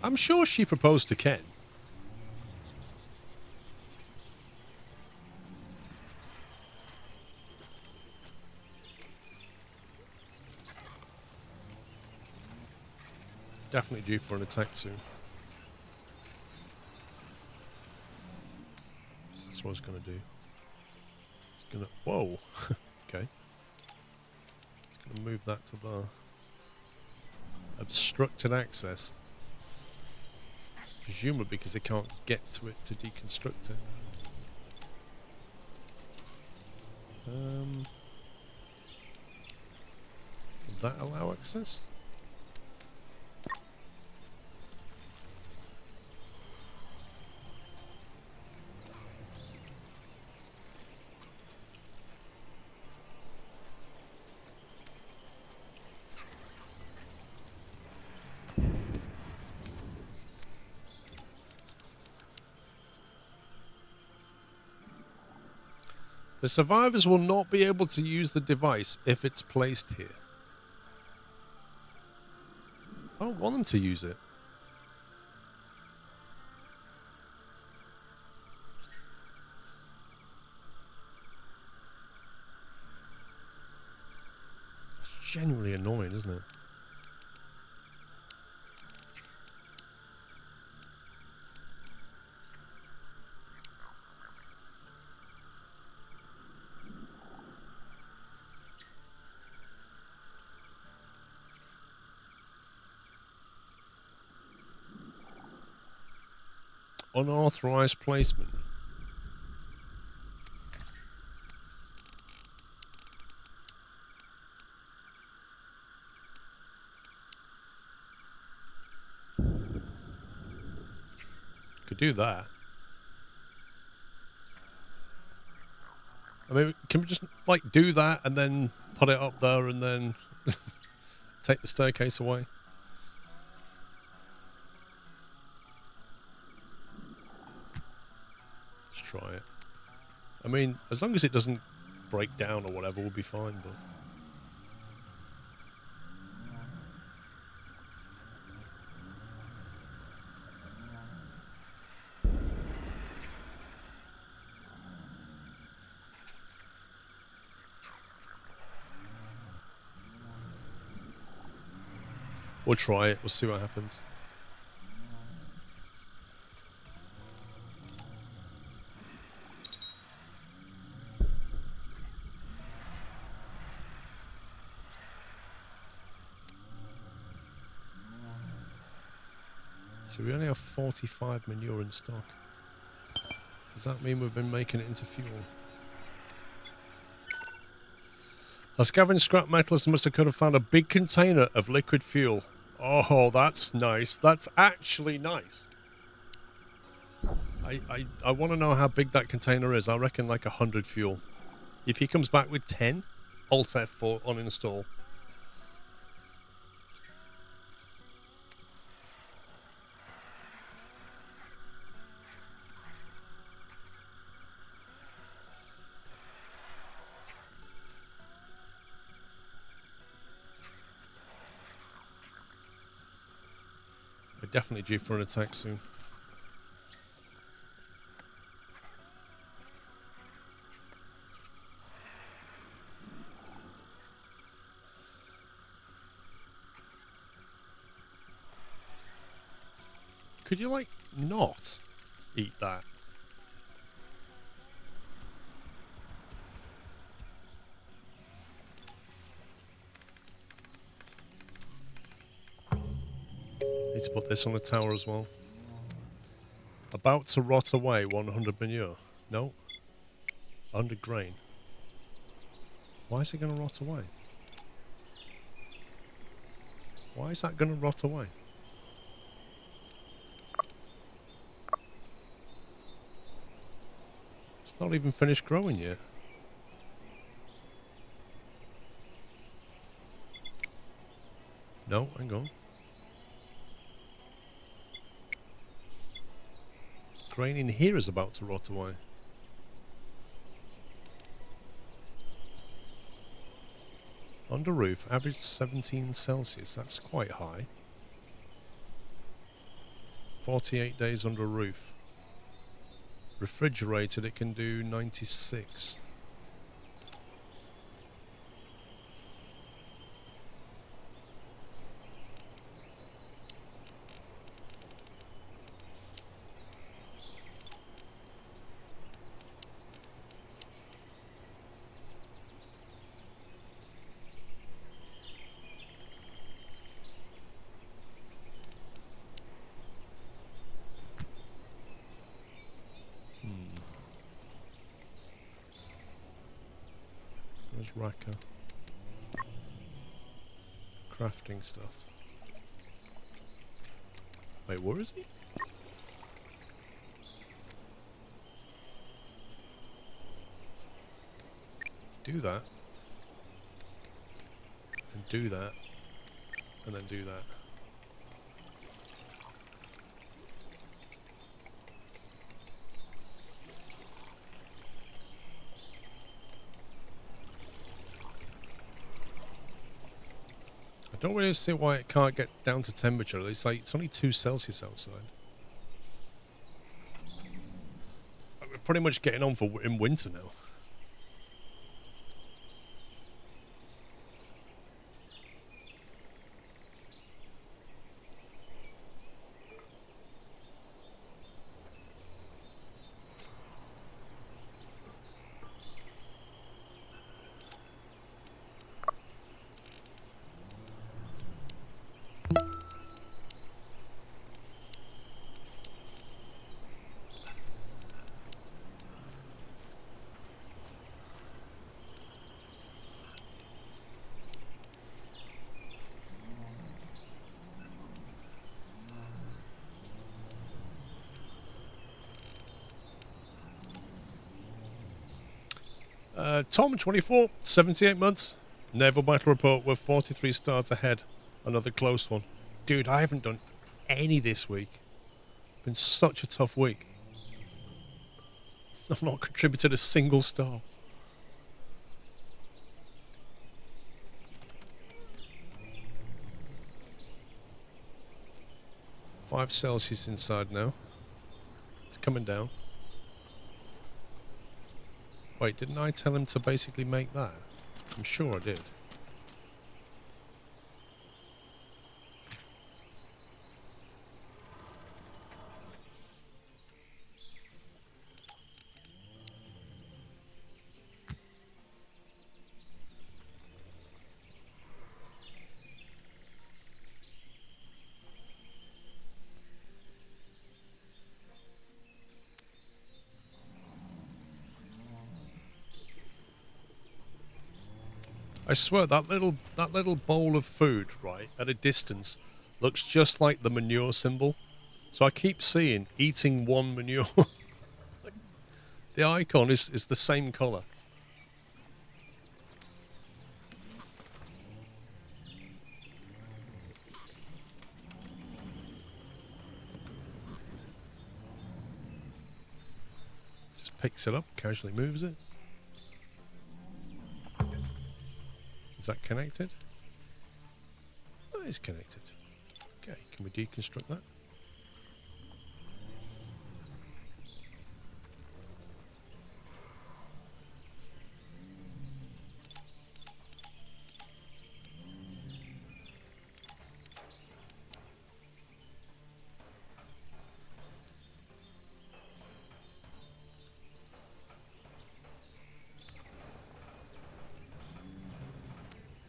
I'm sure she proposed to Ken. Definitely due for an attack soon. That's what I was going to do. It's going to... Whoa. Okay. It's going to move that to the... Obstructed access. It's presumably because they can't get to it to deconstruct it. Would that allow access? The survivors will not be able to use the device if it's placed here. I don't want them to use it. It's genuinely annoying, isn't it? Unauthorized placement. Could do that. I mean, can we just, like, do that and then put it up there and then take the staircase away? Let's try it. I mean, as long as it doesn't break down or whatever, we'll be fine, but... We'll try it. We'll see what happens. So we only have 45 manure in stock. Does that mean we've been making it into fuel? A scavenged scrap metalist must have could have found a big container of liquid fuel. Oh, that's nice. That's actually nice. I want to know how big that container is. I reckon like 100 fuel. If he comes back with 10, Alt F4 uninstall. We're definitely due for an attack soon. Could you, like, not eat that? Need to put this on the tower as well. About to rot away, 100 manure. No. 100 grain. Why is it going to rot away? Why is that going to rot away? It's not even finished growing yet. No, hang on. Grain in here is about to rot away. Under roof, average 17 Celsius. That's quite high. 48 days under roof. Refrigerated, it can do 96. Racker. Crafting stuff. Wait, where is he? Do that. And do that. And then do that. I don't really see why it can't get down to temperature. It's like it's only 2 Celsius outside. We're pretty much getting on for in winter now. Tom, 24, 78 months. Naval Battle Report, we're 43 stars ahead. Another close one. Dude, I haven't done any this week. Been such a tough week. I've not contributed a single star. Five Celsius inside now. It's coming down. Wait, didn't I tell him to basically make that? I'm sure I did. I swear that little bowl of food, right, at a distance, looks just like the manure symbol. So I keep seeing eating one manure. The icon is the same colour. Just picks it up, casually moves it. Is that connected? That is connected. Okay, can we deconstruct that?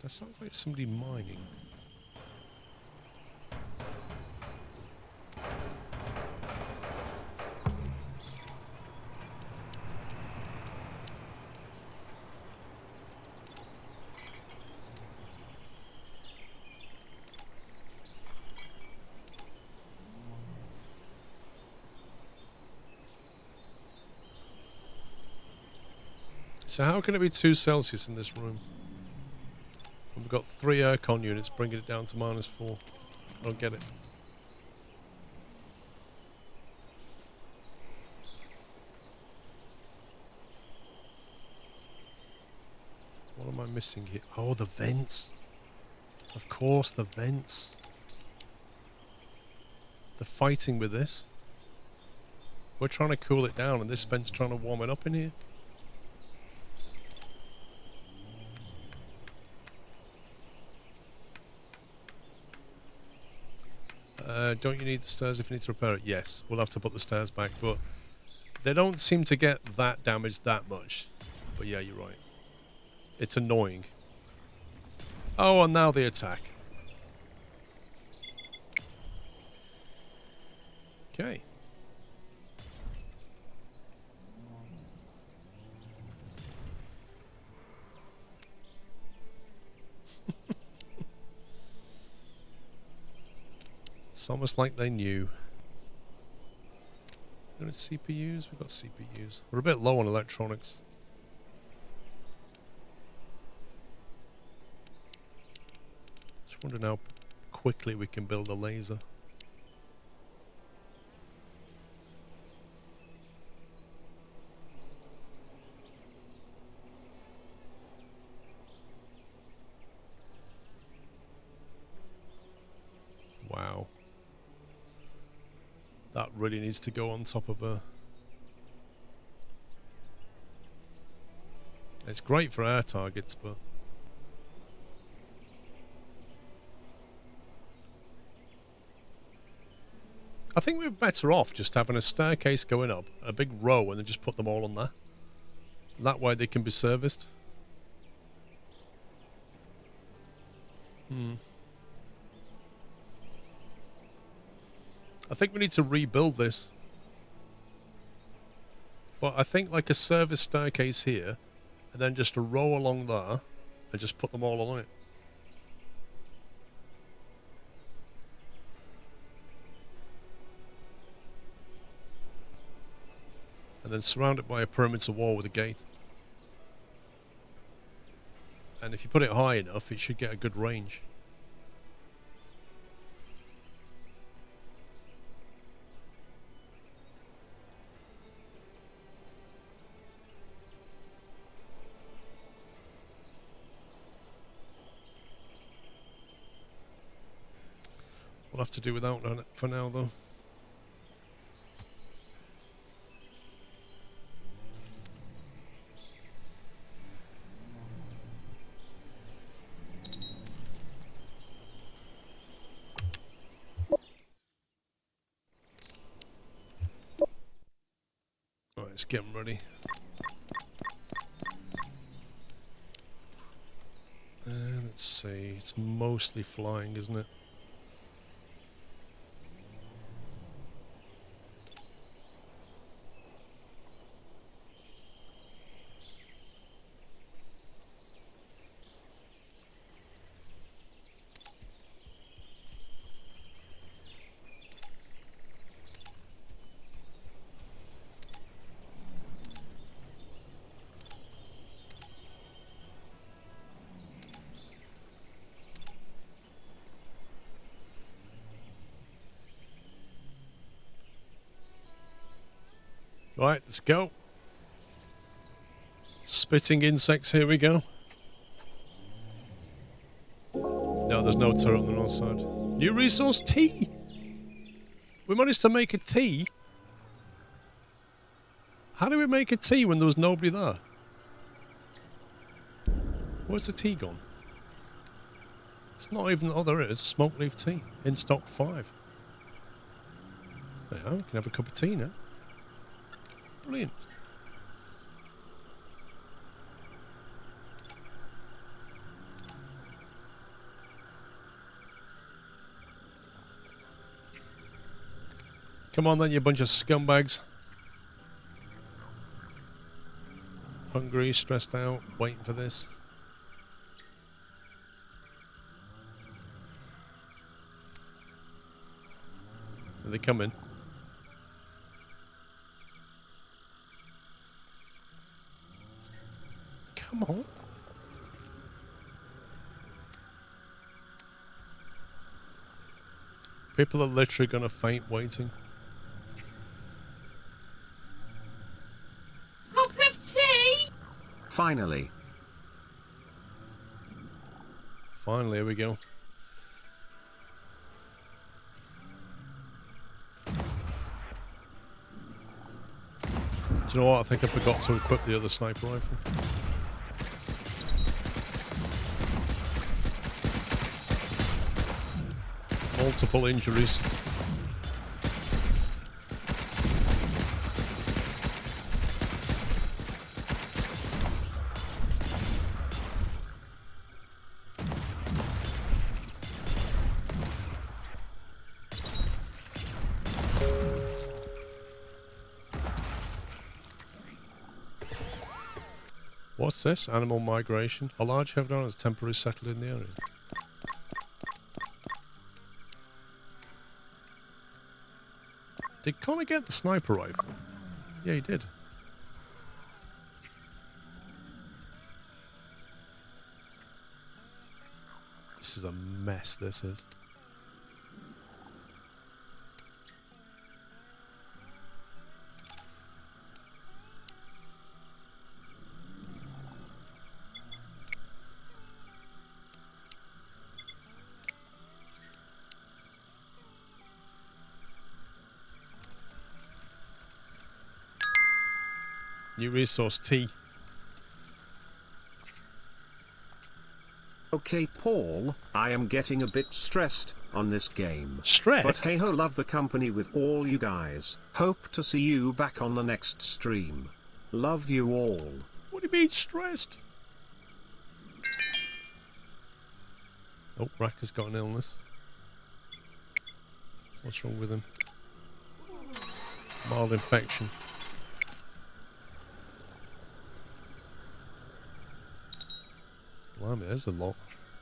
That sounds like somebody mining. So how can it be 2 Celsius in this room? We've got 3 aircon units bringing it down to -4. I don't get it. What am I missing here? Oh, the vents. Of course, the vents. They're fighting with this. We're trying to cool it down and this vent's trying to warm it up in here. Don't you need the stairs if you need to repair it? Yes, we'll have to put the stairs back, but they don't seem to get that damaged that much. But yeah, you're right. It's annoying. Oh, and now the attack. Okay. It's almost like they knew. Got CPUs? We've got CPUs. We're a bit low on electronics. Just wondering how quickly we can build a laser. Wow. That really needs to go on top of a... It's great for air targets, but... I think we're better off just having a staircase going up, a big row, and then just put them all on there. That way they can be serviced. I think we need to rebuild this. But I think like a service staircase here, and then just a row along there, and just put them all on it. And then surround it by a perimeter wall with a gate. And if you put it high enough, it should get a good range. We'll have to do without that for now, though. Right, let's get them ready. Let's see. It's mostly flying, isn't it? Right, let's go. Spitting insects, here we go. No, there's no turret on the north side. New resource, tea! We managed to make a tea? How do we make a tea when there was nobody there? Where's the tea gone? It's not even... Oh, there it is. Smoke leaf tea. In stock 5. There you are. We can have a cup of tea now. Brilliant. Come on then, you bunch of scumbags. Hungry, stressed out, waiting for this. Are they coming? Come on. People are literally going to faint waiting. Cup of tea! Finally. Finally, here we go. Do you know what? I think I forgot to equip the other sniper rifle. Multiple injuries. What's this? Animal migration. A large headhunter has temporarily settled in the area. Did Connor get the sniper rifle? Yeah, he did. This is a mess, this is. New resource, tea. Okay, Paul, I am getting a bit stressed on this game. Stress? But hey ho, love the company with all you guys. Hope to see you back on the next stream. Love you all. What do you mean stressed? Oh, Rack has got an illness. What's wrong with him? Mild infection. Blimey, there's a lot.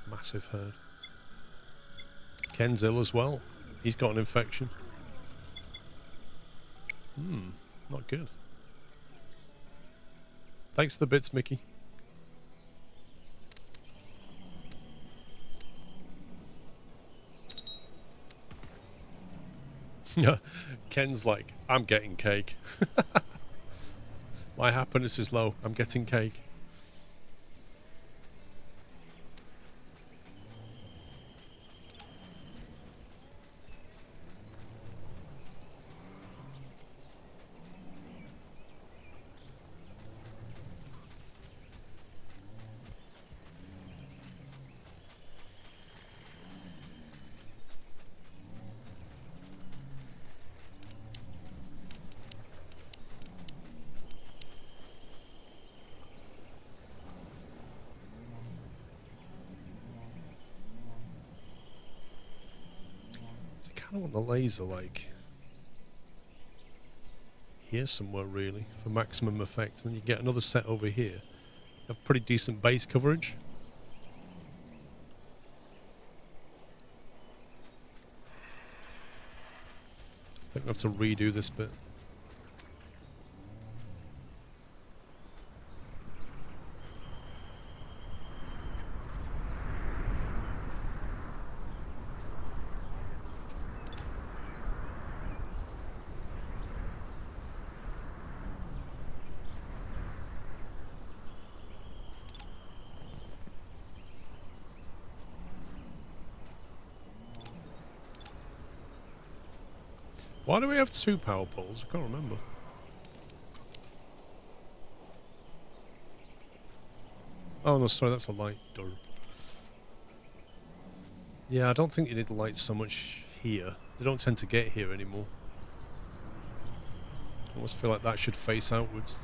Massive herd. Ken's ill as well. He's got an infection. Not good. Thanks for the bits, Mickey. Ken's like, I'm getting cake. My happiness is low. I'm getting cake. I want the laser, like, here somewhere, really, for maximum effect. Then you get another set over here. You have pretty decent base coverage. I think I have to redo this bit. Why do we have 2 power poles? I can't remember. Oh no, sorry, that's a light door. Yeah, I don't think you need the lights so much here. They don't tend to get here anymore. I almost feel like that should face outwards.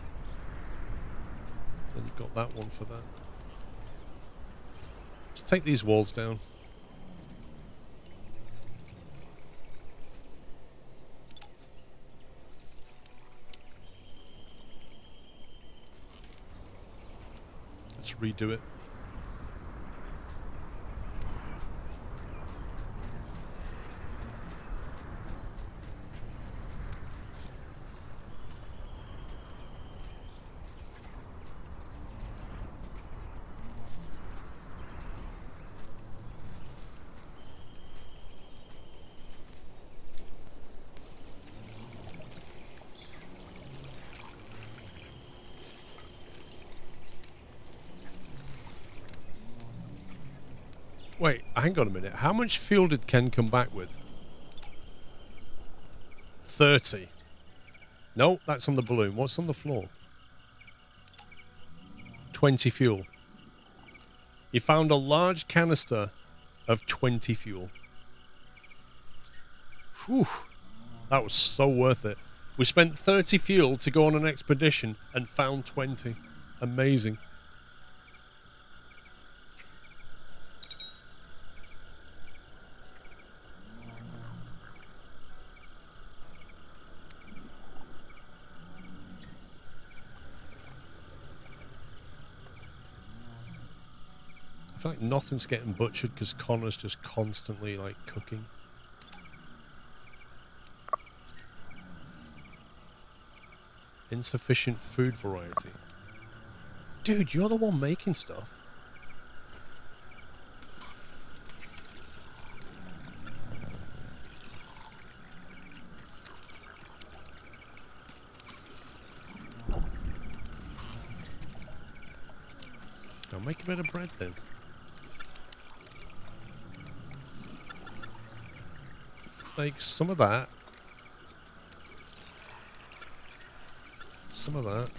Then you've got that one for that. Let's take these walls down. Let's redo it. Wait, hang on a minute. How much fuel did Ken come back with? 30. No, that's on the balloon. What's on the floor? 20 fuel. He found a large canister of 20 fuel. Whew. That was so worth it. We spent 30 fuel to go on an expedition and found 20. Amazing. I feel like nothing's getting butchered because Connor's just constantly, like, cooking. Insufficient food variety. Dude, you're the one making stuff. Now make a bit of bread then. Like some of that. Some of that.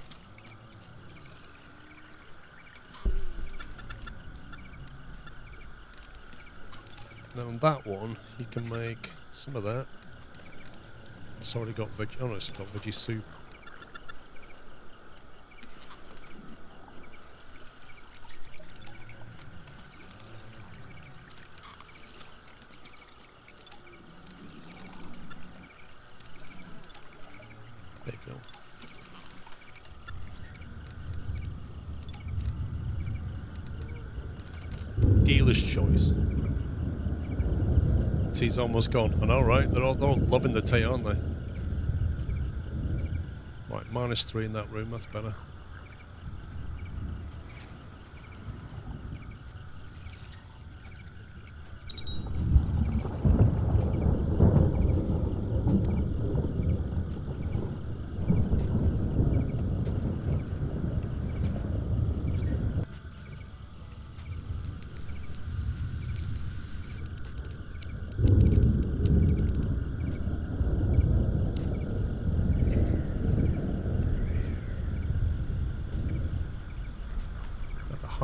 Now on that one, you can make some of that. It's already got veg. Oh no, it's got veggie soup. There you go. Dealer's choice. Tea's almost gone. I know, right? They're all loving the tea, aren't they? Right, -3 in that room. That's better.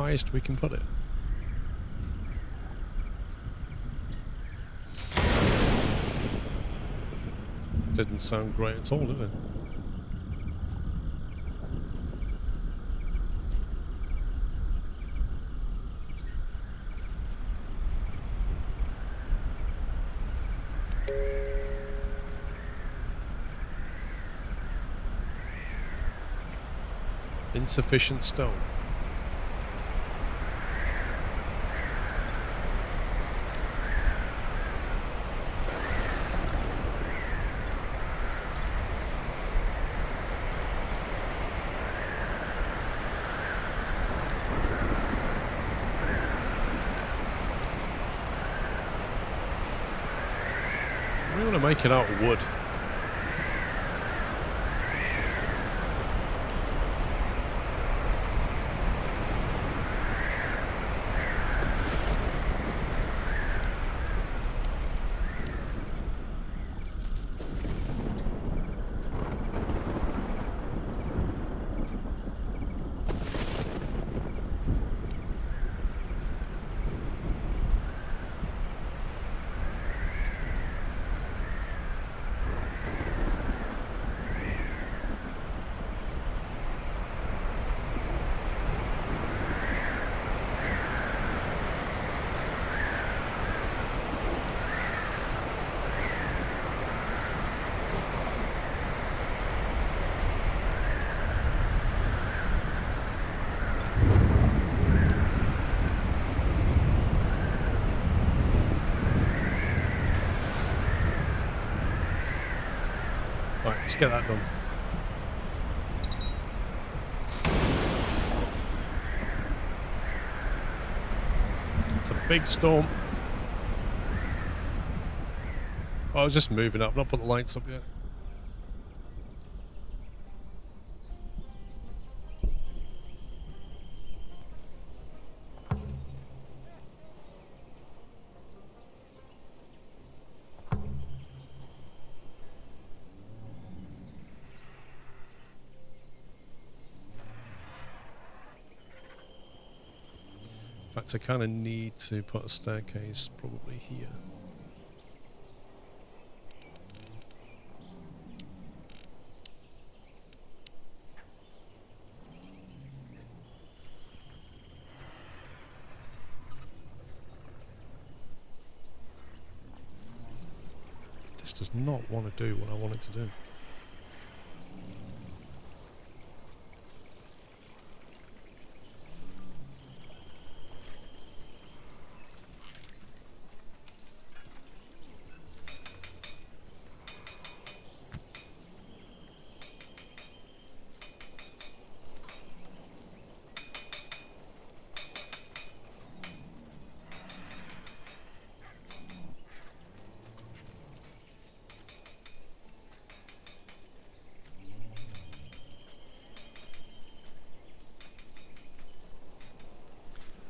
highest we can put it. Didn't sound great at all, did it? Insufficient stone. We want to make it out of wood. Right, let's get that done. It's a big storm. Oh, I was just moving up, not put the lights up yet. In fact, I kind of need to put a staircase probably here. This does not want to do what I want it to do.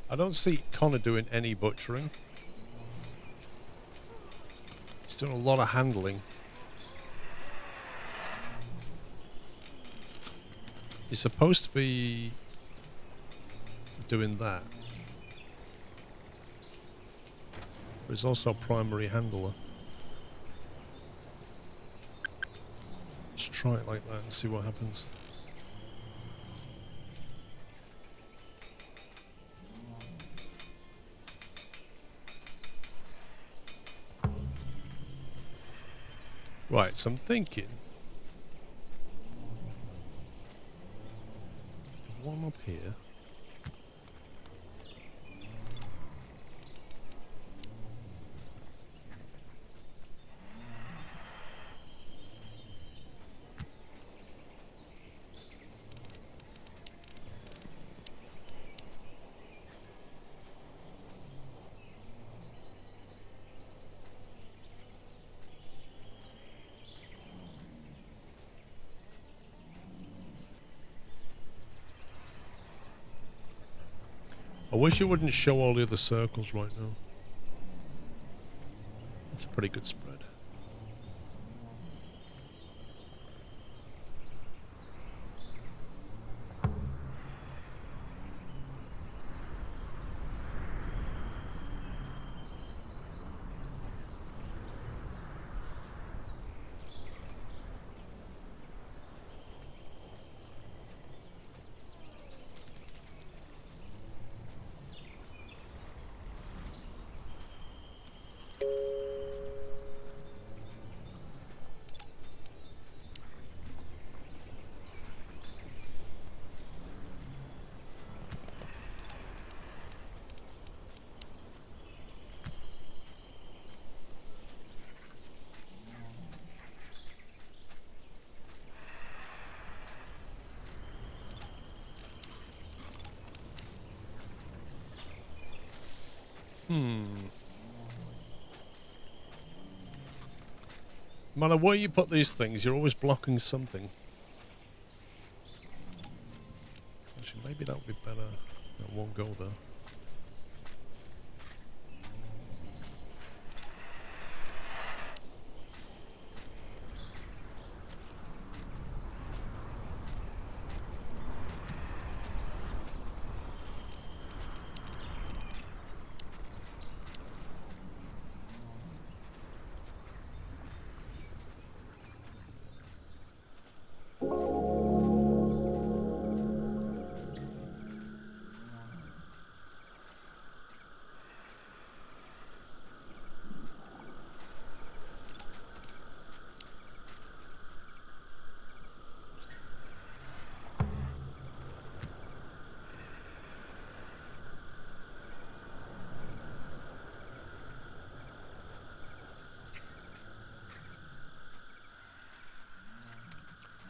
I don't see Connor doing any butchering. He's doing a lot of handling. He's supposed to be doing that. But he's also a primary handler. Let's try it like that and see what happens. Right, so I'm thinking one up here. I wish it wouldn't show all the other circles right now. That's a pretty good spread. No matter where you put these things, you're always blocking something. Actually, maybe that would be better. That won't go there.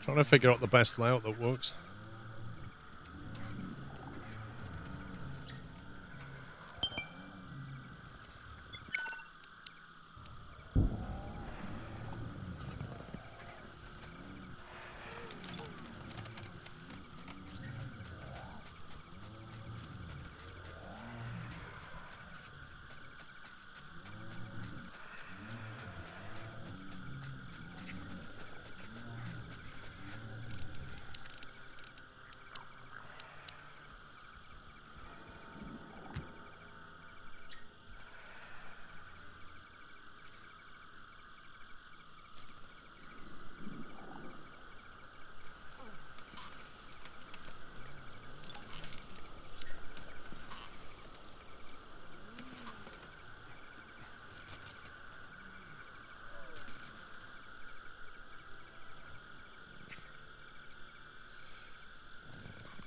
Trying to figure out the best layout that works.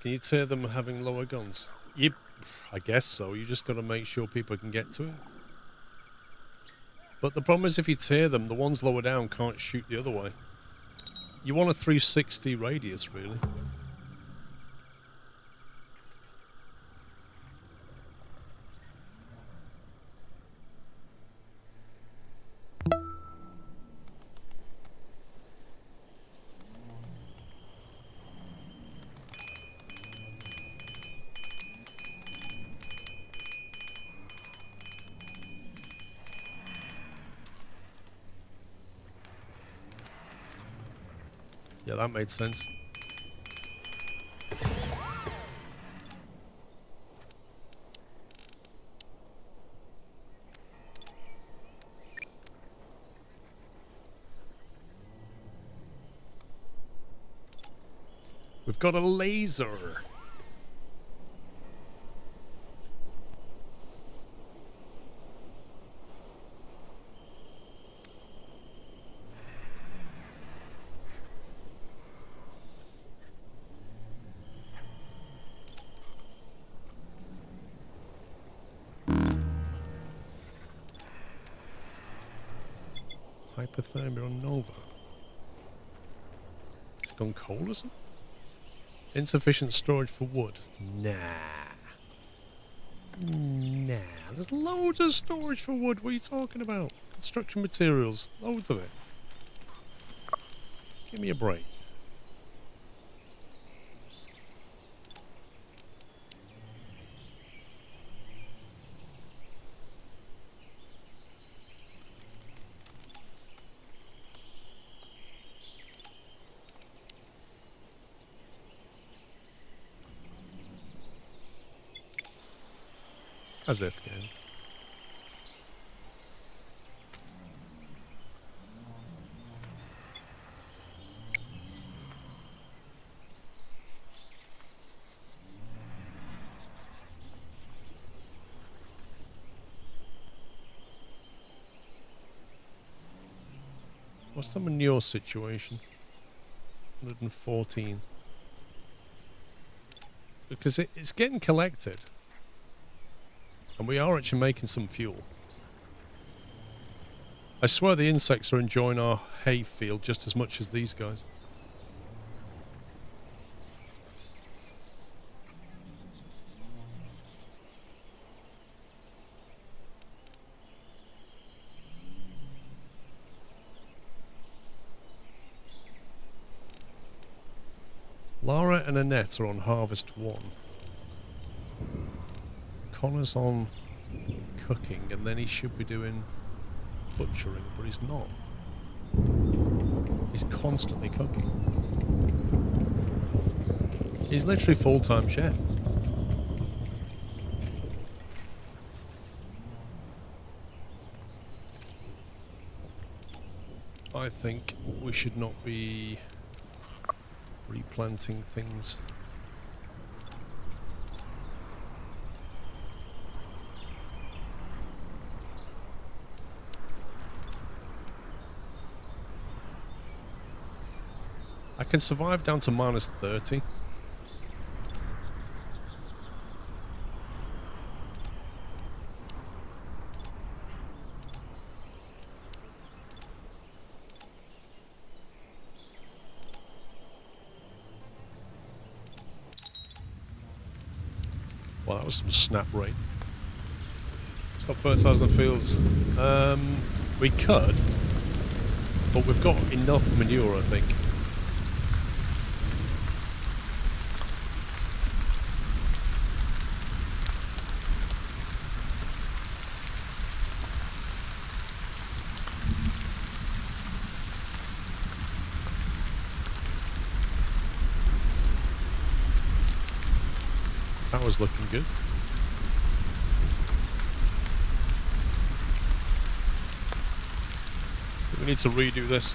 Can you tear them having lower guns? Yep, I guess so. You just got to make sure people can get to it. But the problem is if you tear them, the ones lower down can't shoot the other way. You want a 360 radius, really. Yeah, that made sense. We've got a laser. Hypothermia on Nova. Has it gone cold or something? Insufficient storage for wood. Nah. Nah. There's loads of storage for wood. What are you talking about? Construction materials. Loads of it. Give me a break. As if, game. What's the manure situation? 114. Because it's getting collected. And we are actually making some fuel. I swear the insects are enjoying our hay field just as much as these guys. Lara and Annette are on Harvest 1. Connor's on cooking, and then he should be doing butchering, but he's not. He's constantly cooking. He's literally full-time chef. I think we should not be replanting things. I can survive down to minus 30. Well, that was some snap rate. Stop fertilising the fields. We could, but we've got enough manure, I think. That was looking good. We need to redo this.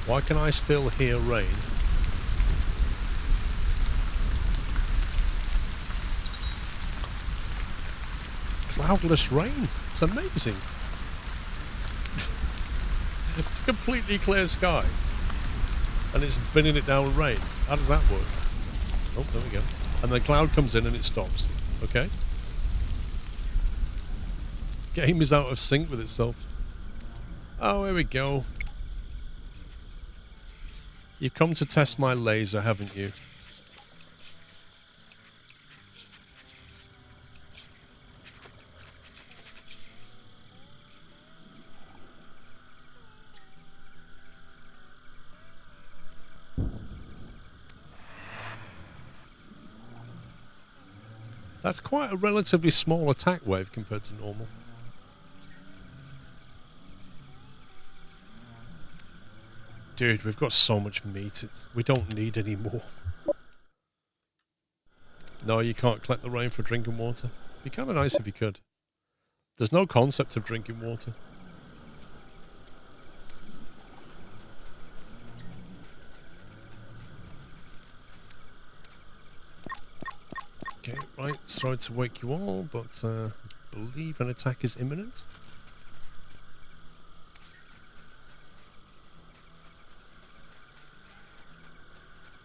Why can I still hear rain? Cloudless rain. It's amazing. It's a completely clear sky. And it's binning it down with rain. How does that work? Oh, there we go. And the cloud comes in and it stops. Okay. Game is out of sync with itself. Oh, here we go. You've come to test my laser, haven't you? That's quite a relatively small attack wave compared to normal. Dude, we've got so much meat. We don't need any more. No, you can't collect the rain for drinking water. It'd be kind of nice if you could. There's no concept of drinking water. Okay, right. Sorry to wake you all, but I believe an attack is imminent.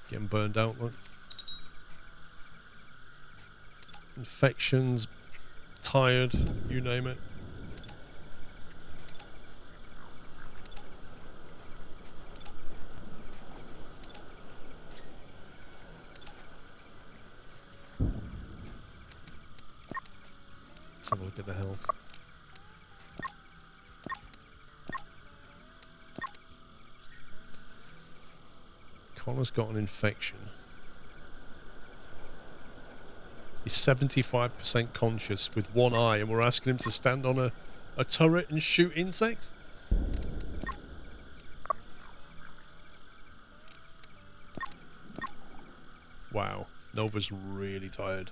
Getting burned out, look. Infections, tired, you name it. Let's have a look at the health. Connor's got an infection. He's 75% conscious with one eye, and we're asking him to stand on a turret and shoot insects? Wow, Nova's really tired.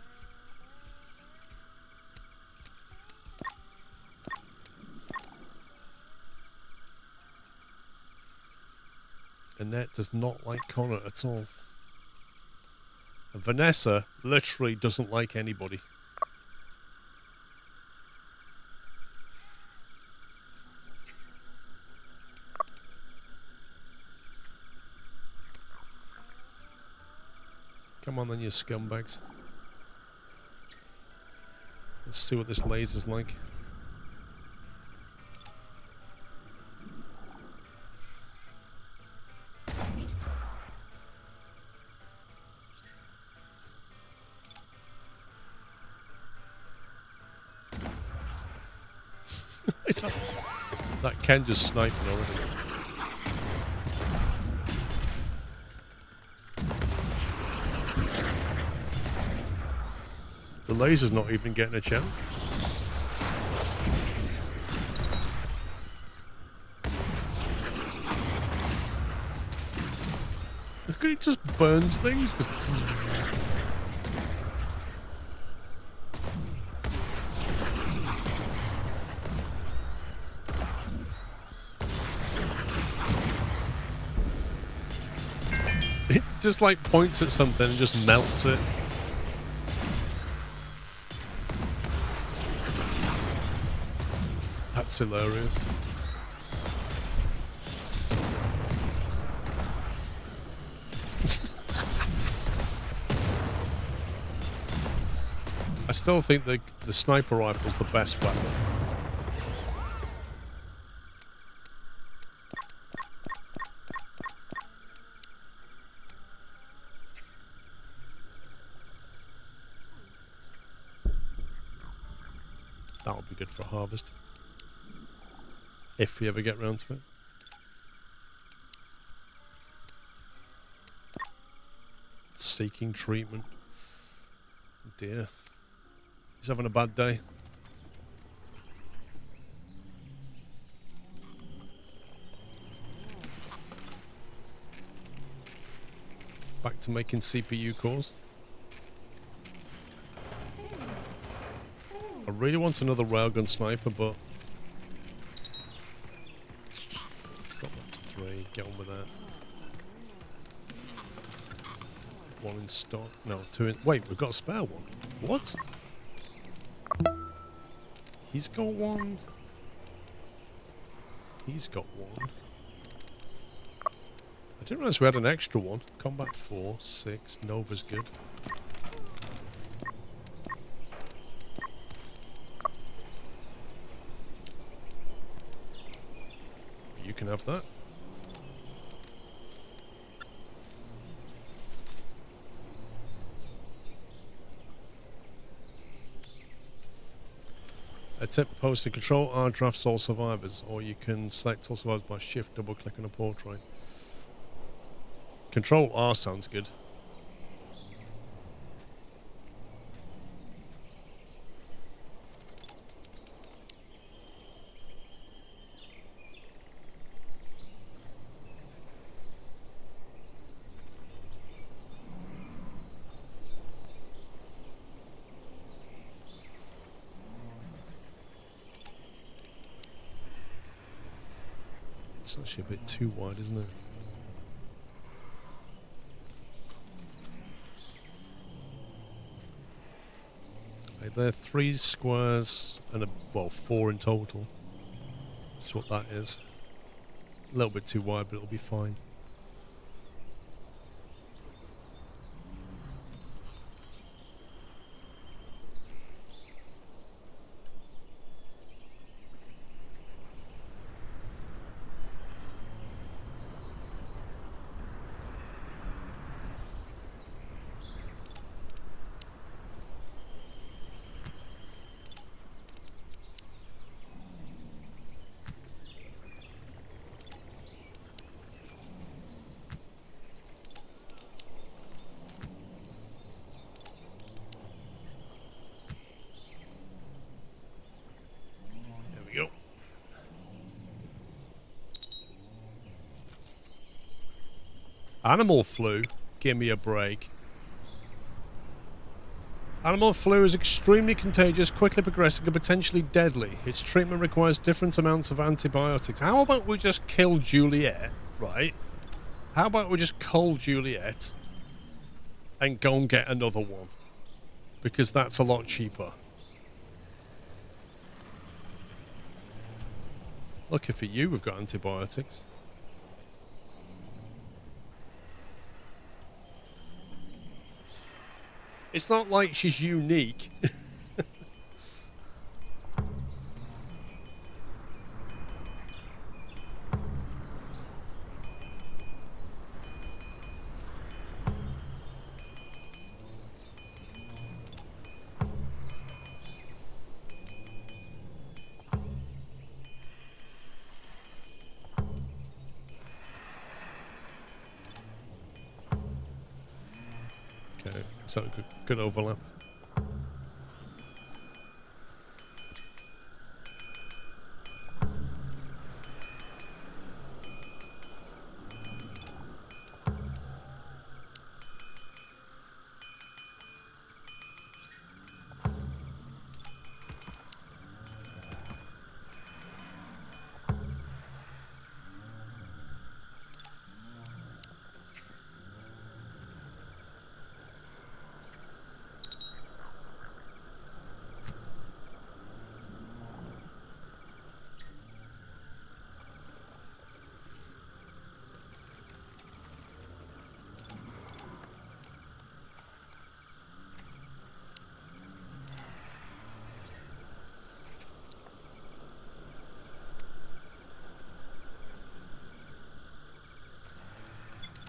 Annette does not like Connor at all. And Vanessa literally doesn't like anybody. Come on then, you scumbags. Let's see what this laser's like. That Ken just sniping already. The laser's not even getting a chance. Look, it just burns things. It just like points at something and just melts it. That's hilarious. I still think the sniper rifle's the best weapon. That would be good for a harvest. If we ever get round to it. Seeking treatment. Oh dear. He's having a bad day. Back to making CPU cores. I really want another railgun sniper, but drop that to 3, get on with that. 1 in stock. No, 2 in... Wait, we've got a spare one. What? He's got one. He's got one. I didn't realize we had an extra one. Combat 4, 6. Nova's good. You can have that. A tip: post to Control R drafts all survivors, or you can select all survivors by shift double click on a portrait. Control R sounds good. It's actually a bit too wide, isn't it? Right, there are 3 squares and well, 4 in total. That's what that is. A little bit too wide, but it'll be fine. Animal flu? Give me a break. Animal flu is extremely contagious, quickly progressing, and potentially deadly. Its treatment requires different amounts of antibiotics. How about we just kill Juliet, right? How about we just cull Juliet and go and get another one? Because that's a lot cheaper. Lucky for you, we've got antibiotics. It's not like she's unique. Okay, so good overlap.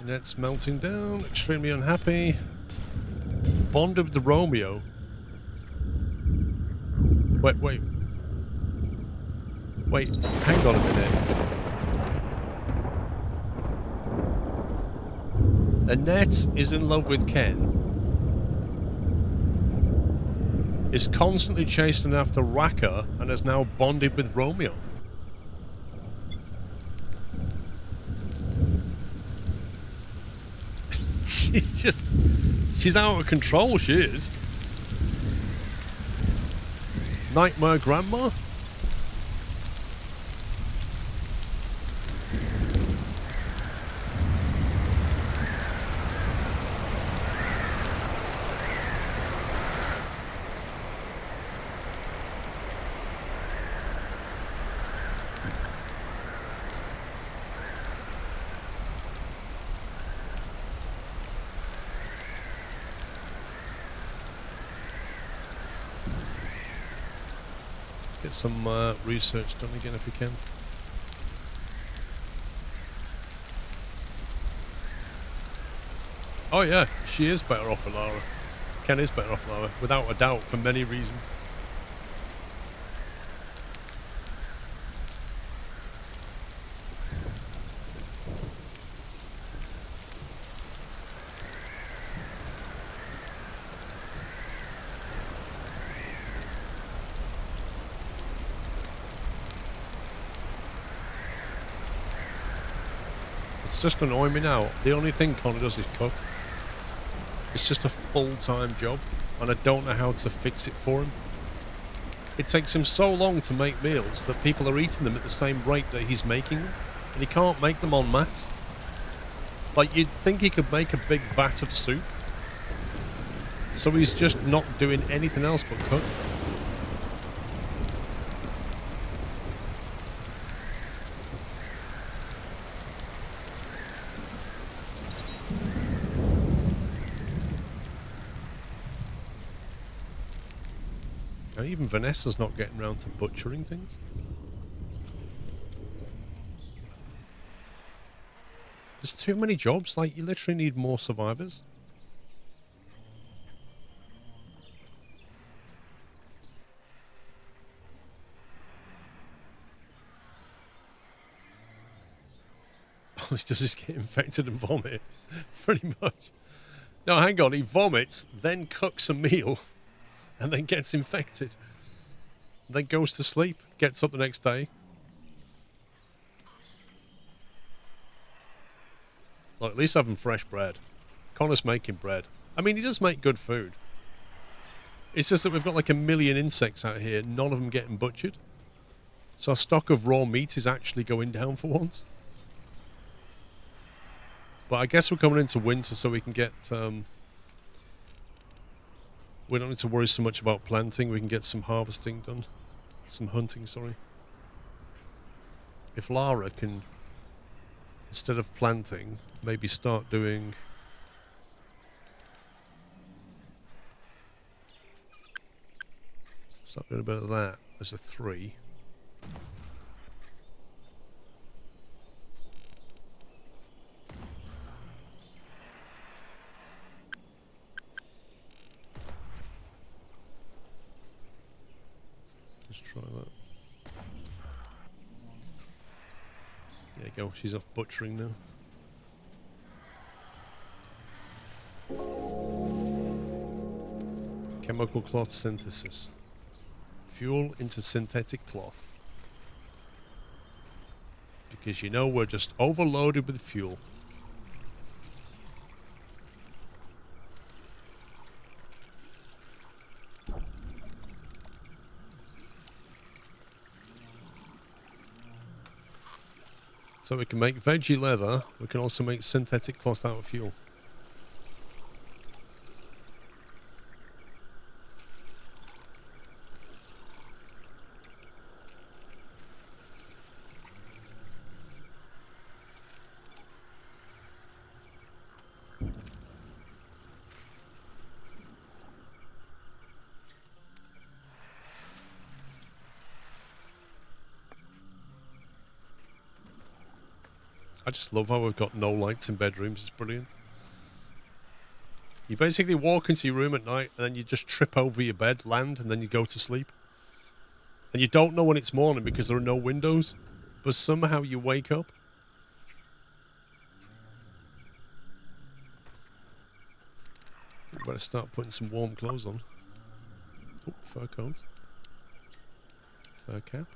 Net's melting down, extremely unhappy. Bonded with the Romeo. Wait, hang on a minute. Annette is in love with Ken. Is constantly chasing after Raka and has now bonded with Romeo. She's out of control, she is. Nightmare Grandma? Get some research done again if we can. Oh yeah, she is better off with Lara. Ken is better off with Lara, without a doubt, for many reasons. It's just annoying me now. The only thing Connor does is cook. It's just a full-time job, and I don't know how to fix it for him. It takes him so long to make meals that people are eating them at the same rate that he's making them, and he can't make them en masse. Like, you'd think he could make a big vat of soup, so he's just not doing anything else but cook. Even Vanessa's not getting around to butchering things. There's too many jobs, like you literally need more survivors. All he does is get infected and vomit, pretty much. No, hang on, he vomits, then cooks a meal, and then gets infected. Then goes to sleep, gets up the next day. Well, at least having fresh bread. Connor's making bread. I mean, he does make good food. It's just that we've got like 1 million insects out here, none of them getting butchered. So our stock of raw meat is actually going down for once. But I guess we're coming into winter so we can get... we don't need to worry so much about planting. We can get some harvesting done. Some hunting, sorry. If Lara can, instead of planting, maybe start doing Start doing a bit of that as a 3. Let's try that. There you go, she's off butchering now. Chemical cloth synthesis. Fuel into synthetic cloth. Because you know we're just overloaded with fuel. So we can make veggie leather, we can also make synthetic cloth out of fuel. I just love how we've got no lights in bedrooms. It's brilliant. You basically walk into your room at night and then you just trip over your bed, land, and then you go to sleep. And you don't know when it's morning because there are no windows. But somehow you wake up. Better start putting some warm clothes on. Oh, fur coat. Fur cap.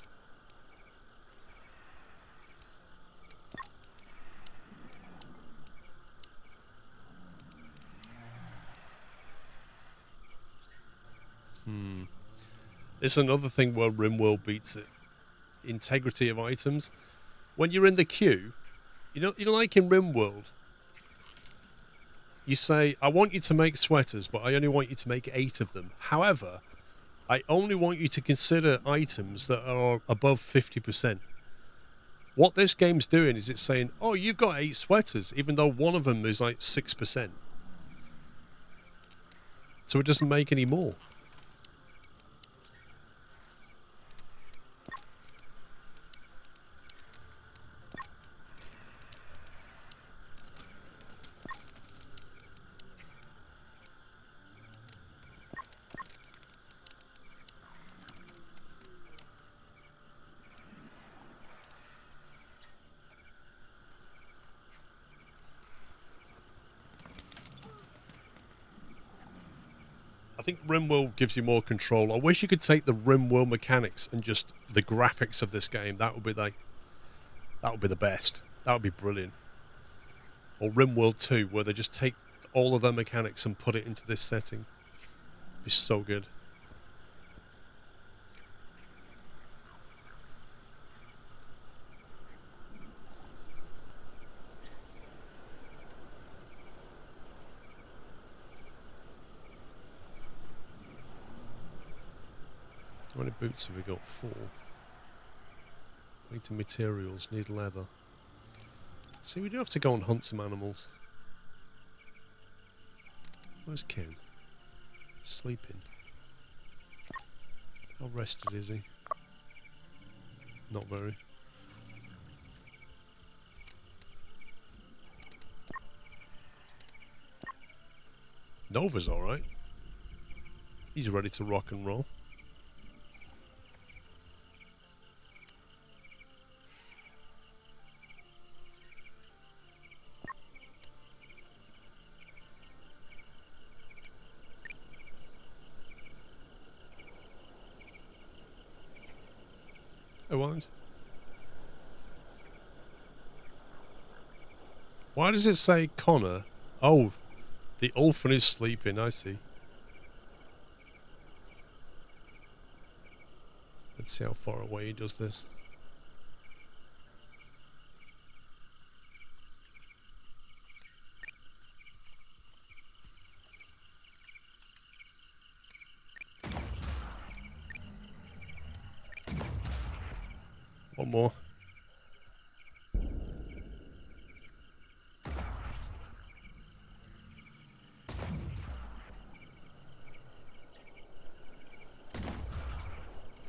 This is another thing where RimWorld beats it. Integrity of items. When you're in the queue, you know like in RimWorld, you say, I want you to make sweaters, but I only want you to make 8 of them. However, I only want you to consider items that are above 50%. What this game's doing is it's saying, oh, you've got 8 sweaters, even though one of them is like 6%. So it doesn't make any more. I think RimWorld gives you more control. I wish you could take the RimWorld mechanics and just the graphics of this game. That would be the best. That would be brilliant. Or RimWorld 2, where they just take all of their mechanics and put it into this setting. It'd be so good. How many boots have we got? 4. Weight and materials, need leather. See, we do have to go and hunt some animals. Where's Kim? Sleeping. How rested is he? Not very. Nova's alright. He's ready to rock and roll. I won't. Why does it say Connor? Oh, the orphan is sleeping, I see. Let's see how far away he does this. One more.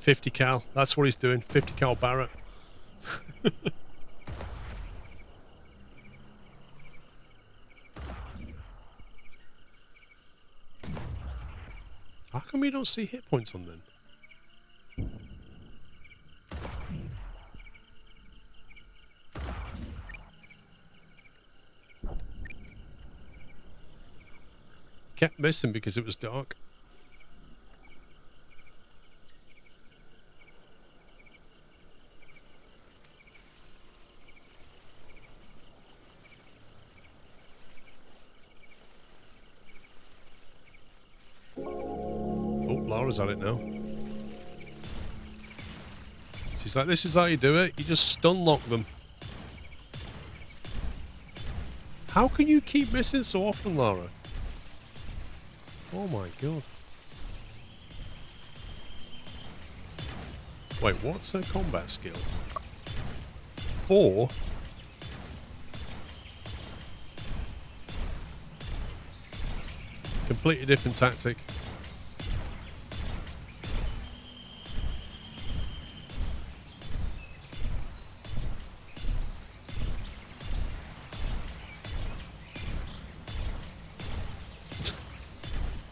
50 cal. That's what he's doing. 50 cal Barrett. How come you don't see hit points on then? Kept missing because it was dark. Oh, Laura's at it now. She's like, this is how you do it. You just stun lock them. How can you keep missing so often, Laura? Oh my god. Wait, what's her combat skill? 4? Completely different tactic.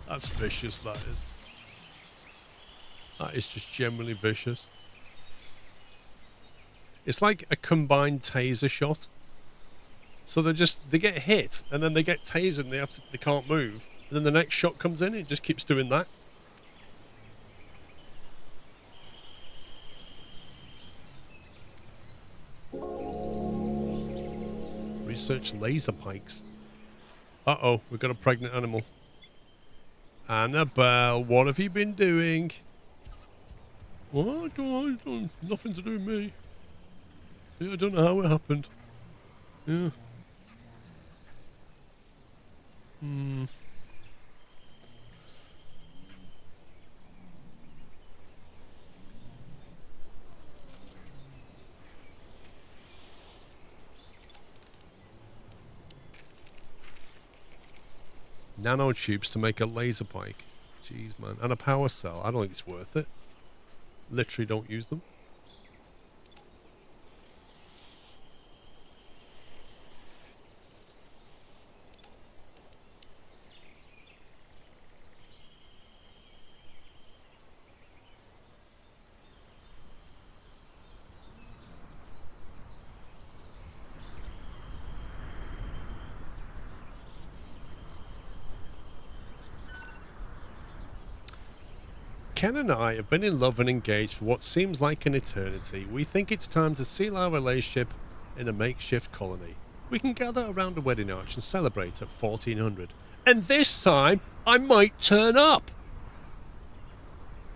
That's vicious, that is. That is just generally vicious. It's like a combined taser shot. So they get hit, and then they get tasered and they can't move. And then the next shot comes in, it just keeps doing that. Research laser pikes. Uh-oh, we've got a pregnant animal. Annabelle, what have you been doing? What? Nothing to do with me. Yeah, I don't know how it happened. Yeah. Nanotubes to make a laser pike. Jeez, man. And a power cell. I don't think it's worth it. Literally don't use them. Ken and I have been in love and engaged for what seems like an eternity. We think it's time to seal our relationship in a makeshift colony. We can gather around a wedding arch and celebrate at 1400. And this time, I might turn up!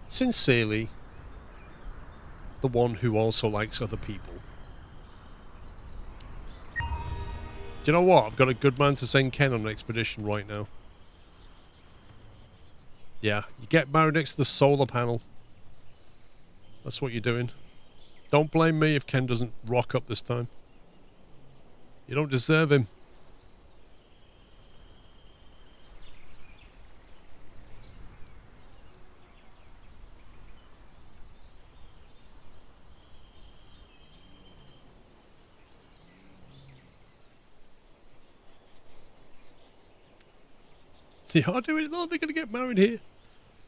Sincerely, the one who also likes other people. Do you know what? I've got a good man to send Ken on an expedition right now. Yeah, you get married next to the solar panel. That's what you're doing. Don't blame me if Ken doesn't rock up this time. You don't deserve him. They are doing it though? They're going to get married here.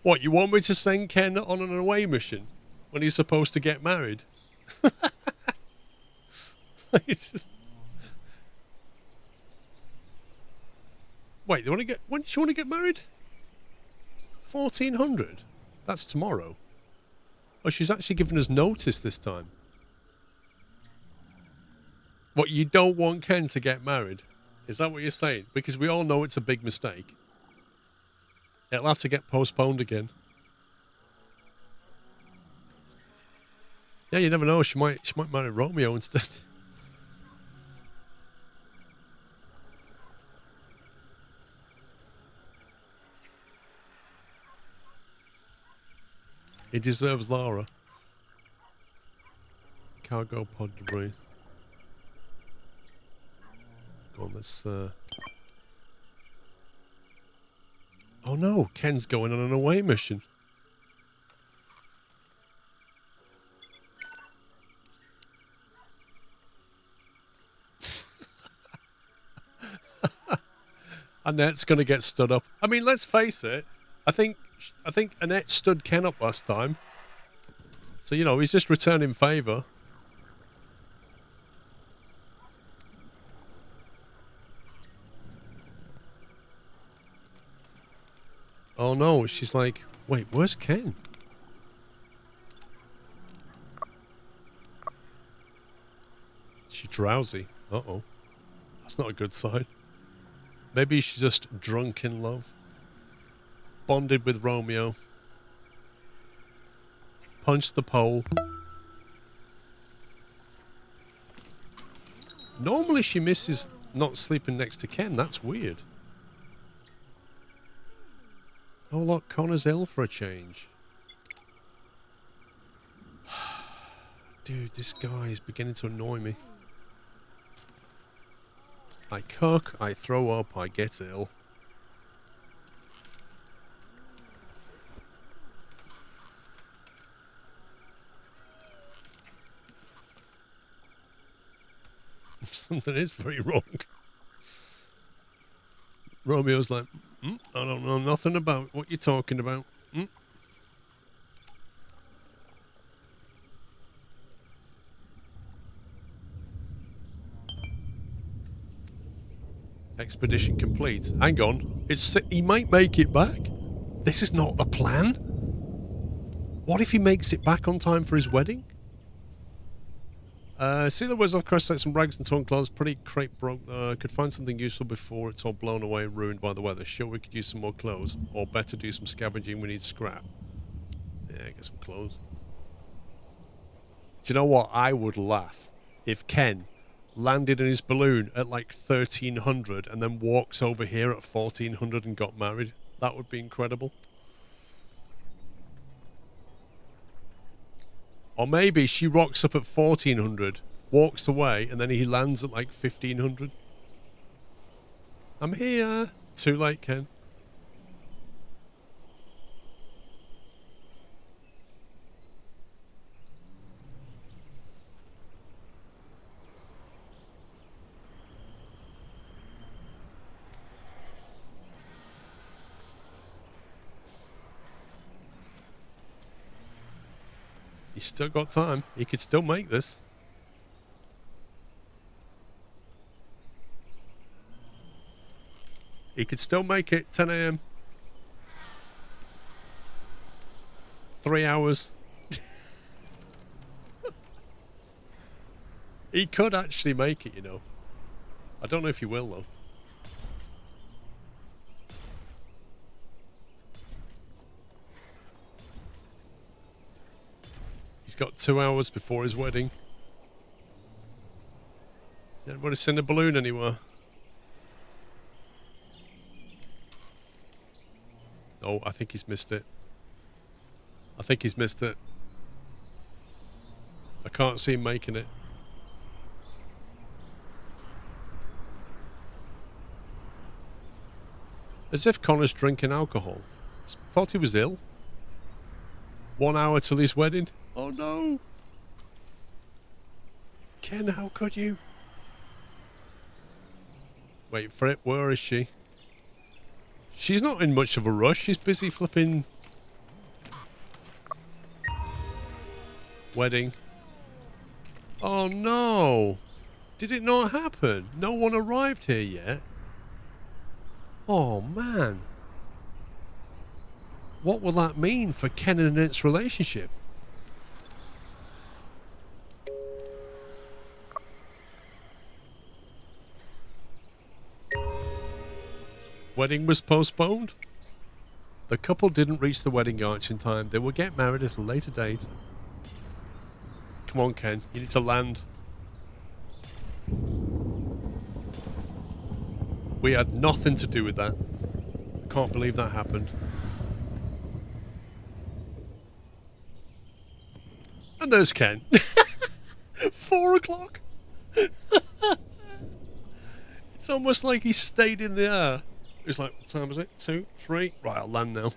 What, you want me to send Ken on an away mission when he's supposed to get married? It's just... Wait, they want to get... When does she want to get married? 1400? That's tomorrow. Oh, she's actually given us notice this time. What, you don't want Ken to get married? Is that what you're saying? Because we all know it's a big mistake. It'll have to get postponed again. Yeah, you never know. She might marry Romeo instead. He deserves Lara. Cargo pod debris. Go on, let's... Oh no, Ken's going on an away mission. Annette's going to get stood up. I mean, let's face it. I think Annette stood Ken up last time. So, you know, he's just returning favour. Oh no, she's like, wait, where's Ken? She's drowsy. Uh-oh. That's not a good sign. Maybe she's just drunk in love. Bonded with Romeo. Punched the pole. Normally she misses not sleeping next to Ken. That's weird. Oh look, Connor's ill for a change. Dude, this guy is beginning to annoy me. I cook, I throw up, I get ill. Something is very wrong. Romeo's like, I don't know nothing about what you're talking about. Expedition complete. Hang on. He might make it back. This is not the plan. What if he makes it back on time for his wedding? See the words I've crushed out some rags and torn clothes. Pretty crate broke. Could find something useful before it's all blown away and ruined by the weather. Sure, we could use some more clothes. Or better do some scavenging. We need scrap. Yeah, get some clothes. Do you know what? I would laugh if Ken landed in his balloon at like 1300 and then walks over here at 1400 and got married. That would be incredible. Or maybe she rocks up at 1400, walks away, and then he lands at like 1500. I'm here. Too late, Ken. He's still got time. He could still make this. He could still make it. 10 a.m. 3 hours. He could actually make it, you know. I don't know if he will, though. He's got 2 hours before his wedding. Has anybody seen a balloon anywhere? Oh, I think he's missed it. I think he's missed it. I can't see him making it. As if Connor's drinking alcohol. Thought he was ill. 1 hour till his wedding. Oh no! Ken, how could you? Wait for it. Where is she? She's not in much of a rush. She's busy flipping... wedding. Oh no! Did it not happen? No one arrived here yet? Oh man. What will that mean for Ken and Annette's relationship? Wedding was postponed? The couple didn't reach the wedding arch in time. They will get married at a later date. Come on, Ken. You need to land. We had nothing to do with that. I can't believe that happened. And there's Ken. 4 o'clock. It's almost like he stayed in the air. He's like, what time is it? 2, 3? Right, I'll land now.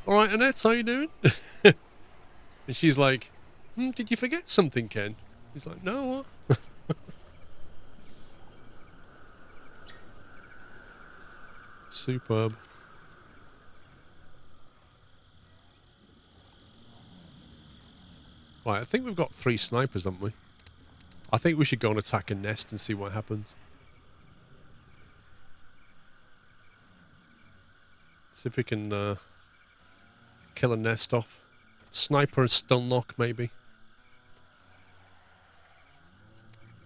Alright, Annette, how you doing? And she's like, did you forget something, Ken? He's like, no, what? Superb. Right, I think we've got 3 snipers, haven't we? I think we should go and attack a nest and see what happens. See if we can kill a nest off. Sniper and stun lock, maybe.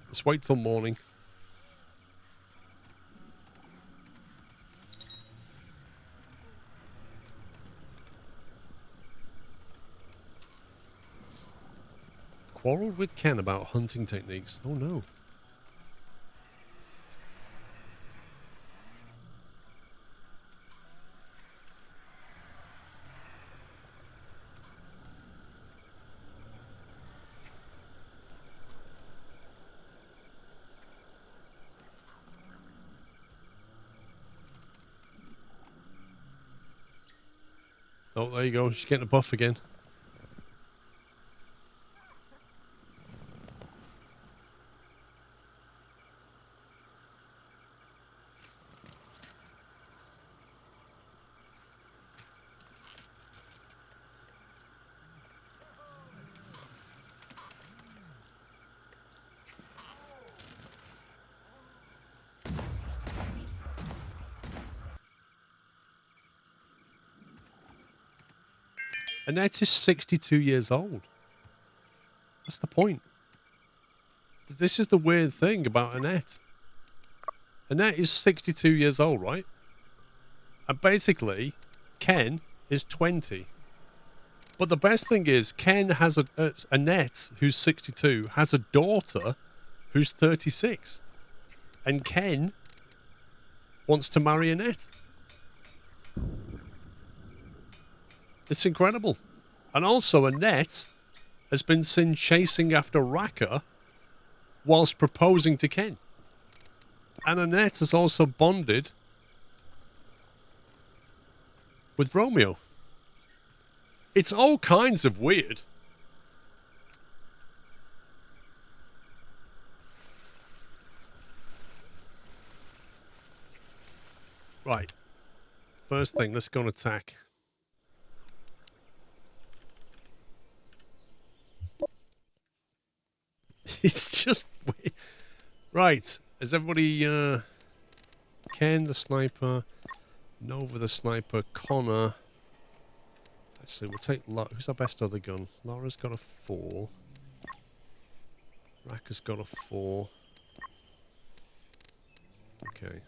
Let's wait till morning. Quarreled with Ken about hunting techniques. Oh no. Oh, there you go. She's getting a buff again. Annette is 62 years old. That's the point. This is the weird thing about Annette. Annette is 62 years old, right? And basically, Ken is 20. But the best thing is, Ken has Annette, who's 62, has a daughter who's 36. And Ken wants to marry Annette. It's incredible. And also, Annette has been seen chasing after Raka whilst proposing to Ken. And Annette has also bonded with Romeo. It's all kinds of weird. Right. First thing, let's go and attack. It's just weird. Right. Is everybody, Ken the sniper, Nova the sniper, Connor. Actually, we'll take who's our best other gun? Laura's got a 4. Raka's got a 4. Okay.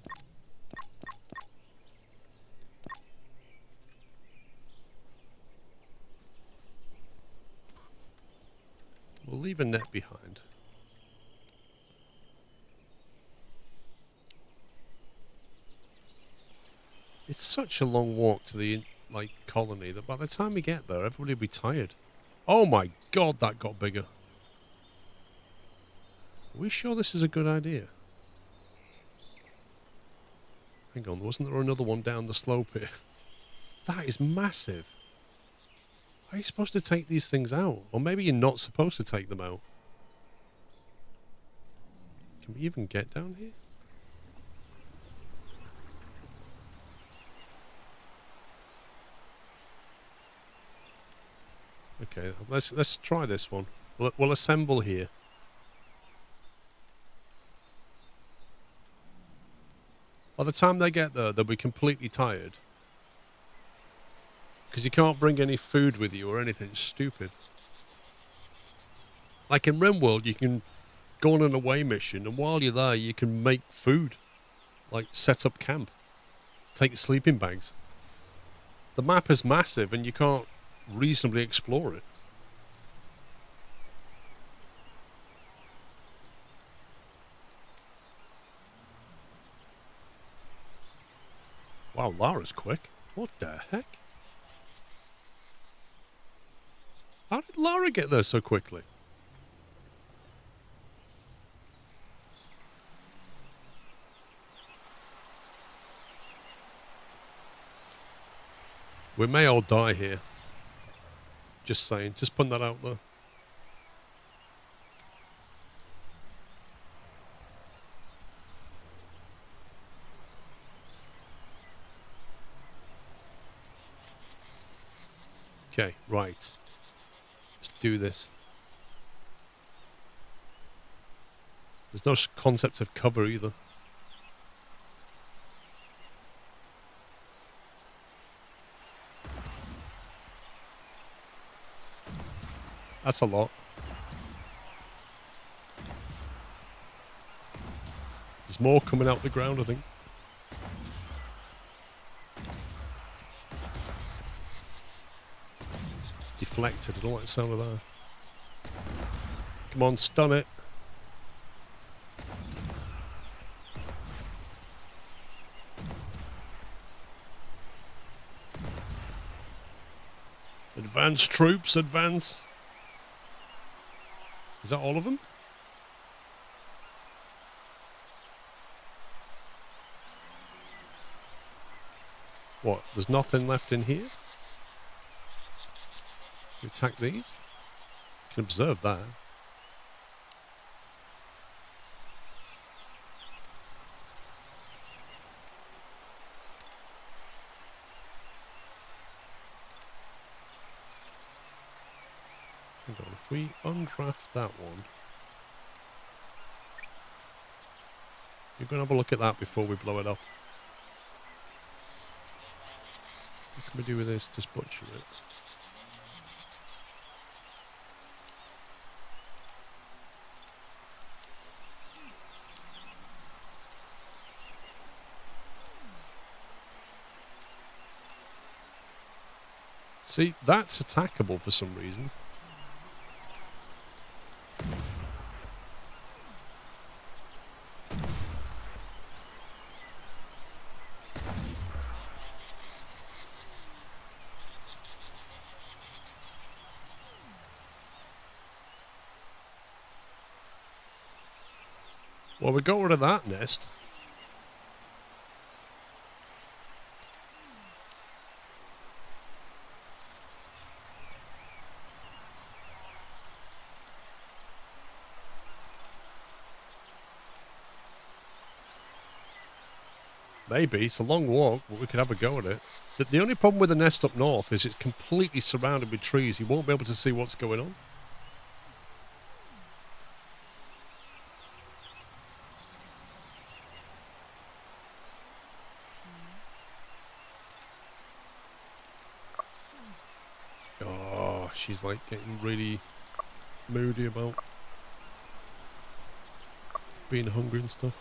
We'll leave a net behind. It's such a long walk to the colony that by the time we get there, everybody will be tired. Oh my god, that got bigger. Are we sure this is a good idea? Hang on, wasn't there another one down the slope here? That is massive. Are you supposed to take these things out? Or maybe you're not supposed to take them out. Can we even get down here? Okay, let's try this one. We'll assemble here. By the time they get there, they'll be completely tired. Because you can't bring any food with you or anything. It's stupid. Like in RimWorld, you can go on an away mission, and while you're there, you can make food. Like, set up camp. Take sleeping bags. The map is massive, and you can't reasonably explore it. Wow, Lara's quick. What the heck? How did Lara get there so quickly? We may all die here. Just saying. Just putting that out there. Okay, right. Let's do this. There's no concept of cover either. That's a lot. There's more coming out the ground, I think. Deflected. I don't like the sound of that. Come on, stun it. Advance, troops, advance. Is that all of them? What? There's nothing left in here? We attack these? You can observe that. Hang on, if we undraft that one, you're going to have a look at that before we blow it up. What can we do with this? Just butcher it. See, that's attackable for some reason. Well, we got rid of that nest. Maybe. It's a long walk, but we could have a go at it. The only problem with the nest up north is it's completely surrounded with trees. You won't be able to see what's going on. Oh, she's like getting really moody about being hungry and stuff.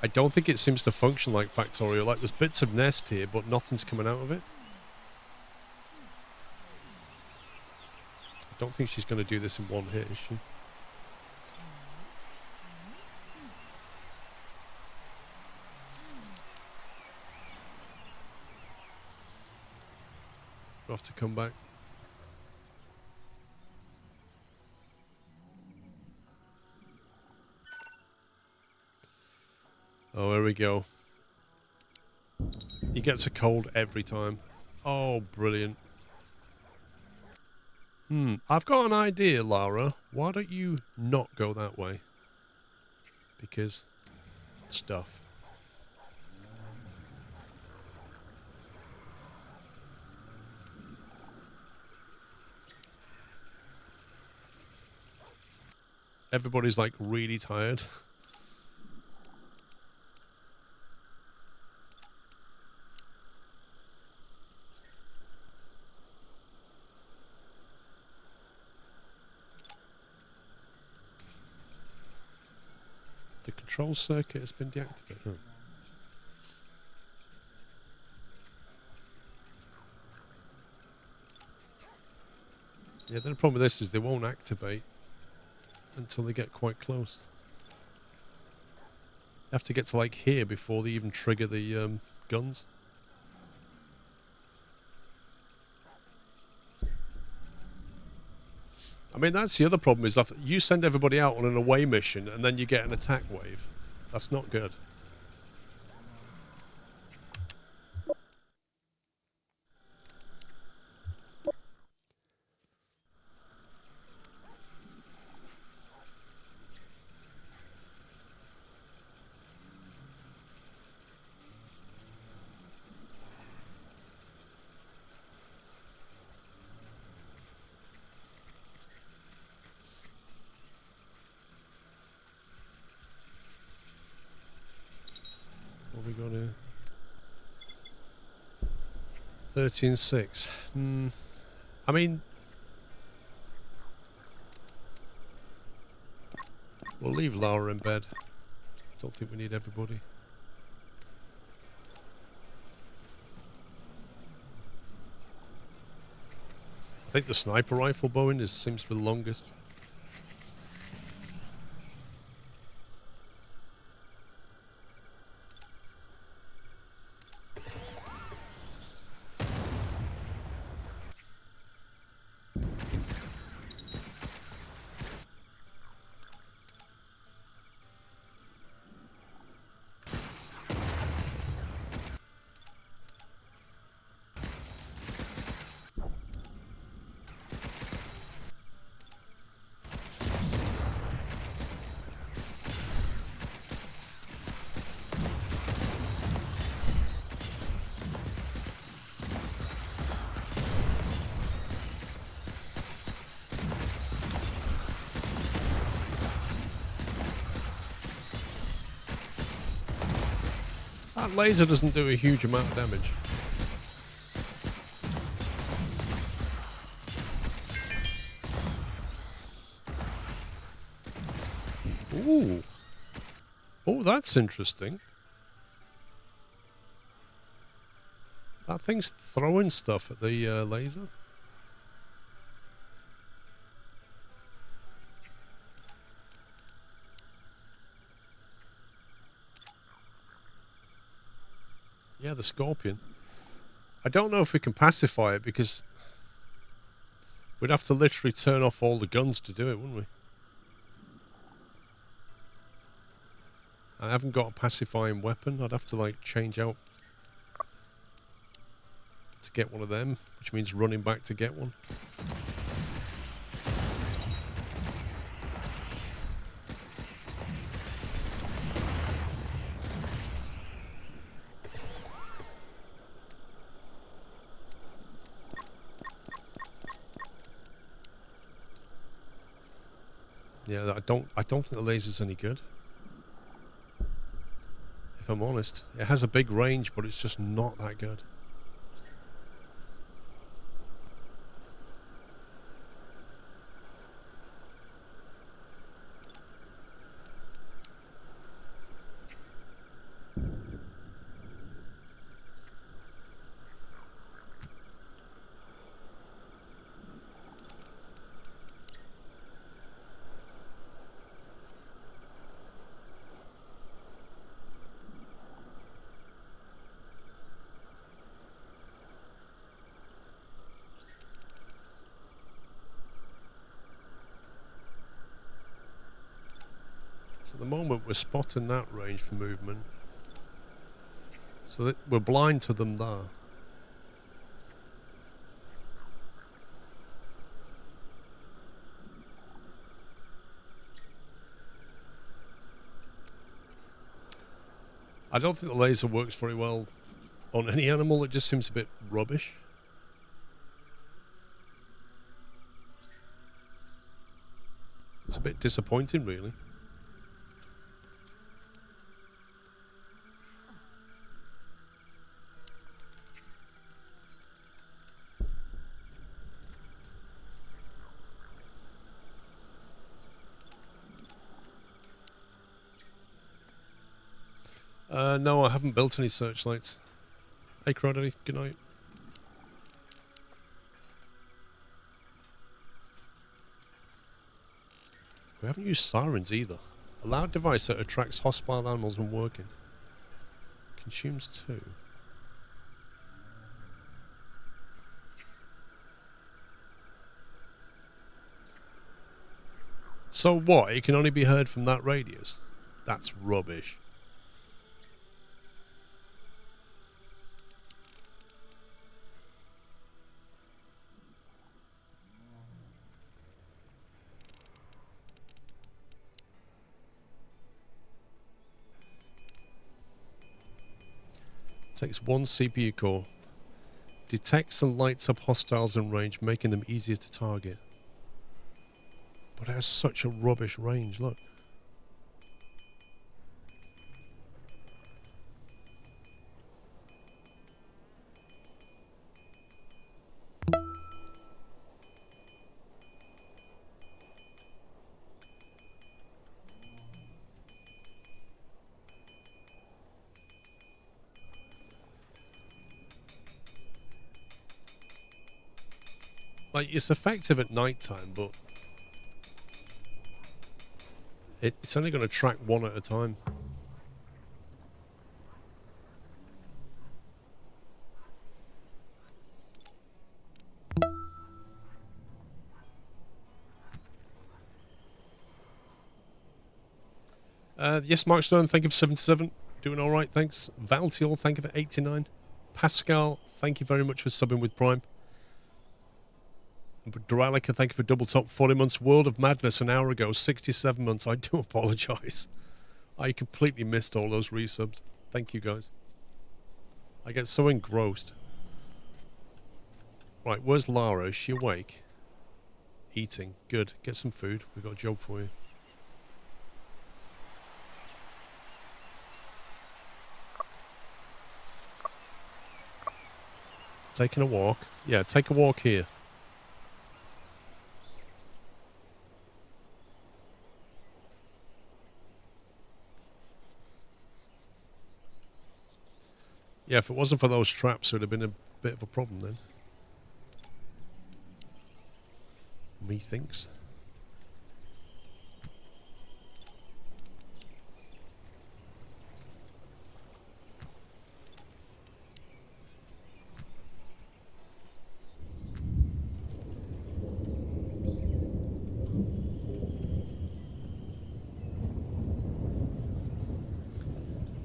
I don't think it seems to function like Factorio. Like, there's bits of nest here, but nothing's coming out of it. I don't think she's going to do this in one hit, is she? We'll have to come back. Oh, here we go. He gets a cold every time. Oh, brilliant. I've got an idea, Lara. Why don't you not go that way? Because stuff. Everybody's like really tired. The control circuit has been deactivated. Oh. Yeah, the problem with this is they won't activate until they get quite close. You have to get to like here before they even trigger the guns. I mean, that's the other problem is that you send everybody out on an away mission and then you get an attack wave. That's not good. we got here? 13.6. I mean, we'll leave Lara in bed. Don't think we need everybody. I think the sniper rifle bowing seems to be the longest. That laser doesn't do a huge amount of damage. Ooh. Oh, that's interesting. That thing's throwing stuff at the laser. Yeah, the scorpion. I don't know if we can pacify it because we'd have to literally turn off all the guns to do it, wouldn't we? I haven't got a pacifying weapon. I'd have to like change out to get one of them, which means running back to get one. Yeah, I don't think the laser's any good. If I'm honest. It has a big range, but it's just not that good. So at the moment we're spotting that range for movement. So that we're blind to them there. I don't think the laser works very well on any animal. It just seems a bit rubbish. It's a bit disappointing, really. No, I haven't built any searchlights. Hey, Crowdaddy, good night. We haven't used sirens either. A loud device that attracts hostile animals when working. Consumes 2. So what? It can only be heard from that radius? That's rubbish. Takes 1 CPU core. Detects and lights up hostiles in range, making them easier to target. But it has such a rubbish range, look. Like, it's effective at night time, but it's only going to track one at a time. Yes, Mark Stone, thank you for 77. Doing all right, thanks. Valtiol, thank you for 89. Pascal, thank you very much for subbing with Prime. Duralica, thank you for double top 40 months. World of Madness an hour ago, 67 months. I do apologise. I completely missed all those resubs. Thank you, guys. I get so engrossed. Right, where's Lara? Is she awake? Eating. Good. Get some food. We've got a job for you. Taking a walk? Yeah, take a walk here. Yeah, if it wasn't for those traps, it would have been a bit of a problem then. Methinks.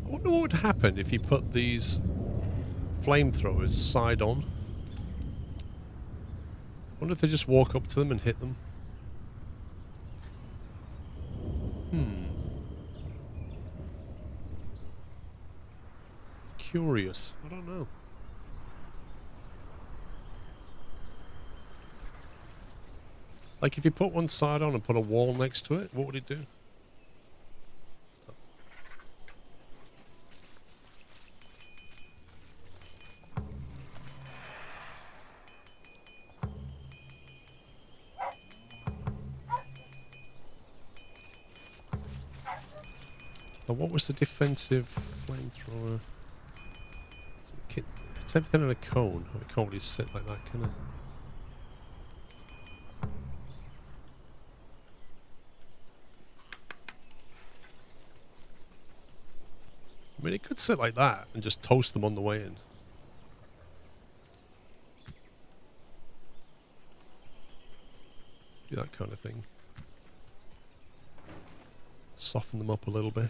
I wonder what would happen if you put these flamethrowers side on. I wonder if they just walk up to them and hit them. Curious. I don't know. Like, if you put one side on and put a wall next to it, what would it do? Now, what was the defensive flamethrower? It's everything in a cone. It can't really sit like that, can it? I mean, it could sit like that and just toast them on the way in. Do that kind of thing. Soften them up a little bit.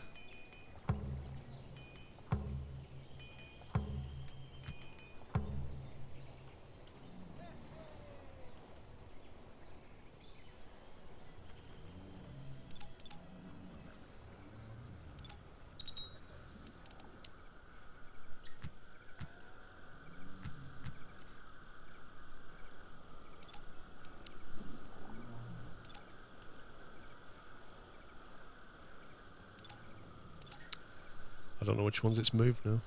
I don't know which ones it's moved now.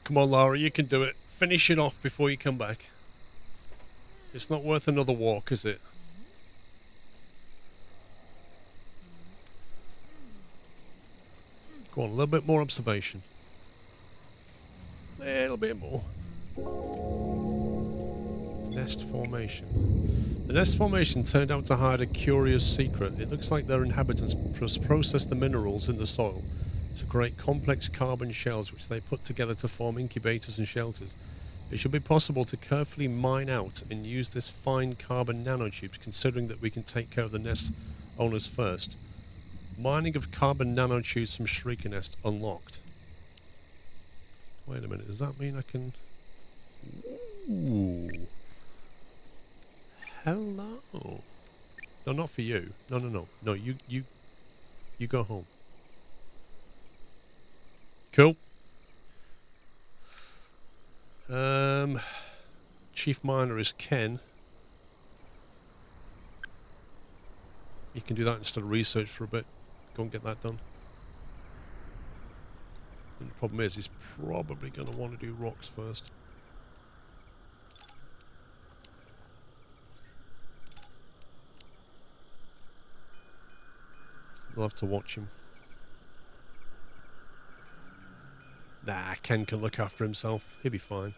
Come on, Laura, you can do it. Finish it off before you come back. It's not worth another walk, is it? Go on, a little bit more observation. A little bit more. Nest formation. The nest formation turned out to hide a curious secret. It looks like their inhabitants process the minerals in the soil to create complex carbon shells which they put together to form incubators and shelters. It should be possible to carefully mine out and use this fine carbon nanotubes, considering that we can take care of the nest owners first. Mining of carbon nanotubes from Shrieker Nest unlocked. Wait a minute, does that mean I can... Ooh. Hello. No, not for you. No, no, no. No, you go home. Cool. Chief miner is Ken. You can do that instead of research for a bit. Go and get that done. And the problem is, he's probably going to want to do rocks first. I'll have to watch him. Nah, Ken can look after himself. He'll be fine.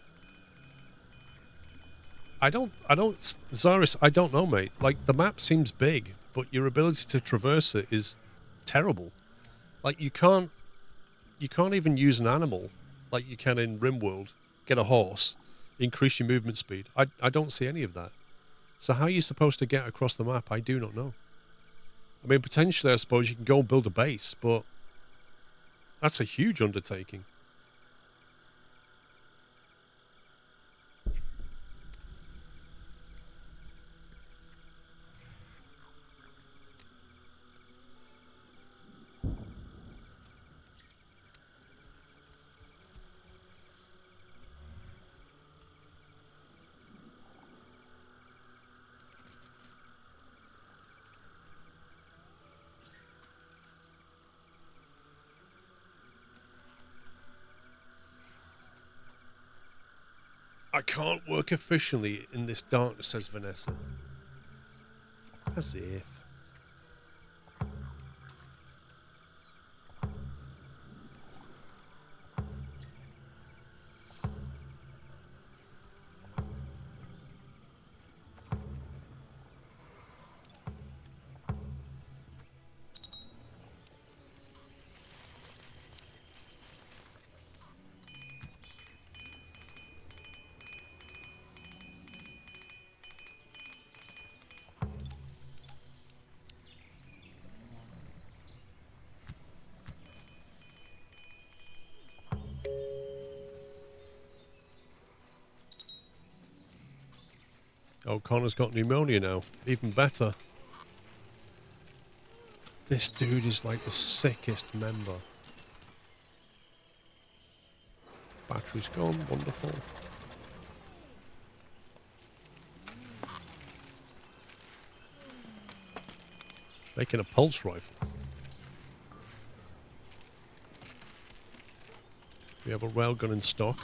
Zyrus, I don't know, mate. Like, the map seems big, but your ability to traverse it is terrible. Like, you can't even use an animal like you can in RimWorld. Get a horse, increase your movement speed. I don't see any of that. So how are you supposed to get across the map? I do not know. I mean, potentially, I suppose you can go and build a base, but that's a huge undertaking. I can't work efficiently in this darkness, says Vanessa. As if. Oh, Connor's got pneumonia now. Even better. This dude is like the sickest member. Battery's gone. Wonderful. Making a pulse rifle. We have a railgun in stock.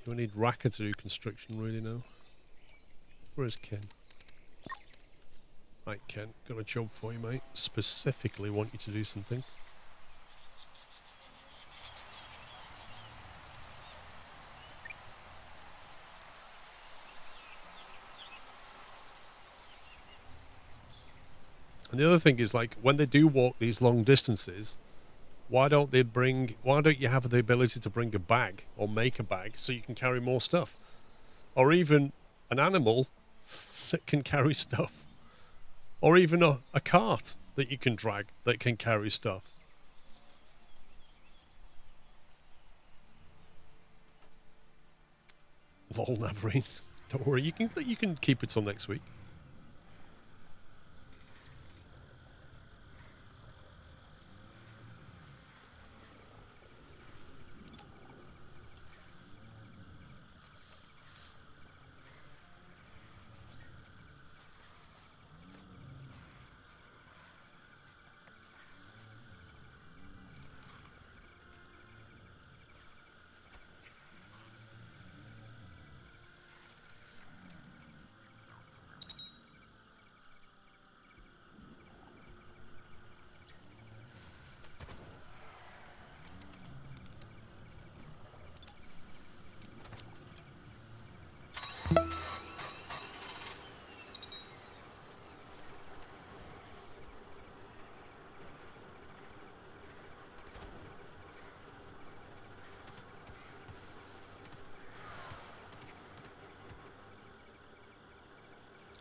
Do I need Raka to do construction really now? Where's Ken? Right, Ken, got a job for you, mate. Specifically want you to do something. And the other thing is, like, when they do walk these long distances, why don't you have the ability to bring a bag or make a bag so you can carry more stuff? Or even an animal that can carry stuff. Or even a cart that you can drag that can carry stuff. Lol, Navarine. Don't worry, you can keep it till next week.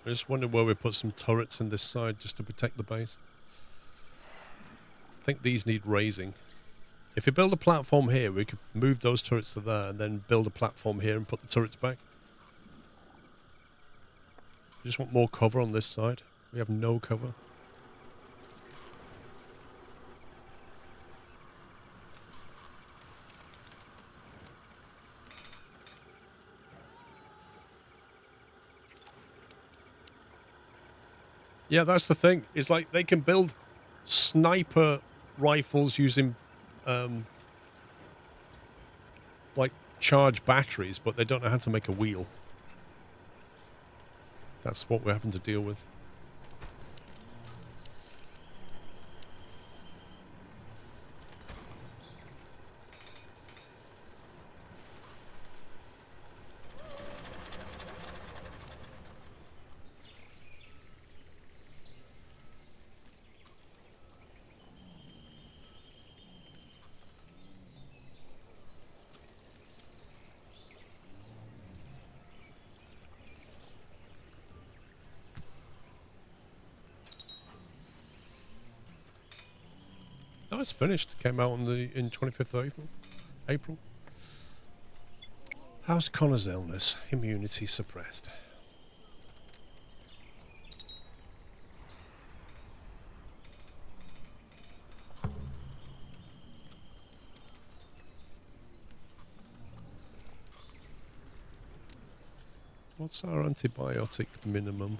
I just wondered where we put some turrets in this side just to protect the base. I think these need raising. If we build a platform here, we could move those turrets to there and then build a platform here and put the turrets back. We just want more cover on this side. We have no cover. Yeah, that's the thing. It's like they can build sniper rifles using like charged batteries, but they don't know how to make a wheel. That's what we're having to deal with. No, it's finished. Came out on in 25th of April. How's Connor's illness? Immunity suppressed. What's our antibiotic minimum?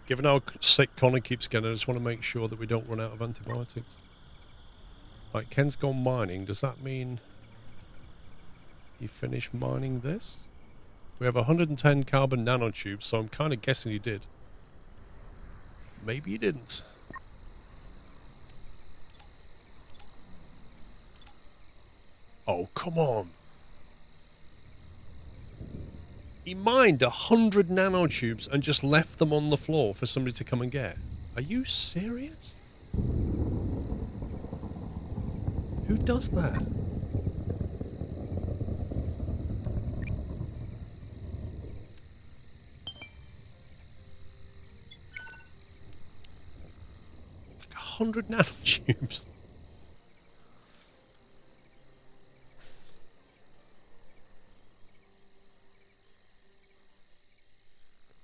Given how sick Connor keeps getting, I just want to make sure that we don't run out of antibiotics. Right, Ken's gone mining. Does that mean he finished mining this? We have 110 carbon nanotubes, so I'm kind of guessing he did. Maybe he didn't. Oh, come on. He mined 100 nanotubes and just left them on the floor for somebody to come and get. Are you serious? Who does that? Like 100 nanotubes.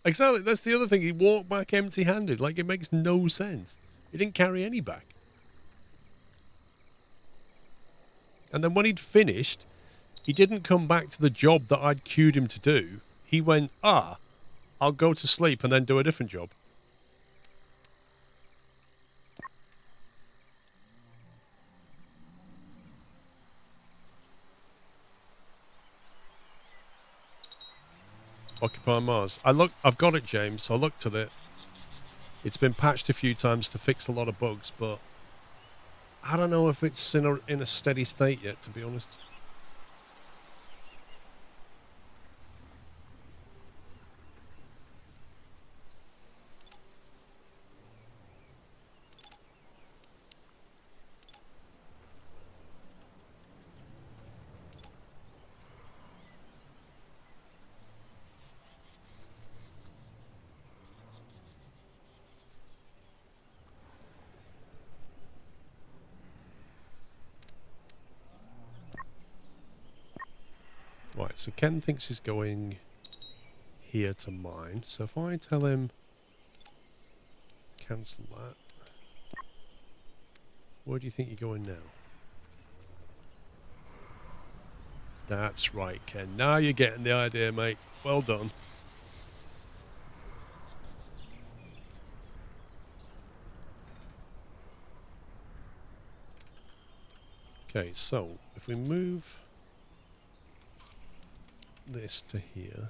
Exactly, that's the other thing. He walked back empty-handed. Like, it makes no sense. He didn't carry any back. And then when he'd finished, he didn't come back to the job that I'd queued him to do. He went, I'll go to sleep and then do a different job. Occupy Mars. I've got it, James. I looked at it. It's been patched a few times to fix a lot of bugs, but I don't know if it's in a steady state yet, to be honest. Right, so Ken thinks he's going here to mine. So if I tell him cancel that, where do you think you're going now? That's right, Ken. Now you're getting the idea, mate. Well done. Okay, so if we move this to here.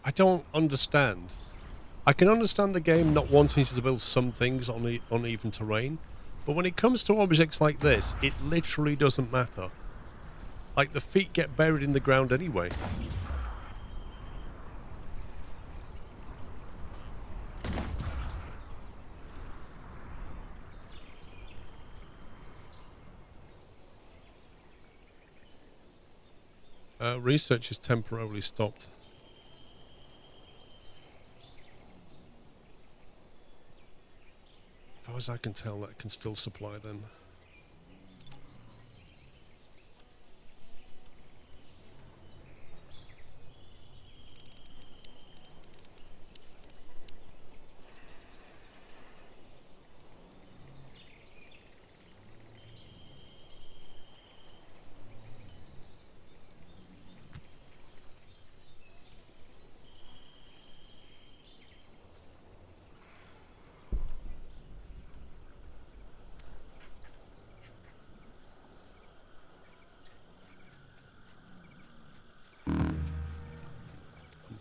I don't understand. I can understand the game not wanting you to build some things on uneven terrain, but when it comes to objects like this, it literally doesn't matter. Like, the feet get buried in the ground anyway. Research is temporarily stopped. As far as I can tell, that can still supply then.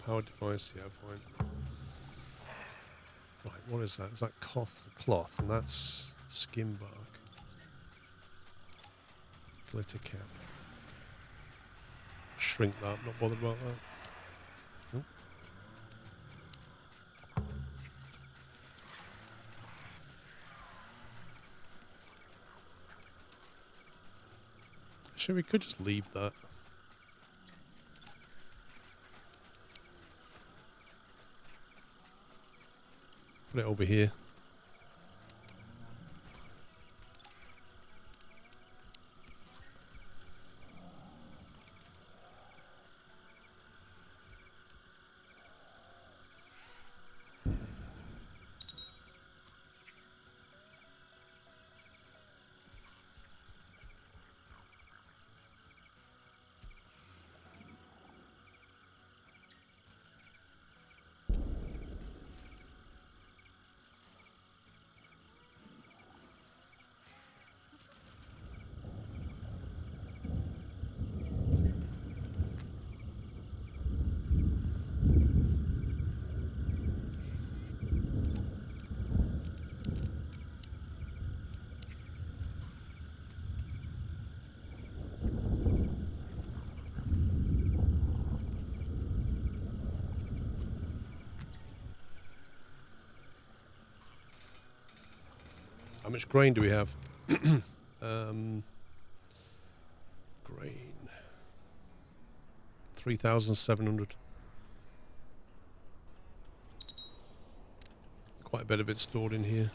Power device, yeah, fine. Right, what is that? Is that cloth? And that's skin bark. Glitter cap. Shrink that, not bothered about that. Nope. Actually, we could just leave that. Put it over here. How much grain do we have? Grain. 3,700. Quite a bit of it stored in here.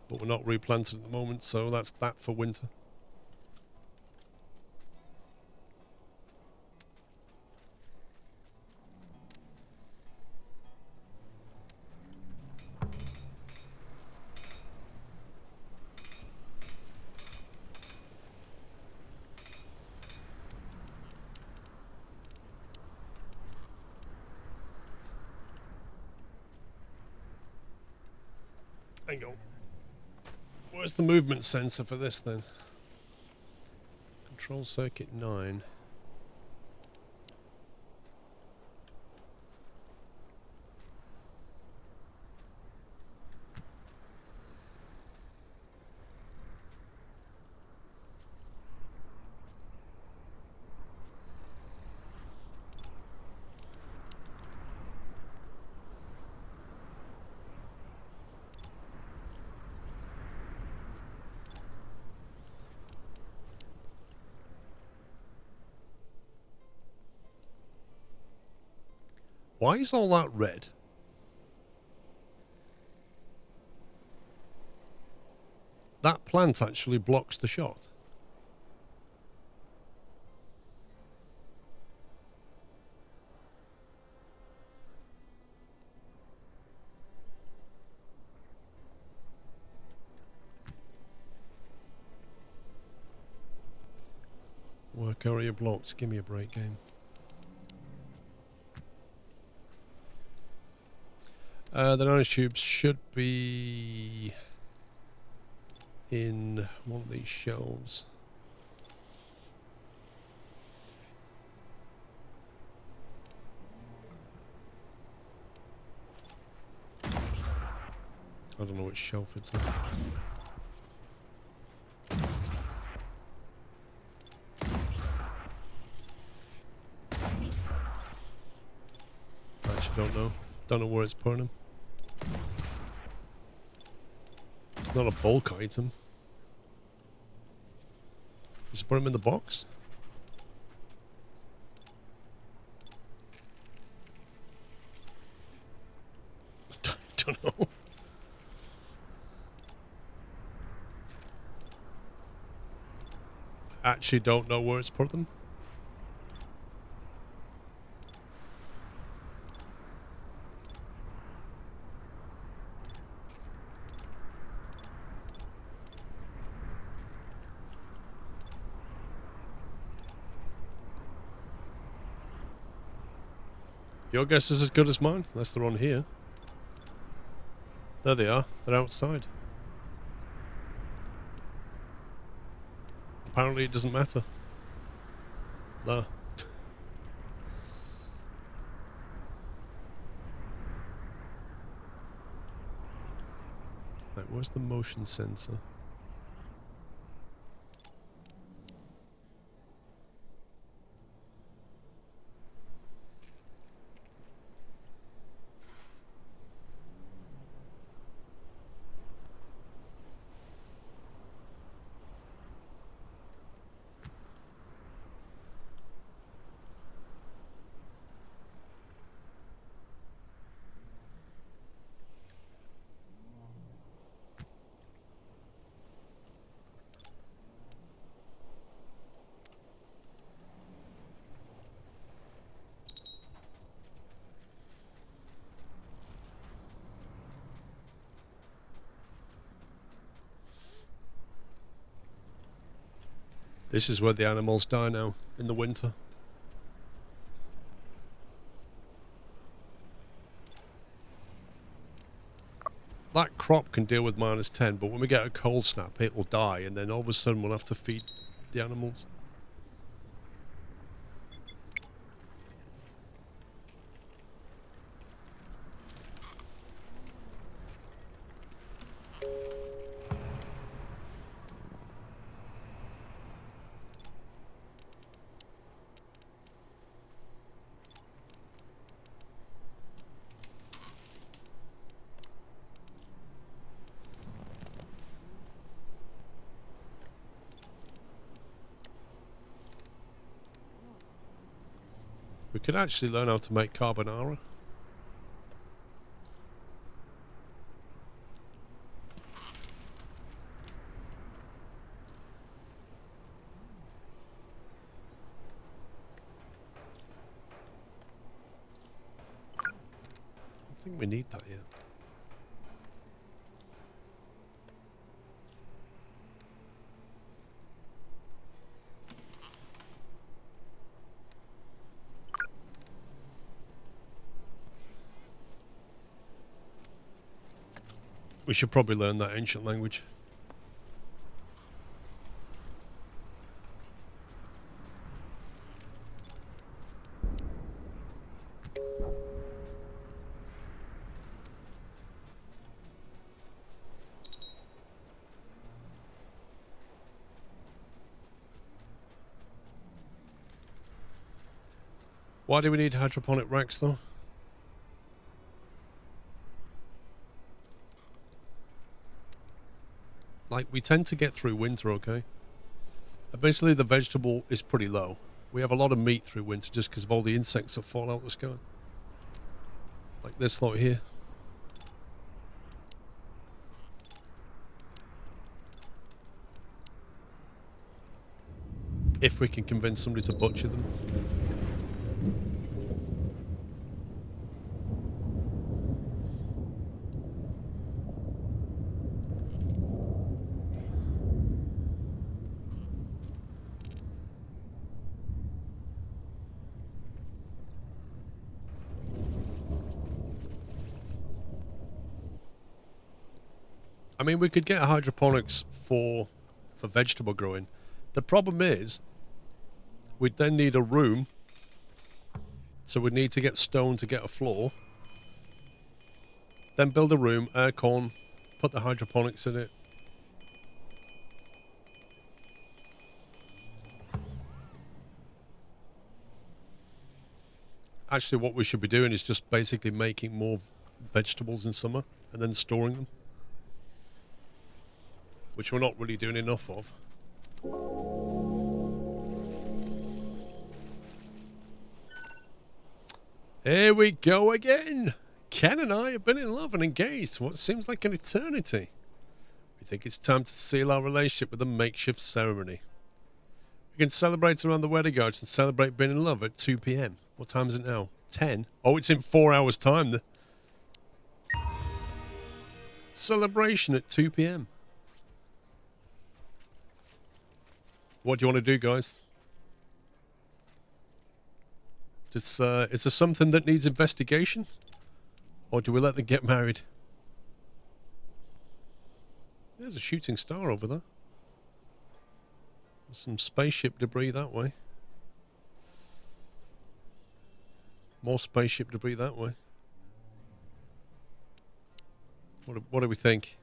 But we're not replanted at the moment, so that's that for winter. Hang on. Where's the movement sensor for this then? Control circuit 9. Why is all that red? That plant actually blocks the shot. Work area blocks. Give me a break, game. The nanotubes should be in one of these shelves. I don't know which shelf it's on. I actually don't know. Don't know where it's putting them. It's not a bulk item. Just put them in the box? Don't know. Actually don't know where it's put them. Your guess is as good as mine, unless they're on here. There they are. They're outside. Apparently it doesn't matter. No. Right, where's the motion sensor? This is where the animals die now, in the winter. That crop can deal with -10, but when we get a cold snap, it will die, and then all of a sudden we'll have to feed the animals. We could actually learn how to make carbonara. I don't think we need that yet. We should probably learn that ancient language. Why do we need hydroponic racks though? Like, we tend to get through winter okay. Basically, the vegetable is pretty low. We have a lot of meat through winter just because of all the insects that fall out the sky. Like this lot here. If we can convince somebody to butcher them. I mean, we could get hydroponics for vegetable growing. The problem is, we'd then need a room. So we'd need to get stone to get a floor. Then build a room, aircon, put the hydroponics in it. Actually, what we should be doing is just basically making more vegetables in summer and then storing them. Which we're not really doing enough of. Here we go again. Ken and I have been in love and engaged for what seems like an eternity. We think it's time to seal our relationship with a makeshift ceremony. We can celebrate around the wedding arch and celebrate being in love at 2 p.m. What time is it now? 10? Oh, it's in 4 hours' time. Celebration at 2 p.m. What do you want to do, guys? Is there something that needs investigation? Or do we let them get married? There's a shooting star over there. There's some spaceship debris that way. More spaceship debris that way. What do we think?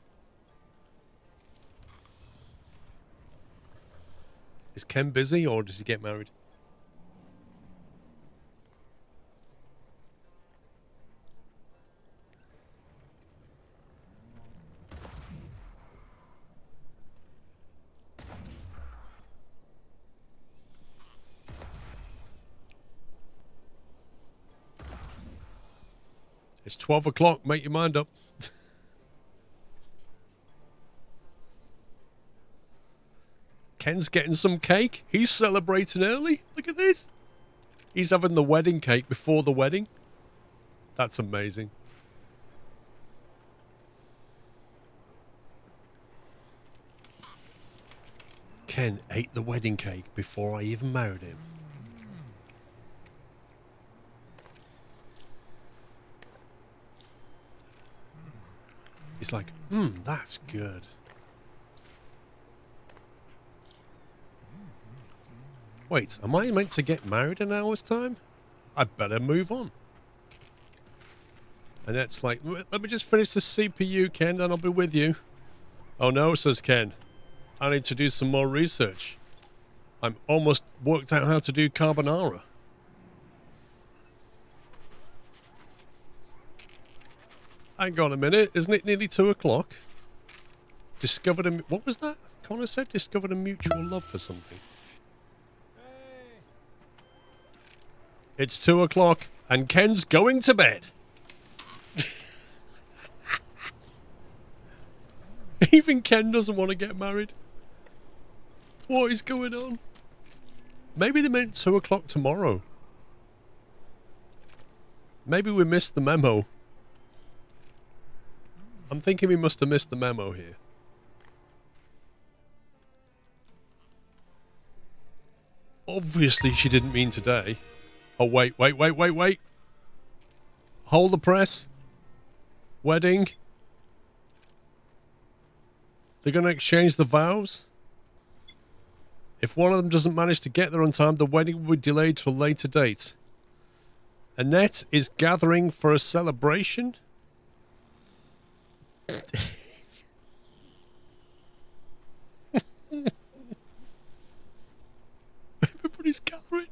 Is Ken busy or does he get married? It's 12 o'clock. Make your mind up. Ken's getting some cake. He's celebrating early. Look at this. He's having the wedding cake before the wedding. That's amazing. Ken ate the wedding cake before I even married him. He's like, that's good. Wait, am I meant to get married in an hour's time? I better move on. And that's like, let me just finish the CPU, Ken, then I'll be with you. Oh no, says Ken. I need to do some more research. I'm almost worked out how to do carbonara. Hang on a minute, isn't it nearly 2 o'clock? Discovered a... What was that? Connor said discovered a mutual love for something. Hey. It's 2 o'clock and Ken's going to bed. Even Ken doesn't want to get married. What is going on? Maybe they meant 2 o'clock tomorrow. Maybe we missed the memo. I'm thinking we must have missed the memo here. Obviously she didn't mean today. Oh, wait. Hold the press. Wedding. They're going to exchange the vows. If one of them doesn't manage to get there on time, the wedding will be delayed to a later date. Annette is gathering for a celebration. Everybody's gathering.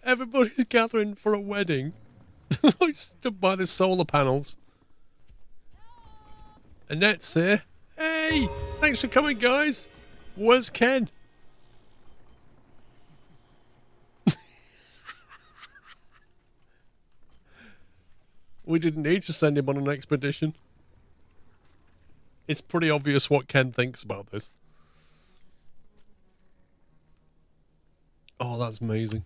Everybody's gathering for a wedding. I stood by the solar panels. Annette's here. Hey, thanks for coming, guys. Where's Ken? We didn't need to send him on an expedition. It's pretty obvious what Ken thinks about this. Oh, that's amazing.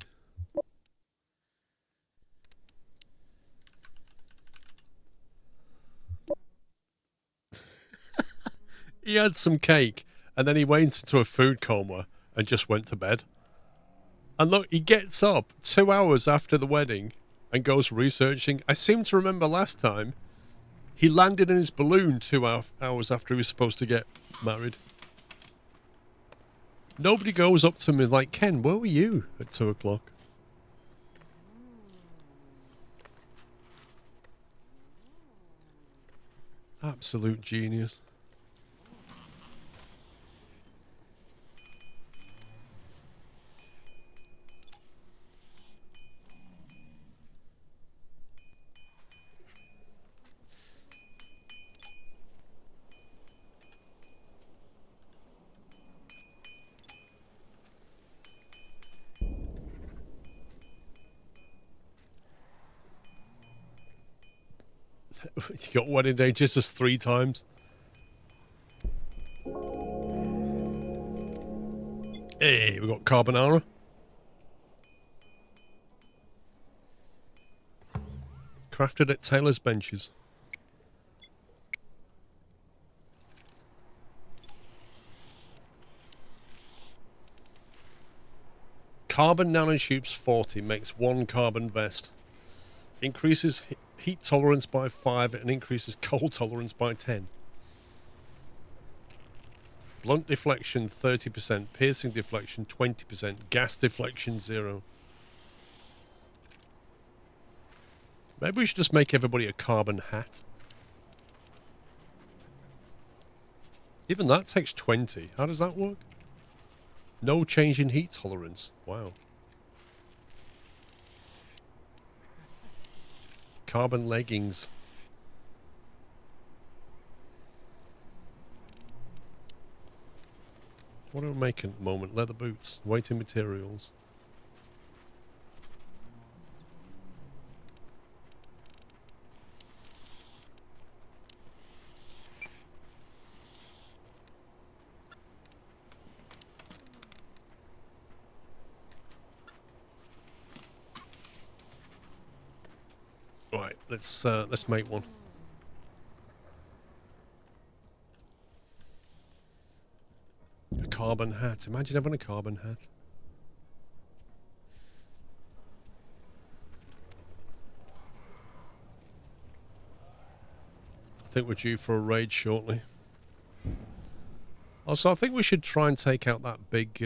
He had some cake, and then he went into a food coma and just went to bed. And look, he gets up 2 hours after the wedding and goes researching. I seem to remember last time he landed in his balloon 2 hours after he was supposed to get married. Nobody goes up to him and is like, Ken, where were you at 2 o'clock? Absolute genius. He got wedding day just as 3 times. Hey, we got carbonara. Crafted at Taylor's Benches. Carbon nanotubes 40 makes 1 carbon vest. Increases heat tolerance by 5 and increases cold tolerance by 10. Blunt deflection 30%, piercing deflection 20%, gas deflection 0. Maybe we should just make everybody a carbon hat. Even that takes 20. How does that work? No change in heat tolerance. Wow. Carbon leggings. What are we making at the moment? Leather boots. Weighting materials. Right, let's make one. A carbon hat. Imagine having a carbon hat. I think we're due for a raid shortly. Also, I think we should try and take out that big,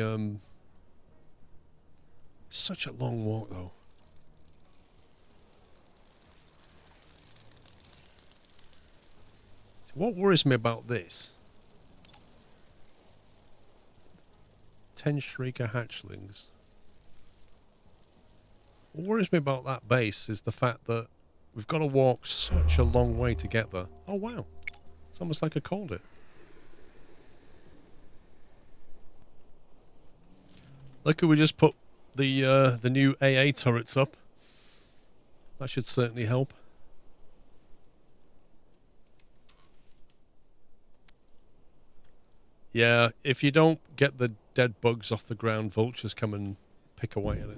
such a long walk, though. What worries me about this? 10 Shrieker hatchlings. What worries me about that base is the fact that we've got to walk such a long way to get there. Oh, wow. It's almost like I called it. Look, we just put the new AA turrets up. That should certainly help. Yeah, if you don't get the dead bugs off the ground, vultures come and pick away at it.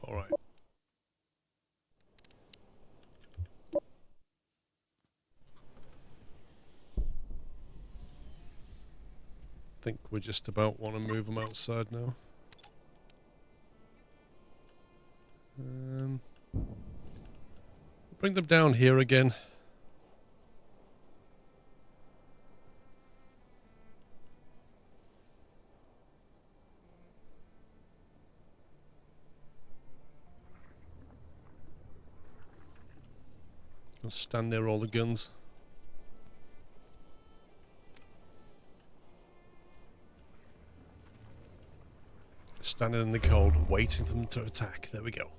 All right. I think we just about want to move them outside now. Bring them down here again. I'll stand near all the guns. Standing in the cold, waiting for them to attack. There we go.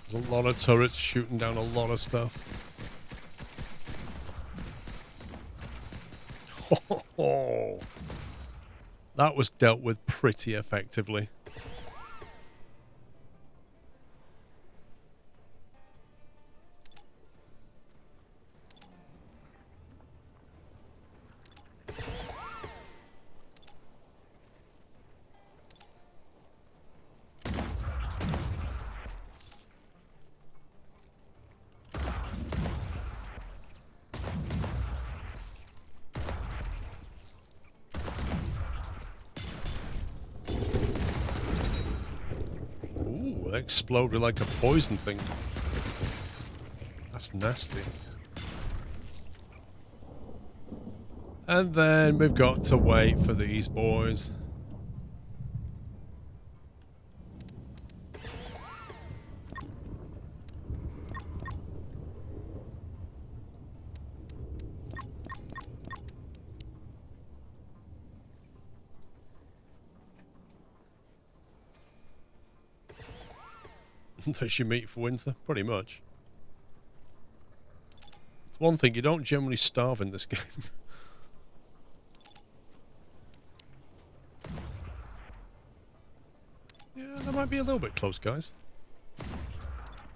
There's a lot of turrets shooting down a lot of stuff. Oh, that was dealt with pretty effectively. Exploded like a poison thing. That's nasty. And then we've got to wait for these boys. That's your meat for winter, pretty much. It's one thing, you don't generally starve in this game. Yeah, that might be a little bit close, guys.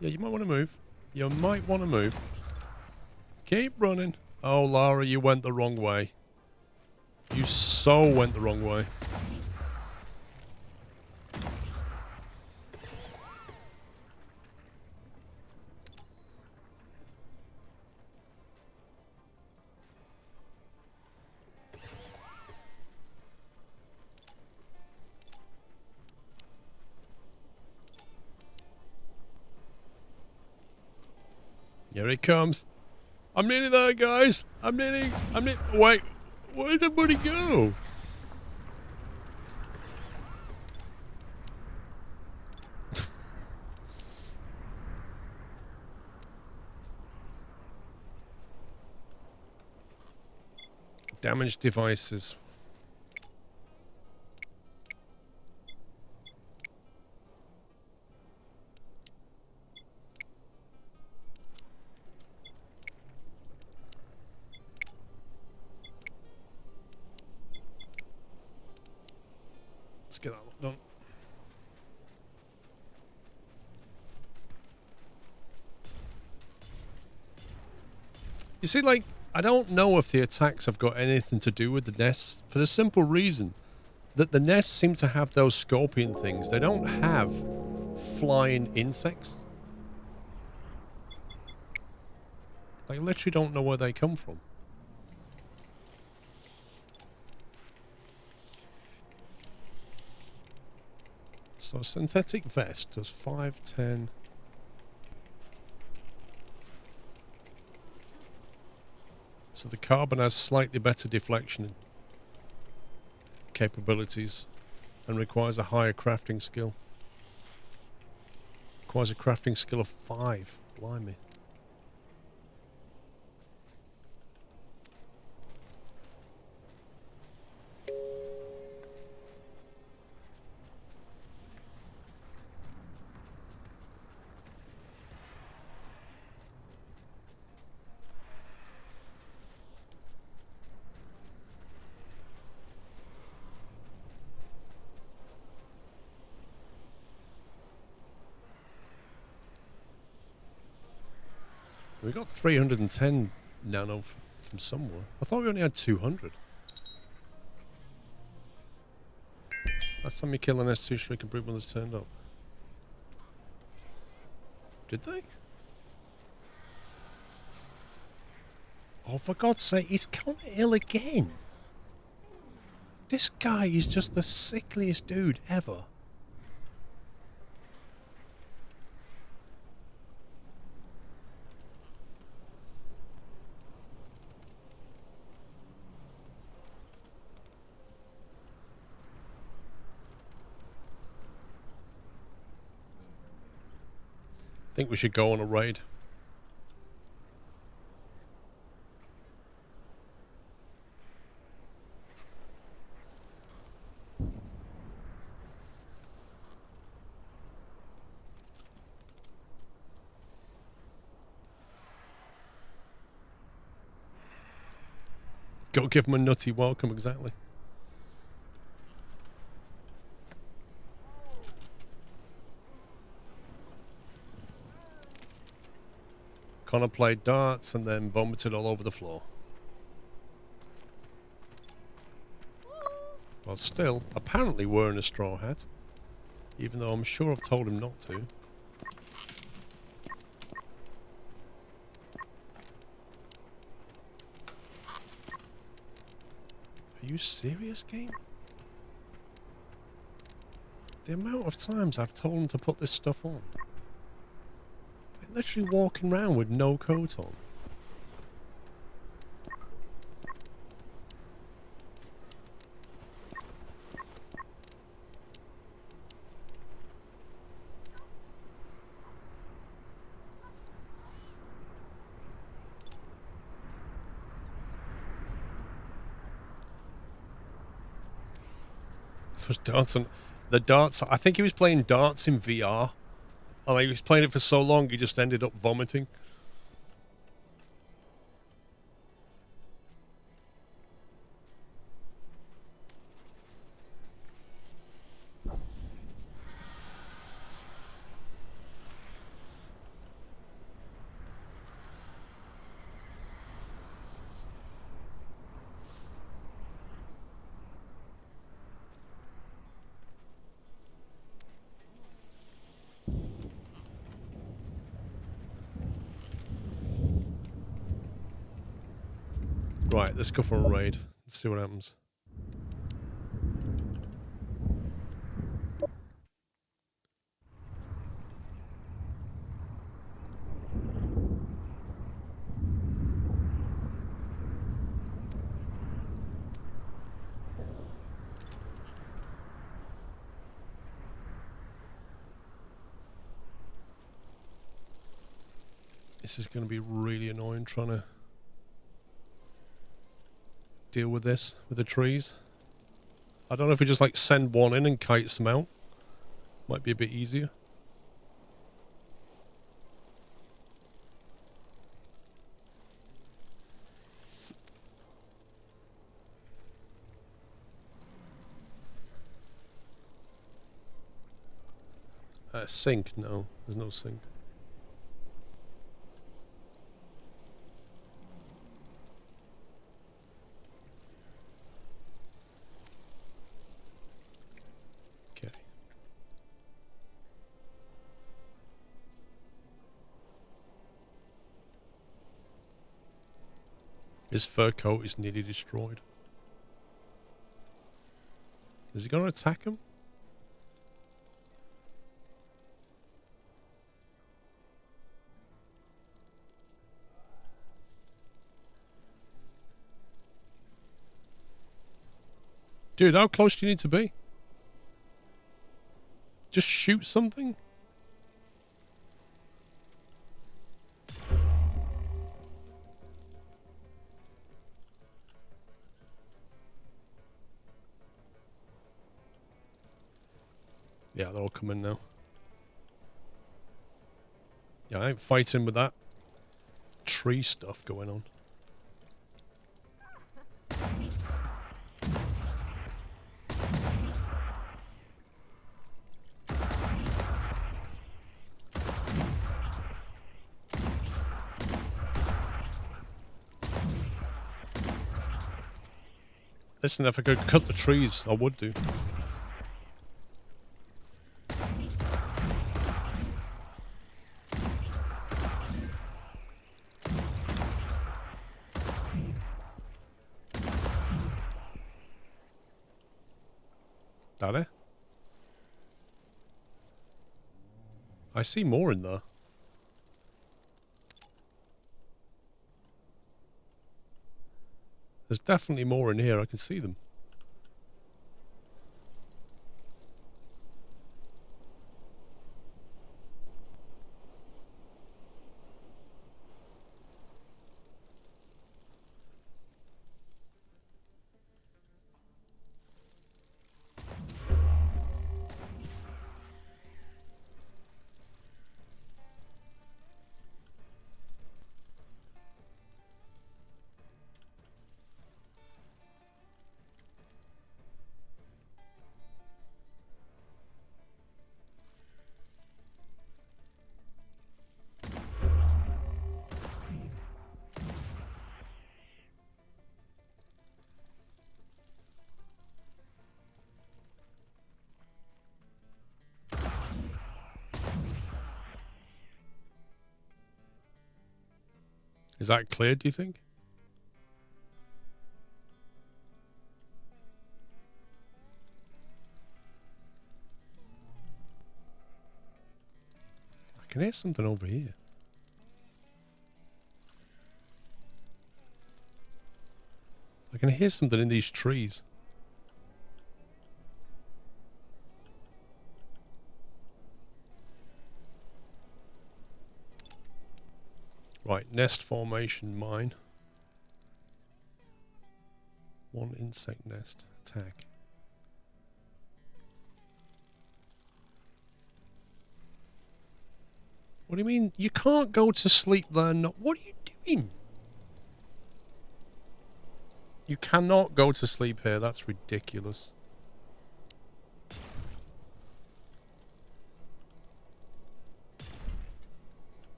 Yeah, you might want to move. You might want to move. Keep running. Oh, Lara, you went the wrong way. You so went the wrong way. Here he comes. I'm nearly there, guys. I'm nearly... Wait. Where did everybody go? Damaged devices. Let's get that one done. You see, like, I don't know if the attacks have got anything to do with the nests, for the simple reason that the nests seem to have those scorpion things. They don't have flying insects. I literally don't know where they come from. So synthetic vest does 5, 10... So the carbon has slightly better deflection capabilities and requires a higher crafting skill. Requires a crafting skill of 5. Blimey. We got 310 nano from somewhere. I thought we only had 200. Last time you kill an S2 Shrieking Brute Brothers turned up. Did they? Oh, for God's sake, he's counter ill again. This guy is just the sickliest dude ever. Think we should go on a raid. Go give them a nutty welcome, exactly. Connor played darts and then vomited all over the floor. Well, still, apparently wearing a straw hat. Even though I'm sure I've told him not to. Are you serious, game? The amount of times I've told him to put this stuff on. Like literally walking around with no coat on. Those darts and the darts. I think he was playing darts in VR. And he was playing it for so long, he just ended up vomiting. Right, let's go for a raid. Let's see what happens. This is going to be really annoying trying to deal with this, with the trees. I don't know if we just like send one in and kites them out. Might be a bit easier. Sink? No, there's no sink. Okay. His fur coat is nearly destroyed. Is he going to attack him? Dude, how close do you need to be? Just shoot something? Yeah, they're all coming now. Yeah, I ain't fighting with that tree stuff going on. Listen, if I could cut the trees, I would do. That it? I see more in there. There's definitely more in here. I can see them. Is that clear, do you think? I can hear something over here. I can hear something in these trees. Right, nest formation mine. One insect nest. Attack. What do you mean? You can't go to sleep there. What are you doing? You cannot go to sleep here. That's ridiculous.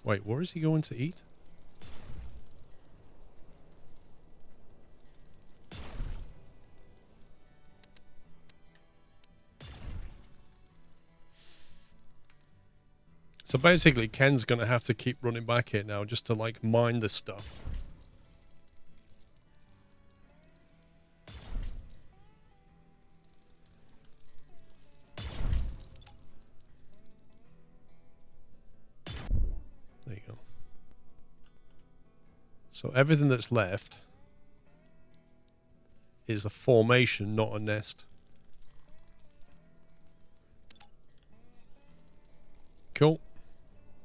Wait, where is he going to eat? So basically, Ken's going to have to keep running back here now just to, like, mine this stuff. There you go. So everything that's left is a formation, not a nest. Cool.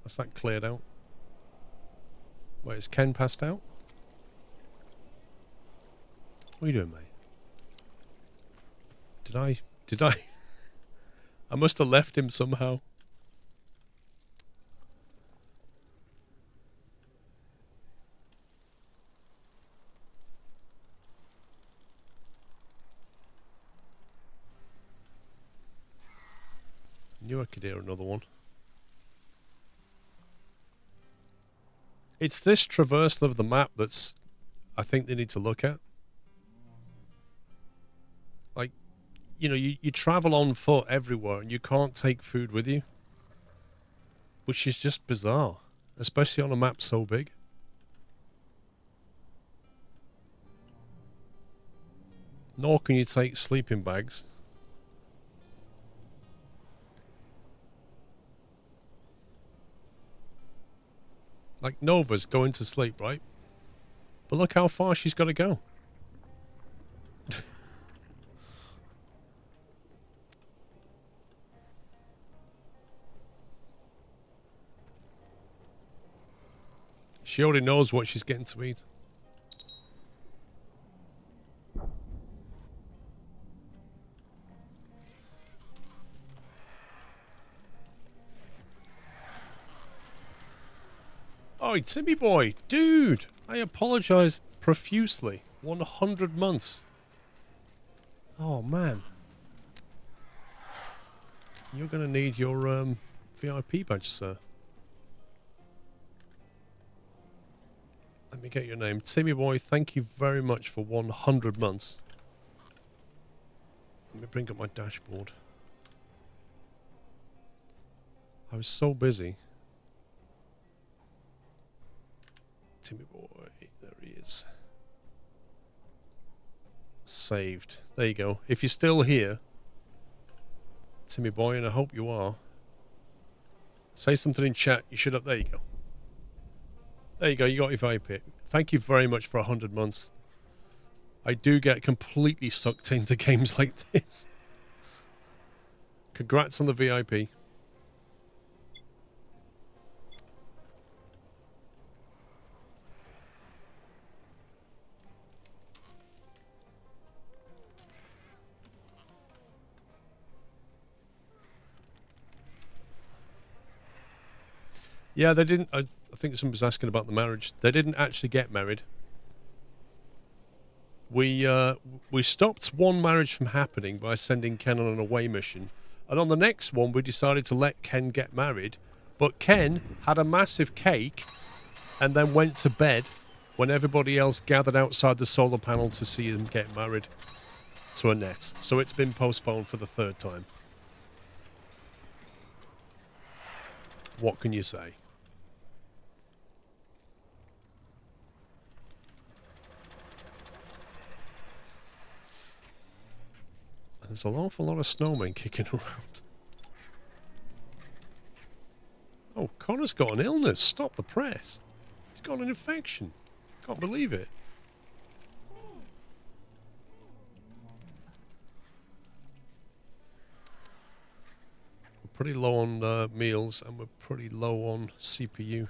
That's that cleared out. Wait, is Ken passed out? What are you doing, mate? Did I? I must have left him somehow. Knew I could hear another one. It's this traversal of the map that's, I think they need to look at. Like, you know, you travel on foot everywhere and you can't take food with you. Which is just bizarre. Especially on a map so big. Nor can you take sleeping bags. Like, Nova's going to sleep, right? But look how far she's got to go. She already knows what she's getting to eat. Oh, Timmy boy, dude, I apologize profusely. 100 months. Oh, man. You're going to need your VIP badge, sir. Let me get your name. Timmy boy, thank you very much for 100 months. Let me bring up my dashboard. I was so busy. Timmy boy, there he is. Saved. There you go. If you're still here, Timmy boy, and I hope you are, say something in chat. You should have. There you go. There you go. You got your VIP. Thank you very much for 100 months. I do get completely sucked into games like this. Congrats on the VIP. Yeah, they didn't. I think someone was asking about the marriage. They didn't actually get married. We stopped one marriage from happening by sending Ken on an away mission, and on the next one we decided to let Ken get married, but Ken had a massive cake, and then went to bed when everybody else gathered outside the solar panel to see him get married to Annette. So it's been postponed for the third time. What can you say? There's an awful lot of snowmen kicking around. Oh, Connor's got an illness. Stop the press. He's got an infection. Can't believe it. We're pretty low on meals, and we're pretty low on CPU.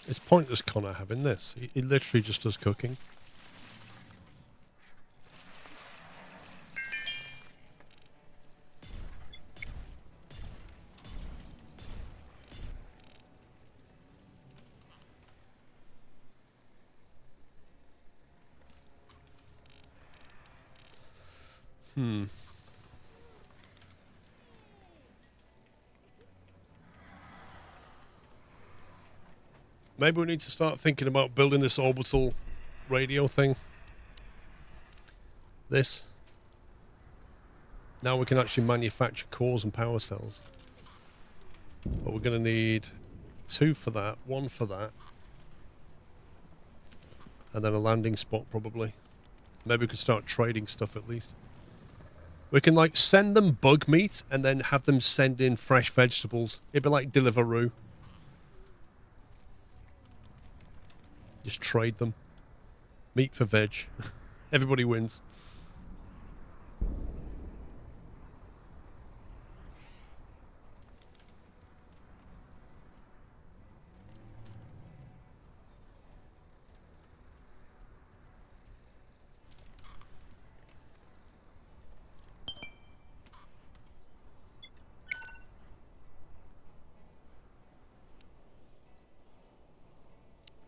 It's pointless Connor having this. He literally just does cooking. Maybe we need to start thinking about building this orbital radio thing. This. Now we can actually manufacture cores and power cells. But we're going to need 2 for that, 1 for that. And then a landing spot probably. Maybe we could start trading stuff at least. We can like send them bug meat and then have them send in fresh vegetables. It'd be like Deliveroo. Just trade them. Meat for veg. Everybody wins.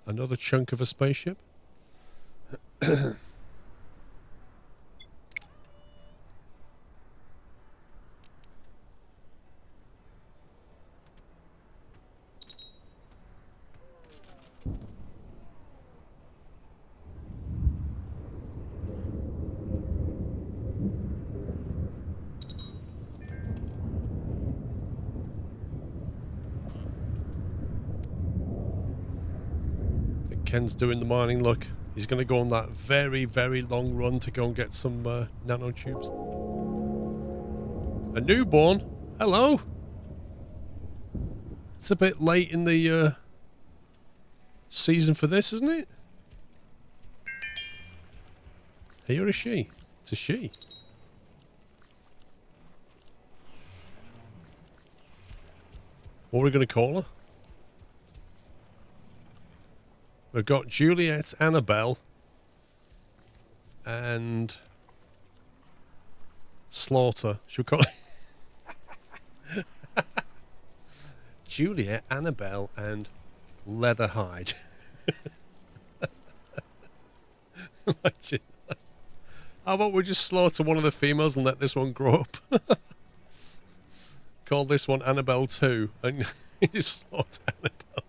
Another chunk of a spaceship. Ken's doing the mining. Look, he's going to go on that very, very long run to go and get some nanotubes. A newborn? Hello? It's a bit late in the season for this, isn't it? He or a she? It's a she. What are we going to call her? We've got Juliet, Annabelle, and Slaughter. Should we call it? Juliet, Annabelle, and Leatherhide. Imagine that. How about we just slaughter one of the females and let this one grow up? Call this one Annabelle 2, and you just slaughter Annabelle.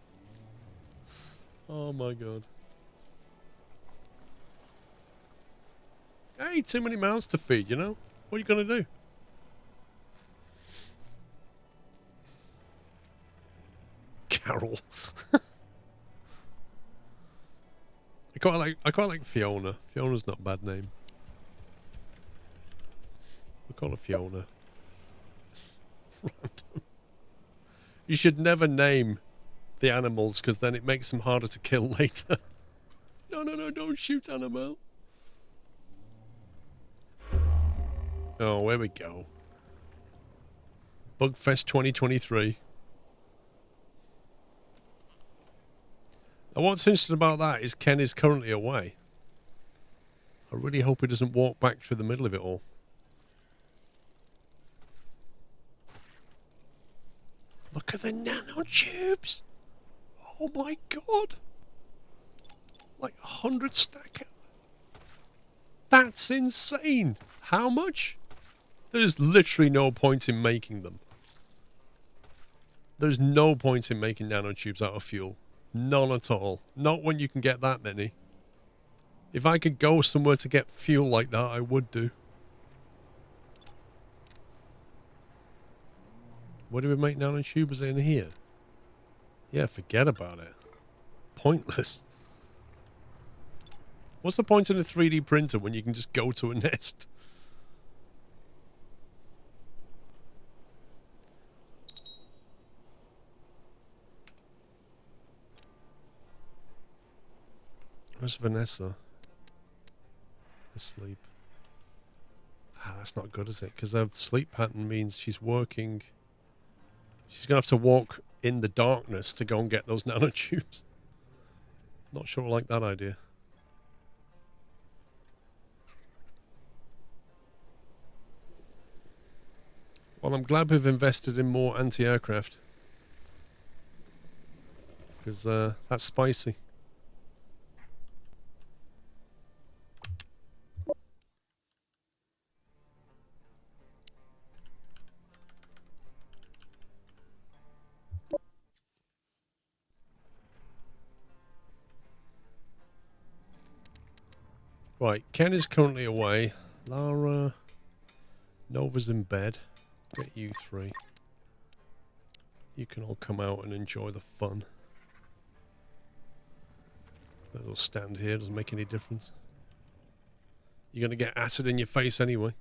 Oh my god. Hey, too many mouths to feed, you know? What are you going to do? Carol. I quite like Fiona. Fiona's not a bad name. We'll call her Fiona. Random. You should never name the animals, because then it makes them harder to kill later. No, don't shoot Annabelle. Oh, here we go. Bugfest 2023. Now, what's interesting about that is Ken is currently away. I really hope he doesn't walk back through the middle of it all. Look at the nanotubes. Oh my god. Like 100 stack. That's insane. How much? There's literally no point in making them. There's no point in making nanotubes out of fuel. None at all. Not when you can get that many. If I could go somewhere to get fuel like that, I would do. Where do we make nanotubes in here? Yeah, forget about it. Pointless. What's the point in a 3D printer when you can just go to a nest? Where's Vanessa? Asleep. Ah, that's not good, is it? Because her sleep pattern means she's working. She's going to have to walk in the darkness to go and get those nanotubes. Not sure I like that idea. Well, I'm glad we've invested in more anti-aircraft. Because that's spicy. Right, Ken is currently away. Lara, Nova's in bed. Get you three. You can all come out and enjoy the fun. That'll stand here, doesn't make any difference. You're going to get acid in your face anyway.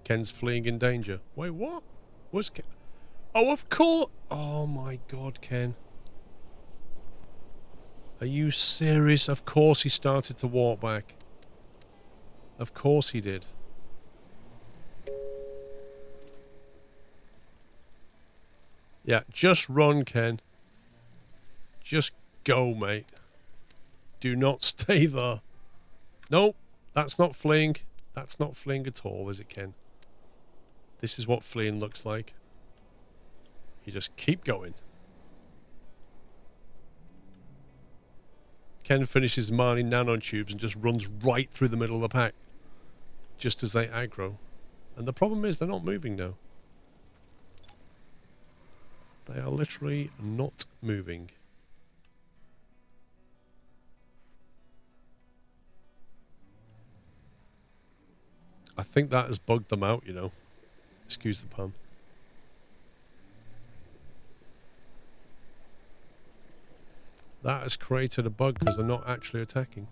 Ken's fleeing in danger. Wait, what? Where's Ken? Oh, of course! Oh my god, Ken. Are you serious? Of course he started to walk back. Of course he did. Yeah, just run, Ken. Just go, mate. Do not stay there. Nope, that's not fleeing. That's not fleeing at all, is it, Ken? This is what fleeing looks like. You just keep going. Ken finishes mining nanotubes and just runs right through the middle of the pack. Just as they aggro. And the problem is they're not moving now. They are literally not moving. I think that has bugged them out, you know. Excuse the pun. That has created a bug because they're not actually attacking.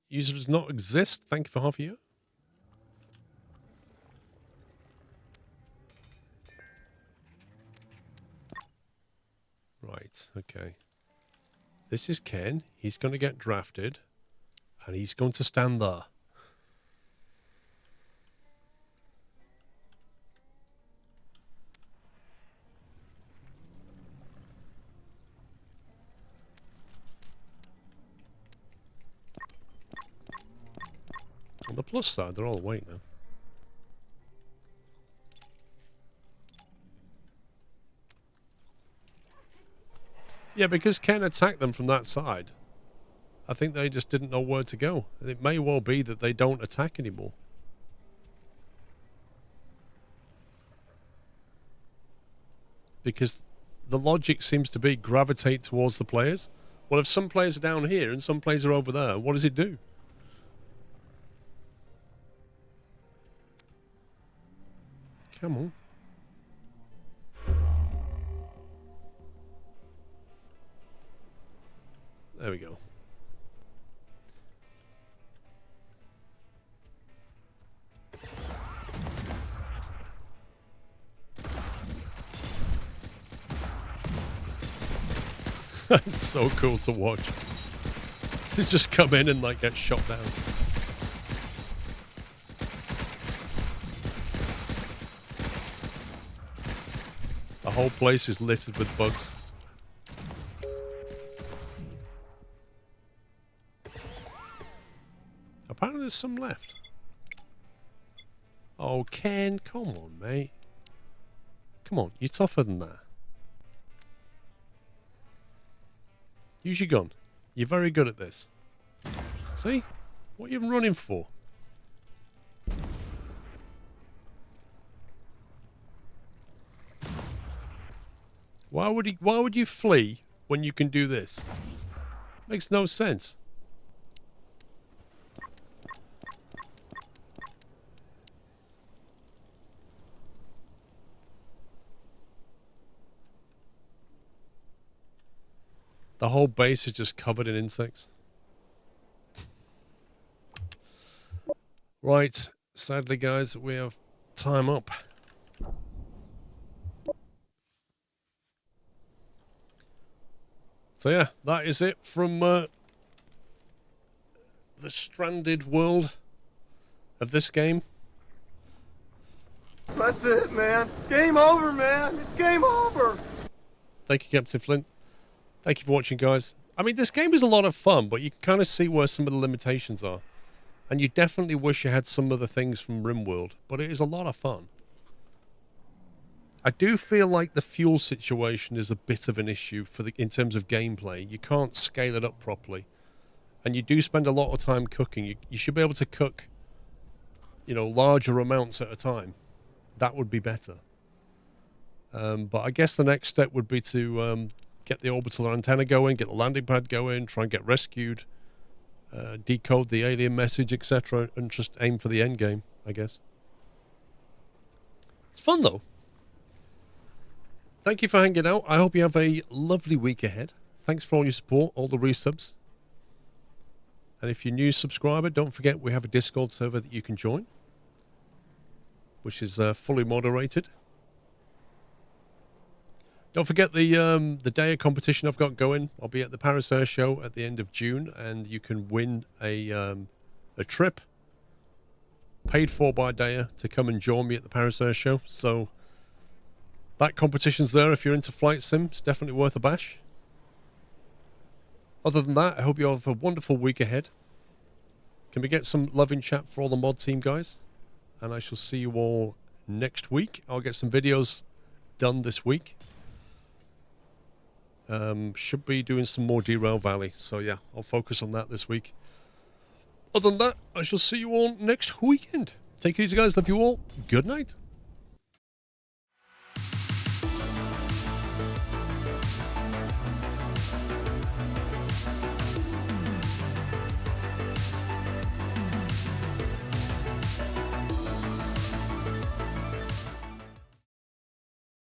User does not exist. Thank you for half a year. Right, okay. This is Ken. He's going to get drafted. And he's going to stand there. On the plus side, they're all awake now. Yeah, because Ken attacked them from that side. I think they just didn't know where to go. And it may well be that they don't attack anymore. Because the logic seems to be gravitate towards the players. Well, if some players are down here and some players are over there, what does it do? Come on. There we go. It's so cool to watch. They just come in and like get shot down. The whole place is littered with bugs. Apparently there's some left. Oh, Ken, come on, mate. Come on, you're tougher than that. Use your gun. You're very good at this. See? What are you even running for? Why would you flee when you can do this? Makes no sense. The whole base is just covered in insects. Right, sadly guys, we have time up. So yeah, that is it from the stranded world of this game. That's it, man. Game over, man. It's game over. Thank you, Captain Flint. Thank you for watching, guys. I mean, this game is a lot of fun, but you kind of see where some of the limitations are. And you definitely wish you had some of the things from RimWorld, but it is a lot of fun. I do feel like the fuel situation is a bit of an issue in terms of gameplay. You can't scale it up properly. And you do spend a lot of time cooking. You should be able to cook, you know, larger amounts at a time. That would be better. But I guess the next step would be to get the orbital antenna going, get the landing pad going, try and get rescued, decode the alien message, etc., and just aim for the end game, I guess. It's fun, though. Thank you for hanging out. I hope you have a lovely week ahead. Thanks for all your support, all the resubs. And if you're a new subscriber, don't forget we have a Discord server that you can join, which is fully moderated. Don't forget the day of competition I've got going. I'll be at the Paris Air Show at the end of June, and you can win a trip paid for by Daya to come and join me at the Paris Air Show. So that competition's there if you're into flight sim. It's definitely worth a bash. Other than that, I hope you have a wonderful week ahead. Can we get some love in chat for all the mod team guys? And I shall see you all next week. I'll get some videos done this week. Should be doing some more Derail Valley. So yeah, I'll focus on that this week. Other than that, I shall see you all next weekend. Take it easy, guys. Love you all. Good night.